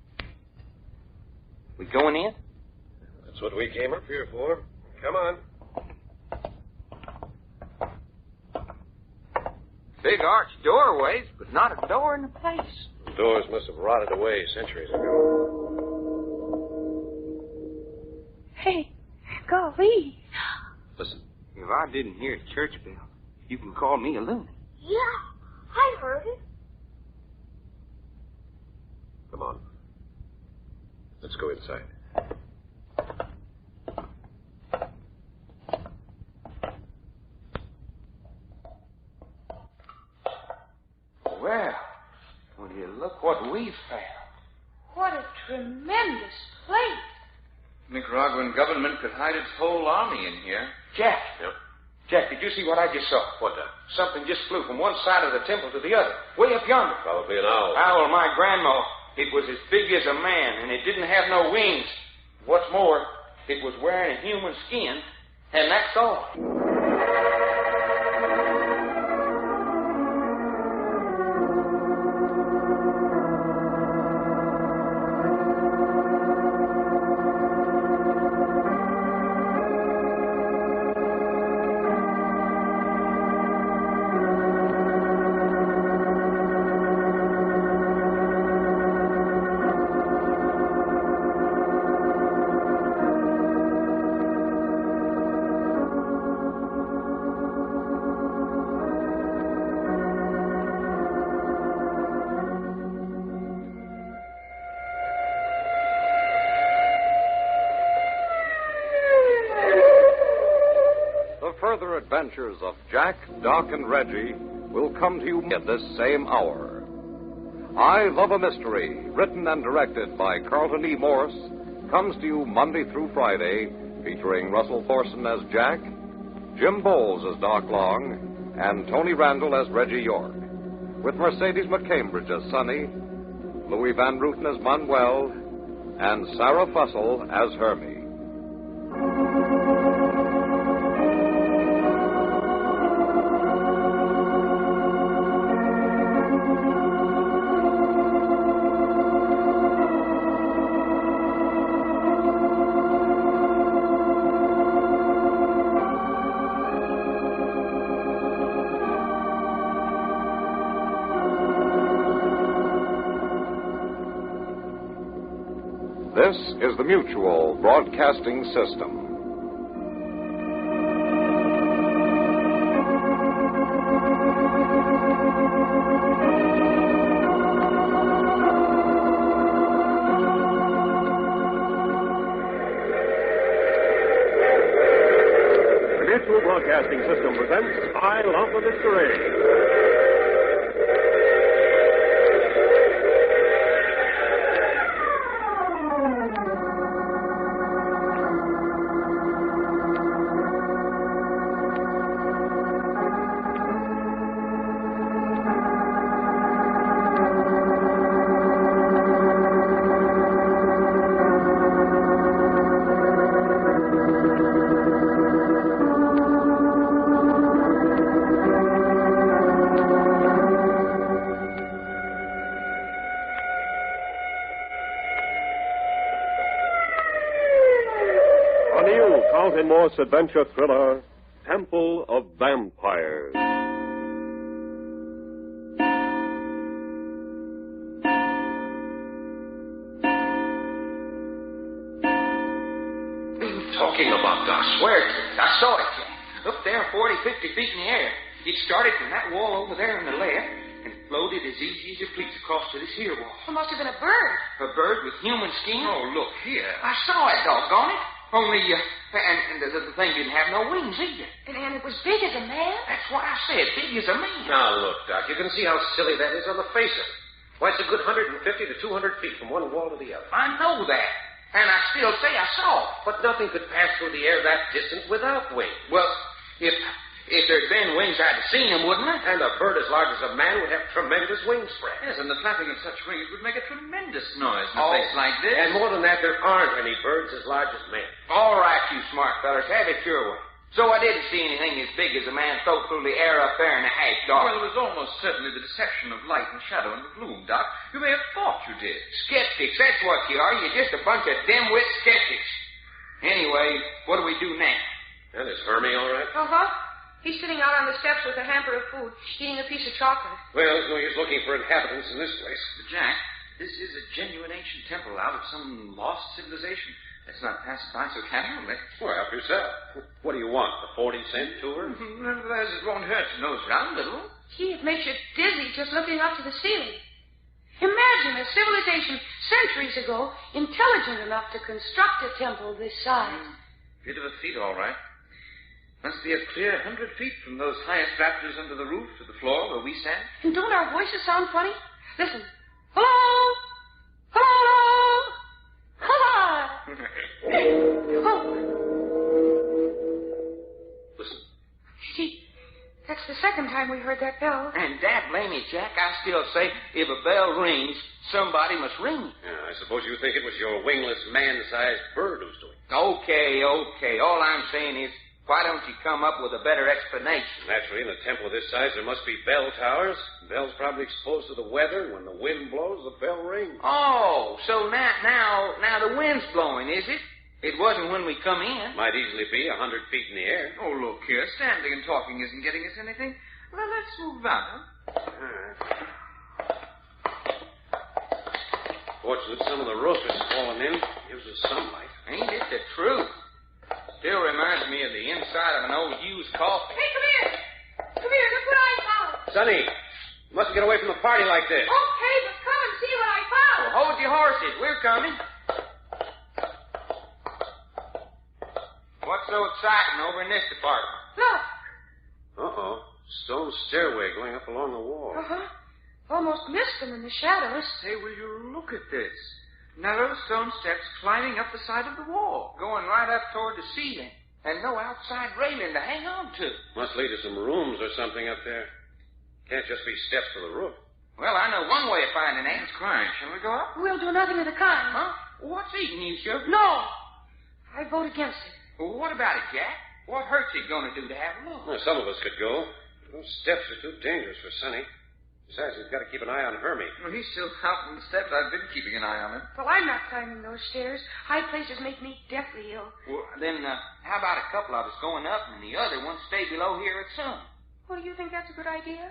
We going in? That's what we came up here for. Come on. Big arched doorways, but not a door in the place. The doors must have rotted away centuries ago. Hey, golly. Listen, if I didn't hear a church bell, you can call me a loony. Yeah, I heard it. Come on. Let's go inside. Well, will you look what we've found. What a tremendous place. Nicaraguan government could hide its whole army in here. Jack. Yep. Jack, did you see what I just saw? What the? Something just flew from one side of the temple to the other, way up yonder. Probably an owl. Owl, my grandma. It was as big as a man, and it didn't have no wings. What's more, it was wearing a human skin, and that's all. further adventures of Jack, Doc, and Reggie will come to you at this same hour. I Love a Mystery, written and directed by Carlton E. Morse, comes to you Monday through Friday, featuring Russell Thorson as Jack, Jim Bowles as Doc Long, and Tony Randall as Reggie York, with Mercedes McCambridge as Sonny, Louis Van Ruten as Manuel, and Sarah Fussell as Hermie. This is the Mutual Broadcasting System. The Mutual Broadcasting System presents I Love a Mystery. Carlton Morse adventure thriller, Temple of Vampires. Talking about, I swear to it. I saw it. Up there 40, 50 feet in the air. It started from that wall over there on the left and floated as easy as you please across to this here wall. It must have been a bird. A bird with human skin? Oh, look here. I saw it, doggone it. Only, and the thing didn't have no wings either. And it was big as a man? That's what I said, big as a man. Now, look, Doc, you can see how silly that is on the face of it. Why, it's a good 150 to 200 feet from one wall to the other. I know that. And I still say I saw it. But nothing could pass through the air that distance without wings. Well, if there'd been wings, I'd have seen them, wouldn't I? And a bird as large as a man would have tremendous wing spread. Yes, and the flapping of such wings would make a tremendous noise in a place like this. And more than that, there aren't any birds as large as men. All right, you smart fellas, have it your way. So I didn't see anything as big as a man float through the air up there in the half dark. Well, it was almost certainly the deception of light and shadow in the gloom, Doc. You may have thought you did. Skeptics, that's what you are. You're just a bunch of dim-wit skeptics. Anyway, what do we do now? And is Hermie all right? Uh-huh. He's sitting out on the steps with a hamper of food, eating a piece of chocolate. Well, there's no use looking for inhabitants in this place. But Jack, this is a genuine ancient temple out of some lost civilization. Let's not pass it by so casually. Well, help yourself. What do you want, a 40-cent tour? Nevertheless, it won't hurt to nose around a little. Gee, it makes you dizzy just looking up to the ceiling. Imagine a civilization centuries ago intelligent enough to construct a temple this size. Bit of a feat, all right. Must be a clear 100 feet from those highest rafters under the roof to the floor where we stand. And don't our voices sound funny? Listen. Hello! Hello! Ha! Oh. Listen. Gee, that's the second time we heard that bell. And dad blame it, Jack. I still say if a bell rings, somebody must ring it. Yeah, I suppose you think it was your wingless, man-sized bird who's doing it. Okay. All I'm saying is, why don't you come up with a better explanation? Naturally, in a temple of this size, there must be bell towers. Bells probably exposed to the weather. When the wind blows, the bell rings. Oh, so now the wind's blowing, is it? It wasn't when we come in. Might easily be 100 feet in the air. Oh, look here. Standing and talking isn't getting us anything. Well, let's move about, huh? All right. Fortunate some of the roof is falling in. Gives us sunlight. Ain't it the truth? Still reminds me of the inside of an old used coffin. Hey, come here. Come here, look what I found. Sonny, you mustn't get away from the party like this. Okay, but come and see what I found. Well, hold your horses. We're coming. What's so exciting over in this department? Look. Uh-oh. Stone stairway going up along the wall. Uh-huh. Almost missed them in the shadows. Say, will you look at this? Narrow stone steps climbing up the side of the wall, going right up toward the ceiling, and no outside railing to hang on to. Must lead to some rooms or something up there. Can't just be steps to the roof. Well, I know one way of finding Aunt's crying. Shall we go up? We'll do nothing of the kind. Huh? What's eating you, sugar? No. I vote against it. Well, what about it, Jack? What hurt's it going to do to have a look? Well, some of us could go. Those steps are too dangerous for Sonny. Besides, we've got to keep an eye on Hermie. Well, he's still out on the steps. I've been keeping an eye on him. Well, I'm not climbing those stairs. High places make me deathly ill. Well, then, how about a couple of us going up and the other one stay below here at sun? Well, do you think that's a good idea?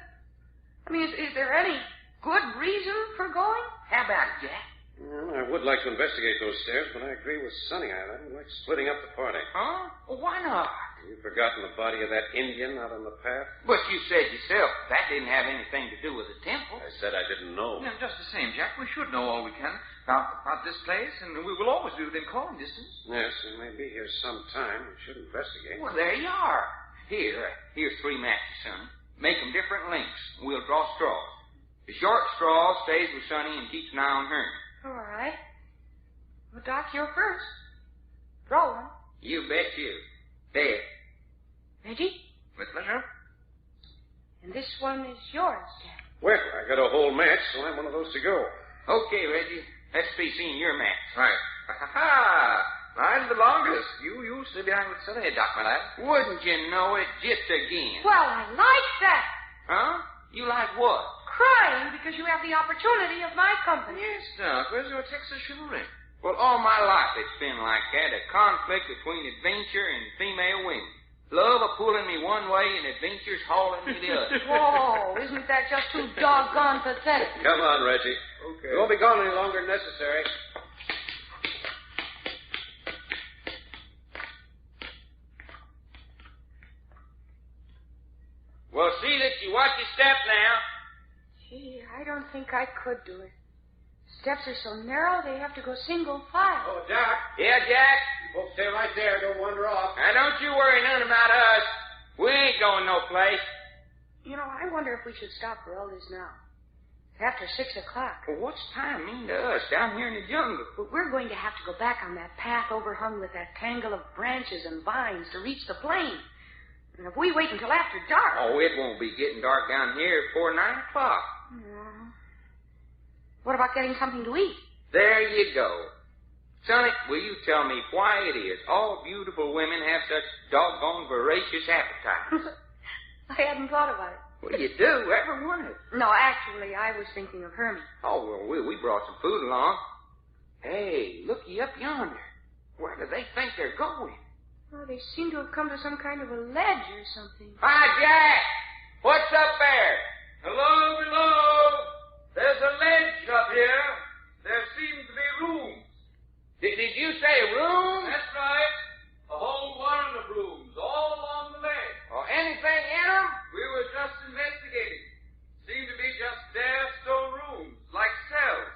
I mean, is there any good reason for going? How about it, Jack? Well, I would like to investigate those stairs, but I agree with Sonny. I don't like splitting up the party. Huh? Well, why not? You've forgotten the body of that Indian out on the path? But you said yourself that didn't have anything to do with the temple. I said I didn't know. Yeah, just the same, Jack. We should know all we can about this place, and we will always be within calling distance. Yes, we may be here some time. We should investigate. Well, there you are. Here's 3 matches, son. Make them different lengths. We'll draw straws. The short straw stays with Sonny and keeps an eye on her. All right. Well, Doc, you're first. Draw one. You bet you. There. Ready? With pleasure. And this one is yours, Jack. Well, I got a whole match, so I'm one of those to go. Okay, Reggie. Let's be seeing your match. Right. Ha-ha-ha. Mine's the longest. You stay behind with Sonny, Doc, my lad. Wouldn't you know it just again? Well, I like that. Huh? You like what? Crying because you have the opportunity of my company. Yes, Doc. Where's your Texas chivalry? Well, all my life it's been like that, a conflict between adventure and female women. Love a pulling me one way and adventure's hauling me the other. Whoa, isn't that just too doggone pathetic? Come on, Reggie. Okay. We won't be gone any longer than necessary. Well, see that you watch your step now. Gee, I don't think I could do it. Steps are so narrow, they have to go single file. Oh, Doc. Yeah, Jack? You folks stay right there. Don't wander off. Now, don't you worry none about us. We ain't going no place. You know, I wonder if we should stop for all this now. After 6 o'clock. Well, what's time mean to us down here in the jungle? But we're going to have to go back on that path overhung with that tangle of branches and vines to reach the plain. And if we wait until after dark... Oh, it won't be getting dark down here before 9 o'clock. What about getting something to eat? There you go. Sonny, will you tell me why it is all beautiful women have such doggone voracious appetite? I hadn't thought about it. Well, you do, every one of it. No, actually, I was thinking of Hermie. Oh, well, we brought some food along. Hey, looky up yonder. Where do they think they're going? Oh, they seem to have come to some kind of a ledge or something. Hi, Jack! What's up there? Hello, below! There's a ledge up here. There seems to be rooms. Did you say rooms? That's right. A whole line of rooms all along the ledge. Or anything in them? We were just investigating. Seem to be just bare stone rooms, like cells.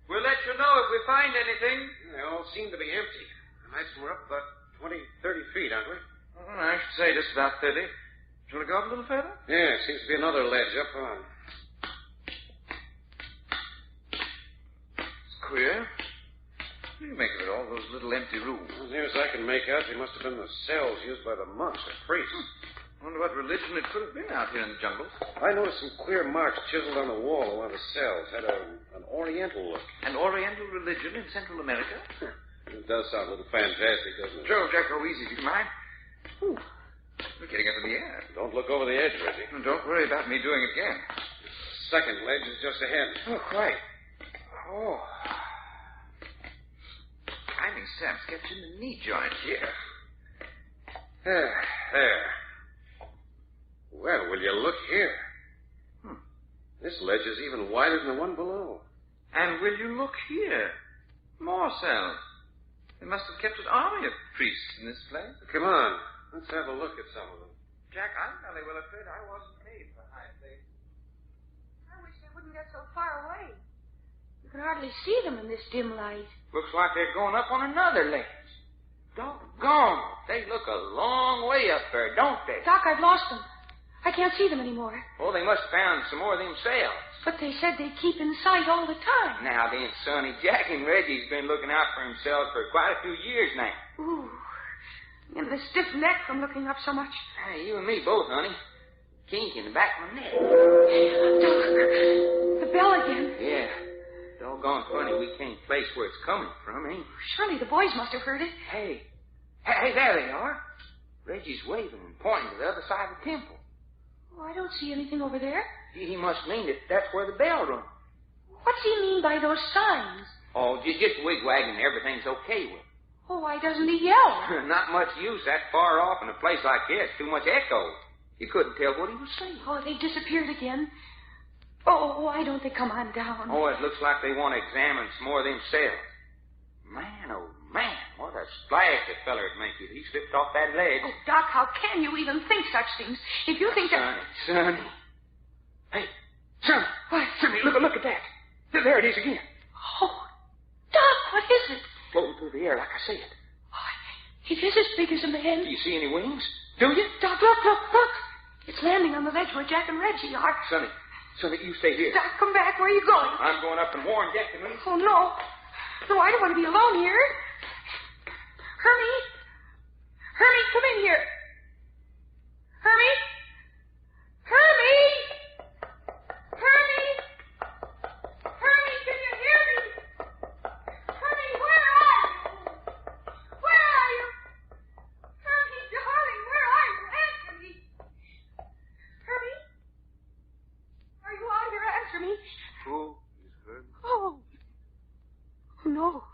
We'll let you know if we find anything. They all seem to be empty. I imagine we're up about 20, 30 feet, aren't we? I should say just about 30. Shall we go up a little further? Yeah, seems to be another ledge up on. Queer. What do you make of it, all those little empty rooms? As near as I can make out, they must have been the cells used by the monks or priests. Wonder what religion it could have been out here in the jungles. I noticed some queer marks chiseled on the wall of one of the cells. Had an oriental look. An oriental religion in Central America? It does sound a little fantastic, doesn't it? Sure, Jack, go easy, if you mind. Whew. We're getting up in the air. Don't look over the edge, Reggie. Don't worry about me doing it again. Second ledge is just ahead. Oh, quite. Oh. Climbing steps gets in the knee joint here. There. Well, will you look here? This ledge is even wider than the one below. And will you look here? More cells. They must have kept an army of priests in this place. Come on. Let's have a look at some of them. Jack, I'm fairly well afraid I wasn't made for high places. I wish they wouldn't get so far away. You can hardly see them in this dim light. Looks like they're going up on another ledge. Doggone. They look a long way up there, don't they? Doc, I've lost them. I can't see them anymore. Well, they must have found some more themselves. But they said they keep in sight all the time. Now then, Sonny, Jack and Reggie's been looking out for themselves for quite a few years now. Ooh. And the stiff neck from looking up so much. Hey, you and me both, honey. Kink in the back of my neck. Doc, the bell again. Yeah. Doggone funny we can't place where it's coming from, ain't it? Surely the boys must have heard it. Hey, there they are. Reggie's waving and pointing to the other side of the temple. Oh, I don't see anything over there. He must mean that that's where the bell rung. What's he mean by those signs? Oh, just wigwagging. Everything's okay with it. Oh, why doesn't he yell? Not much use that far off in a place like this. Too much echo. You couldn't tell what he was saying. Oh, they disappeared again. Oh, why don't they come on down? Oh, it looks like they want to examine some more themselves. Man, oh, man, what a splash that feller'd make you. He slipped off that ledge. Oh, Doc, how can you even think such things? If you think that... Sonny. Hey, Sonny. What? Sonny, look at that. There it is again. Oh, Doc, what is it? Floating through the air like I said. Oh, it is as big as a man. Do you see any wings? Do you? Doc, look. It's landing on the ledge where Jack and Reggie are. Sonny, you stay here. Doc, come back. Where are you going? I'm going up and warn Jack and me. Oh, no. No, I don't want to be alone here. Hermie, come in here. Hermie, can you hear me? Hermie, where are you? Where are you? Hermie, darling, where are you? Answer me. Hermie? Are you out here? Answer me. Who is Hermie? Oh. No.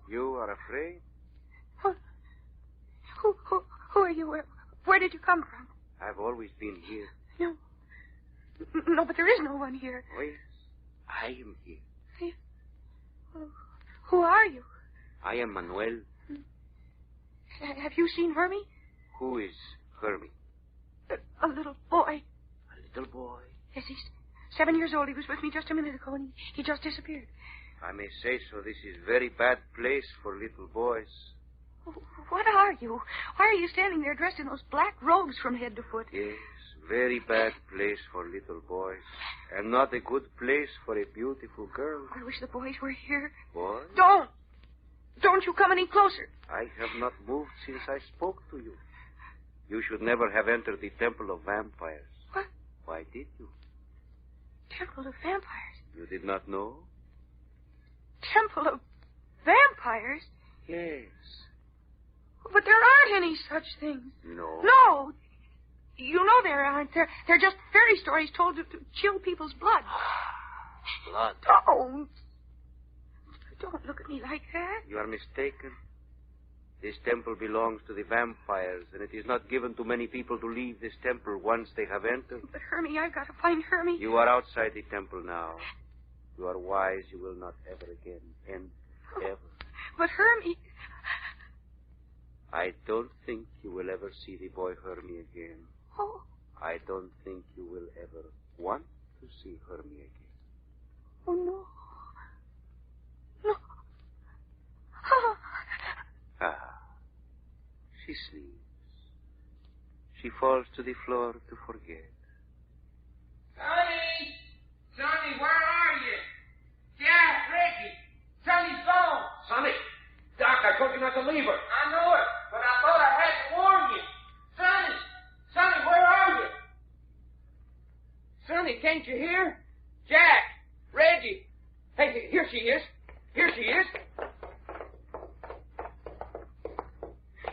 You are afraid? Who are you? Where did you come from? I've always been here. No, but there is no one here. Oh, yes. I am here. Who are you? I am Manuel. Have you seen Hermie? Who is Hermie? A little boy. A little boy? Yes, he's 7 years old. He was with me just a minute ago, and he just disappeared. I may say so. This is very bad place for little boys. What are you? Why are you standing there dressed in those black robes from head to foot? Yes, very bad place for little boys. And not a good place for a beautiful girl. I wish the boys were here. Boy? Don't you come any closer. I have not moved since I spoke to you. You should never have entered the Temple of Vampires. What? Why did you? Temple of Vampires? You did not know? Temple of Vampires? Yes. But there aren't any such things. No. You know there aren't. They're just fairy stories told to chill people's blood. Blood? Oh. Don't look at me like that. You are mistaken. This temple belongs to the vampires, and it is not given to many people to leave this temple once they have entered. But Hermie, I've got to find Hermie. You are outside the temple now. You are wise. You will not ever again. And ever. But Hermie... I don't think you will ever see the boy Hermie again. Oh. I don't think you will ever want to see Hermie again. Oh, no. She sleeps. She falls to the floor to forget. Sonny, where are you? Jack, Reggie, Sonny's gone. Sonny, Doc, I told you not to leave her. I know it, but I thought I had to warn you. Sonny, where are you? Sonny, can't you hear? Jack, Reggie. Hey, here she is.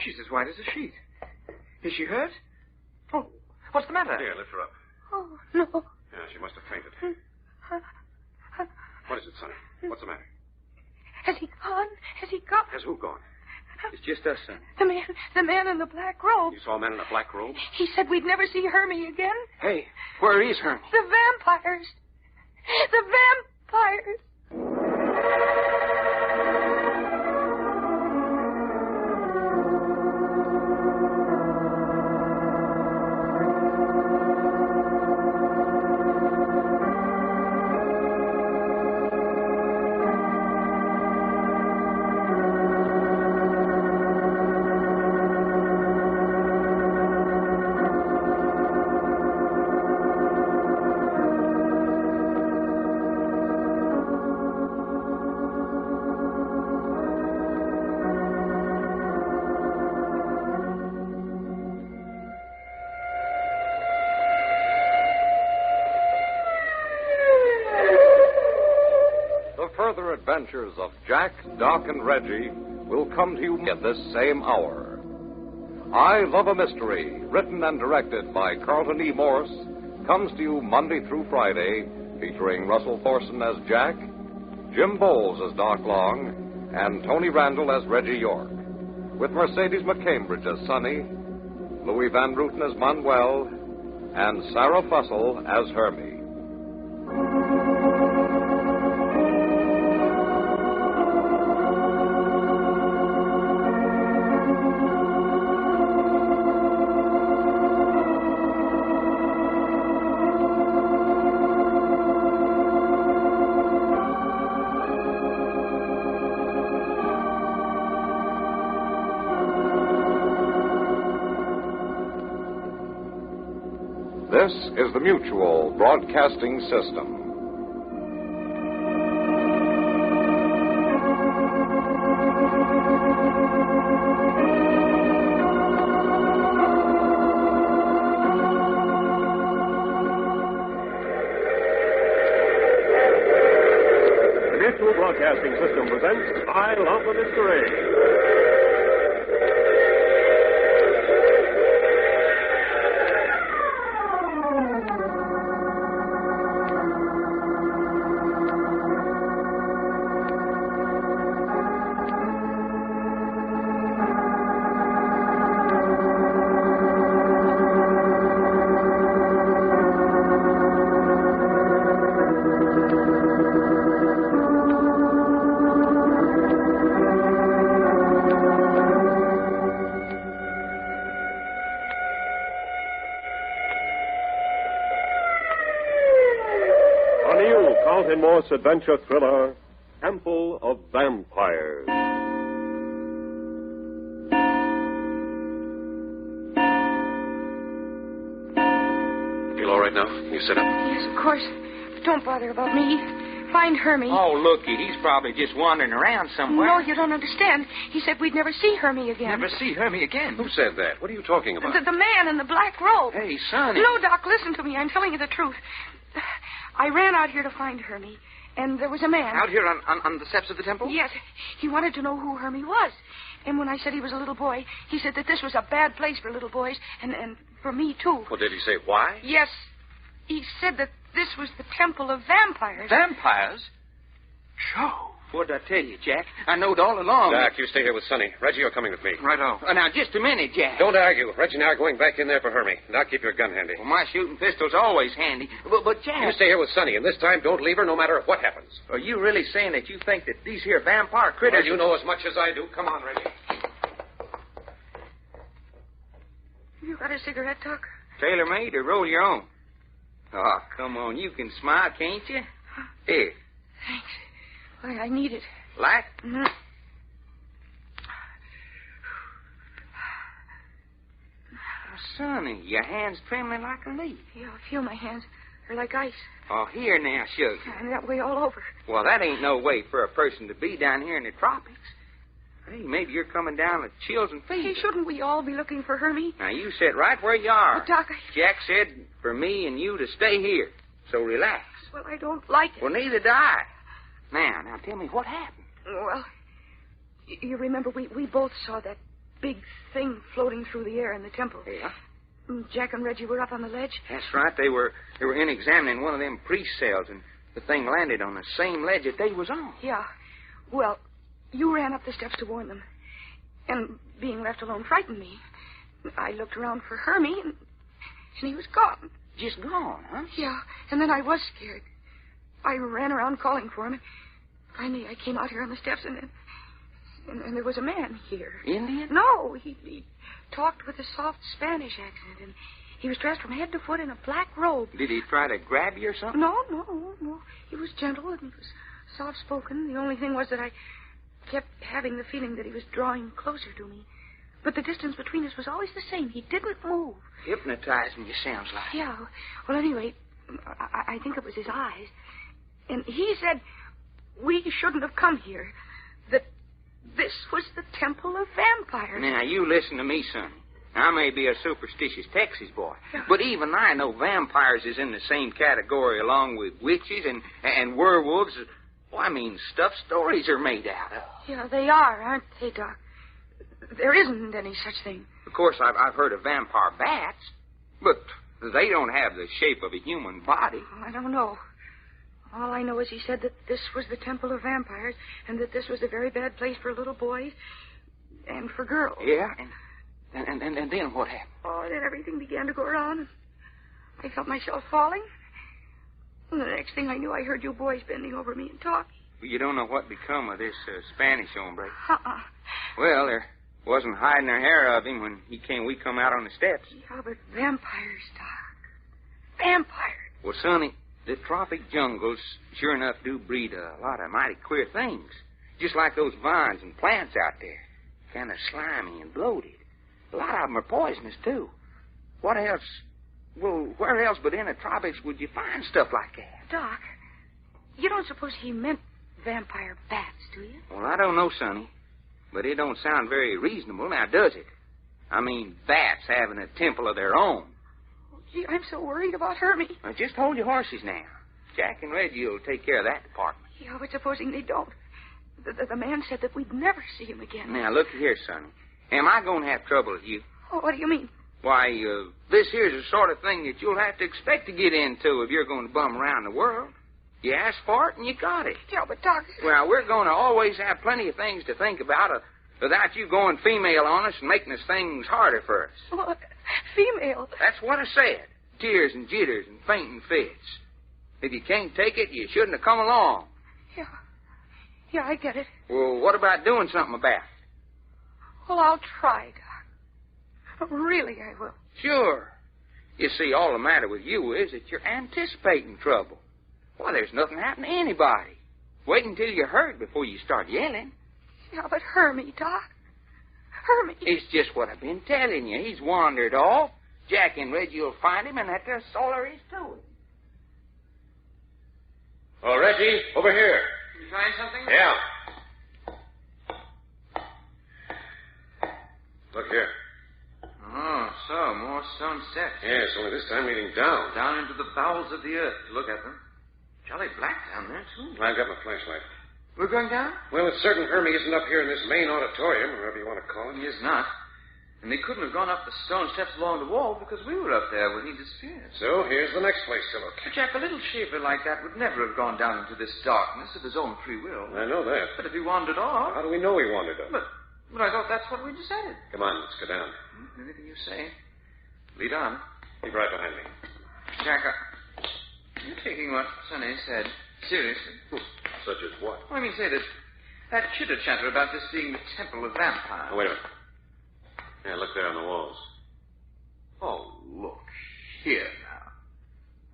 She's as white as a sheet. Is she hurt? Oh, what's the matter? Here, lift her up. Oh, no. Yeah, she must have fainted. What is it, Sonny? What's the matter? Has he gone? Has he gone? Has who gone? It's just us, son. The man in the black robe. You saw a man in a black robe? He said we'd never see Hermie again. Hey, where is Hermie? The vampires. The vampires. adventures of Jack, Doc, and Reggie will come to you at this same hour. I Love a Mystery, written and directed by Carlton E. Morse, comes to you Monday through Friday, featuring Russell Thorson as Jack, Jim Bowles as Doc Long, and Tony Randall as Reggie York, with Mercedes McCambridge as Sonny, Louis Van Ruten as Manuel, and Sarah Fussell as Hermie. This is the Mutual Broadcasting System. The Mutual Broadcasting System presents I Love a Mystery. Morse adventure thriller, Temple of Vampires. Feel all right now? You sit up? Yes, of course. But don't bother about me. Find Hermie. Oh, looky, he's probably just wandering around somewhere. No, you don't understand. He said we'd never see Hermie again. Never see Hermie again? Who said that? What are you talking about? The man in the black robe. Hey, Sonny. No, Doc, listen to me. I'm telling you the truth. I ran out here to find Hermie, and there was a man. Out here on the steps of the temple? Yes. He wanted to know who Hermie was. And when I said he was a little boy, he said that this was a bad place for little boys, and for me, too. Well, did he say why? Yes. He said that this was the Temple of Vampires. Vampires? Sure. What did I tell you, Jack? I knowed all along. Doc, you stay here with Sonny. Reggie, you're coming with me. Right on. Now, just a minute, Jack. Don't argue. Reggie and I are going back in there for Hermie. Doc, keep your gun handy. Well, my shooting pistol's always handy. But Jack... You stay here with Sonny, and this time don't leave her no matter what happens. Are you really saying that you think that these here vampire critters... Well, you know as much as I do. Come on, Reggie. You got a cigarette, Doc? Tailor-made or roll your own? Oh, come on. You can smile, can't you? Here. Thanks. I need it. Like? Mm-hmm. Oh, Sonny, your hand's trembling like a leaf. Yeah, I feel my hands. They're like ice. Oh, here now, sugar. And that way all over. Well, that ain't no way for a person to be down here in the tropics. Hey, maybe you're coming down with chills and fever. Hey, shouldn't we all be looking for Hermie? Now, you sit right where you are. But, Doc, Jack said for me and you to stay here. So relax. Well, I don't like it. Well, neither do I. Now, tell me what happened. Well, you remember we both saw that big thing floating through the air in the temple. Yeah. Jack and Reggie were up on the ledge. That's right. They were in examining one of them priest cells, and the thing landed on the same ledge that they was on. Yeah. Well, you ran up the steps to warn them. And being left alone frightened me. I looked around for Hermie, and he was gone. Just gone, huh? Yeah, and then I was scared. I ran around calling for him. Finally, I came out here on the steps, and there was a man here. Indian? No, he talked with a soft Spanish accent, and he was dressed from head to foot in a black robe. Did he try to grab you or something? No. He was gentle, and he was soft-spoken. The only thing was that I kept having the feeling that he was drawing closer to me. But the distance between us was always the same. He didn't move. Hypnotizing you, sounds like. Yeah. Well, anyway, I think it was his eyes. And he said we shouldn't have come here. That this was the Temple of Vampires. Now, you listen to me, son. I may be a superstitious Texas boy, but even I know vampires is in the same category along with witches and werewolves Oh, I mean, stuff stories are made out of. Yeah, they are, aren't they, Doc? There isn't any such thing. Of course, I've heard of vampire bats, but they don't have the shape of a human body. I don't know. All I know is he said that this was the Temple of Vampires and that this was a very bad place for little boys and for girls. Yeah? And then what happened? Oh, then everything began to go wrong. I felt myself falling. And the next thing I knew, I heard you boys bending over me and talking. You don't know what become of this Spanish hombre. Uh-uh. Well, there wasn't hiding a hair of him when we come out on the steps. Yeah, but vampires, Doc. Vampires. Well, Sonny, the tropic jungles sure enough do breed a lot of mighty queer things. Just like those vines and plants out there. Kind of slimy and bloated. A lot of them are poisonous, too. What else? Well, where else but in the tropics would you find stuff like that? Doc, you don't suppose he meant vampire bats, do you? Well, I don't know, Sonny. But it don't sound very reasonable, now, does it? I mean, bats having a temple of their own. Oh, gee, I'm so worried about Hermie. Now, just hold your horses now. Jack and Reggie will take care of that department. Yeah, but supposing they don't. The man said that we'd never see him again. Now, look here, Sonny. Am I going to have trouble with you? Oh, what do you mean? Why, this here's the sort of thing that you'll have to expect to get into if you're going to bum around the world. You asked for it and you got it. Yeah, but Doc... Well, we're going to always have plenty of things to think about without you going female on us and making us things harder for us. What? Female? That's what I said. Tears and jitters and fainting fits. If you can't take it, you shouldn't have come along. Yeah, I get it. Well, what about doing something about it? Well, I'll try, Doc. Really, I will. Sure. You see, all the matter with you is that you're anticipating trouble. Why, there's nothing happened to anybody. Wait until you're hurt before you start yelling. Yeah, but Hermie, Doc. Hermie. It's just what I've been telling you. He's wandered off. Jack and Reggie will find him, and that's all there is to it. Oh, Reggie, over here. You find something? Yeah. Look here. Oh, so, more stone steps. Yes, only this time leading down. Down into the bowels of the earth to look at them. Jolly black down there, too. I've got my flashlight. We're going down? Well, it's certain Hermie isn't up here in this main auditorium, or whatever you want to call it. He is not. And they couldn't have gone up the stone steps along the wall because we were up there when he disappeared. So here's the next place to look. But, Jack, a little shaver like that would never have gone down into this darkness of his own free will. I know that. But if he wandered off... How do we know he wandered off? But I thought that's what we decided. Come on, let's go down. Anything you say. Lead on. Keep right behind me. Jack, you're taking what Sonny said seriously. Such as what? Well, I mean, say that chitter-chatter about this being the Temple of Vampires. Oh, wait a minute. Yeah, look there on the walls. Oh, look here now.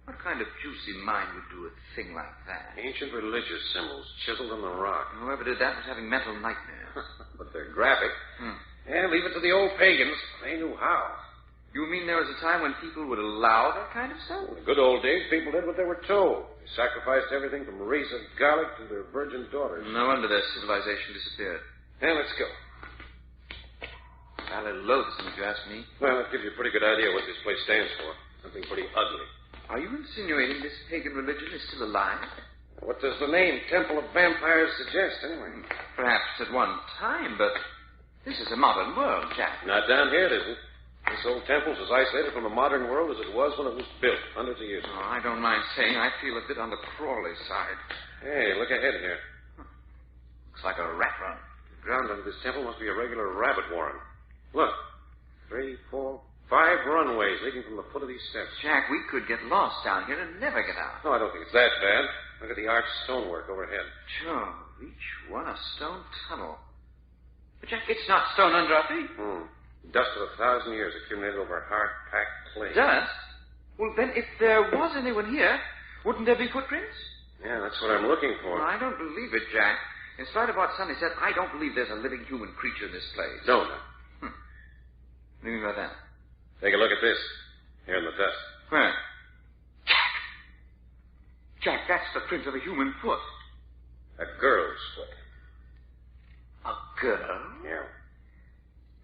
What kind of juicy mind would do a thing like that? Ancient religious symbols chiseled on the rock. Whoever did that was having mental nightmares. But they're graphic. Yeah, leave it to the old pagans. They knew how. You mean there was a time when people would allow that kind of stuff? In the good old days, people did what they were told. They sacrificed everything from rays of garlic to their virgin daughters. No wonder their civilization disappeared. Now, let's go. Rather loathsome, if you ask me. Well, that gives you a pretty good idea what this place stands for. Something pretty ugly. Are you insinuating this pagan religion is still alive? What does the name Temple of Vampires suggest, anyway? Perhaps at one time, but this is a modern world, Jack. Not down here, it isn't. This old temple's as isolated from the modern world as it was when it was built hundreds of years ago. Oh, I don't mind saying I feel a bit on the crawly side. Hey, look ahead here. Looks like a rat run. The ground under this temple must be a regular rabbit warren. Look, 3, 4, 5 runways leading from the foot of these steps. Jack, we could get lost down here and never get out. Oh, I don't think it's that bad. Look at the arched stonework overhead. Sure, each one a stone tunnel. But, Jack, it's not stone under our feet. Dust of 1,000 years accumulated over hard-packed clay. Dust? Well, then, if there was anyone here, wouldn't there be footprints? Yeah, that's what I'm looking for. Well, I don't believe it, Jack. In spite of what Sonny said, I don't believe there's a living human creature in this place. Don't. What do you mean by that? Take a look at this. Here in the dust. Where? Jack, that's the print of a human foot. A girl's foot. A girl? Yeah.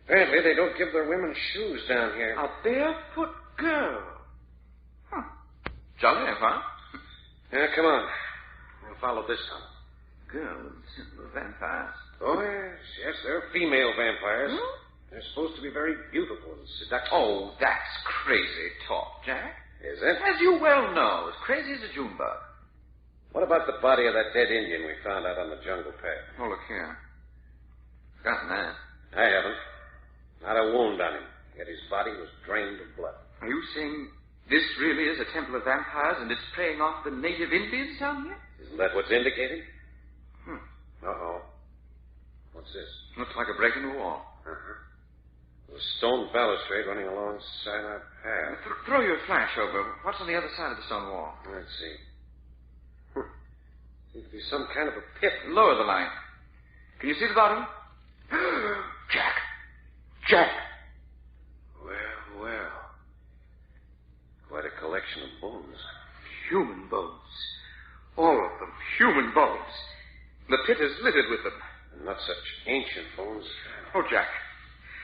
Apparently, they don't give their women shoes down here. A barefoot girl. Jolly, huh? Yeah, come on. We'll follow this tunnel. Girls, vampires. Oh, yes, they're female vampires. Huh? They're supposed to be very beautiful and seductive. Oh, that's crazy talk, Jack. Is it? As you well know, as crazy as a June bug. What about the body of that dead Indian we found out on the jungle path? Oh, look here. Forgotten that. I haven't. Not a wound on him, yet his body was drained of blood. Are you saying this really is a temple of vampires and it's preying off the native Indians down here? Isn't that what's indicated? Hmm. Uh-oh. What's this? Looks like a break in the wall. Uh-huh. There's a stone balustrade running alongside our path. Throw your flash over. What's on the other side of the stone wall? Let's see. Seems to be some kind of a pit. Lower the light. Can you see the bottom? Jack! Jack! Well. Quite a collection of bones. Human bones. All of them. Human bones. The pit is littered with them. And not such ancient bones. Oh, Jack.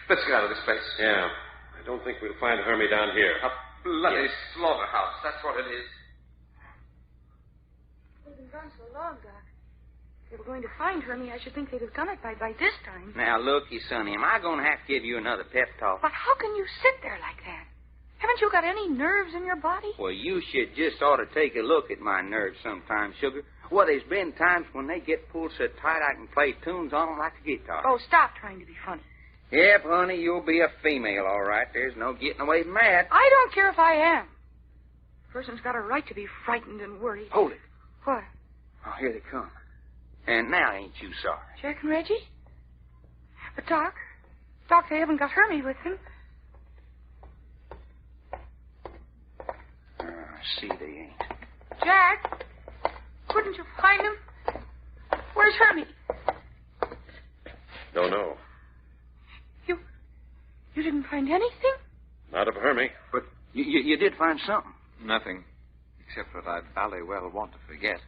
Let's get out of this place. Yeah. I don't think we'll find Hermie down here. A bloody slaughterhouse. That's what it is. They've been gone so long, Doc. If they were going to find Hermie, I should think they'd have done it by this time. Now, looky, Sonny, am I going to have to give you another pep talk? But how can you sit there like that? Haven't you got any nerves in your body? Well, you should just ought to take a look at my nerves sometime, sugar. Well, there's been times when they get pulled so tight I can play tunes on them like a guitar. Oh, stop trying to be funny. Yep, honey, you'll be a female, all right. There's no getting away from that. I don't care if I am. A person's got a right to be frightened and worried. Hold it. What? Oh, here they come. And now ain't you sorry? Jack and Reggie? But, Doc, they haven't got Hermie with them. See, they ain't. Jack, couldn't you find him? Where's Hermie? Don't know. You didn't find anything? Not of Hermie. But you did find something. Nothing. Except what I jolly well want to forget.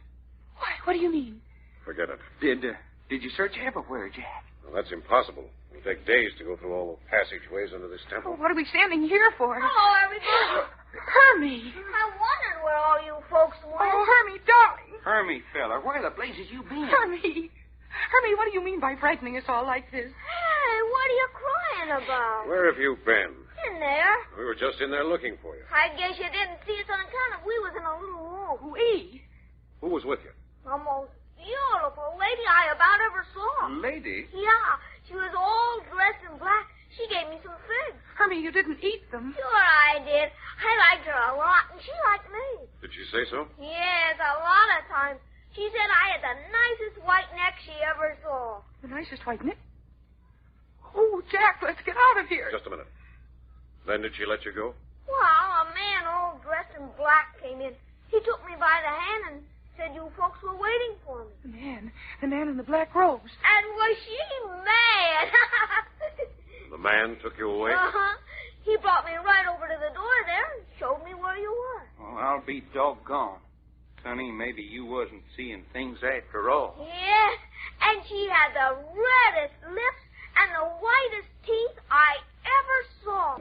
Why? What do you mean? Forget it. Did you search everywhere, Jack? Well, that's impossible. It'll take days to go through all the passageways under this temple. Oh, what are we standing here for? Hello, everybody. Hermie. I wondered where all you folks went. Oh, Hermie, darling. Hermie, fella, where the blazes you been? Hermie, what do you mean by frightening us all like this? Hey, what are you crying about? Where have you been? In there. We were just in there looking for you. I guess you didn't see us on account of we was in a little room. We? Who was with you? The most beautiful lady I about ever saw. Lady? Yeah, she was all dressed in black. She gave me some figs. Hermie, you didn't eat them. Sure I did. I liked her a lot, and she liked me. Did she say so? Yes, a lot of times. She said I had the nicest white neck she ever saw. The nicest white neck? Oh, Jack, let's get out of here. Just a minute. Then did she let you go? Well, a man all dressed in black came in. He took me by the hand and said you folks were waiting for me. The man in the black robes. And was she mad? The man took you away? Uh-huh. He brought me right over to the door there and showed me where you were. Oh, I'll be doggone. Sonny, maybe you wasn't seeing things after all. Yes, and she had the reddest lips and the whitest teeth I ever saw.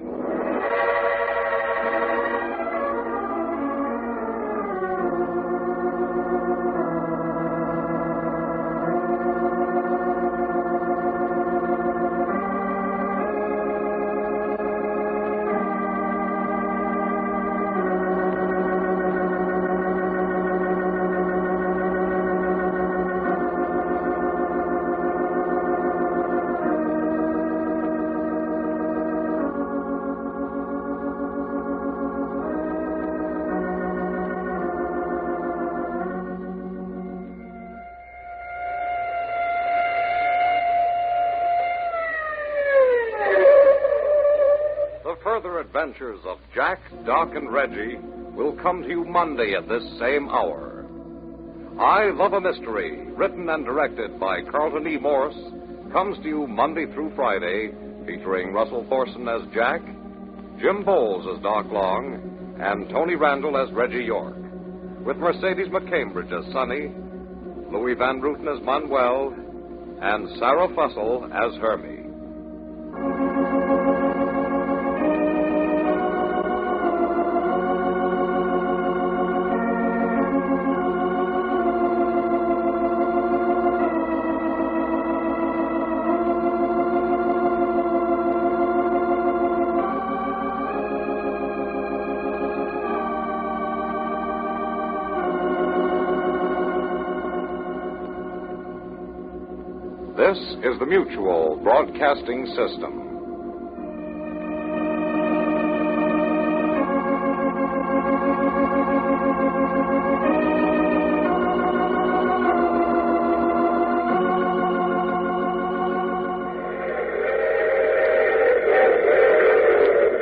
Further adventures of Jack, Doc, and Reggie will come to you Monday at this same hour. I Love a Mystery, written and directed by Carlton E. Morse, comes to you Monday through Friday, featuring Russell Thorson as Jack, Jim Bowles as Doc Long, and Tony Randall as Reggie York, with Mercedes McCambridge as Sonny, Louis Van Ruten as Manuel, and Sarah Fussell as Hermie. This is the Mutual Broadcasting System.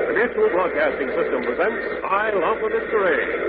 The Mutual Broadcasting System presents I Love the Mystery.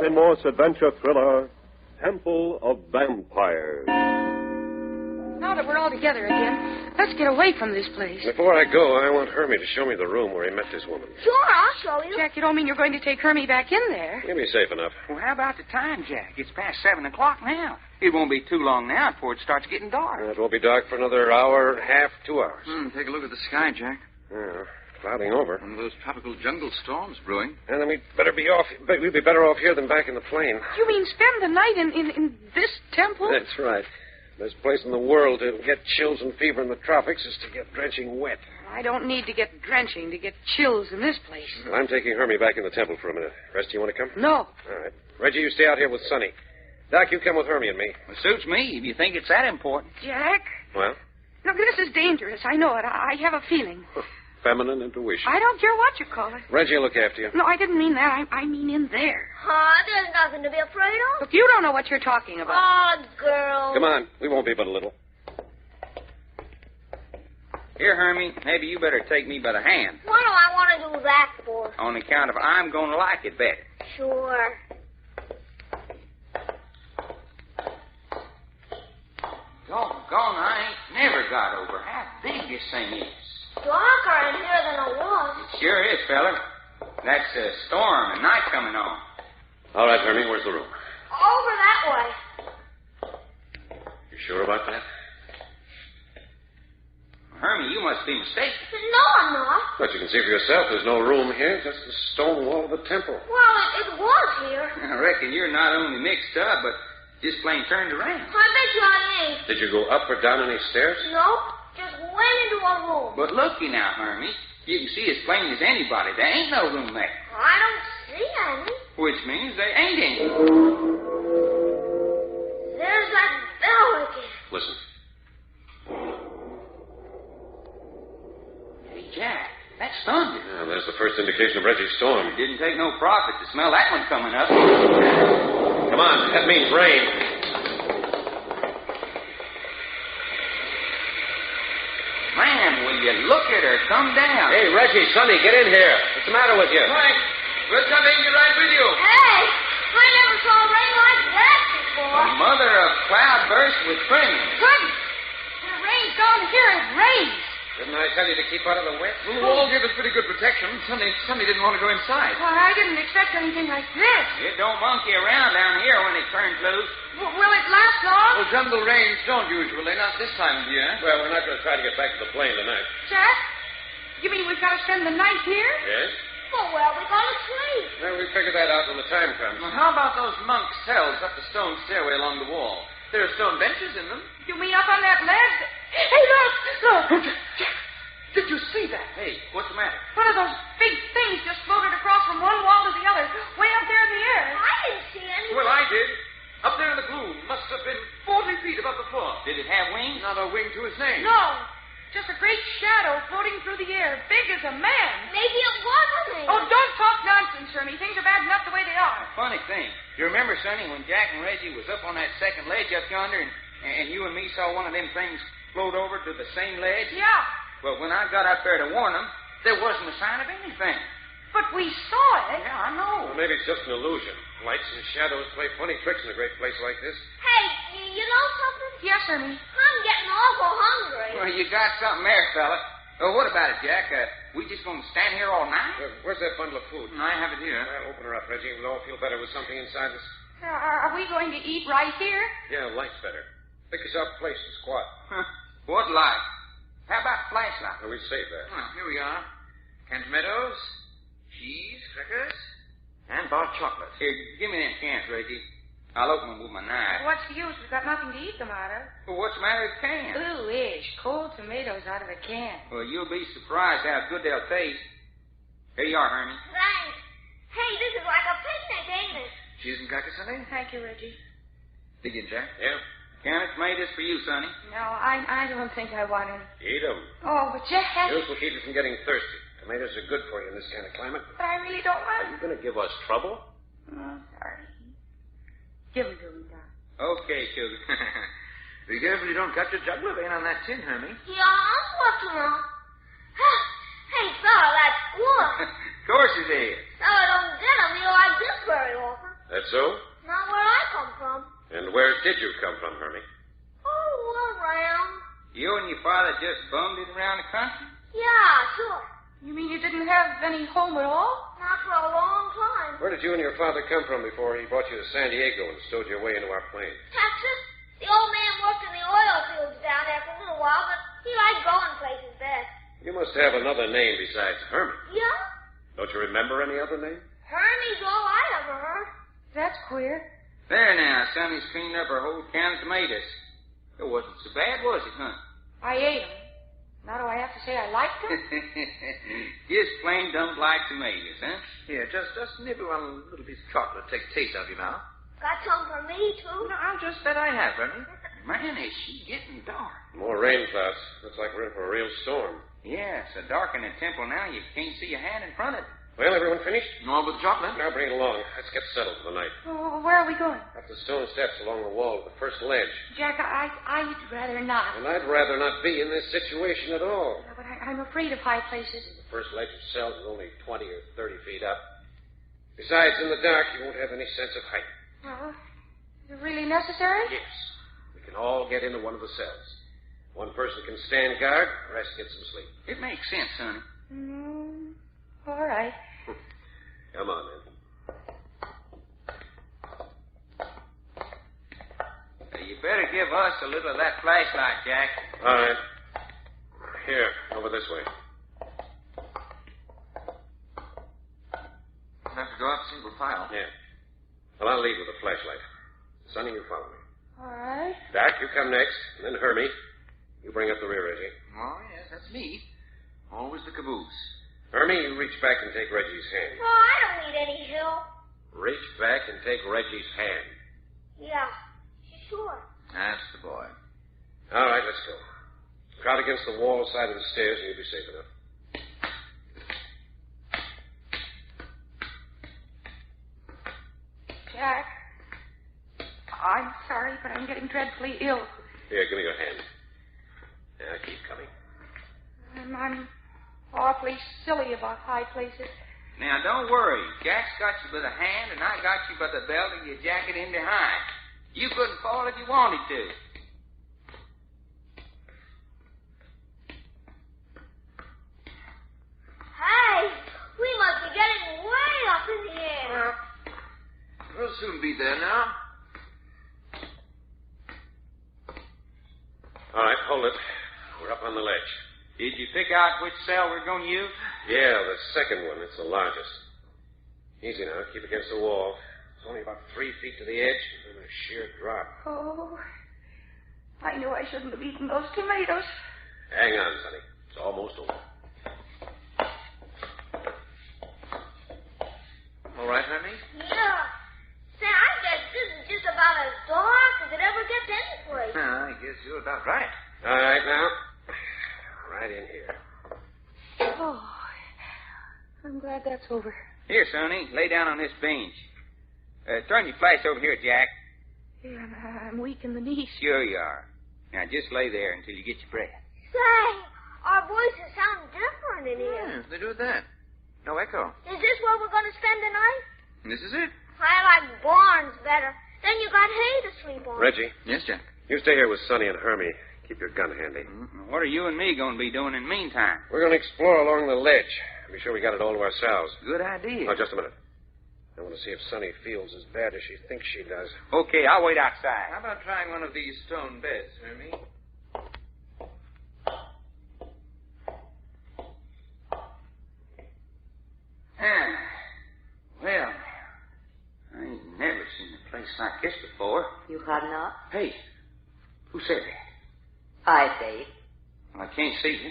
Morse adventure thriller, Temple of Vampires. Now that we're all together again, let's get away from this place. Before I go, I want Hermie to show me the room where he met this woman. Sure, I'll show you. Jack, you don't mean you're going to take Hermie back in there? He'll be safe enough. Well, how about the time, Jack? It's past 7 o'clock now. It won't be too long now before it starts getting dark. It won't be dark for another hour and a half, 2 hours. Take a look at the sky, Jack. Yeah, clouding over. One of those tropical jungle storms brewing. And then we'd be better off here than back in the plane. You mean spend the night in this temple? That's right. Best place in the world to get chills and fever in the tropics is to get drenching wet. I don't need to get drenching to get chills in this place. Well, I'm taking Hermie back in the temple for a minute. Rest of you want to come? No. All right. Reggie, you stay out here with Sonny. Doc, you come with Hermie and me. It suits me if you think it's that important. Jack? Well? Look, this is dangerous. I know it. I have a feeling. Feminine intuition. I don't care what you call it. Reggie will look after you. No, I didn't mean that. I mean in there. There's nothing to be afraid of. Look, you don't know what you're talking about. Oh, girl. Come on. We won't be but a little. Here, Hermie, maybe you better take me by the hand. What do I want to do that for? On account of I'm going to like it better. Sure. Doggone, I ain't never got over how big this thing is. Darker in here than it was. It sure is, fella. That's a storm and night coming on. All right, Hermie, where's the room? Over that way. You sure about that? Hermie, you must be mistaken. No, I'm not. But you can see for yourself. There's no room here, just the stone wall of the temple. Well, it was here. I reckon you're not only mixed up, but just plain turned around. I bet you I ain't. Did you go up or down any stairs? Nope. Just went into a room. But looky now, Hermie. You can see as plain as anybody. There ain't no room there. I don't see any. Which means there ain't any. There's that bell again. Listen. Hey, Jack, that's thunder. Yeah, there's the first indication of Reggie's storm. It didn't take no prophet to smell that one coming up. Come on, that means rain. Man, will you look at her come down? Hey, Reggie, Sonny, get in here. What's the matter with you? Right. We're coming right with you. Hey, I never saw rain like that before. The mother of cloudburst with trimmings. Goodness. The rain's gone here. It rains. Didn't I tell you to keep out of the wet? Well, the wall gave us pretty good protection. Sonny didn't want to go inside. Well, I didn't expect anything like this. It don't monkey around down here when it turns loose. Will it last long? Well, jungle rains don't usually, not this time of year. Well, we're not going to try to get back to the plane tonight. Jack, you mean we've got to spend the night here? Yes? Well, where are we going to sleep? Well, we'll figure that out when the time comes. Well, how about those monk cells up the stone stairway along the wall? There are stone benches in them. You mean up on that ledge? Hey, look! Look! Jack, did you see that? Hey, what's the matter? One of those big things just floated across from one wall to the other, way up there in the air. I didn't see anything. Well, I did. Up there in the gloom. Must have been 40 feet above the floor. Did it have wings? Not a wing to his name. No. Just a great shadow floating through the air, big as a man. Maybe it was a man. Oh, don't talk nonsense, Ernie. Things are bad enough the way they are. Funny thing. You remember, Sonny, when Jack and Reggie was up on that second ledge up yonder, and you and me saw one of them things float over to the same ledge? Yeah. Well, when I got up there to warn them, there wasn't a sign of anything. But we saw it. Yeah, I know. Well, maybe it's just an illusion. Lights and shadows play funny tricks in a great place like this. Hey, you know something? Yes, Ernie. I'm getting awful hungry. Well, you got something there, fella. Well, what about it, Jack? We just going to stand here all night? Where's that bundle of food? I have it here. Well, open her up, Reggie. We'll all feel better with something inside us. Are we going to eat right here? Yeah, light's better. Pick us up a place to squat. What light? How about flashlight? We'll save that. Here we are. Canned tomatoes, cheese, crackers, and bar chocolate. Here, give me them cans, Reggie. I'll open them with my knife. What's the use? We've got nothing to eat them out of. Well, what's the matter with cans? Ooh, ish. Cold tomatoes out of a can. Well, you'll be surprised how good they'll taste. Here you are, Hermie. Thanks. Hey, this is like a picnic, ain't it? Cheese and crackers, Sonny? Thank you, Reggie. Dig in, Jack. Yeah? Can of tomatoes for you, Sonny. No, I don't think I want any. Eat them. Oh, but Jack... Juice will keep you from getting thirsty. Tomatoes are good for you in this kind of climate. But I really don't want... Are you going to give us trouble? Oh, sorry. Give them to me, Doc. Okay, sugar. Be careful you don't cut your jugular vein on that tin, Hermie. Yeah, I'm watching now. Hey, fella, that's good. Of course it is. Fella don't get a meal like this very often. That's so? Not where I come from. And where did you come from, Hermie? Oh, around. You and your father just bummed it around the country? Yeah, sure. You mean you didn't have any home at all? Not for a long time. Where did you and your father come from before he brought you to San Diego and stowed your way into our plane? Texas. The old man worked in the oil fields down there for a little while, but he liked going places best. You must have another name besides Hermie. Yeah? Don't you remember any other name? Hermie's all I ever heard. That's queer. There now, Sonny's cleaned up her whole can of tomatoes. It wasn't so bad, was it, huh? I ate them. Now do I have to say I liked them? Just plain don't like tomatoes, huh? Here, just nibble on a little piece of chocolate. Take a taste out of your mouth. Got some for me, too? No, I'll just bet I have, Hermie. Man, is she getting dark. More rain clouds. Looks like we're in for a real storm. Yeah, so dark in the temple now you can't see a hand in front of it. Well, everyone finished? All but the chocolate. Now bring it along. Let's get settled for the night. Oh, where are we going? Up the stone steps along the wall of the first ledge. Jack, I'd rather not. And I'd rather not be in this situation at all. Yeah, but I'm afraid of high places. The first ledge of cells is only 20 or 30 feet up. Besides, in the dark, you won't have any sense of height. Well, is it really necessary? Yes. We can all get into one of the cells. One person can stand guard, the rest get some sleep. It makes sense, Sonny. All right. Come on, then. You better give us a little of that flashlight, Jack. All right. Here, over this way. We'll have to go up single file. Yeah. Well, I'll lead with the flashlight. Sonny, you follow me. All right. Doc, you come next, and then Hermie. You bring up the rear, Reggie. Oh, yes, that's me. Always the caboose. Hermie, you reach back and take Reggie's hand. Oh, I don't need any help. Reach back and take Reggie's hand. Yeah, sure. That's the boy. All right, let's go. Crowd against the wall side of the stairs, and you'll be safe enough. Jack, I'm sorry, but I'm getting dreadfully ill. Here, give me your hand. Now, keep coming. I'm awfully silly about high places. Now, don't worry. Jack's got you by the hand, and I got you by the belt of your jacket in behind. You couldn't fall if you wanted to. Hey, we must be getting way up in the air. We'll soon be there now. All right, hold it. We're up on the ledge. Did you pick out which cell we're going to use? Yeah, the second one. It's the largest. Easy now. Keep against the wall. It's only about 3 feet to the edge, and then a sheer drop. Oh, I knew I shouldn't have eaten those tomatoes. Hang on, Sonny. It's almost over. All right, Hermie? Yeah. Say, I guess this is just about as dark as it ever gets anyplace. I guess you're about right. All right, now. Right in here. Oh, I'm glad that's over. Here, Sonny, lay down on this bench. Turn your flash over here, Jack. Yeah, I'm weak in the knees. Sure you are. Now, just lay there until you get your breath. Say, our voices sound different in here. Yeah, they do that. No echo. Is this where we're going to spend the night? This is it. I like barns better. Then you got hay to sleep on. Reggie. Yes, Jack. You stay here with Sonny and Hermie. Keep your gun handy. Mm-hmm. What are you and me going to be doing in the meantime? We're going to explore along the ledge. Be sure we got it all to ourselves. Good idea. Oh, just a minute. I want to see if Sonny feels as bad as she thinks she does. Okay, I'll wait outside. How about trying one of these stone beds, Hermie? Well, I ain't never seen a place like this before. You have not? Hey, who said that? I say it. Well, I can't see you.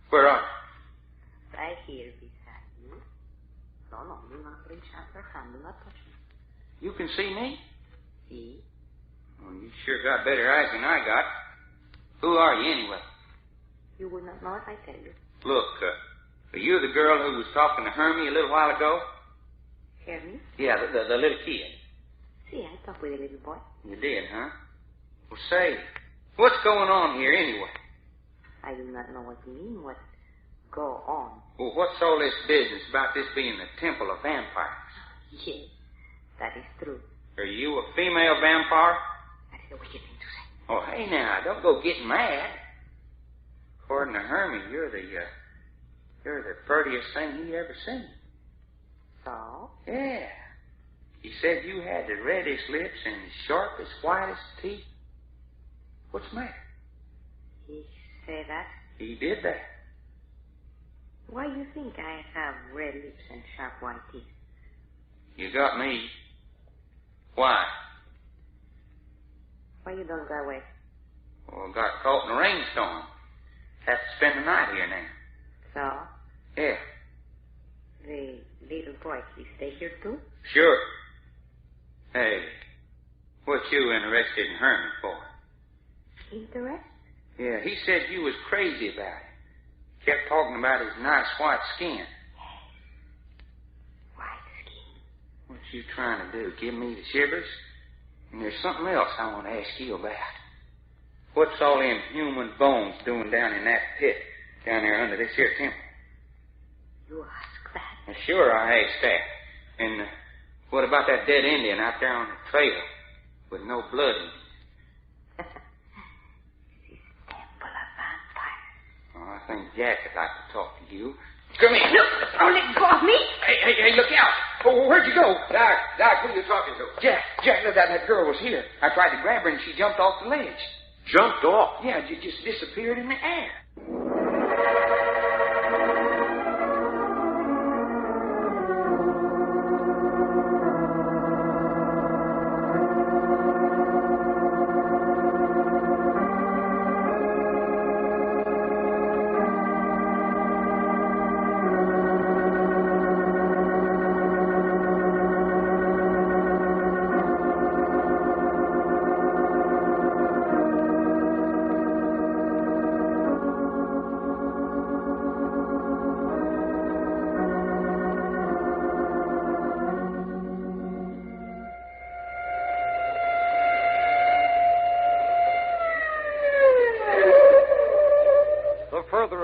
Where are you? Right here beside you. No, do not reach out your hand. Do not touch me. You can see me? See? Well, you sure got better eyes than I got. Who are you anyway? You will not know if I tell you. Look, are you the girl who was talking to Hermie a little while ago? Hermie? Yeah, the little kid. See, I talked with a little boy. You did, huh? Well, say, what's going on here anyway? I do not know what you mean. What go on? Well, what's all this business about this being the temple of vampires? Yes, that is true. Are you a female vampire? That is a wicked thing to say. Oh, hey now, don't go getting mad. According to Hermie, you're the prettiest thing he ever seen. So? Yeah. He said you had the reddest lips and the sharpest, whitest teeth. What's the matter? He said that? He did that. Why do you think I have red lips and sharp white teeth? You got me. Why? Why you don't go away? Well, got caught in a rainstorm. Have to spend the night here now. So? Yeah. The little boy, he stay here too? Sure. Hey, what you interested in Hermie for? Interest? Yeah, he said you was crazy about it. Kept talking about his nice white skin. White skin? What you trying to do, give me the shivers? And there's something else I want to ask you about. What's all them human bones doing down in that pit, down there under this here temple? You ask that? Sure, I asked that. And what about that dead Indian out there on the trail with no blood in it? I think Jack would like to talk to you. Come here. No, don't let go of me. Hey, look out. Oh, where'd you go? Doc, who are you talking to? Jack, that girl was here. I tried to grab her and she jumped off the ledge. Jumped off? Yeah, just disappeared in the air.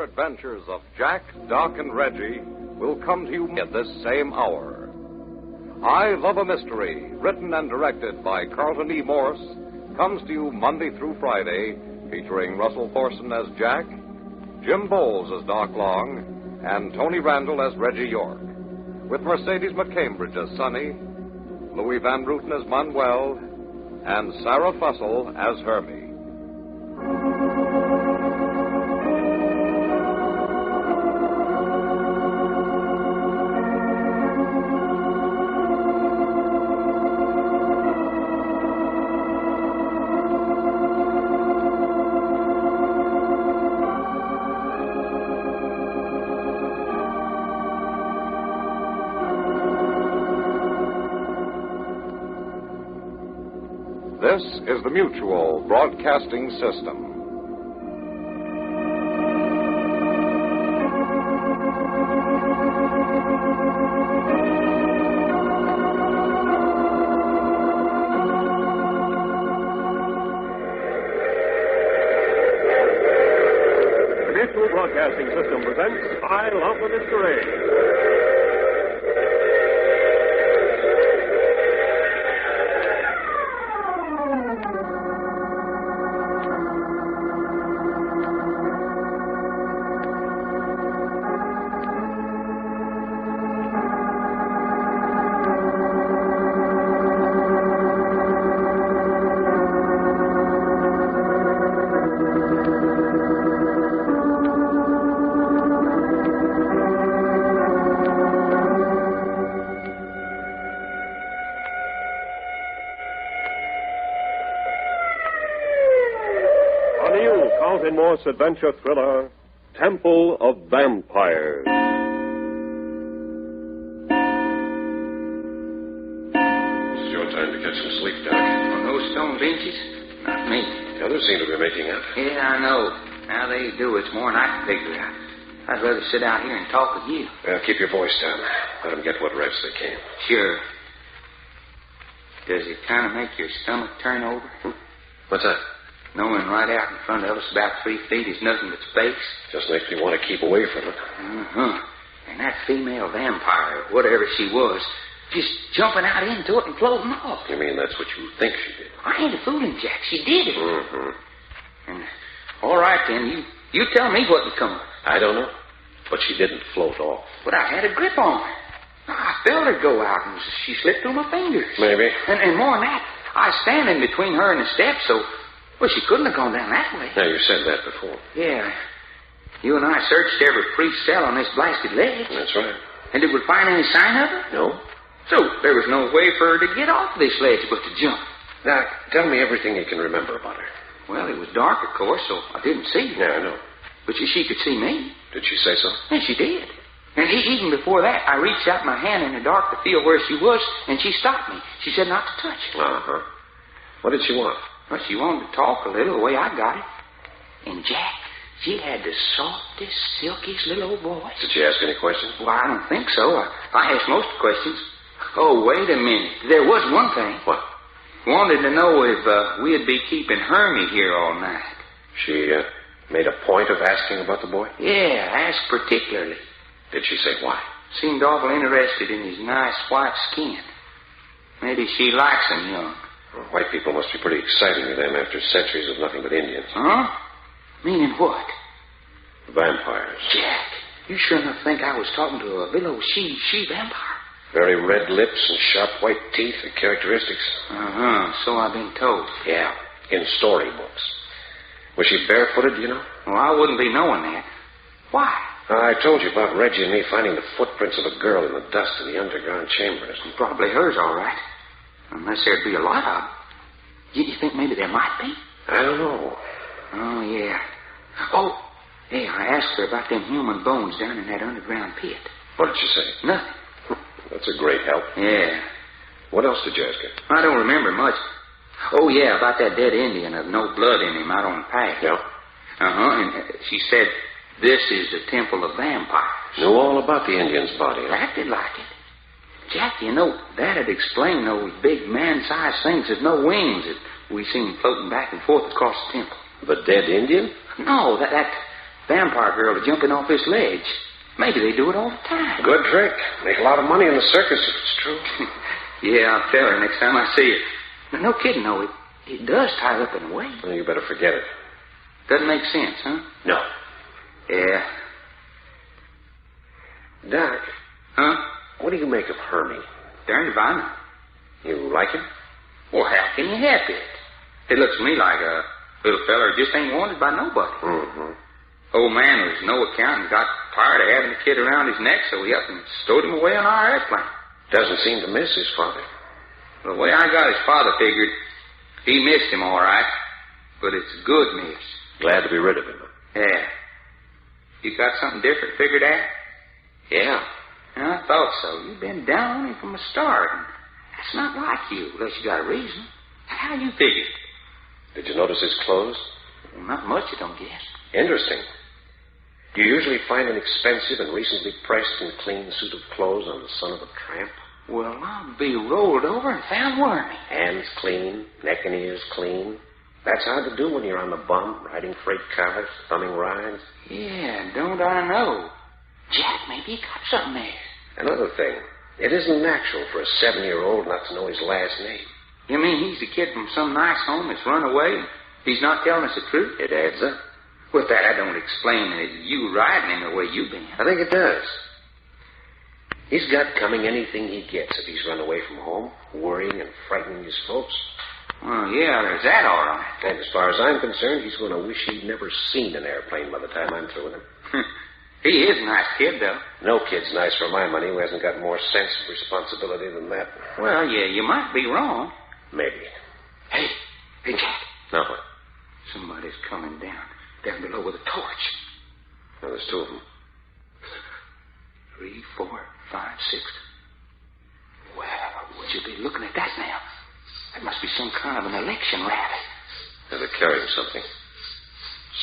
Adventures of Jack, Doc, and Reggie will come to you at this same hour. I Love a Mystery, written and directed by Carlton E. Morse, comes to you Monday through Friday, featuring Russell Thorson as Jack, Jim Bowles as Doc Long, and Tony Randall as Reggie York, with Mercedes McCambridge as Sonny, Louis Van Ruten as Manuel, and Sarah Fussell as Hermie. This is the Mutual Broadcasting System. The Mutual Broadcasting System presents I Love the Mystery. Martin Morse adventure thriller, Temple of Vampires. It's your time to get some sleep, Doc. On those stone benches? Not me. The others seem to be making up. Yeah, I know. How they do it's more than I can figure out. I'd rather sit out here and talk with you. Well, keep your voice down. Let them get what rest they can. Sure. Does it kind of make your stomach turn over? What's that? Knowing right out in front of us about 3 feet is nothing but space? Just makes me want to keep away from it. Uh-huh. And that female vampire, whatever she was, just jumping out into it and floating off. You mean that's what you think she did? I ain't a fooling, Jack. She did it. Mm-hmm. And all right, then. You tell me what become of her. I don't know. But she didn't float off. But I had a grip on her. I felt her go out, and she slipped through my fingers. Maybe. And more than that, I was standing between her and the steps, so... Well, she couldn't have gone down that way. Now, you said that before. Yeah. You and I searched every priest's cell on this blasted ledge. That's right. And did we find any sign of her? No. So there was no way for her to get off this ledge but to jump. Now, tell me everything you can remember about her. Well, it was dark, of course, so I didn't see her. Yeah, I know. But she could see me. Did she say so? And she did. And even before that, I reached out my hand in the dark to feel where she was, and she stopped me. She said not to touch her. Uh-huh. What did she want? Well, she wanted to talk a little, the way I got it. And, Jack, she had the softest, silkiest little old voice. Did she ask any questions? Well, I don't think so. I asked most of the questions. Oh, wait a minute. There was one thing. What? Wanted to know if we'd be keeping Hermie here all night. She made a point of asking about the boy? Yeah, asked particularly. Did she say why? Seemed awful interested in his nice white skin. Maybe she likes him young. Well, white people must be pretty exciting to them after centuries of nothing but Indians. Huh? Meaning what? Vampires. Jack, you sure enough think I was talking to a little she-vampire? Very red lips and sharp white teeth are characteristics. Uh-huh, so I've been told. Yeah, in storybooks. Was she barefooted, do you know? Well, I wouldn't be knowing that. Why? I told you about Reggie and me finding the footprints of a girl in the dust in the underground chambers. Probably hers, all right. Unless there'd be a lot of them. You think maybe there might be? I don't know. Oh, yeah. Oh, yeah, I asked her about them human bones down in that underground pit. What did she say? Nothing. That's a great help. Yeah. What else did you ask her? I don't remember much. Oh, yeah, about that dead Indian of no blood in him out on the path. Yeah? Uh-huh, and she said, this is the Temple of Vampires. Knew all about the Indian's body. Acted like it. Jack, you know, that'd explain those big man-sized things with no wings that we seen floating back and forth across the temple. The dead Indian? No, that vampire girl jumping off this ledge. Maybe they do it all the time. Good trick. Make a lot of money in the circus if it's true. Yeah, I'll tell her next time I see her. No kidding, though. It does tie up in a way. Well, you better forget it. Doesn't make sense, huh? No. Yeah. Doc. Huh? What do you make of Hermie? Darned if I know. You like him? Well, how can you help it? It looks to me like a little feller just ain't wanted by nobody. Mm-hmm. Old man was no account and got tired of having the kid around his neck, so he up and stowed him away on our airplane. Doesn't seem to miss his father. The way I got his father figured, he missed him all right, but it's a good miss. Glad to be rid of him. Yeah. You got something different figured out? Yeah. I thought so. You've been down on him from the start. And that's not like you, unless you got a reason. How you figured? Did you notice his clothes? Well, not much, I don't guess. Interesting. Do you usually find an expensive and recently pressed and clean suit of clothes on the son of a tramp? Well, I'll be rolled over and found wormy. Hands clean, neck and ears clean. That's hard to do when you're on the bum, riding freight cars, thumbing rides. Yeah, don't I know. Jack, maybe you got something there. Another thing, it isn't natural for a 7-year-old not to know his last name. You mean he's the kid from some nice home that's run away and he's not telling us the truth? It adds up. With that, I don't explain you riding him the way you've been. I think it does. He's got coming anything he gets if he's run away from home, worrying and frightening his folks. Well, yeah, there's that all right. And as far as I'm concerned, he's going to wish he'd never seen an airplane by the time I'm through with him. He is a nice kid, though. No kid's nice for my money who hasn't got more sense of responsibility than that. Well, yeah, you might be wrong. Maybe. Hey, Jack. Now what? Somebody's coming down. Down below with a torch. Now, there's two of them. 3, 4, 5, 6. Well, would you be looking at that now? That must be some kind of an election rally. Now, they're carrying something.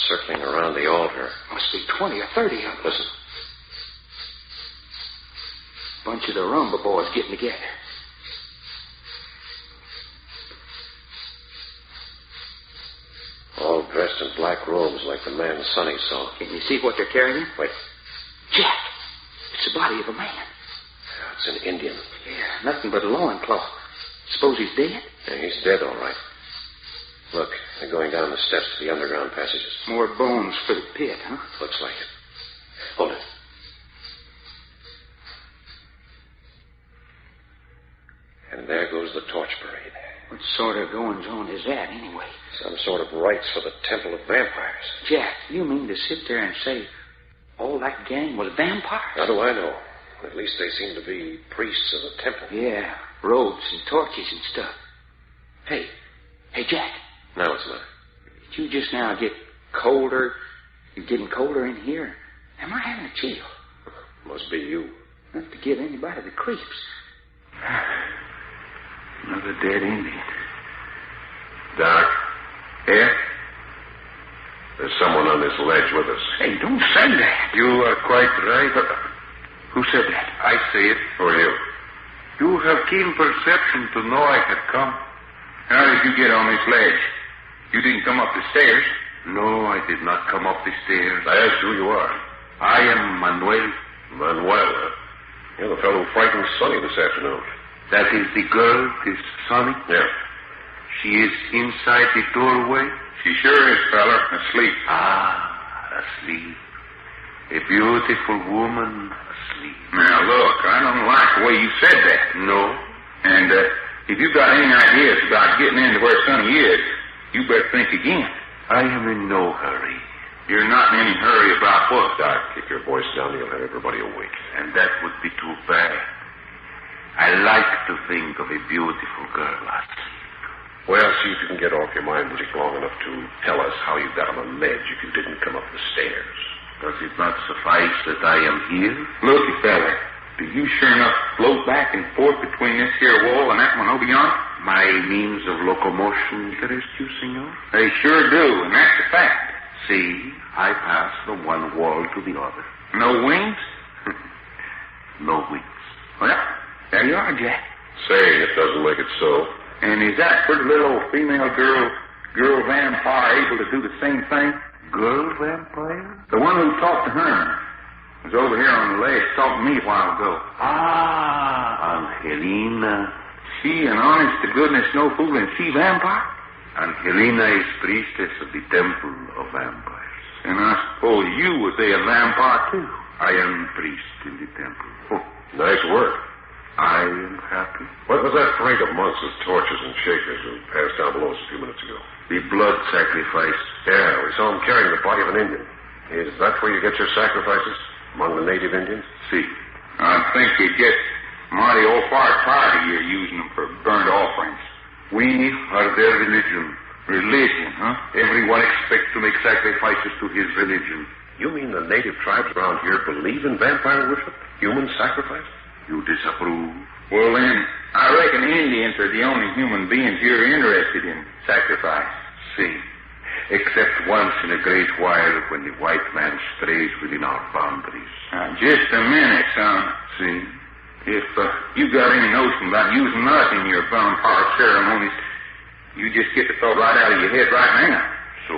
Circling around the altar. Must be 20 or 30 of them. Listen. Bunch of the rumba boys getting together. All dressed in black robes like the man Sonny saw. Can you see what they're carrying? Wait. Jack, it's the body of a man. Yeah, it's an Indian. Yeah, nothing but a loincloth. Suppose he's dead? Yeah, he's dead, all right. Look, they're going down the steps to the underground passages. More bones for the pit, huh? Looks like it. Hold it. And there goes the torch parade. What sort of goings-on is that, anyway? Some sort of rites for the Temple of Vampires. Jack, you mean to sit there and say all that gang was vampires? How do I know? At least they seem to be priests of the temple. Yeah, robes and torches and stuff. Hey, Jack. Now it's not. Did you just now get colder? You're getting colder in here? Am I having a chill? Must be you. Not to give anybody the creeps. Another dead Indian. Doc. Yeah? There's someone on this ledge with us. Hey, don't say that. You are quite right. Who said that? I say it. Who are you? You have keen perception to know I had come. How did you get on this ledge? You didn't come up the stairs? No, I did not come up the stairs. I asked who you are. I am Manuel. Manuel? You're the fellow who frightened Sonny this afternoon. That is the girl, this Sonny? Yeah. She is inside the doorway? She sure is, fella. Asleep. Ah, asleep. A beautiful woman asleep. Now, look, I don't like the way you said that. No. And if you've got any ideas about getting into where Sonny is, you better think again. I am in no hurry. You're not in any hurry about what? Doc, keep your voice down. You'll have everybody awake. And that would be too bad. I like to think of a beautiful girl asleep. Well, see if you can get off your mind just long enough to tell us how you got on the ledge if you didn't come up the stairs. Does it not suffice that I am here? Looky, fella, do you sure enough float back and forth between this here wall and that one over yonder? My means of locomotion interest you, senor? They sure do, and that's a fact. See, I pass from one wall to the other. No wings? No wings. Well, there you are, Jack. Say, it doesn't make it so. And is that pretty little old female girl vampire able to do the same thing? Girl vampire? The one who talked to her was over here on the ledge talking to me a while ago. Ah, Angelina. She an honest-to-goodness no-fooling she-vampire? Angelina is priestess of the Temple of Vampires. And I suppose you would be a vampire, too. I am priest in the temple. Oh, nice work. I am happy. What was that parade of monks with torches and shakers who passed down below us a few minutes ago? The blood sacrifice. Yeah, we saw them carrying the body of an Indian. Is that where you get your sacrifices? Among the native Indians? See. I think you get mighty old far tired of you using them for burnt offerings. We are their religion. Religion, huh? Everyone expects to make sacrifices to his religion. You mean the native tribes around here believe in vampire worship? Human sacrifice? You disapprove? Well, then, I reckon Indians are the only human beings you're interested in sacrifice. See. Except once in a great while when the white man strays within our boundaries. Just a minute, son. See? If you got any notion about using us in your vampire ceremonies, you just get the thought right out of your head right now. So?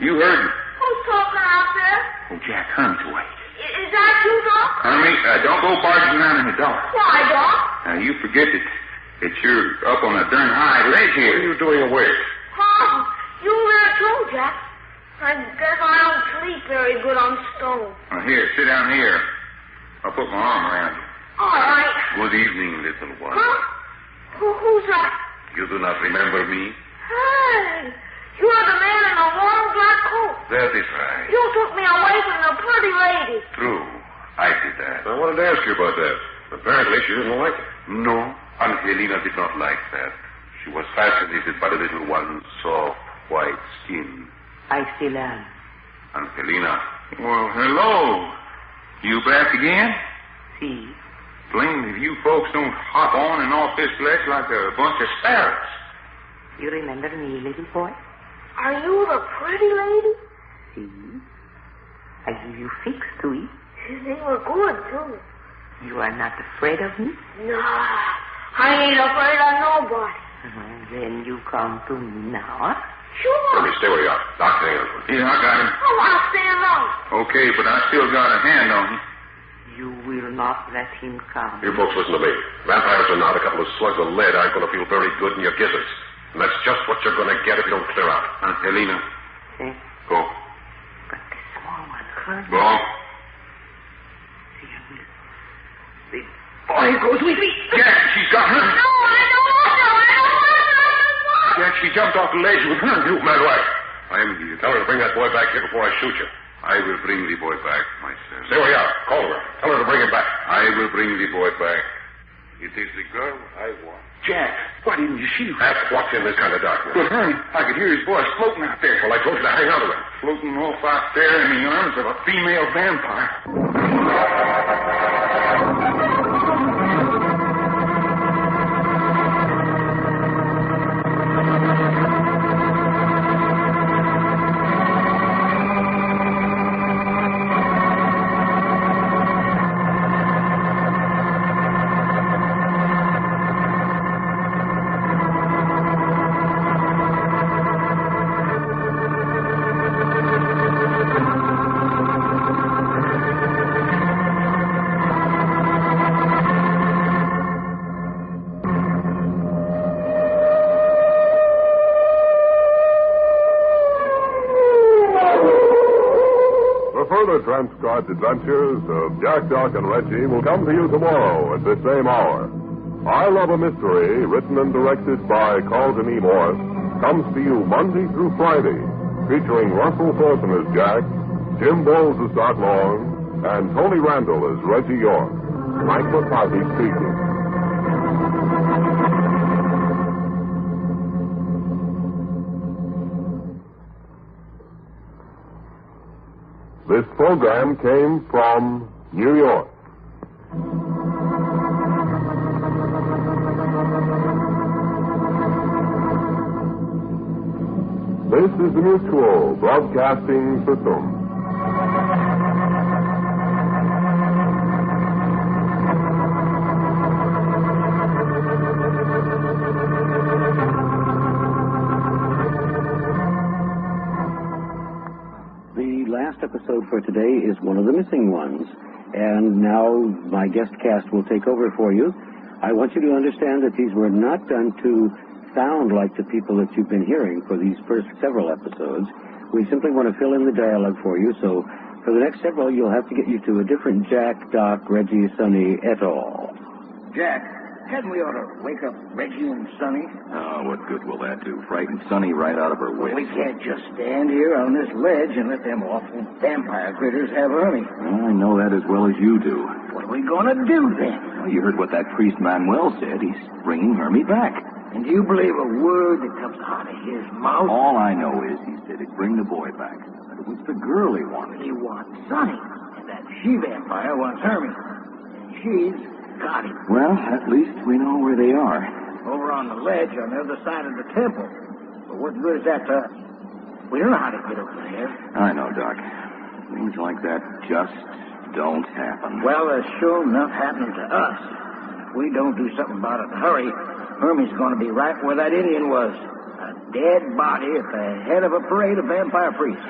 You heard me. Who's talking out there? Oh, Jack, Herm's away. Is that you, Doc? Hermie, don't go barging around in the dark. Why, Doc? Now, you forget that you're up on a darn high ledge here. What are you doing awake? Huh? You there too, Jack? I guess I don't sleep very good on stone. Now, here, sit down here. I'll put my arm around you. All right. Good evening, little one. Huh? Who's that? You do not remember me? Hey, you're the man in the long black coat. That is right. You took me away from the pretty lady. True. I did that. I wanted to ask you about that. Apparently, she didn't like it. No, Angelina did not like that. She was fascinated by the little one's soft, white skin. I still am. Angelina. Well, hello. You back again? See. Blame if you folks don't hop on and off this ledge like a bunch of sparrows. You remember me, little boy? Are you the pretty lady? See? I give you figs to eat. They were good, too. You are not afraid of me? No, I ain't afraid of nobody. Then you come to me now, huh? Sure. Let me stay where you are. Doctor, Yeah, I got him. Oh, I'll stay alone. Okay, but I still got a hand on him. You will not let him come. You folks listen to me. Vampires or not, a couple of slugs of lead aren't going to feel very good in your gizzards. And that's just what you're going to get if you don't clear out. Angelina. Eh? Go. But the small one hurt me. Go. The boy goes with me. Jack, she's got her. No, I don't want to. Jack, she jumped off the ledge with her. You mad wife. I'm here. Tell her to bring that boy back here before I shoot you. I will bring the boy back myself. Stay where you are. Call her. Tell her to bring him back. I will bring the boy back. It is the girl I want. Jack, why didn't you shoot? That's what's in this kind of darkness. But, honey, I could hear his voice floating out there. Well, I told you to hang on to him. Floating off out there in the arms of a female vampire. Transcribed adventures of Jack, Doc, and Reggie will come to you tomorrow at this same hour. I Love a Mystery, written and directed by Carlton E. Morris, comes to you Monday through Friday, featuring Russell Thornton as Jack, Jim Bowles as Doc Long, and Tony Randall as Reggie York. Mike McCarthy speaking. This program came from New York. This is the Mutual Broadcasting System. Episode for today is one of the missing ones. And now my guest cast will take over for you. I want you to understand that these were not done to sound like the people that you've been hearing for these first several episodes. We simply want to fill in the dialogue for you, so for the next several, you'll have to get used to a different Jack, Doc, Reggie, Sonny, et al. Jack, hadn't we ought to wake up Reggie and Sonny? Oh, what good will that do? Frighten Sonny right out of her wits. Well, we can't just stand here on this ledge and let them awful vampire critters have Ernie. Well, I know that as well as you do. What are we going to do then? Well, you heard what that priest Manuel said. He's bringing Hermie back. And do you believe a word that comes out of his mouth? All I know is he said he'd bring the boy back. But it was the girl he wanted. He wants Sonny. And that she-vampire wants Hermie. And she's got him. Well, at least we know where they are. Over on the ledge on the other side of the temple. But what good is that to us? We don't know how to get over there. I know, Doc. Things like that just don't happen. Well, they're sure enough happening to us. If we don't do something about it in a hurry, Hermie's going to be right where that Indian was. A dead body at the head of a parade of vampire priests.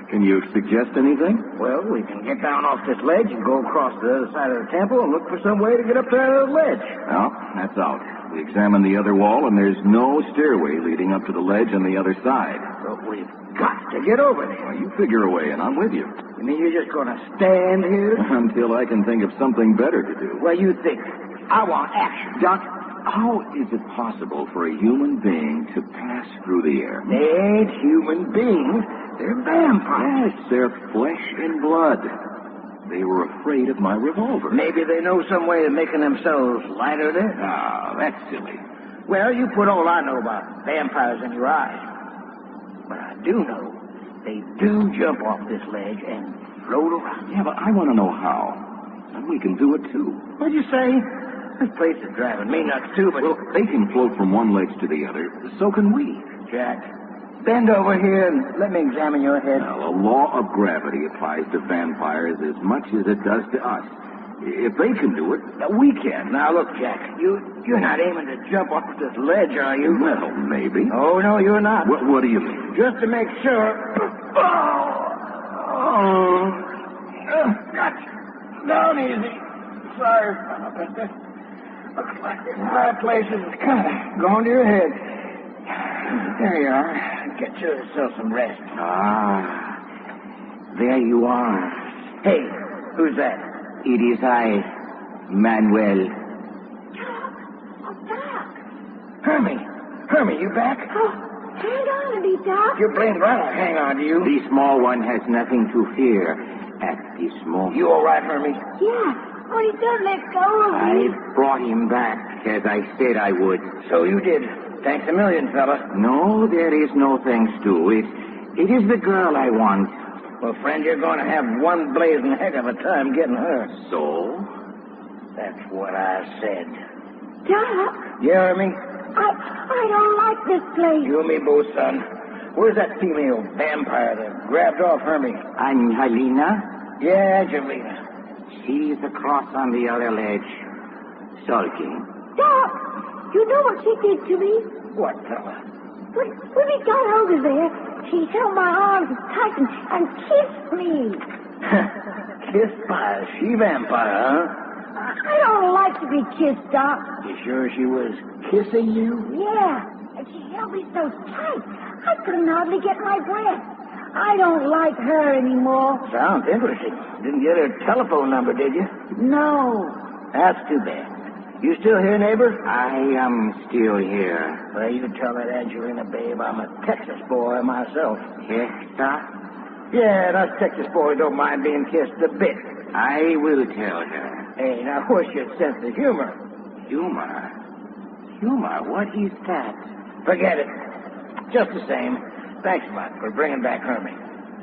Can you suggest anything? Well, we can get down off this ledge and go across the other side of the temple and look for some way to get up to that ledge. Well, that's out. We examined the other wall, and there's no stairway leading up to the ledge on the other side. But we've got to get over there. Well, you figure away, and I'm with you. You mean you're just going to stand here? Until I can think of something better to do. Well, you think. I want action. Doc, how is it possible for a human being to pass through the air? They ain't human beings. They're vampires. Yes, they're flesh and blood. They were afraid of my revolver. Maybe they know some way of making themselves lighter there. Ah, that's silly. Well, you put all I know about vampires in your eyes. But I do know They do jump off this ledge and float around. Yeah, but I want to know how. And we can do it, too. What'd you say? This place is driving me nuts, too, but... Well, they can float from one ledge to the other. So can we. Jack, bend over here and let me examine your head. Well, the law of gravity applies to vampires as much as it does to us. If they can do it, we can. Now, look, Jack, you're not aiming to jump off this ledge, are you? Well, maybe. Oh, no, you're not. What do you mean? Just to make sure. Gotcha. Down easy. Sorry, Mama Pester. Looks like this high place is kind of going to your head. There you are. Get yourself some rest. Ah, there you are. Hey, who's that? It is I, Manuel. Hermie, you back? Oh, hang on to me, Doc. You're blamed right I'll hang on to you. The small one has nothing to fear at this moment. You all right, Hermie? Yeah, only don't let go of me. I brought him back, as I said I would. So you did. Thanks a million, fella. No, there is no thanks to it. It is the girl I want. Well, friend, you're going to have one blazing heck of a time getting her. So? That's what I said. Doc? Yeah, Hermie? I don't like this place. You and me both, son. Where's that female vampire that grabbed off Hermie? Angelina? Yeah, Angelina. She's across on the other ledge, sulking. Doc, you know what she did to me? What, fella? When we got over there, she held my arms tight and kissed me. Kissed by a she-vampire, huh? I don't like to be kissed, Doc. You sure she was kissing you? Yeah, and she held me so tight, I couldn't hardly get my breath. I don't like her anymore. Sounds interesting. Didn't get her telephone number, did you? No. That's too bad. You still here, neighbor? I am still here. Well, you tell that Angelina babe I'm a Texas boy myself. Chester? Yeah, and us Texas boys don't mind being kissed a bit. I will tell her. Hey, now what's your sense of humor? Humor? Humor? What is that? Forget it. Just the same. Thanks much for bringing back Hermie.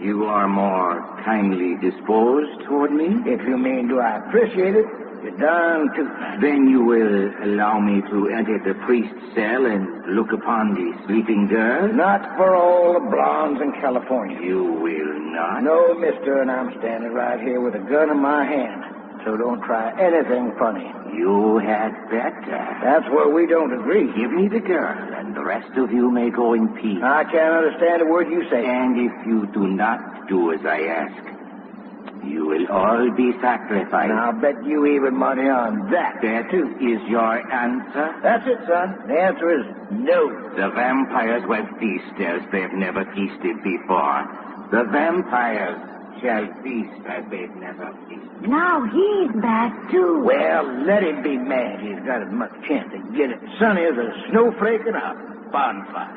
You are more kindly disposed toward me? If you mean do I appreciate it, you're done too. Then you will allow me to enter the priest's cell and look upon the sleeping girl? Not for all the blondes in California. You will not? No, mister, and I'm standing right here with a gun in my hand. So don't try anything funny. You had better. That's where we don't agree. Give me the girl, and the rest of you may go in peace. I can't understand a word you say. And if you do not do as I ask, you will all be sacrificed. And I'll bet you even money on that. That is your answer? That's it, son. The answer is no. The vampires will feast as they've never feasted before. The vampires shall feast as they've never feasted. Now he's back, too. Well, let him be mad. He's got as much chance to get it sunny as a snowflake in a bonfire.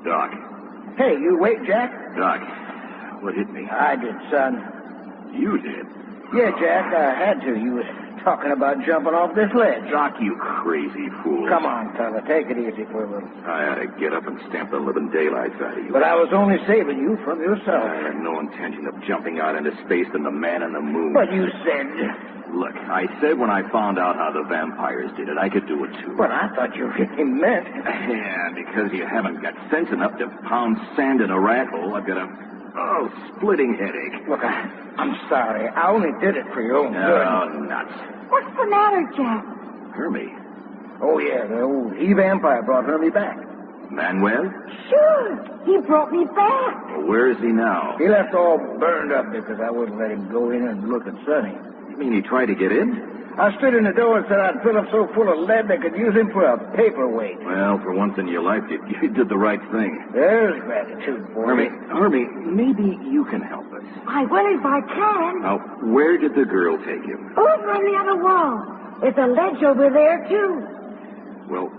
Doc. Hey, you wait, Jack. Doc, what hit me? I did, son. You did? Yeah, Jack, I had to. You was talking about jumping off this ledge. Doc, you crazy fool. Come on, fella. Take it easy for a little. I ought to get up and stamp the living daylights out of you. But I was only saving you from yourself. I had no intention of jumping out into space than the man in the moon. But you said... Look, I said when I found out how the vampires did it, I could do it too. But I thought you really meant... Yeah, because you haven't got sense enough to pound sand in a rat hole, I've got a... splitting headache. Look, I'm sorry. I only did it for your own good. Oh, nuts. What's the matter, Jack? Hermie. Oh, yeah, the old he-vampire brought Hermie back. Manuel? Sure. He brought me back. Well, where is he now? He left all burned up because I wouldn't let him go in and look at Sonny. You mean he tried to get in? I stood in the door and said I'd fill him so full of lead they could use him for a paperweight. Well, for once in your life, you did the right thing. There's gratitude for me. Hermie, maybe you can help us. I will if I can. Now, where did the girl take him? Over on the other wall. There's a ledge over there, too. Well,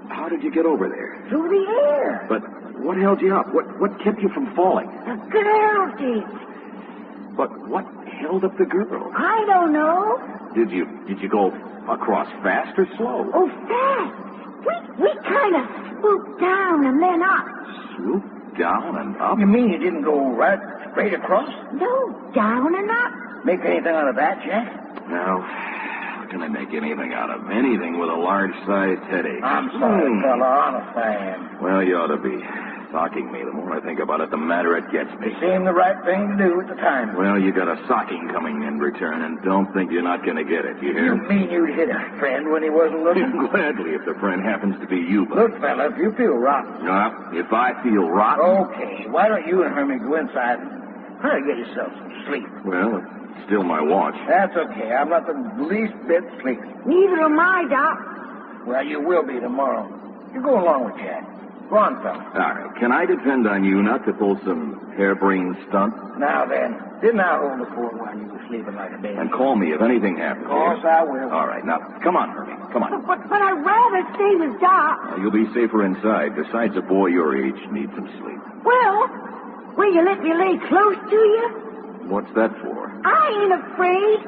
how did you get over there? Through the air. But what held you up? What kept you from falling? The girl did. But what held up the girl? I don't know. Did you go across fast or slow? Oh, fast. We kind of swooped down and then up. Swoop down and up. You mean you didn't go right straight across? No, down and up. Make anything out of that, Jack? No. How can I make anything out of anything with a large-sized headache? I'm sorry, fella. Honest, I am. Well, you ought to be. Socking me. The more I think about it, the madder it gets me. It seemed the right thing to do at the time. Well, you got a socking coming in return, and don't think you're not going to get it. You hear? You mean you'd hit a friend when he wasn't looking? Gladly, if the friend happens to be you. But... Look, fella, if you feel rotten. If I feel rotten... Okay, why don't you and Hermie go inside and try to get yourself some sleep? Well, it's still my watch. That's okay. I'm not the least bit sleepy. Neither am I, Doc. Well, you will be tomorrow. You go along with Jack. Go on, fella. All right. Can I depend on you not to pull some harebrained stunts? Now then, didn't I hold the fort while you were sleeping like a baby? And call me if anything happens. Of course I will. All right. Now, come on, Hermie. Come on. But I'd rather stay with Doc. You'll be safer inside. Besides, a boy your age needs some sleep. Well, will you let me lay close to you? What's that for? I ain't afraid.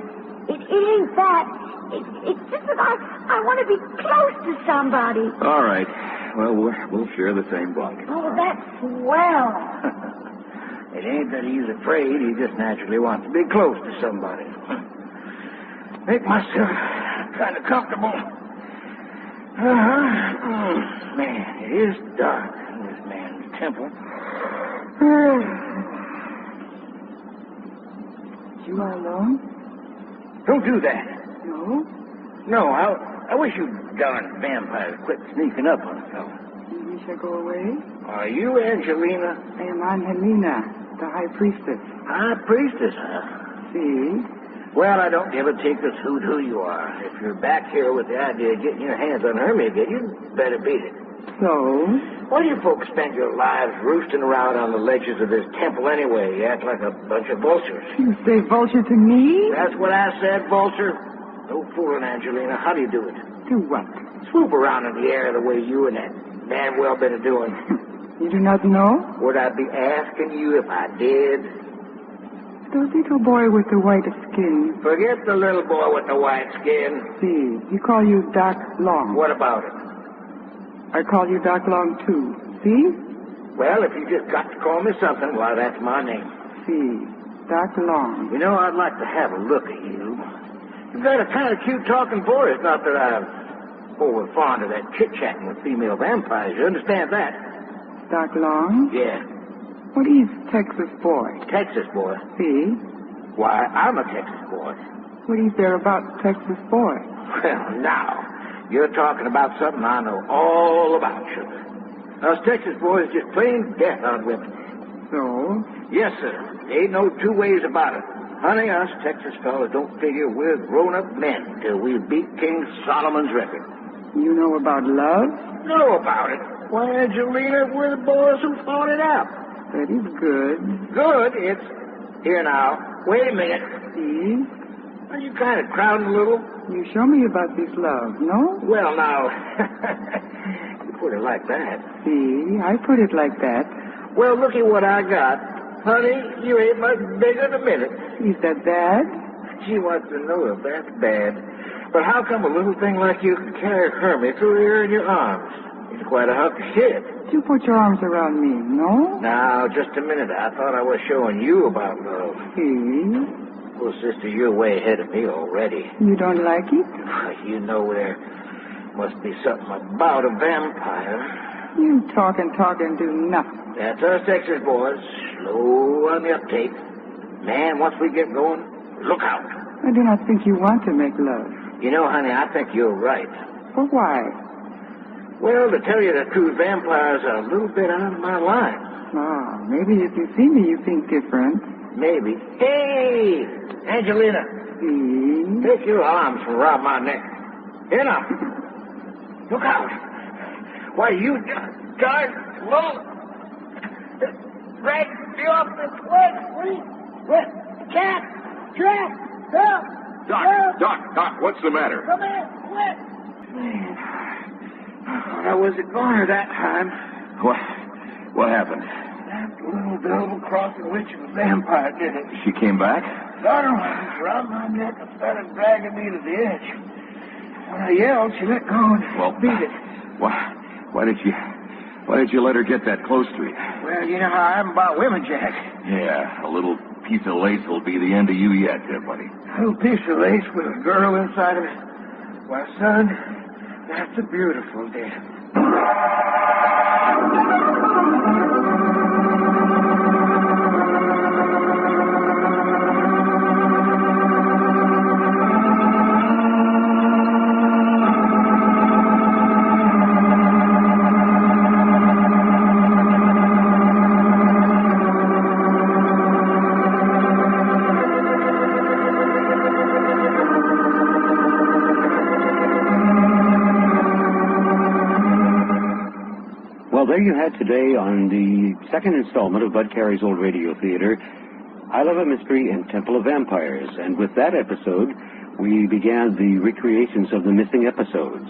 It ain't that. It's just that I want to be close to somebody. All right. Well, we'll share the same bunk. Oh, that's swell. It ain't that he's afraid. He just naturally wants to be close to somebody. Make myself kind of comfortable. Man, it is dark in this man's temple. You are alone? Don't do that. No? No, I wish you darn vampires quit sneaking up on a fellow. We shall go away? Are you Angelina? I am Angelina, the high priestess. High priestess, huh? See? Well, I don't give a tinker's hoot who you are. If you're back here with the idea of getting your hands on Hermie again, you'd better beat it. So? Why do you folks spend your lives roosting around on the ledges of this temple anyway? You act like a bunch of vultures. You say vulture to me? That's what I said, vulture. No fooling, Angelina. How do you do it? Do what? Swoop around in the air the way you and that damn well been doing. You do not know? Would I be asking you if I did? The little boy with the white skin. Forget the little boy with the white skin. See, he call you Doc Long. What about it? I call you Doc Long, too. See? Well, if you just got to call me something, why, that's my name. See, Doc Long. You know, I'd like to have a look at you. You've got a kind of cute talking voice. Not that I'm over fond of that chit-chatting with female vampires. You understand that? Doc Long? Yeah. What is Texas boy? Texas boy? See? Why, I'm a Texas boy. What is there about Texas boy? Well, now, you're talking about something I know all about, sugar. Us Texas boys just plain death on women. So? Yes, sir. Ain't no two ways about it. Honey, us Texas fellas don't figure we're grown-up men till we beat King Solomon's record. You know about love? Know about it? Why, Angelina, we're the boys who fought it out. That is good. Good? It's... Here now. Wait a minute. See? Are you kind of crowding a little? You show me about this love, no? Well, now... you put it like that. See, I put it like that. Well, look at what I got. Honey, you ain't much bigger than a minute. Is that bad? She wants to know if that's bad. But how come a little thing like you can carry Hermie through here in your arms? It's quite a hunk of shit. You put your arms around me, no? Now, just a minute. I thought I was showing you about love. See? Well, sister, you're way ahead of me already. You don't like it? You know there must be something about a vampire. You talk and do nothing. That's us Texas boys. Slow on the uptake. Man, once we get going, look out. I do not think you want to make love. You know, honey, I think you're right. For why? Well, to tell you the truth, vampires are a little bit out of my line. Ah, maybe if you see me, you think different. Maybe. Hey, Angelina. See? Take your arms from around my neck. Here now. Look out. Why, you darn low. Drag me off this ledge, please. Cat, trap, help. Doc, what's the matter? Come in, quick. Man, I thought I was a goner that time. What happened? That little double-crossing witch of a vampire did it. She came back? Got her around my neck and started dragging me to the edge. When I yelled, she let go and beat it. Why did she Why did you let her get that close to you? Well, you know how I am about women, Jack. Yeah, a little piece of lace will be the end of you yet, buddy. A little piece of lace with a girl inside of it. Why, son, that's a beautiful death. There you had today on the second installment of Bud Carey's Old Radio Theater, I Love a Mystery and Temple of Vampires. And with that episode, we began the recreations of the missing episodes.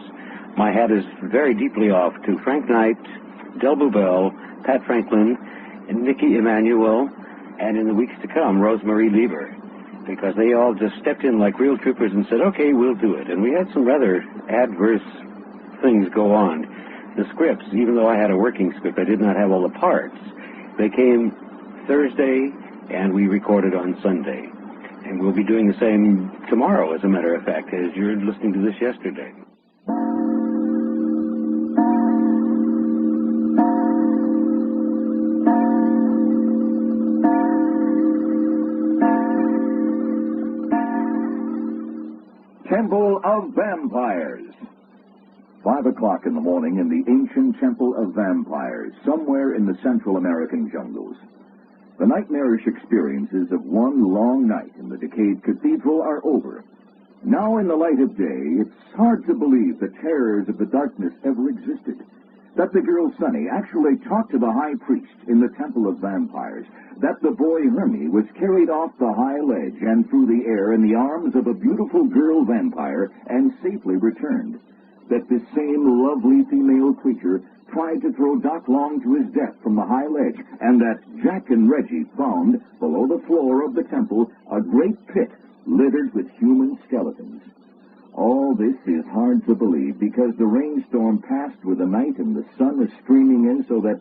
My hat is very deeply off to Frank Knight, Del Bubel, Pat Franklin, and Nikki Emanuel, and in the weeks to come, Rosemary Lieber, because they all just stepped in like real troopers and said, okay, we'll do it. And we had some rather adverse things go on. The scripts, even though I had a working script, I did not have all the parts. They came Thursday, and we recorded on Sunday. And we'll be doing the same tomorrow, as a matter of fact, as you're listening to this yesterday. Temple of Vampires. 5 o'clock in the morning in the ancient Temple of Vampires, somewhere in the Central American jungles. The nightmarish experiences of one long night in the decayed cathedral are over. Now in the light of day, it's hard to believe the terrors of the darkness ever existed. That the girl Sunny actually talked to the high priest in the Temple of Vampires. That the boy Hermie was carried off the high ledge and through the air in the arms of a beautiful girl vampire and safely returned. That this same lovely female creature tried to throw Doc Long to his death from the high ledge, and that Jack and Reggie found, below the floor of the temple, a great pit littered with human skeletons. All this is hard to believe, because the rainstorm passed with the night and the sun is streaming in, so that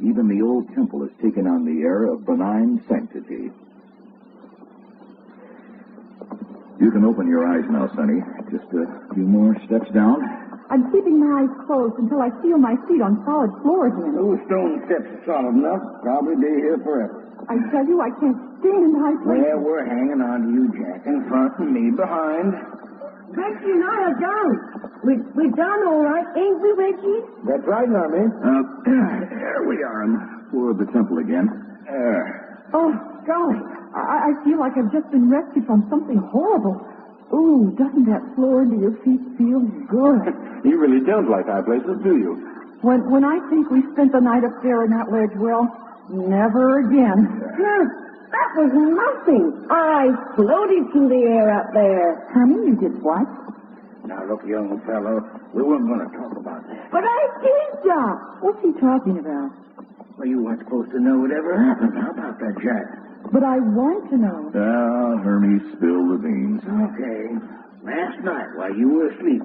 even the old temple has taken on the air of benign sanctity. You can open your eyes now, Sonny. Just a few more steps down. I'm keeping my eyes closed until I feel my feet on solid floor again. Those stone steps are solid enough. Probably be here forever. I tell you, I can't stand high places. Well, we're hanging on to you, Jack, in front and me behind. Reggie and I are done. We're done all right, ain't we, Reggie? That's right, Narmy. There we are on the floor of the temple again. Oh, golly. I feel like I've just been rescued from something horrible. Ooh, doesn't that floor under your feet feel good? You really don't like high places, do you? When I think we spent the night up there in that ledge, well, never again. That was nothing. I floated through the air up there. Honey, you did what? Now, look, young fellow, we weren't going to talk about that. But I did, Doc. What's he talking about? Well, you weren't supposed to know whatever happened. How about that, Jack? But I want to know. Hermie, spill the beans. Okay. Last night, while you were asleep,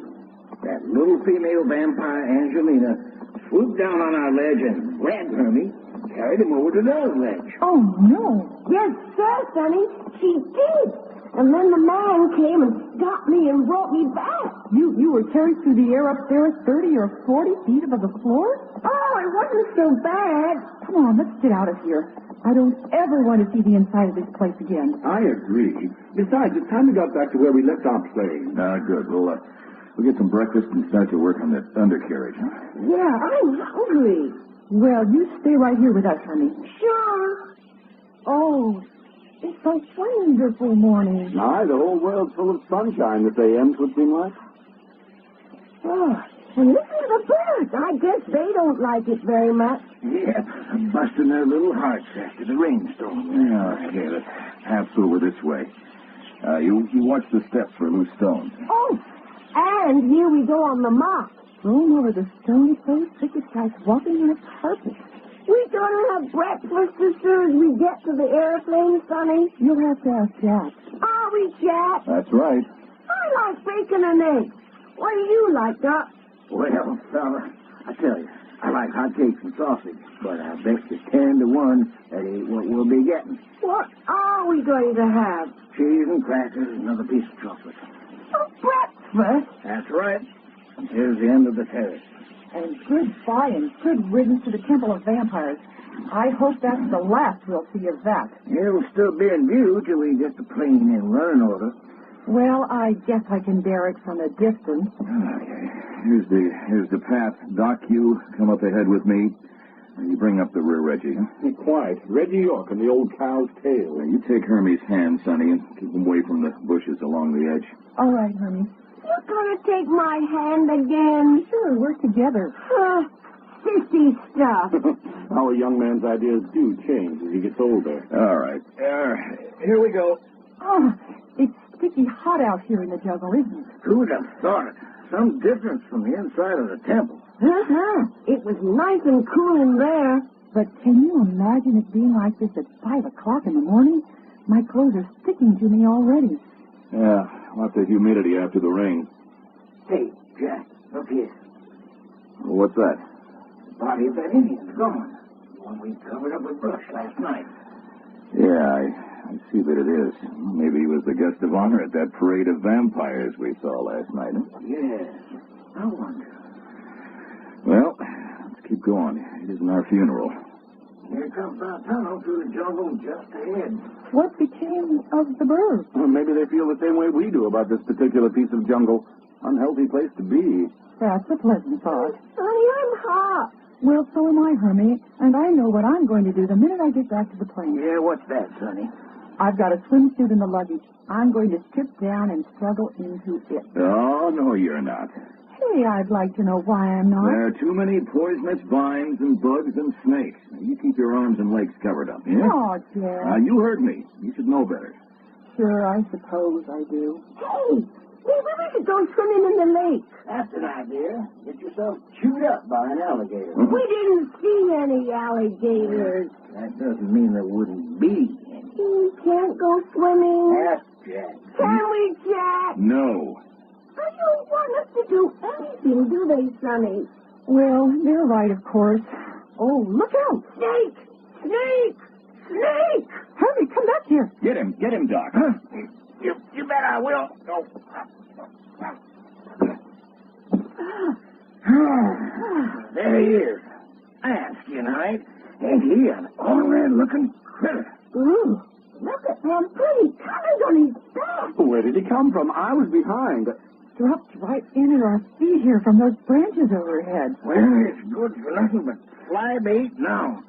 that little female vampire, Angelina, swooped down on our ledge and grabbed Hermie, carried him over to the other ledge. Oh, no. Yes, sir, Sonny. She did. And then the man came and got me and brought me back. You were carried through the air up there 30 or 40 feet above the floor? Oh, it wasn't so bad. Come on, let's get out of here. I don't ever want to see the inside of this place again. I agree. Besides, it's time we got back to where we left off playing. Good. We'll get some breakfast and start to work on that undercarriage, huh? Yeah, I'm hungry. Well, you stay right here with us, honey. Sure. Oh, it's a wonderful morning. Aye, the whole world's full of sunshine this AM's would seem like. Oh, and listen to the birds. I guess they don't like it very much. Yep, busting their little hearts after the rainstorm. Yeah, okay, let's have over this way. You watch the steps for loose stones. Oh, and here we go on the mop. Roam over the stone so thick it's like walking on a carpet. We're going to have breakfast as soon as we get to the airplane, Sonny. You'll have to ask Jack. Are we, Jack? That's right. I like bacon and eggs. What do you like, Doc? Well, fella, I tell you, I like hotcakes and sausage, but I bet you 10 to 1 that ain't what we'll be getting. What are we going to have? Cheese and crackers and another piece of chocolate. For breakfast? That's right. And here's the end of the terrace. And goodbye and good riddance to the Temple of Vampires. I hope that's the last we'll see of that. It'll still be in view till we get the plane in running order. Well, I guess I can bear it from a distance. Here's the path. Doc, you come up ahead with me. You bring up the rear, Reggie. Be quiet. Reggie York and the old cow's tail. You take Hermie's hand, Sonny, and keep him away from the bushes along the edge. All right, Hermie. You're going to take my hand again? Sure, we're together. Sissy stuff. Our young man's ideas do change as he gets older. All right. Here we go. Oh, it's sticky hot out here in the jungle, isn't it? Who'd have thought it? Some difference from the inside of the temple. It was nice and cool in there. But can you imagine it being like this at 5 o'clock in the morning? My clothes are sticking to me already. Yeah, lots of humidity after the rain. Hey, Jack, look here. What's that? The body of that Indian's gone. The one we covered up with brush last night. Yeah, I see that it is. Maybe he was the guest of honor at that parade of vampires we saw last night. Huh? Yes. I wonder. Well, let's keep going. It isn't our funeral. Here comes our tunnel through the jungle just ahead. What became of the birds? Well, maybe they feel the same way we do about this particular piece of jungle. Unhealthy place to be. That's a pleasant thought. Honey, I'm hot. Well, so am I, Hermie, and I know what I'm going to do the minute I get back to the plane. Yeah, what's that, Sonny? I've got a swimsuit in the luggage. I'm going to strip down and struggle into it. Oh, no, you're not. Hey, I'd like to know why I'm not. There are too many poisonous vines and bugs and snakes. Now, you keep your arms and legs covered up, yeah? Oh, Jack. Now, you heard me. You should know better. Sure, I suppose I do. Hey, maybe we should go swimming in the lake. That's an idea. Get yourself chewed up by an alligator. Hmm? We didn't see any alligators. That doesn't mean there wouldn't be any. We can't go swimming. Ask Jack. Can we, Jack? No. They don't want us to do anything, do they, Sonny? Well, you're right, of course. Oh, look out! Snake! Snake! Snake! Hermie, come back here. Get him, Doc. Huh? You bet I will. Oh. There he is. And skin height. Ain't he an all-red-looking critter? Ooh, look at them pretty colors on his back. Where did he come from? I was behind. Dropped right in at our feet here from those branches overhead. Well, it's good for nothing but fly bait now.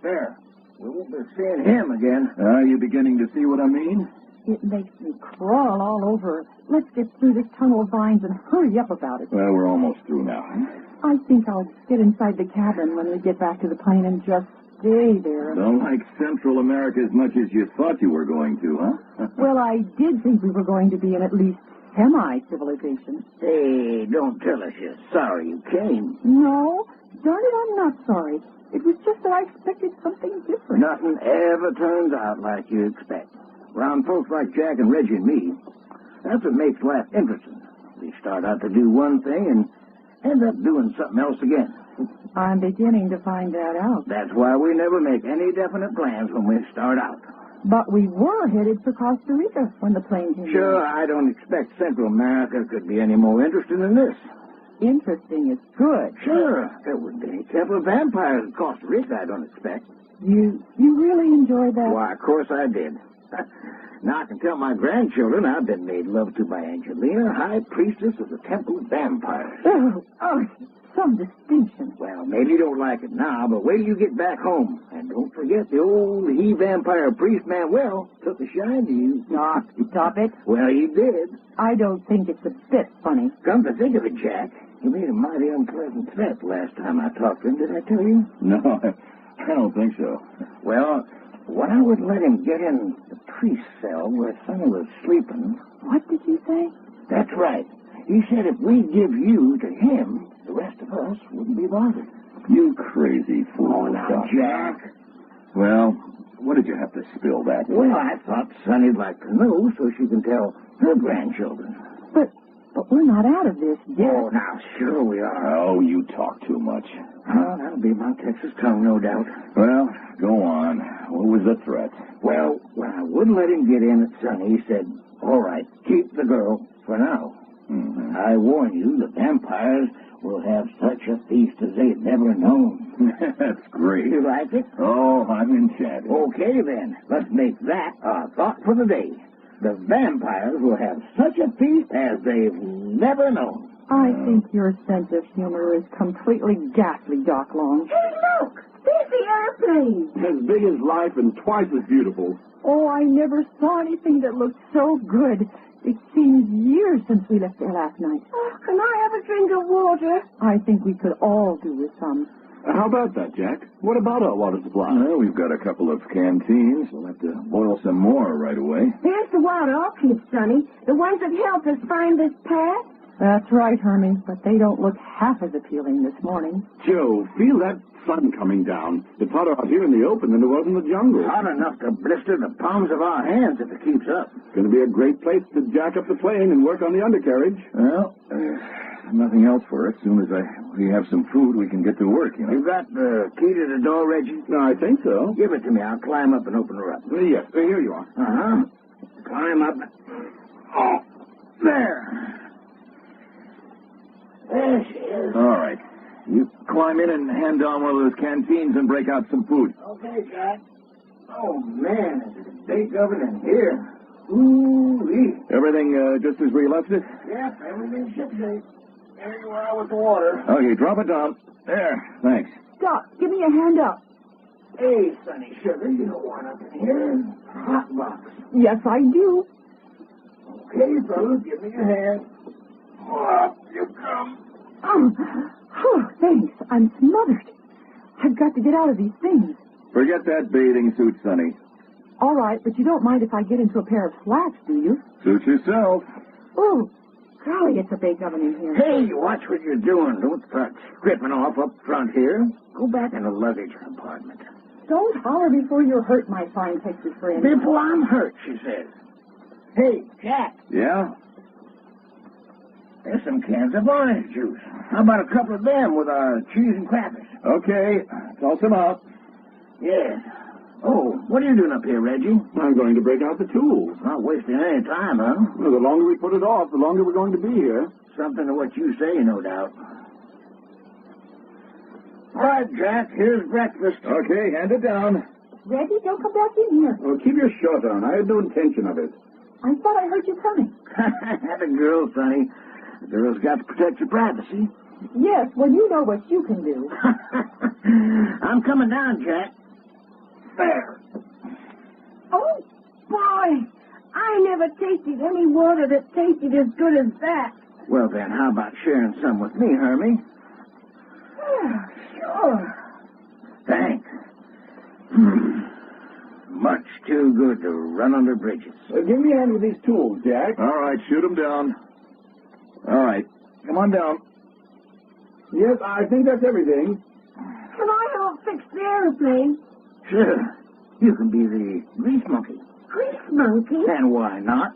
There. We won't be seeing him again. Are you beginning to see what I mean? It makes me crawl all over. Let's get through this tunnel of vines and hurry up about it. Well, we're almost through now. I think I'll get inside the cabin when we get back to the plane and just stay there. Don't like Central America as much as you thought you were going to, huh? Well, I did think we were going to be in at least semi-civilization. Hey, don't tell us you're sorry you came. No, darn it, I'm not sorry. It was just that I expected something different. Nothing ever turns out like you expect. Around folks like Jack and Reggie and me, that's what makes life interesting. We start out to do one thing and end up doing something else again. I'm beginning to find that out. That's why we never make any definite plans when we start out. But we were headed for Costa Rica when the plane came in. Sure, I don't expect Central America could be any more interesting than this. Interesting is good. Sure. There wouldn't be any temple of vampires in Costa Rica, I don't expect. You really enjoyed that? Why, of course I did. Now I can tell my grandchildren I've been made love to by Angelina, High Priestess of the Temple of Vampires. Oh, some distinction. Well, maybe you don't like it now, but wait till you get back home. And don't forget the old he-vampire priest Manuel took a shine to you. Stop it. Well, he did. I don't think it's a bit funny. Come to think of it, Jack, you made a mighty unpleasant threat last time I talked to him. Did I tell you? No, I don't think so. Well, when I would let him get in the priest's cell where Sonny was sleeping... What did you say? That's right. He said if we give you to him, the rest of us wouldn't be bothered. You crazy fool. Oh, now, Jack. Well, what did you have to spill that? Well, I thought Sonny'd like to know so she can tell her grandchildren. But But we're not out of this yet. Oh, now, sure we are. Oh, you talk too much. Oh, that'll be my Texas tongue, no doubt. Well, go on. What was the threat? Well, when I wouldn't let him get in at Sonny, he said, all right, keep the girl for now. Mm-hmm. I warn you, the vampires will have such a feast as they've never known. That's great. You like it? Oh, I'm enchanted. Okay, then. Let's make that our thought for the day. The vampires will have such a feast as they've never known. I think your sense of humor is completely ghastly, Doc Long. Hey, look! There's the airplane. As big as life and twice as beautiful. Oh, I never saw anything that looked so good. It seems years since we left there last night. Oh, can I have a drink of water? I think we could all do with some. How about that, Jack? What about our water supply? Well, we've got a couple of canteens. We'll have to boil some more right away. There's the wild orchids, Sonny. The ones that helped us find this path. That's right, Hermie, but they don't look half as appealing this morning. Joe, feel that sun coming down. It's hotter out here in the open than it was in the jungle. Hot enough to blister the palms of our hands if it keeps up. It's going to be a great place to jack up the plane and work on the undercarriage. Well, nothing else for it. As soon as we have some food, we can get to work, you know. You got the key to the door, Reggie? No, I think so. Give it to me. I'll climb up and open her up. Yes, here you are. Uh-huh. Climb up. Oh, there. There she is. All right. You climb in and hand down one of those canteens and break out some food. Okay, Jack. Oh, man, it's a big oven in here. Ooh-wee. Everything just as we left it? Yep, everything's shipshape. There you are with the water. Okay, drop it down. There, thanks. Doc, give me a hand up. Hey, Sonny Sugar, you don't want up in here. Hot box. Yes, I do. Okay, fellas, give me your hand. Up you come. Oh, thanks. I'm smothered. I've got to get out of these things. Forget that bathing suit, Sonny. All right, but you don't mind if I get into a pair of slacks, do you? Suit yourself. Oh, golly, it's a big oven in here. Hey, watch what you're doing. Don't start stripping off up front here. Go back in the luggage compartment. Don't holler before you're hurt, my fine Texas friend. Before I'm hurt, she says. Hey, Jack. Yeah? There's some cans of orange juice. How about a couple of them with our cheese and crackers? Okay, toss them out. Yes. Oh, what are you doing up here, Reggie? I'm going to break out the tools. Not wasting any time, huh? Well, the longer we put it off, the longer we're going to be here. Something to what you say, no doubt. All right, Jack, here's breakfast. Okay, hand it down. Reggie, don't come back in here. Oh, keep your shirt on. I had no intention of it. I thought I heard you coming. Had a girl, Sonny. The girl's got to protect your privacy. Yes, well, you know what you can do. I'm coming down, Jack. There. Oh, boy. I never tasted any water that tasted as good as that. Well, then, how about sharing some with me, Hermie? Sure. Thanks. Much too good to run under bridges. Give me a hand with these tools, Jack. All right, shoot them down. All right, come on down. Yes, I think that's everything. Can I help fix the airplane? Sure. You can be the grease monkey. Grease monkey? And why not?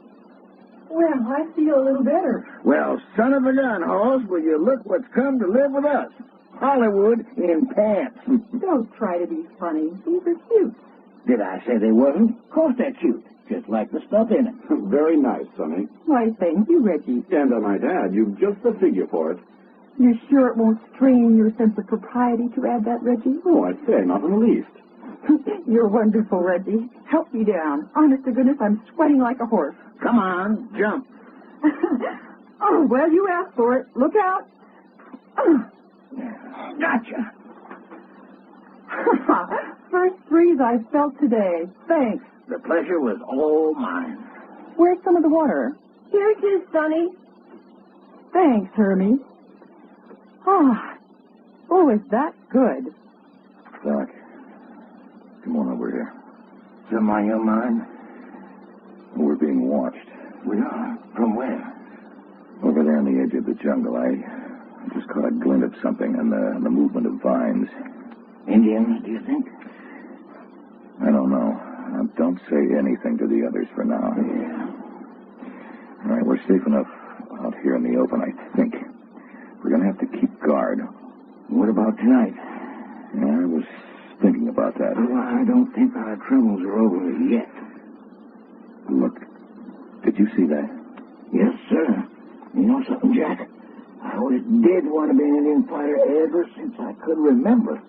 Well, I feel a little better. Well, son of a gun, Hoss, will you look what's come to live with us? Hollywood in pants. Don't try to be funny. These are cute. Did I say they wasn't? Of course they're cute. Just like the stuff in it. Very nice, Sonny. Why, thank you, Reggie. And I might add, you've just the figure for it. You sure it won't strain your sense of propriety to add that, Reggie? Oh, I'd say not in the least. You're wonderful, Reggie. Help me down. Honest to goodness, I'm sweating like a horse. Come on, jump. Oh, well, you asked for it. Look out. Gotcha. First breeze I've felt today. Thanks. The pleasure was all mine. Where's some of the water? Here it is, Sonny. Thanks, Hermie. Oh, is that good? Doc, come on over here. Something on your mind? We're being watched. We are? From where? Over there on the edge of the jungle. I just caught a glint of something in the movement of vines. Indians, do you think? I don't know. Now, don't say anything to the others for now. Yeah. All right, we're safe enough out here in the open, I think. We're going to have to keep guard. What about tonight? Yeah, I was thinking about that. Well, I don't think our troubles are over yet. Look, did you see that? Yes, sir. You know something, Jack? I always did want to be an Indian fighter ever since I could remember.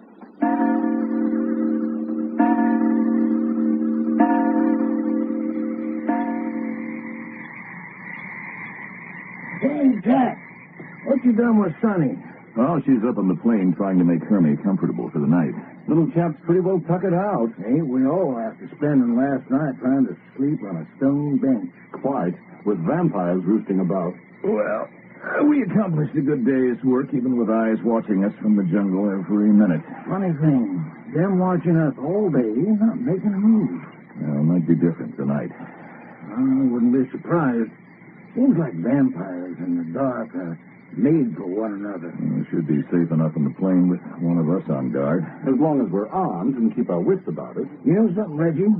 Hey, Jack, what you done with Sonny? Oh, she's up on the plane trying to make Hermie comfortable for the night. Little chap's pretty well tuckered out. Ain't we all after spending last night trying to sleep on a stone bench? Quite, with vampires roosting about. Well, we accomplished a good day's work, even with eyes watching us from the jungle every minute. Funny thing, them watching us all day, not making a move. Well, it might be different tonight. I wouldn't be surprised. Seems like vampires in the dark are made for one another. We should be safe enough on the plane with one of us on guard. As long as we're armed and keep our wits about it. You know something, Reggie?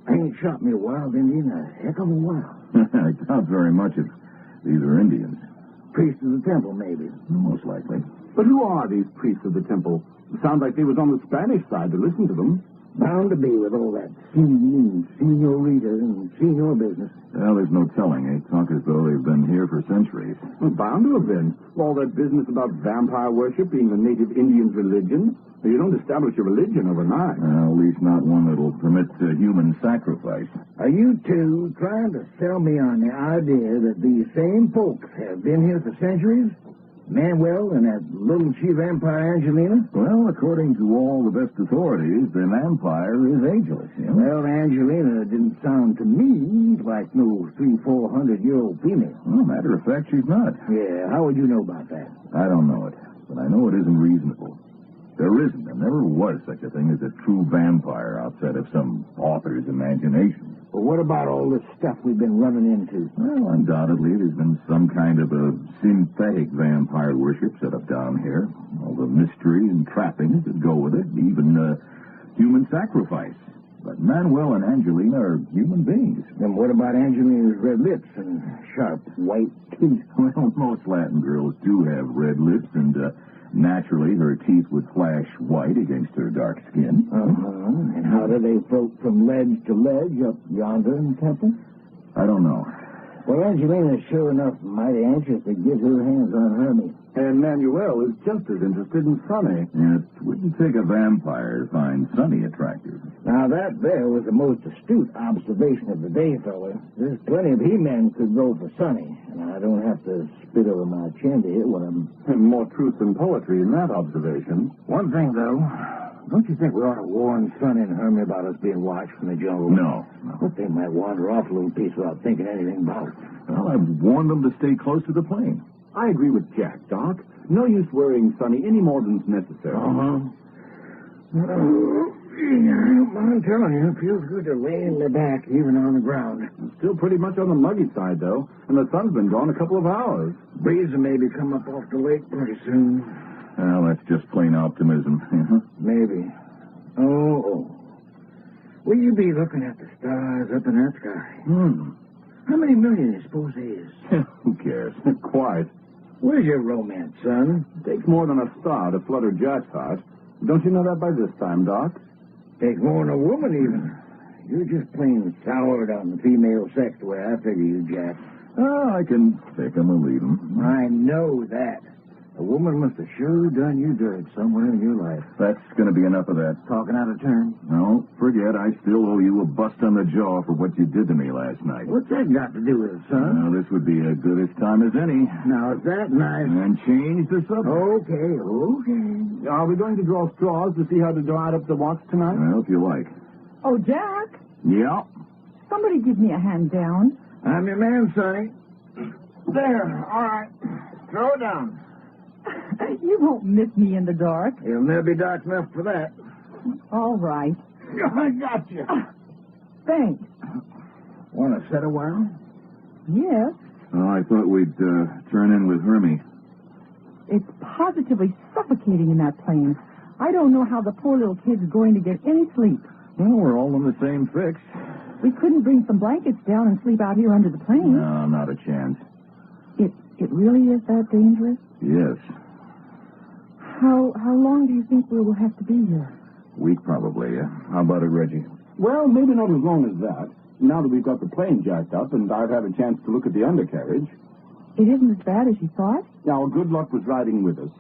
I ain't shot me a wild Indian a heck of a while. I doubt very much if these are Indians. Priests of the temple, maybe. Most likely. But who are these priests of the temple? It sounds like they was on the Spanish side to listen to them. Bound to be with all that senorita and senor business. Well, there's no telling. They talk as though they've been here for centuries. Well, bound to have been. All that business about vampire worship being the native Indians' religion. You don't establish a religion overnight. Well, at least not one that'll permit human sacrifice. Are you two trying to sell me on the idea that these same folks have been here for centuries? Manuel and that little she vampire Angelina? Well, according to all the best authorities, the vampire is ageless. You know? Well, Angelina didn't sound to me like no 300-400-year-old female. Well, matter of fact, she's not. Yeah, how would you know about that? I don't know it, but I know it isn't reasonable. There isn't and never was such a thing as a true vampire outside of some author's imagination. Well, what about all this stuff we've been running into? Well, undoubtedly, there's been some kind of a synthetic vampire worship set up down here. All the mystery and trappings that go with it, even human sacrifice. But Manuel and Angelina are human beings. Then what about Angelina's red lips and sharp white teeth? Well, most Latin girls do have red lips, and naturally her teeth would flash white against her dark skin. Uh-huh. And how do they float from ledge to ledge up yonder in the temple? I don't know. Well, Angelina's sure enough mighty anxious to get her hands on Hermie. And Manuel is just as interested in Sonny. It wouldn't take a vampire to find Sonny attractive. Now, that there was the most astute observation of the day, fella. There's plenty of he-men could go for Sonny, and I don't have to spit over my chin to hear what I'm... More truth than poetry in that observation. One thing, though. Don't you think we ought to warn Sonny and Hermie about us being watched from the jungle? No. But they might wander off a little piece without thinking anything about it. Well, I've warned them to stay close to the plane. I agree with Jack, Doc. No use worrying Sonny any more than's necessary. Uh-huh. I'm telling you, it feels good to lay in the back, even on the ground. Still pretty much on the muggy side, though, and the sun's been gone a couple of hours. Breeze will maybe come up off the lake pretty soon. Well, that's just plain optimism. Maybe. Oh. Will you be looking at the stars up in that sky? How many million do you suppose there is? Who cares? Quite. Where's your romance, son? It takes more than a star to flutter Jack's heart. Don't you know that by this time, Doc? Takes more than a woman, even. You're just plain soured on the female sex the way I figure you, Jack. Oh, I can take 'em or leave 'em. I know that. A woman must have sure done you dirt somewhere in your life. That's going to be enough of that. Talking out of turn? No, forget. I still owe you a bust on the jaw for what you did to me last night. What's that got to do with it, son? Well, this would be as good a time as any. Now, is that nice? And change the subject. Okay. Are we going to draw straws to see how to divide up the watch tonight? Well, if you like. Oh, Jack? Yeah? Somebody give me a hand down. I'm your man, Sonny. There. All right. Throw it down. You won't miss me in the dark. It'll never be dark enough for that. All right. I got you. Thanks. Want to sit a while? Yes. Oh, I thought we'd turn in with Hermie. It's positively suffocating in that plane. I don't know how the poor little kid's going to get any sleep. Well, we're all in the same fix. We couldn't bring some blankets down and sleep out here under the plane. No, not a chance. It It really is that dangerous? Yes. How long do you think we will have to be here? Week, probably. How about it, Reggie? Well, maybe not as long as that. Now that we've got the plane jacked up and I've had a chance to look at the undercarriage. It isn't as bad as you thought? Now, good luck was riding with us.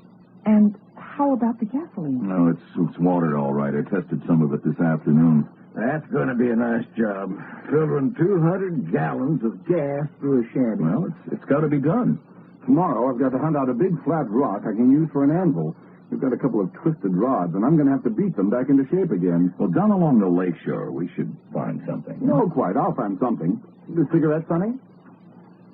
And how about the gasoline? No, it's water, all right. I tested some of it this afternoon. That's going to be a nice job. Filtering 200 gallons of gas through a shanty. Well, it's got to be done. Tomorrow, I've got to hunt out a big flat rock I can use for an anvil. We've got a couple of twisted rods, and I'm going to have to beat them back into shape again. Well, down along the lakeshore, we should find something. No, quite. I'll find something. The cigarette, Sonny?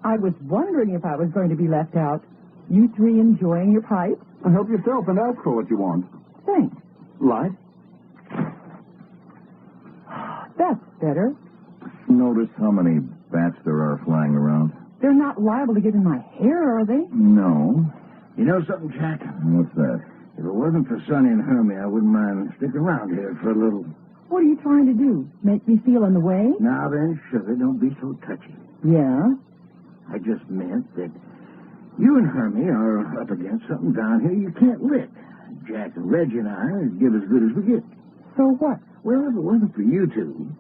I was wondering if I was going to be left out. You three enjoying your pipe? Help yourself and ask for what you want. Thanks. Light? That's better. Notice how many bats there are flying around? They're not liable to get in my hair, are they? No. You know something, Jack? What's that? If it wasn't for Sonny and Hermie, I wouldn't mind sticking around here for a little. What are you trying to do? Make me feel in the way? Now then, sugar, don't be so touchy. Yeah? I just meant that you and Hermie are up against something down here you can't lick. Jack and Reggie and I give as good as we get. So what? Well, if it wasn't for you two,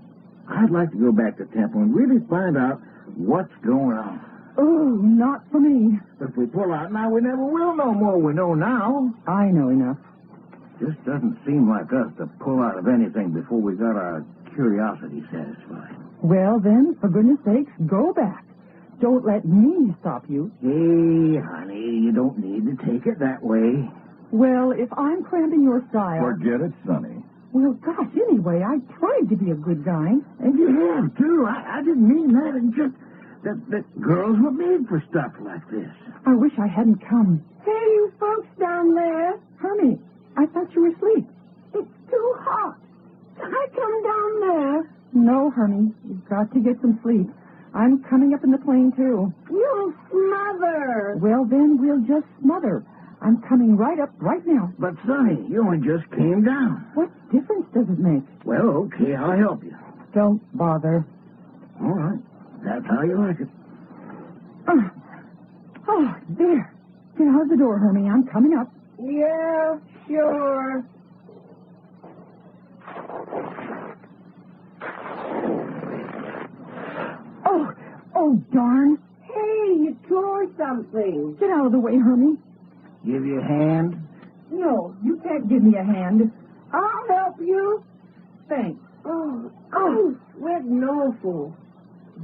I'd like to go back to Temple and really find out what's going on. Oh, not for me. If we pull out now, we never will know more we know now. I know enough. Just doesn't seem like us to pull out of anything before we got our curiosity satisfied. Well, then, for goodness sakes, go back. Don't let me stop you. Hey, honey, you don't need to take it that way. Well, if I'm cramping your style... Forget it, Sonny. Well, gosh, anyway, I tried to be a good guy. And you have, too. I didn't mean that. And just that girls were made for stuff like this. I wish I hadn't come. Hey, you folks down there. Hermie, I thought you were asleep. It's too hot. Can I come down there? No, Hermie. You've got to get some sleep. I'm coming up in the plane, too. You'll smother. Well, then we'll just smother. I'm coming right up right now. But, Sonny, you only just came down. What difference does it make? Well, okay, I'll help you. Don't bother. All right. That's how you like it. Oh, there. Get out of the door, Hermie. I'm coming up. Yeah, sure. Oh, darn. Hey, you tore something. Get out of the way, Hermie. Give you a hand? No, you can't give me a hand. I'll help you. Thanks. Oh, sweating awful.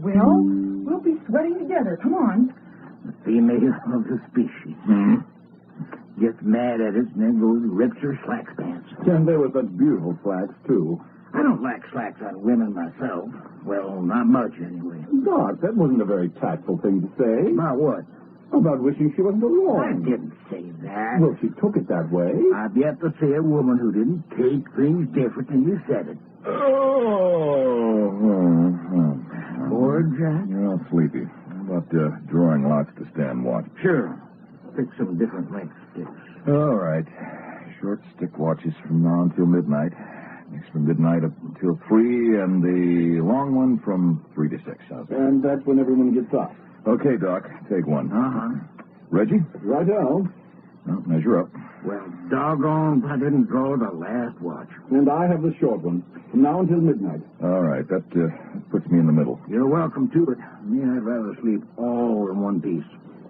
Well, we'll be sweating together. Come on. The female of the species. Gets mad at us and then goes and rips her slacks pants. And they were such beautiful slacks, too. I don't like slacks on women myself. Well, not much, anyway. Doc, that wasn't a very tactful thing to say. About what? About wishing she wasn't alone. I didn't say that. Well, she took it that way. I've yet to see a woman who didn't take things different than you said it. Bored, Jack? You're all sleepy. How about drawing lots to stand watch? Sure. Pick some different length sticks. All right. Short stick watches from now until midnight. Next from midnight up until 3, and the long one from 3 to 6. How's that? And that's when everyone gets up. Okay, Doc. Take one. Reggie? Righto. Well, measure up. Well, doggone if I didn't draw the last watch. And I have the short one, from now until midnight. All right. That puts me in the middle. You're welcome to it. Me, I'd rather sleep all in one piece.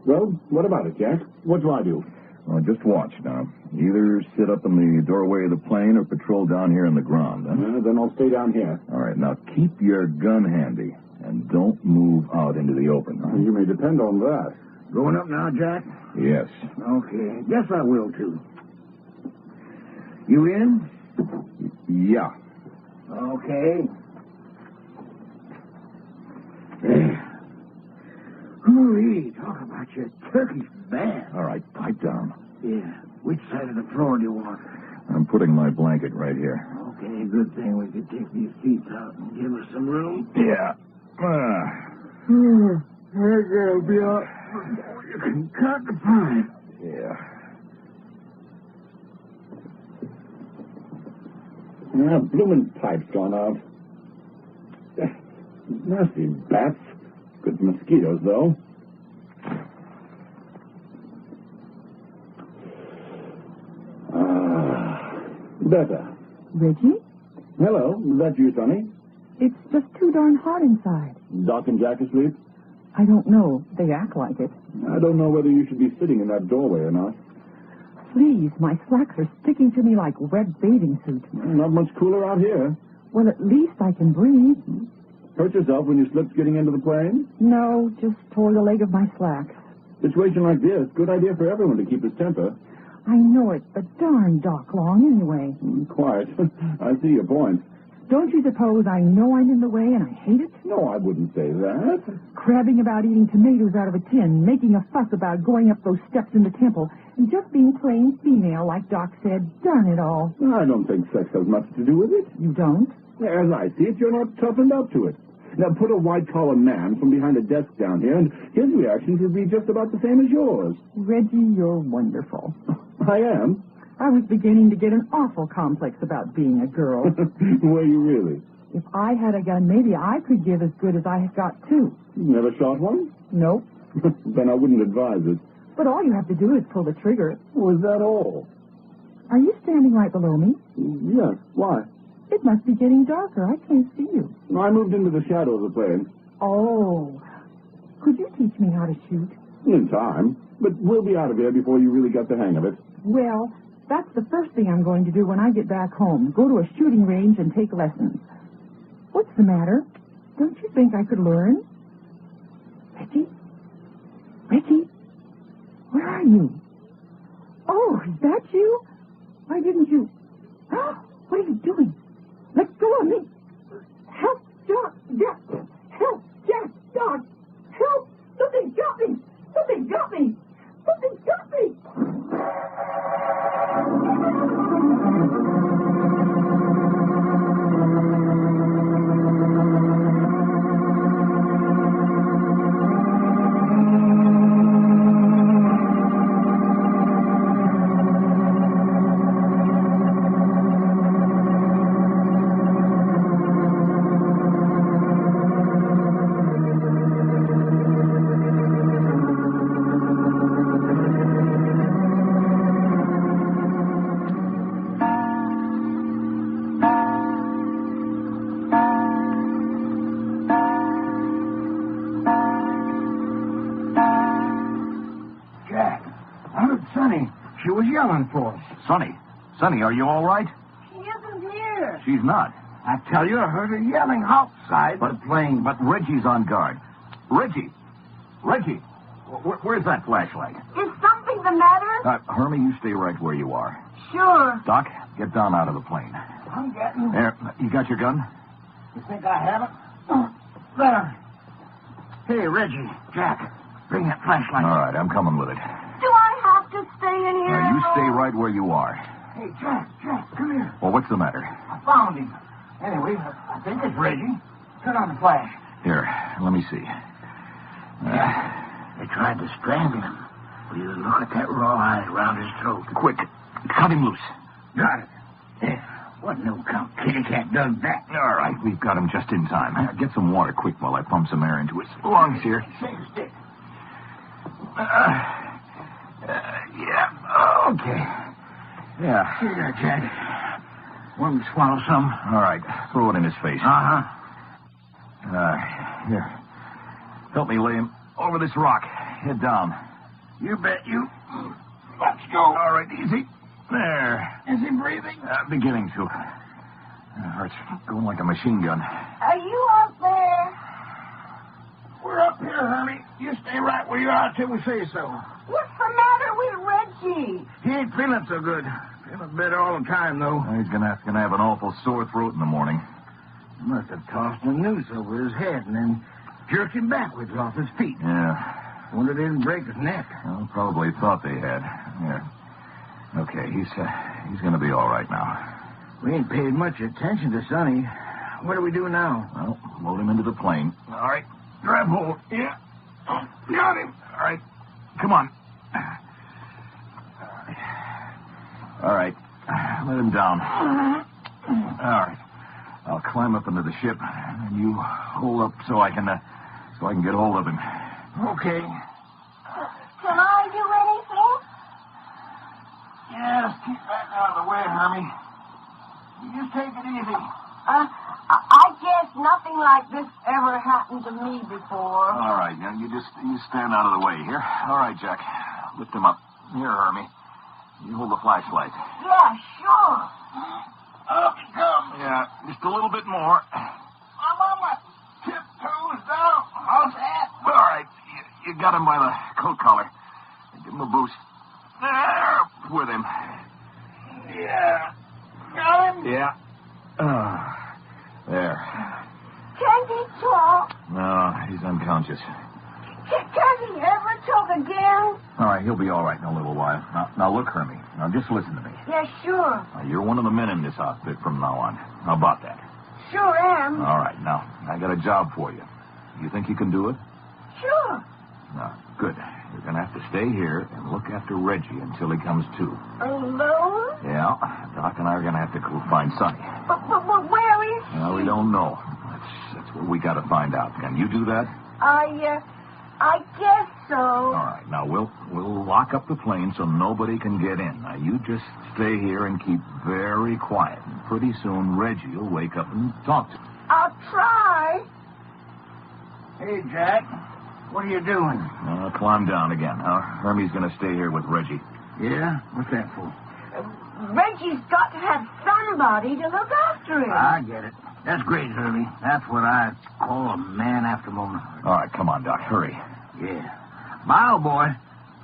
Well, what about it, Jack? What do I do? Well, just watch now. Either sit up in the doorway of the plane or patrol down here in the ground. Huh? Then I'll stay down here. All right. Now, keep your gun handy and don't move out into the open. Huh? You may depend on that. Going up now, Jack? Yes. Okay. Guess I will, too. You in? Yeah. Okay. There. Hooray, talk about your turkey's bad. All right, pipe down. Yeah. Which side of the floor do you want? I'm putting my blanket right here. Okay, good thing we could take these seats out and give us some room. Yeah. There'll be a... You can cut the pipe. Yeah. Bloomin' pipe's gone out. Nasty bats. Good mosquitoes, though. Better. Reggie? Hello. Is that you, Sonny? It's just too darn hot inside. Doc and Jack asleep? I don't know. They act like it. I don't know whether you should be sitting in that doorway or not. Please, my slacks are sticking to me like wet bathing suit. Not much cooler out here. Well, at least I can breathe. Hurt yourself when you slipped getting into the plane? No, just tore the leg of my slacks. Situation like this, good idea for everyone to keep his temper. I know it, but darn Doc Long anyway. Quiet. I see your point. Don't you suppose I know I'm in the way and I hate it? No, I wouldn't say that. Crabbing about eating tomatoes out of a tin, making a fuss about going up those steps in the temple, and just being plain female, like Doc said. Darn it all. I don't think sex has much to do with it. You don't? As I see it, you're not toughened up to it. Now, put a white-collar man from behind a desk down here, and his reactions would be just about the same as yours. Reggie, you're wonderful. I am? I was beginning to get an awful complex about being a girl. Were you really? If I had a gun, maybe I could give as good as I have got, too. You never shot one? Nope. Then I wouldn't advise it. But all you have to do is pull the trigger. Was that all? Are you standing right below me? Yes. Why? It must be getting darker. I can't see you. I moved into the shadow of the plane. Oh. Could you teach me how to shoot? In time. But we'll be out of here before you really get the hang of it. Well, that's the first thing I'm going to do when I get back home. Go to a shooting range and take lessons. What's the matter? Don't you think I could learn? Reggie? Reggie? Where are you? Oh, is that you? Why didn't you... What are you doing? Let go of me. Help, Doc. Help, Jack, Doc. Help. Something got me. Something got me. Something got me. Sonny, are you all right? She isn't here. She's not. I tell you, I heard her yelling outside the plane. But Reggie's on guard. Reggie! Where's that flashlight? Is something the matter? Hermie, you stay right where you are. Sure. Doc, get down out of the plane. I'm getting... There, you got your gun? You think I have it? Oh, there. Hey, Reggie, Jack, bring that flashlight. All right, I'm coming with it. Do I have to stay in here? Now, you stay right where you are. Hey, Jack, come here. Well, what's the matter? I found him. Anyway, I think it's Reggie. Turn on the flash. Here, let me see. They tried to strangle him. Will you look at that rawhide around his throat? Quick, cut him loose. Got it. Yeah. What no-count kitty cat does that? All right, we've got him just in time. Get some water quick while I pump some air into his lungs here. Shake a stick. Yeah, okay. Yeah. Here you go, Jack. Want to swallow some? All right, throw it in his face. Uh-huh. Here. Help me lay him over this rock. Head down. You bet you. Let's go. All right, easy. There. Is he breathing? Beginning to. Hurts going like a machine gun. Are you up there? We're up here, Hermie. You stay right where you are till we say so. What's the matter with Reggie? He ain't feeling so good. Feeling better all the time, though. He's gonna have an awful sore throat in the morning. Must have tossed a noose over his head and then jerked him backwards off his feet. Yeah. Wonder they didn't break his neck. Well, probably thought they had. Yeah. Okay, he's gonna be all right now. We ain't paid much attention to Sonny. What do we do now? Well, load him into the plane. All right. Grab hold. Yeah. Got him. All right. Come on. All right. Let him down. All right. I'll climb up into the ship, and you hold up so I can get hold of him. Okay. Can I do anything? Yeah, just keep back out of the way, Hermie. Just take it easy. I guess nothing like this ever happened to me before. All right, now you stand out of the way here. All right, Jack. Lift him up. Here, Hermie. You hold the flashlight. Yeah, sure. Up he comes. Yeah, just a little bit more. I'm on my tiptoes down. How's that? All right, you got him by the coat collar. Give him a boost. There, with him. Yeah. Got him? Yeah. There. Can he talk? No, he's unconscious. Can he ever talk again? All right, he'll be all right in a little while. Now look, Hermie. Now, just listen to me. Yeah, sure. Now, you're one of the men in this outfit from now on. How about that? Sure am. All right, now, I got a job for you. You think you can do it? Sure. No, good. You're going to have to stay here and look after Reggie until he comes to. Alone? Yeah, Doc and I are going to have to go find Sonny. But where is he? No, we don't know. That's what we got to find out. Can you do that? I guess so. All right, now we'll lock up the plane so nobody can get in. Now you just stay here and keep very quiet. And pretty soon Reggie will wake up and talk to you. I'll try. Hey, Jack. What are you doing? Climb down again. Hermie's going to stay here with Reggie. Yeah? What's that for? Reggie's got to have somebody to look after him. I get it. That's great, Hermie. That's what I call a man after my own heart. All right, come on, Doc. Hurry. Yeah. Bye, old boy.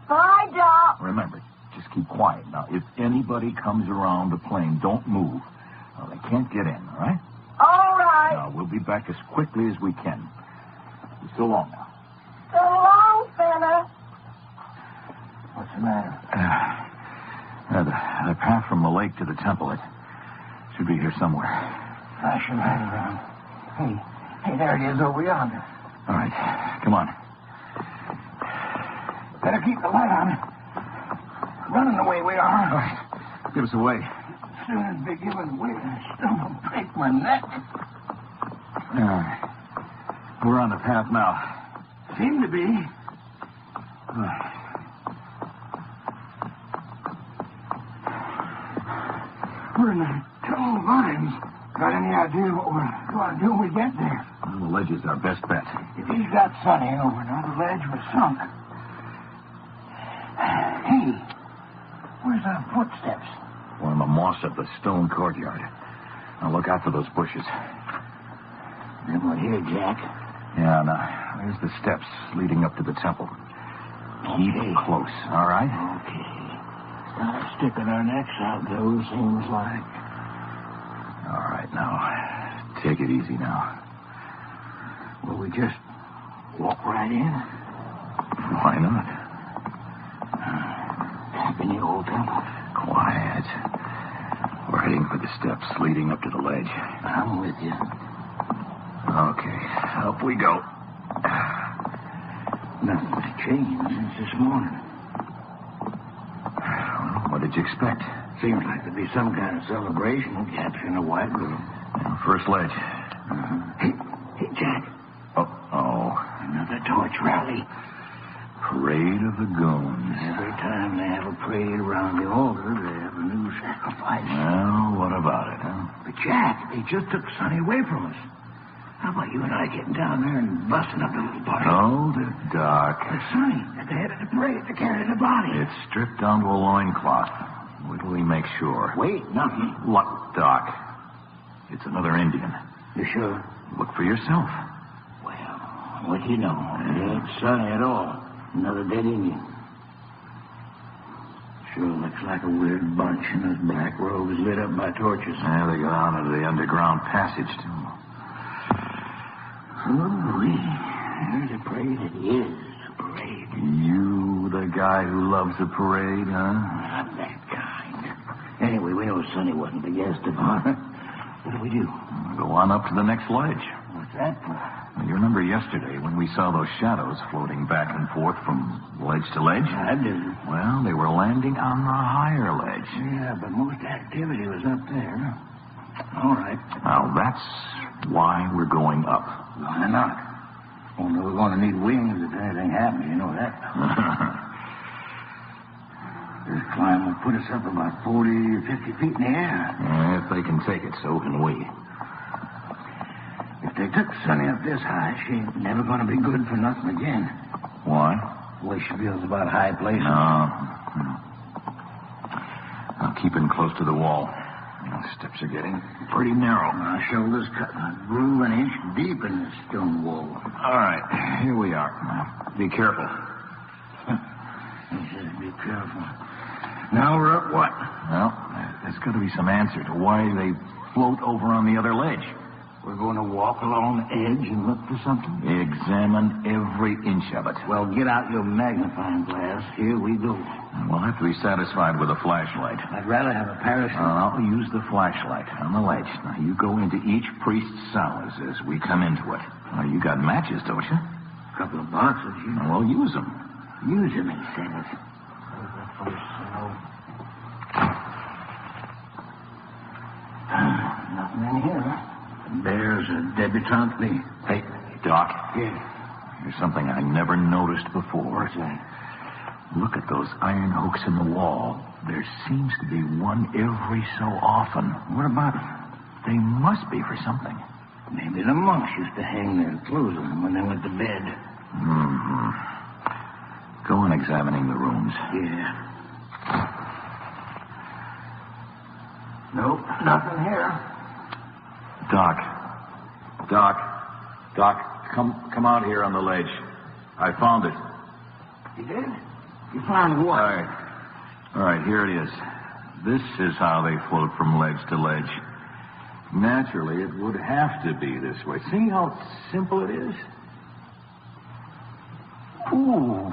Bye, Doc. Remember, just keep quiet. Now, if anybody comes around the plane, don't move. They can't get in, all right? All right. Now, we'll be back as quickly as we can. So long now. So long, fella. What's the matter? The path from the lake to the temple, it should be here somewhere. Flash your light around. Hey, there it is over yonder. All right, come on. Better keep the light on. Running the way we are. All right, give us away. As soon as they give us away, I stumble and break my neck. All right. We're on the path now. Seem to be. We're in the tall vines. Got any idea what we're going to do when we get there? Well, the ledge is our best bet. If he's got Sonny over now, the ledge was sunk. Hey, where's our footsteps? We're in the moss of the stone courtyard. Now look out for those bushes. Them one here, Jack. Yeah, now, there's the steps leading up to the temple. Keep close, all right? Okay. Not sticking our necks out, though, seems like. All right, now, take it easy now. Will we just walk right in? Why not? Back in the old temple. Quiet. We're heading for the steps leading up to the ledge. I'm with you. Okay, up we go. Nothing's changed since this morning. Well, what did you expect? Seems like there'd be some kind of celebration capturing a white girl. First ledge. Hey, Jack. Oh. Another torch rally. Parade of the goons. Every time they have a parade around the altar, they have a new sacrifice. Well, what about it, huh? But, Jack, they just took Sonny away from us. How about you and I getting down there and busting up the little party? Hold it, Doc. There's Sonny at the head of the parade to carry the body. It's stripped down to a loincloth. Wait till we make sure. Wait, nothing. Look, Doc. It's another Indian. You sure? Look for yourself. Well, what do you know? It ain't Sonny at all. Another dead Indian. Sure looks like a weird bunch, and those black robes lit up by torches. Yeah, they got on into the underground passage, too. Oh, there's a parade. It is a parade. You the guy who loves a parade, huh? Not that kind. Anyway, we know Sonny wasn't the guest of honor. What do we do? Go on up to the next ledge. What's that for? Well, you remember yesterday when we saw those shadows floating back and forth from ledge to ledge? I didn't. Well, they were landing on the higher ledge. Yeah, but most activity was up there. All right. Now, that's why we're going up. Why not? Only we're going to need wings if anything happens. You know that. This climb will put us up about 40, 50 feet in the air. If they can take it, so can we. If they took Sonny up this high, she ain't never going to be good for nothing again. Why? The way she feels about high places. No. I'll keep in close to the wall. The steps are getting pretty narrow. My shoulder's cut a groove an inch deep in the stone wall. All right, here we are. Now, be careful. He says be careful. Now we're up what? Well, there's got to be some answer to why they float over on the other ledge. We're going to walk along the edge and look for something? Examine every inch of it. Well, get out your magnifying glass. Here we go. We'll have to be satisfied with a flashlight. I'd rather have a parachute. I'll use the flashlight on the ledge. Now, you go into each priest's cells as we come into it. Well, you got matches, don't you? A couple of boxes, you know. Well, use them. Use them, he says. Nothing in here, huh? There's a debutante me. Hey, Doc. Yeah. Here's something I never noticed before. What's that? Look at those iron hooks in the wall. There seems to be one every so often. What about them? They must be for something. Maybe the monks used to hang their clothes on them when they went to bed. Mm-hmm. Go on examining the rooms. Yeah. Nope, nothing here. Doc, come out here on the ledge. I found it. You did? You found what? All right, here it is. This is how they float from ledge to ledge. Naturally, it would have to be this way. See how simple it is? Ooh,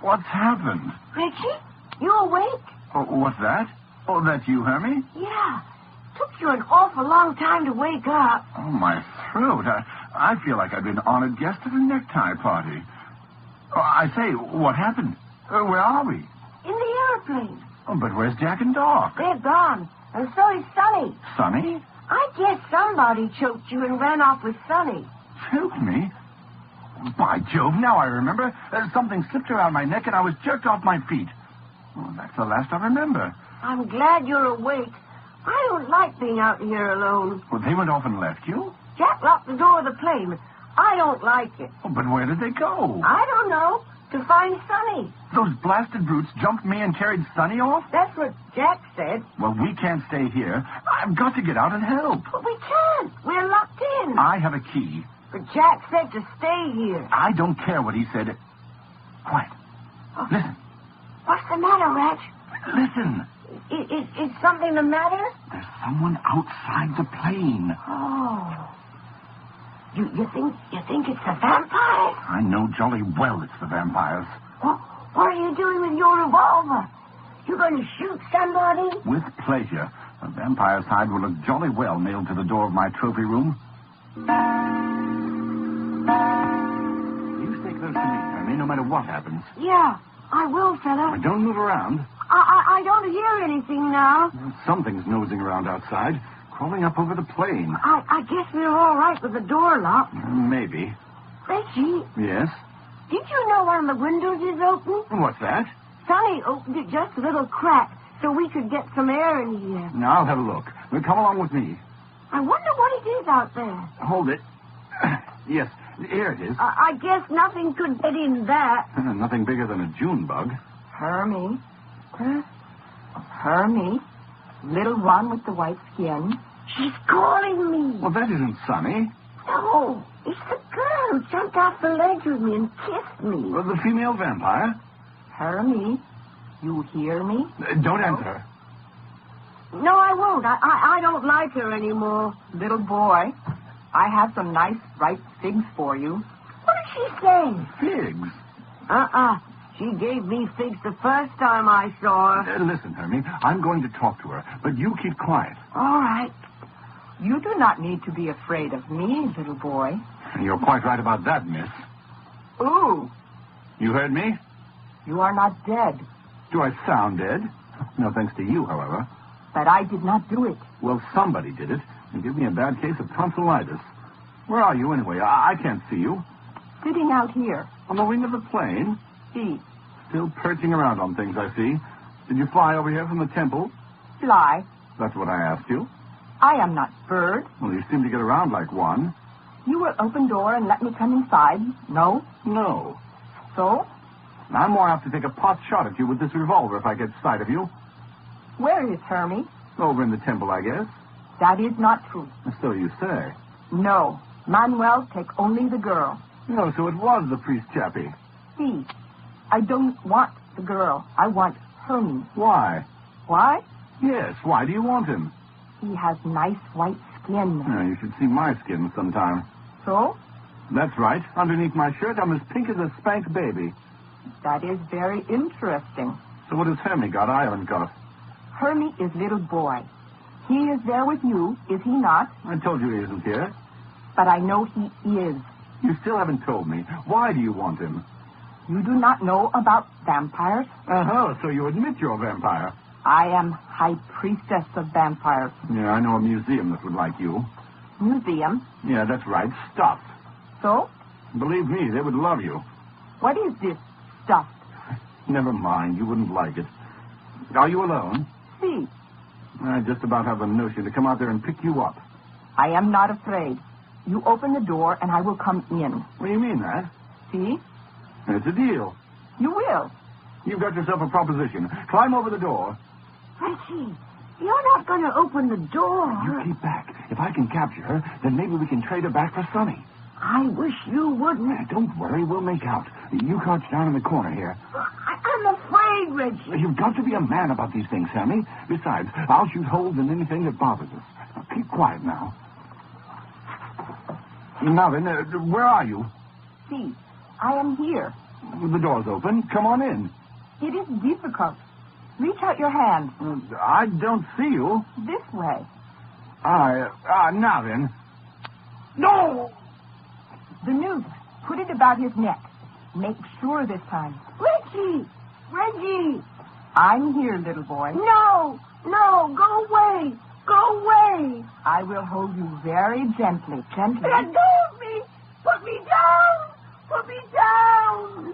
what's happened? Richie, you awake? Oh, what's that? Oh, that's you, Hermie? Yeah. Took you an awful long time to wake up. Oh, my throat. I feel like I've been honored guest at a necktie party. Oh, I say, what happened? Where are we? In the airplane. Oh, but where's Jack and Doc? They're gone. And so is Sonny. Sonny? I guess somebody choked you and ran off with Sonny. Choked me? By Jove, now I remember. Something slipped around my neck and I was jerked off my feet. Oh, that's the last I remember. I'm glad you're awake. I don't like being out here alone. Well, they went off and left you? Jack locked the door of the plane. I don't like it. Oh, but where did they go? I don't know. To find Sonny. Those blasted brutes jumped me and carried Sonny off? That's what Jack said. Well, we can't stay here. I've got to get out and help. But we can't. We're locked in. I have a key. But Jack said to stay here. I don't care what he said. Quiet. Oh. Listen. What's the matter, Ratch? Listen. Is something the matter? There's someone outside the plane. Oh. You think it's the vampires? I know jolly well it's the vampires. What are you doing with your revolver? You going to shoot somebody? With pleasure. A vampire's hide will look jolly well nailed to the door of my trophy room. You stay close to me, Hermie, no matter what happens. Yeah, I will, fella. Now, don't move around. I don't hear anything now. Something's nosing around outside, crawling up over the plane. I guess we're all right with the door locked. Maybe. Reggie. Yes? Did you know one of the windows is open? What's that? Sonny opened it just a little crack so we could get some air in here. Now, I'll have a look. Well, come along with me. I wonder what it is out there. Hold it. Yes, here it is. I guess nothing could get in that. Nothing bigger than a June bug. Hermie. Huh? Hermie. Little one with the white skin. She's calling me. Well, that isn't Sonny. No, it's the girl who jumped off the ledge with me and kissed me. Well, the female vampire. Hermie, you hear me? Don't answer. No, I won't. I don't like her anymore. Little boy, I have some nice ripe figs for you. What did she say? Figs? She gave me figs the first time I saw her. Listen, Hermie, I'm going to talk to her, but you keep quiet. All right. You do not need to be afraid of me, little boy. You're quite right about that, miss. Ooh. You heard me? You are not dead. Do I sound dead? No thanks to you, however. But I did not do it. Well, somebody did it and give me a bad case of tonsillitis. Where are you, anyway? I can't see you. Sitting out here. On the wing of the plane? See. Still perching around on things, I see. Did you fly over here from the temple? Fly. That's what I asked you. I am not bird. Well, you seem to get around like one. You will open door and let me come inside. No? No. So? I'm more apt to take a pot shot at you with this revolver if I get sight of you. Where is Hermie? Over in the temple, I guess. That is not true. So you say. No. Manuel take only the girl. No, so it was the priest chappie. See, I don't want the girl. I want Hermie. Why? Why? Yes, why do you want him? He has nice white skin. Yeah, you should see my skin sometime. So? That's right. Underneath my shirt, I'm as pink as a spanked baby. That is very interesting. So what has Hermie got I haven't got? Hermie is little boy. He is there with you, is he not? I told you he isn't here. But I know he is. You still haven't told me. Why do you want him? You do not know about vampires? Uh-huh, so you admit you're a vampire. I am high priestess of vampires. Yeah, I know a museum that would like you. Museum? Yeah, that's right. Stuff. So? Believe me, they would love you. What is this stuff? Never mind. You wouldn't like it. Are you alone? See. I just about have a notion to come out there and pick you up. I am not afraid. You open the door and I will come in. What do you mean, that? See? It's a deal. You will. You've got yourself a proposition. Climb over the door. Richie, you're not going to open the door. You keep back. If I can capture her, then maybe we can trade her back for Sonny. I wish you wouldn't. Don't worry, we'll make out. You crouch down in the corner here. I'm afraid, Richie. You've got to be a man about these things, Sammy. Besides, I'll shoot holes in anything that bothers us. Now, keep quiet now. Now then, where are you? See, I am here. The door's open. Come on in. It is difficult. Reach out your hand. I don't see you. This way. Now then. No! The noose. Put it about his neck. Make sure this time. Reggie! Reggie! I'm here, little boy. No! No! Go away! Go away! I will hold you very gently. Gently. Let go of me! Put me down! Put me down!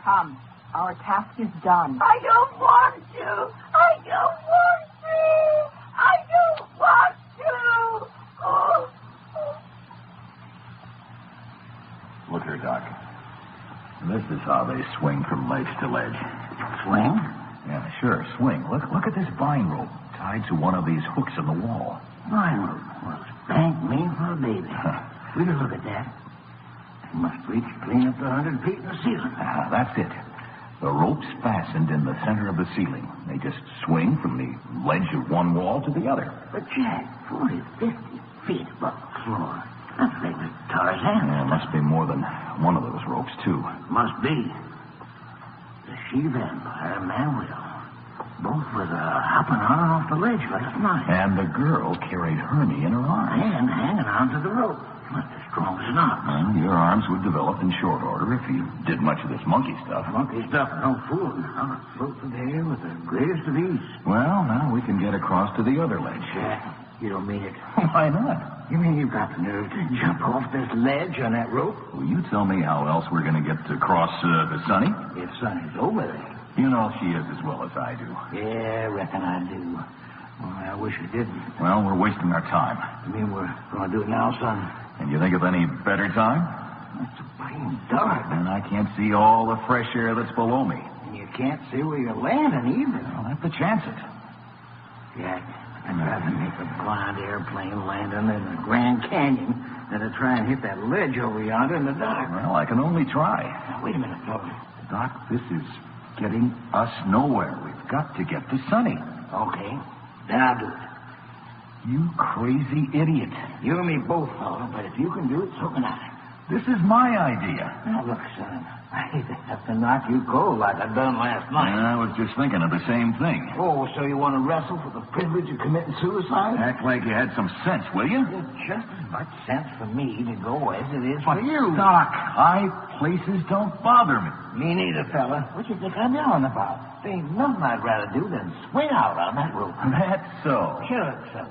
Come. Our task is done. I don't want to! I don't want to! I don't want to! Oh. Look here, Doc. This is how they swing from ledge to ledge. Swing? Yeah, sure, swing. Look at this vine rope tied to one of these hooks in the wall. Vine rope? Well, spank me for a baby. Will you look at that? It must reach clean up to 100 feet in the ceiling. That's it. The rope's fastened in the center of the ceiling. They just swing from the ledge of one wall to the other. But, Jack, 40, 50 feet above the floor. That's like Tarzan. Yeah, must be more than one of those ropes, too. Must be. The she-vampire, Manuel. Both was hopping on and off the ledge last night. And the girl carried Hermie in her arms. And hanging on to the rope. Must as strong as an ox. Well, your arms would develop in short order if you did much of this monkey stuff. Monkey stuff, no fooling. I'll float through the air with the greatest of ease. Well, now we can get across to the other ledge. Jack, you don't mean it. Why not? You mean you've got the nerve to jump off this ledge on that rope? Well, you tell me how else we're going to get across to Sonny. If Sonny's over there. You know she is as well as I do. Yeah, reckon I do. Well, I wish I didn't. Well, we're wasting our time. You mean we're going to do it now, son? And you think of any better time? It's plain dark. And I can't see all the fresh air that's below me. And you can't see where you're landing either. I'll have to chance it. Jack, I'd rather make a blind airplane landing in the Grand Canyon than to try and hit that ledge over yonder in the dark. Well, I can only try. Now, wait a minute, fella. Doc, this is getting us nowhere. We've got to get to Sonny. Okay, then I'll do it. You crazy idiot. You and me both, fella, but if you can do it, so can I. This is my idea. Now, look, son, I hate to have to knock you cold like I done last night. I was just thinking of the same thing. Oh, so you want to wrestle for the privilege of committing suicide? Act like you had some sense, will you? It's just as much sense for me to go as it is for you. Doc, high places don't bother me. Me neither, fella. What you think I'm yelling about? There ain't nothing I'd rather do than swing out on that rope. That's so. Sure, so.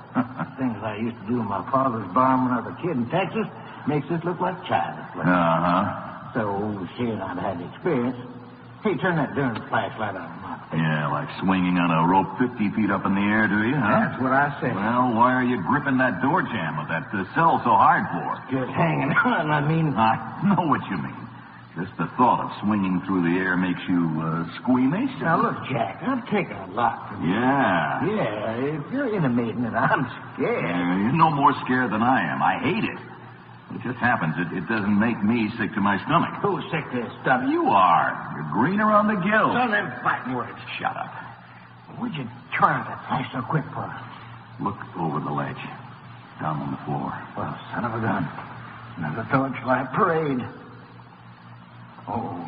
Things I used to do in my father's barn when I was a kid in Texas makes this look like child's play. Uh-huh. So, seeing I'd had experience, hey, turn that darn flashlight on, Mark. Yeah, like swinging on a rope 50 feet up in the air, do you? Huh? That's what I said. Well, why are you gripping that door jamb with that cell so hard for? Just hanging on, I mean. I know what you mean. Just the thought of swinging through the air makes you squeamish. Now, look, Jack, I've taken a lot from you. Yeah. Yeah, if you're intimating it, I'm scared. You're no more scared than I am. I hate it. It just happens. It doesn't make me sick to my stomach. Who's sick to his stomach? You are. You're green around the gills. So them fighting words. Shut up. Where'd you turn that flash so quick for? Look over the ledge. Down on the floor. Well, son of a gun. Another torchlight parade. Oh,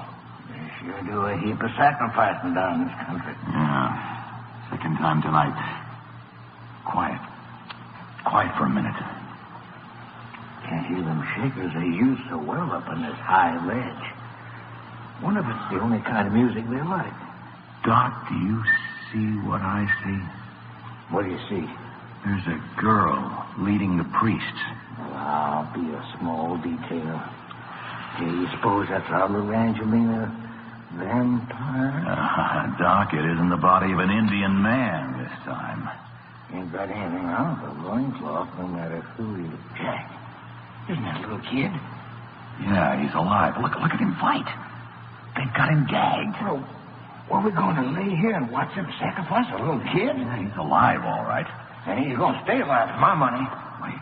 they sure do a heap of sacrificing down in this country. Yeah. Second time tonight. Quiet. Quiet for a minute. Can't hear them shakers they use so well up on this high ledge. Wonder if it's the only kind of music they like. Doc, do you see what I see? What do you see? There's a girl leading the priests. Well, I'll be a small detail. Do you suppose that's our little Angelina vampire? Doc, it isn't the body of an Indian man this time. Ain't got anything on the loincloth, no matter who he is. Jack, isn't that a little kid? Yeah, he's alive. Look at him fight. They've got him gagged. Well, are we going to lay here and watch him sacrifice a little kid? Yeah, he's alive, all right. And he's going to stay alive for my money. Wait.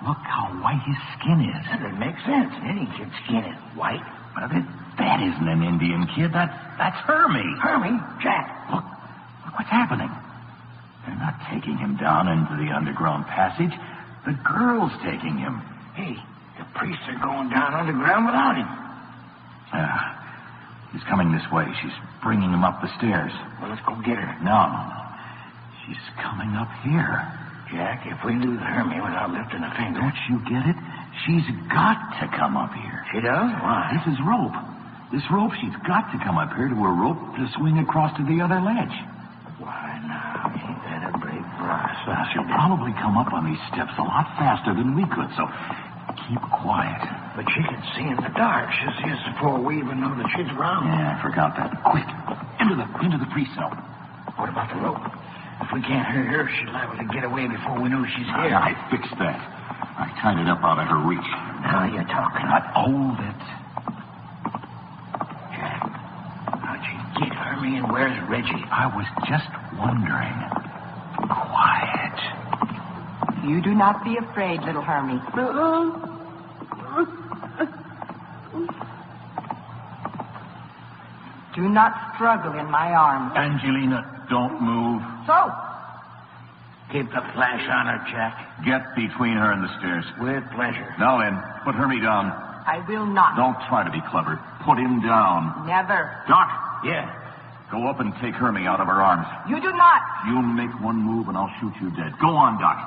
Look how white his skin is. That makes sense. Any kid's skin is white. But that isn't an Indian kid. That's Hermie. Hermie? Jack. Look what's happening. They're not taking him down into the underground passage. The girl's taking him. Hey, the priests are going down underground without him. He's coming this way. She's bringing him up the stairs. Well, let's go get her. No. She's coming up here. Jack, if we lose Hermie without lifting a finger... Don't you get it? She's got to come up here. She does? Why? This is rope. This rope, she's got to come up here to a rope to swing across to the other ledge. Why, now, ain't that a big price? She'll probably come up on these steps a lot faster than we could, so keep quiet. But she can see in the dark. She'll see us before we even know that she's around. Yeah, I forgot that. Quick, into the priest cell. What about the rope? If we can't hear her, she's liable to get away before we know she's here. I fixed that. I tied it up out of her reach. Now you're talking. Hold it. Jack, how'd you get Hermie and where's Reggie? I was just wondering. Quiet. You do not be afraid, little Hermie. Do not struggle in my arms. Angelina, don't move. So? Keep the flash on her, Jack. Get between her and the stairs. With pleasure. Now then, put Hermie down. I will not. Don't try to be clever. Put him down. Never. Doc. Yeah? Go up and take Hermie out of her arms. You do not. You make one move and I'll shoot you dead. Go on, Doc.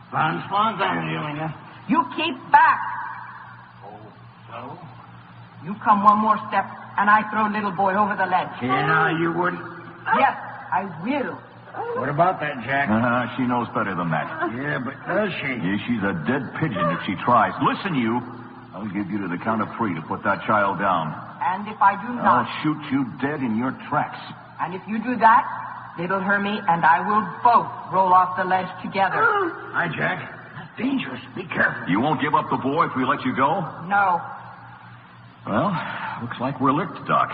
Spawns, Angelina. You keep back. Oh, so? You come one more step and I throw little boy over the ledge. Yeah, now you wouldn't. Yes, I will. What about that, Jack? She knows better than that. Yeah, but does she? Yeah, she's a dead pigeon if she tries. Listen, you. I'll give you to the count of 3 to put that child down. And if I do I'll not... shoot you dead in your tracks. And if you do that, little Hermie and I will both roll off the ledge together. Hi, Jack. That's dangerous. Be careful. You won't give up the boy if we let you go? No. Well, looks like we're licked, Doc.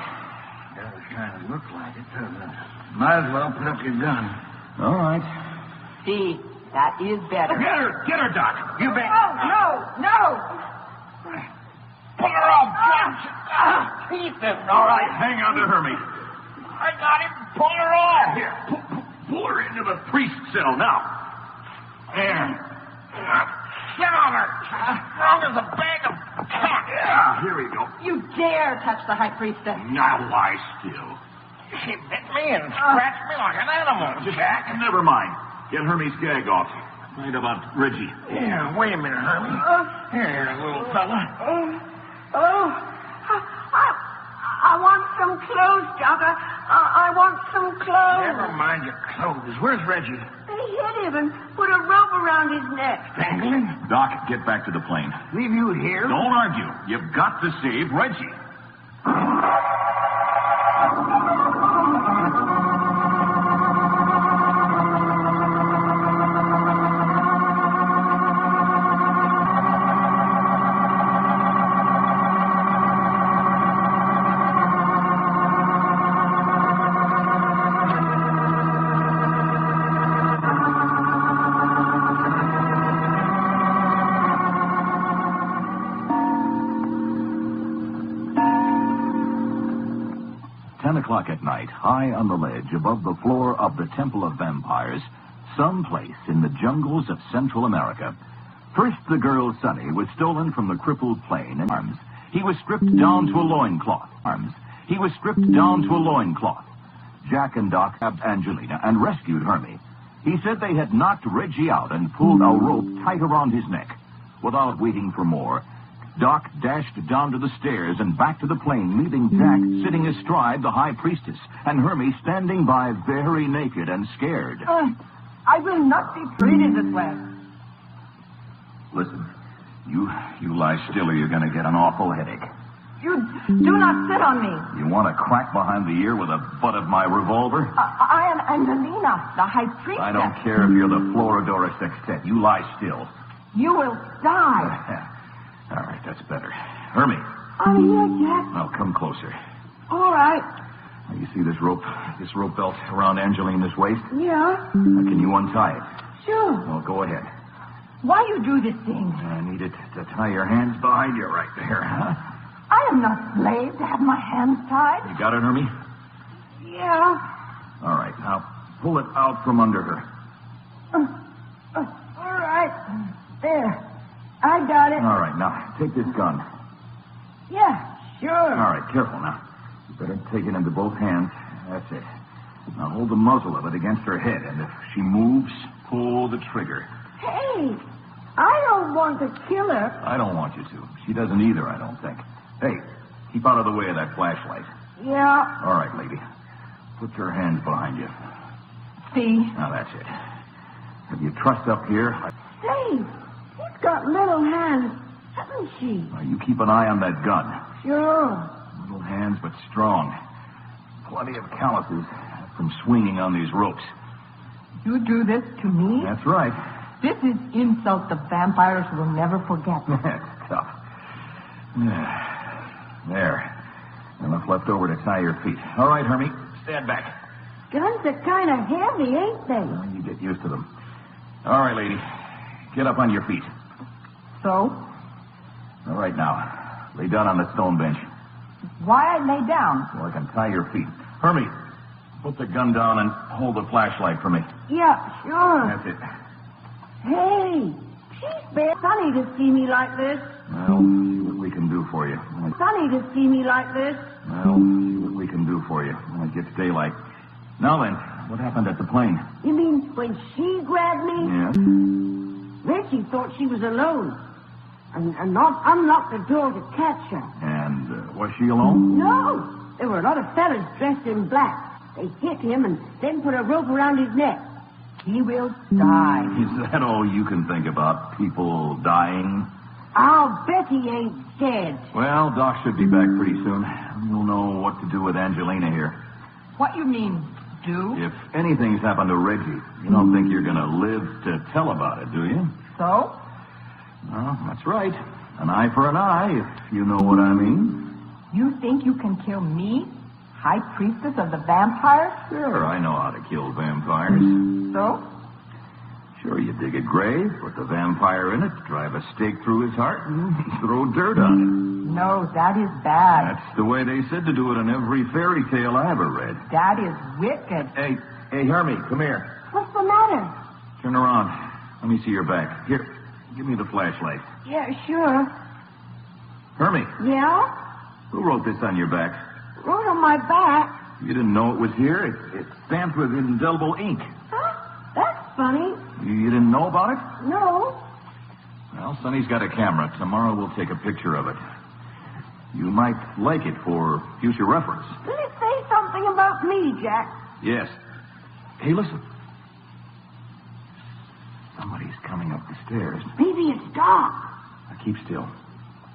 Does kind of look like it, doesn't it? Might as well put up your gun. All right. See, that is better. Get her, Doc. You bet. No. Pull her off, Jack. Ethan. All right. Hang on to Hermie. I got him. Pull her off. Here, pull her into the priest cell now. There. Get on her. Strong as a bag of cotton. Yeah, here we go. You dare touch the high priestess. Now lie still. She bit me and scratched me like an animal, Jack. Never mind. Get Hermie's gag off. Find about Reggie. Yeah, wait a minute, Hermie. Here, little fella. I want some clothes, Doc. I want some clothes. Never mind your clothes. Where's Reggie? They hit him and put a rope around his neck. Strangle him? Doc, get back to the plane. Leave you here? Don't argue. You've got to save Reggie. o'clock at night, high on the ledge above the floor of the Temple of Vampires, someplace in the jungles of Central America, first the girl Sonny was stolen from the crippled plane in arms. He was stripped down to a loincloth. Jack and Doc grabbed Angelina and rescued Hermie. He said they had knocked Reggie out and pulled a rope tight around his neck. Without waiting for more, Doc dashed down to the stairs and back to the plane, leaving Jack sitting astride the high priestess and Hermie standing by very naked and scared. I will not be treated this way. Listen, you lie still or you're going to get an awful headache. You do not sit on me. You want to crack behind the ear with the butt of my revolver? I am Angelina, the high priestess. I don't care if you're the Floridora Sextet. You lie still. You will die. All right, that's better. Hermie. I'm here, Jack. Oh, come closer. All right. Now, you see this rope belt around Angelina's waist? Yeah. Now, can you untie it? Sure. Well, go ahead. Why you do this thing? I need it to tie your hands behind you right there, huh? I am not slave to have my hands tied. You got it, Hermie? Yeah. All right, now pull it out from under her. All right. There. I got it. All right, now take this gun. Yeah, sure. All right, careful now. You better take it into both hands. That's it. Now hold the muzzle of it against her head, and if she moves, pull the trigger. Hey, I don't want to kill her. I don't want you to. She doesn't either, I don't think. Hey, keep out of the way of that flashlight. Yeah. All right, lady. Put your hands behind you. See? Now, that's it. If you trust up here... Say, she's got little hands, hasn't she? Now, you keep an eye on that gun. Sure. Little hands, but strong. Plenty of calluses from swinging on these ropes. You do this to me? That's right. This is insult the vampires will never forget. That's tough. There. Enough left over to tie your feet. All right, Hermie. Stand back. Guns are kind of heavy, ain't they? Well, you get used to them. All right, lady. Get up on your feet. So? All right, now. Lay down on the stone bench. Why I lay down? So I can tie your feet. Hermie, put the gun down and hold the flashlight for me. Yeah, sure. That's it. Hey, she's been funny to see me like this. Well, see what we can do for you. Funny to see me like this. Well, see what we can do for you when it gets daylight. Now then, what happened at the plane? You mean when she grabbed me? Yes. Reggie thought she was alone. And unlocked the door to catch her. And was she alone? No. There were a lot of fellas dressed in black. They hit him and then put a rope around his neck. He will die. Is that all you can think about? People dying? I'll bet he ain't dead. Well, Doc should be back pretty soon. We'll know what to do with Angelina here. What you mean, do? If anything's happened to Reggie, you don't think you're going to live to tell about it, do you? So? Well, that's right. An eye for an eye, if you know what I mean. You think you can kill me, High Priestess of the Vampires? Sure, I know how to kill vampires. So? Sure, you dig a grave, put the vampire in it, drive a stake through his heart, and throw dirt on it. No, that is bad. That's the way they said to do it in every fairy tale I ever read. That is wicked. Hey, Hermie, come here. What's the matter? Turn around. Let me see your back. Here, give me the flashlight. Yeah, sure. Hermie. Yeah? Who wrote this on your back? Wrote on my back. You didn't know it was here? It's stamped with indelible ink. Huh? That's funny. You didn't know about it? No. Well, Sonny's got a camera. Tomorrow we'll take a picture of it. You might like it for future reference. Did it say something about me, Jack? Yes. Hey, listen. Somebody's coming up the stairs. Maybe it's Doc. Now keep still.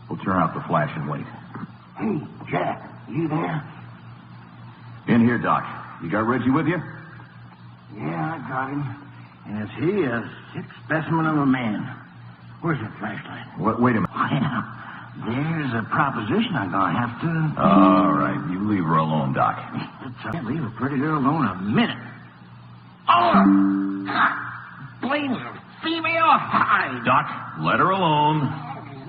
We'll turn out the flash and wait. Hey, Jack, you there? In here, Doc. You got Reggie with you? Yeah, I got him. And is he a sick specimen of a man? Where's that flashlight? Wait a minute. Well, there's a proposition I'm going to have to... All right. You leave her alone, Doc. I can't leave a pretty girl alone a minute. Oh! Blames a female hide. Doc, let her alone.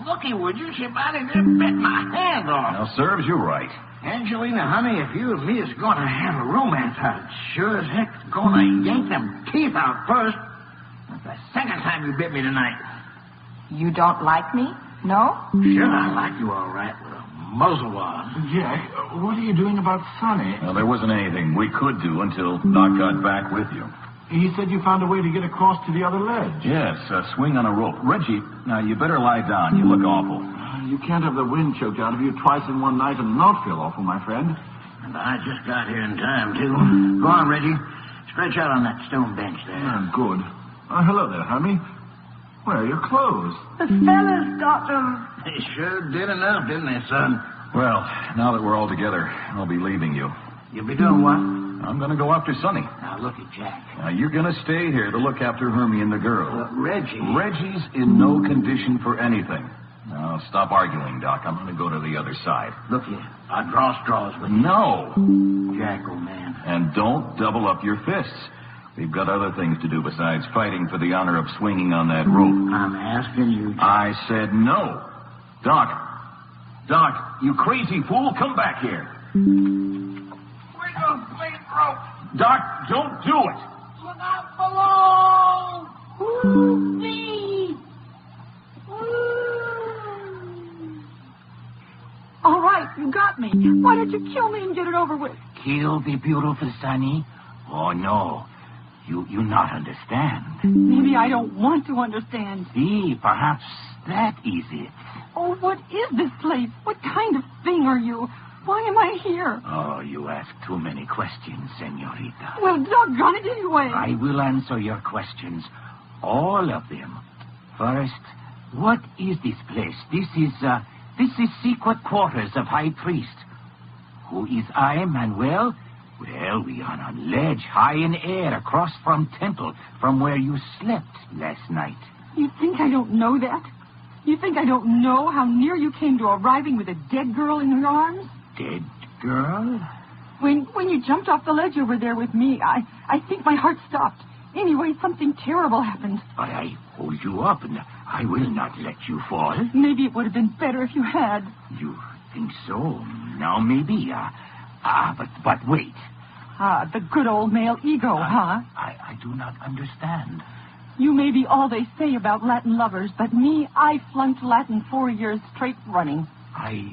Looky, would you? She might have just bit my hand off. Now, serves you right. Angelina, honey, if you and me is going to have a romance, I'd sure as heck going to yank them teeth out first. That's the second time you bit me tonight. You don't like me? No? Sure, I like you all right with a muzzle on. Jack, what are you doing about Sonny? Well, there wasn't anything we could do until Doc got back with you. He said you found a way to get across to the other ledge. Yes, a swing on a rope. Reggie, now you better lie down. You look awful. You can't have the wind choked out of you twice in one night and not feel awful, my friend. And I just got here in time, too. Go on, Reggie. Stretch out on that stone bench there. Good. Hello there, Hermie. Where are your clothes? The fellas got them. They sure did enough, didn't they, son? Well, now that we're all together, I'll be leaving you. You'll be doing what? I'm going to go after Sonny. Now, look at Jack. Now, you're going to stay here to look after Hermie and the girl. Reggie. Reggie's in no condition for anything. Now, stop arguing, Doc. I'm going to go to the other side. Look here. I'll draw straws with you. No. Jack, old man. And don't double up your fists. We've got other things to do besides fighting for the honor of swinging on that rope. I'm asking you, Jack. I said no. Doc, you crazy fool, come back here. Wiggle, blade rope. Doc, don't do it. Look out below. Ooh, me. All right, you got me. Why don't you kill me and get it over with? Kill the beautiful Sonny? Oh, no. You not understand. Maybe I don't want to understand. See, perhaps that is it. Oh, what is this place? What kind of thing are you? Why am I here? Oh, you ask too many questions, senorita. Well, doggone it anyway. I will answer your questions. All of them. First, what is this place? This is secret quarters of High Priest. Who is I, Manuel? Well, we are on a ledge high in air across from temple from where you slept last night. You think I don't know that? You think I don't know how near you came to arriving with a dead girl in your arms? Dead girl? When you jumped off the ledge over there with me, I think my heart stopped. Anyway, something terrible happened. But I hold you up, and I will not let you fall. Maybe it would have been better if you had. You think so? Now, maybe. But wait. The good old male ego, huh? I do not understand. You may be all they say about Latin lovers, but me, I flunked Latin 4 years straight running. I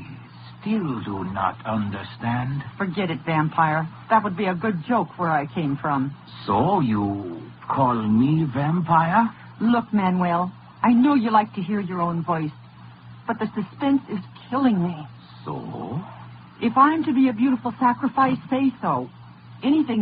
still do not understand. Forget it, vampire. That would be a good joke where I came from. So you call me vampire? Look, Manuel, I know you like to hear your own voice, but the suspense is killing me. So? If I'm to be a beautiful sacrifice, say so. Anything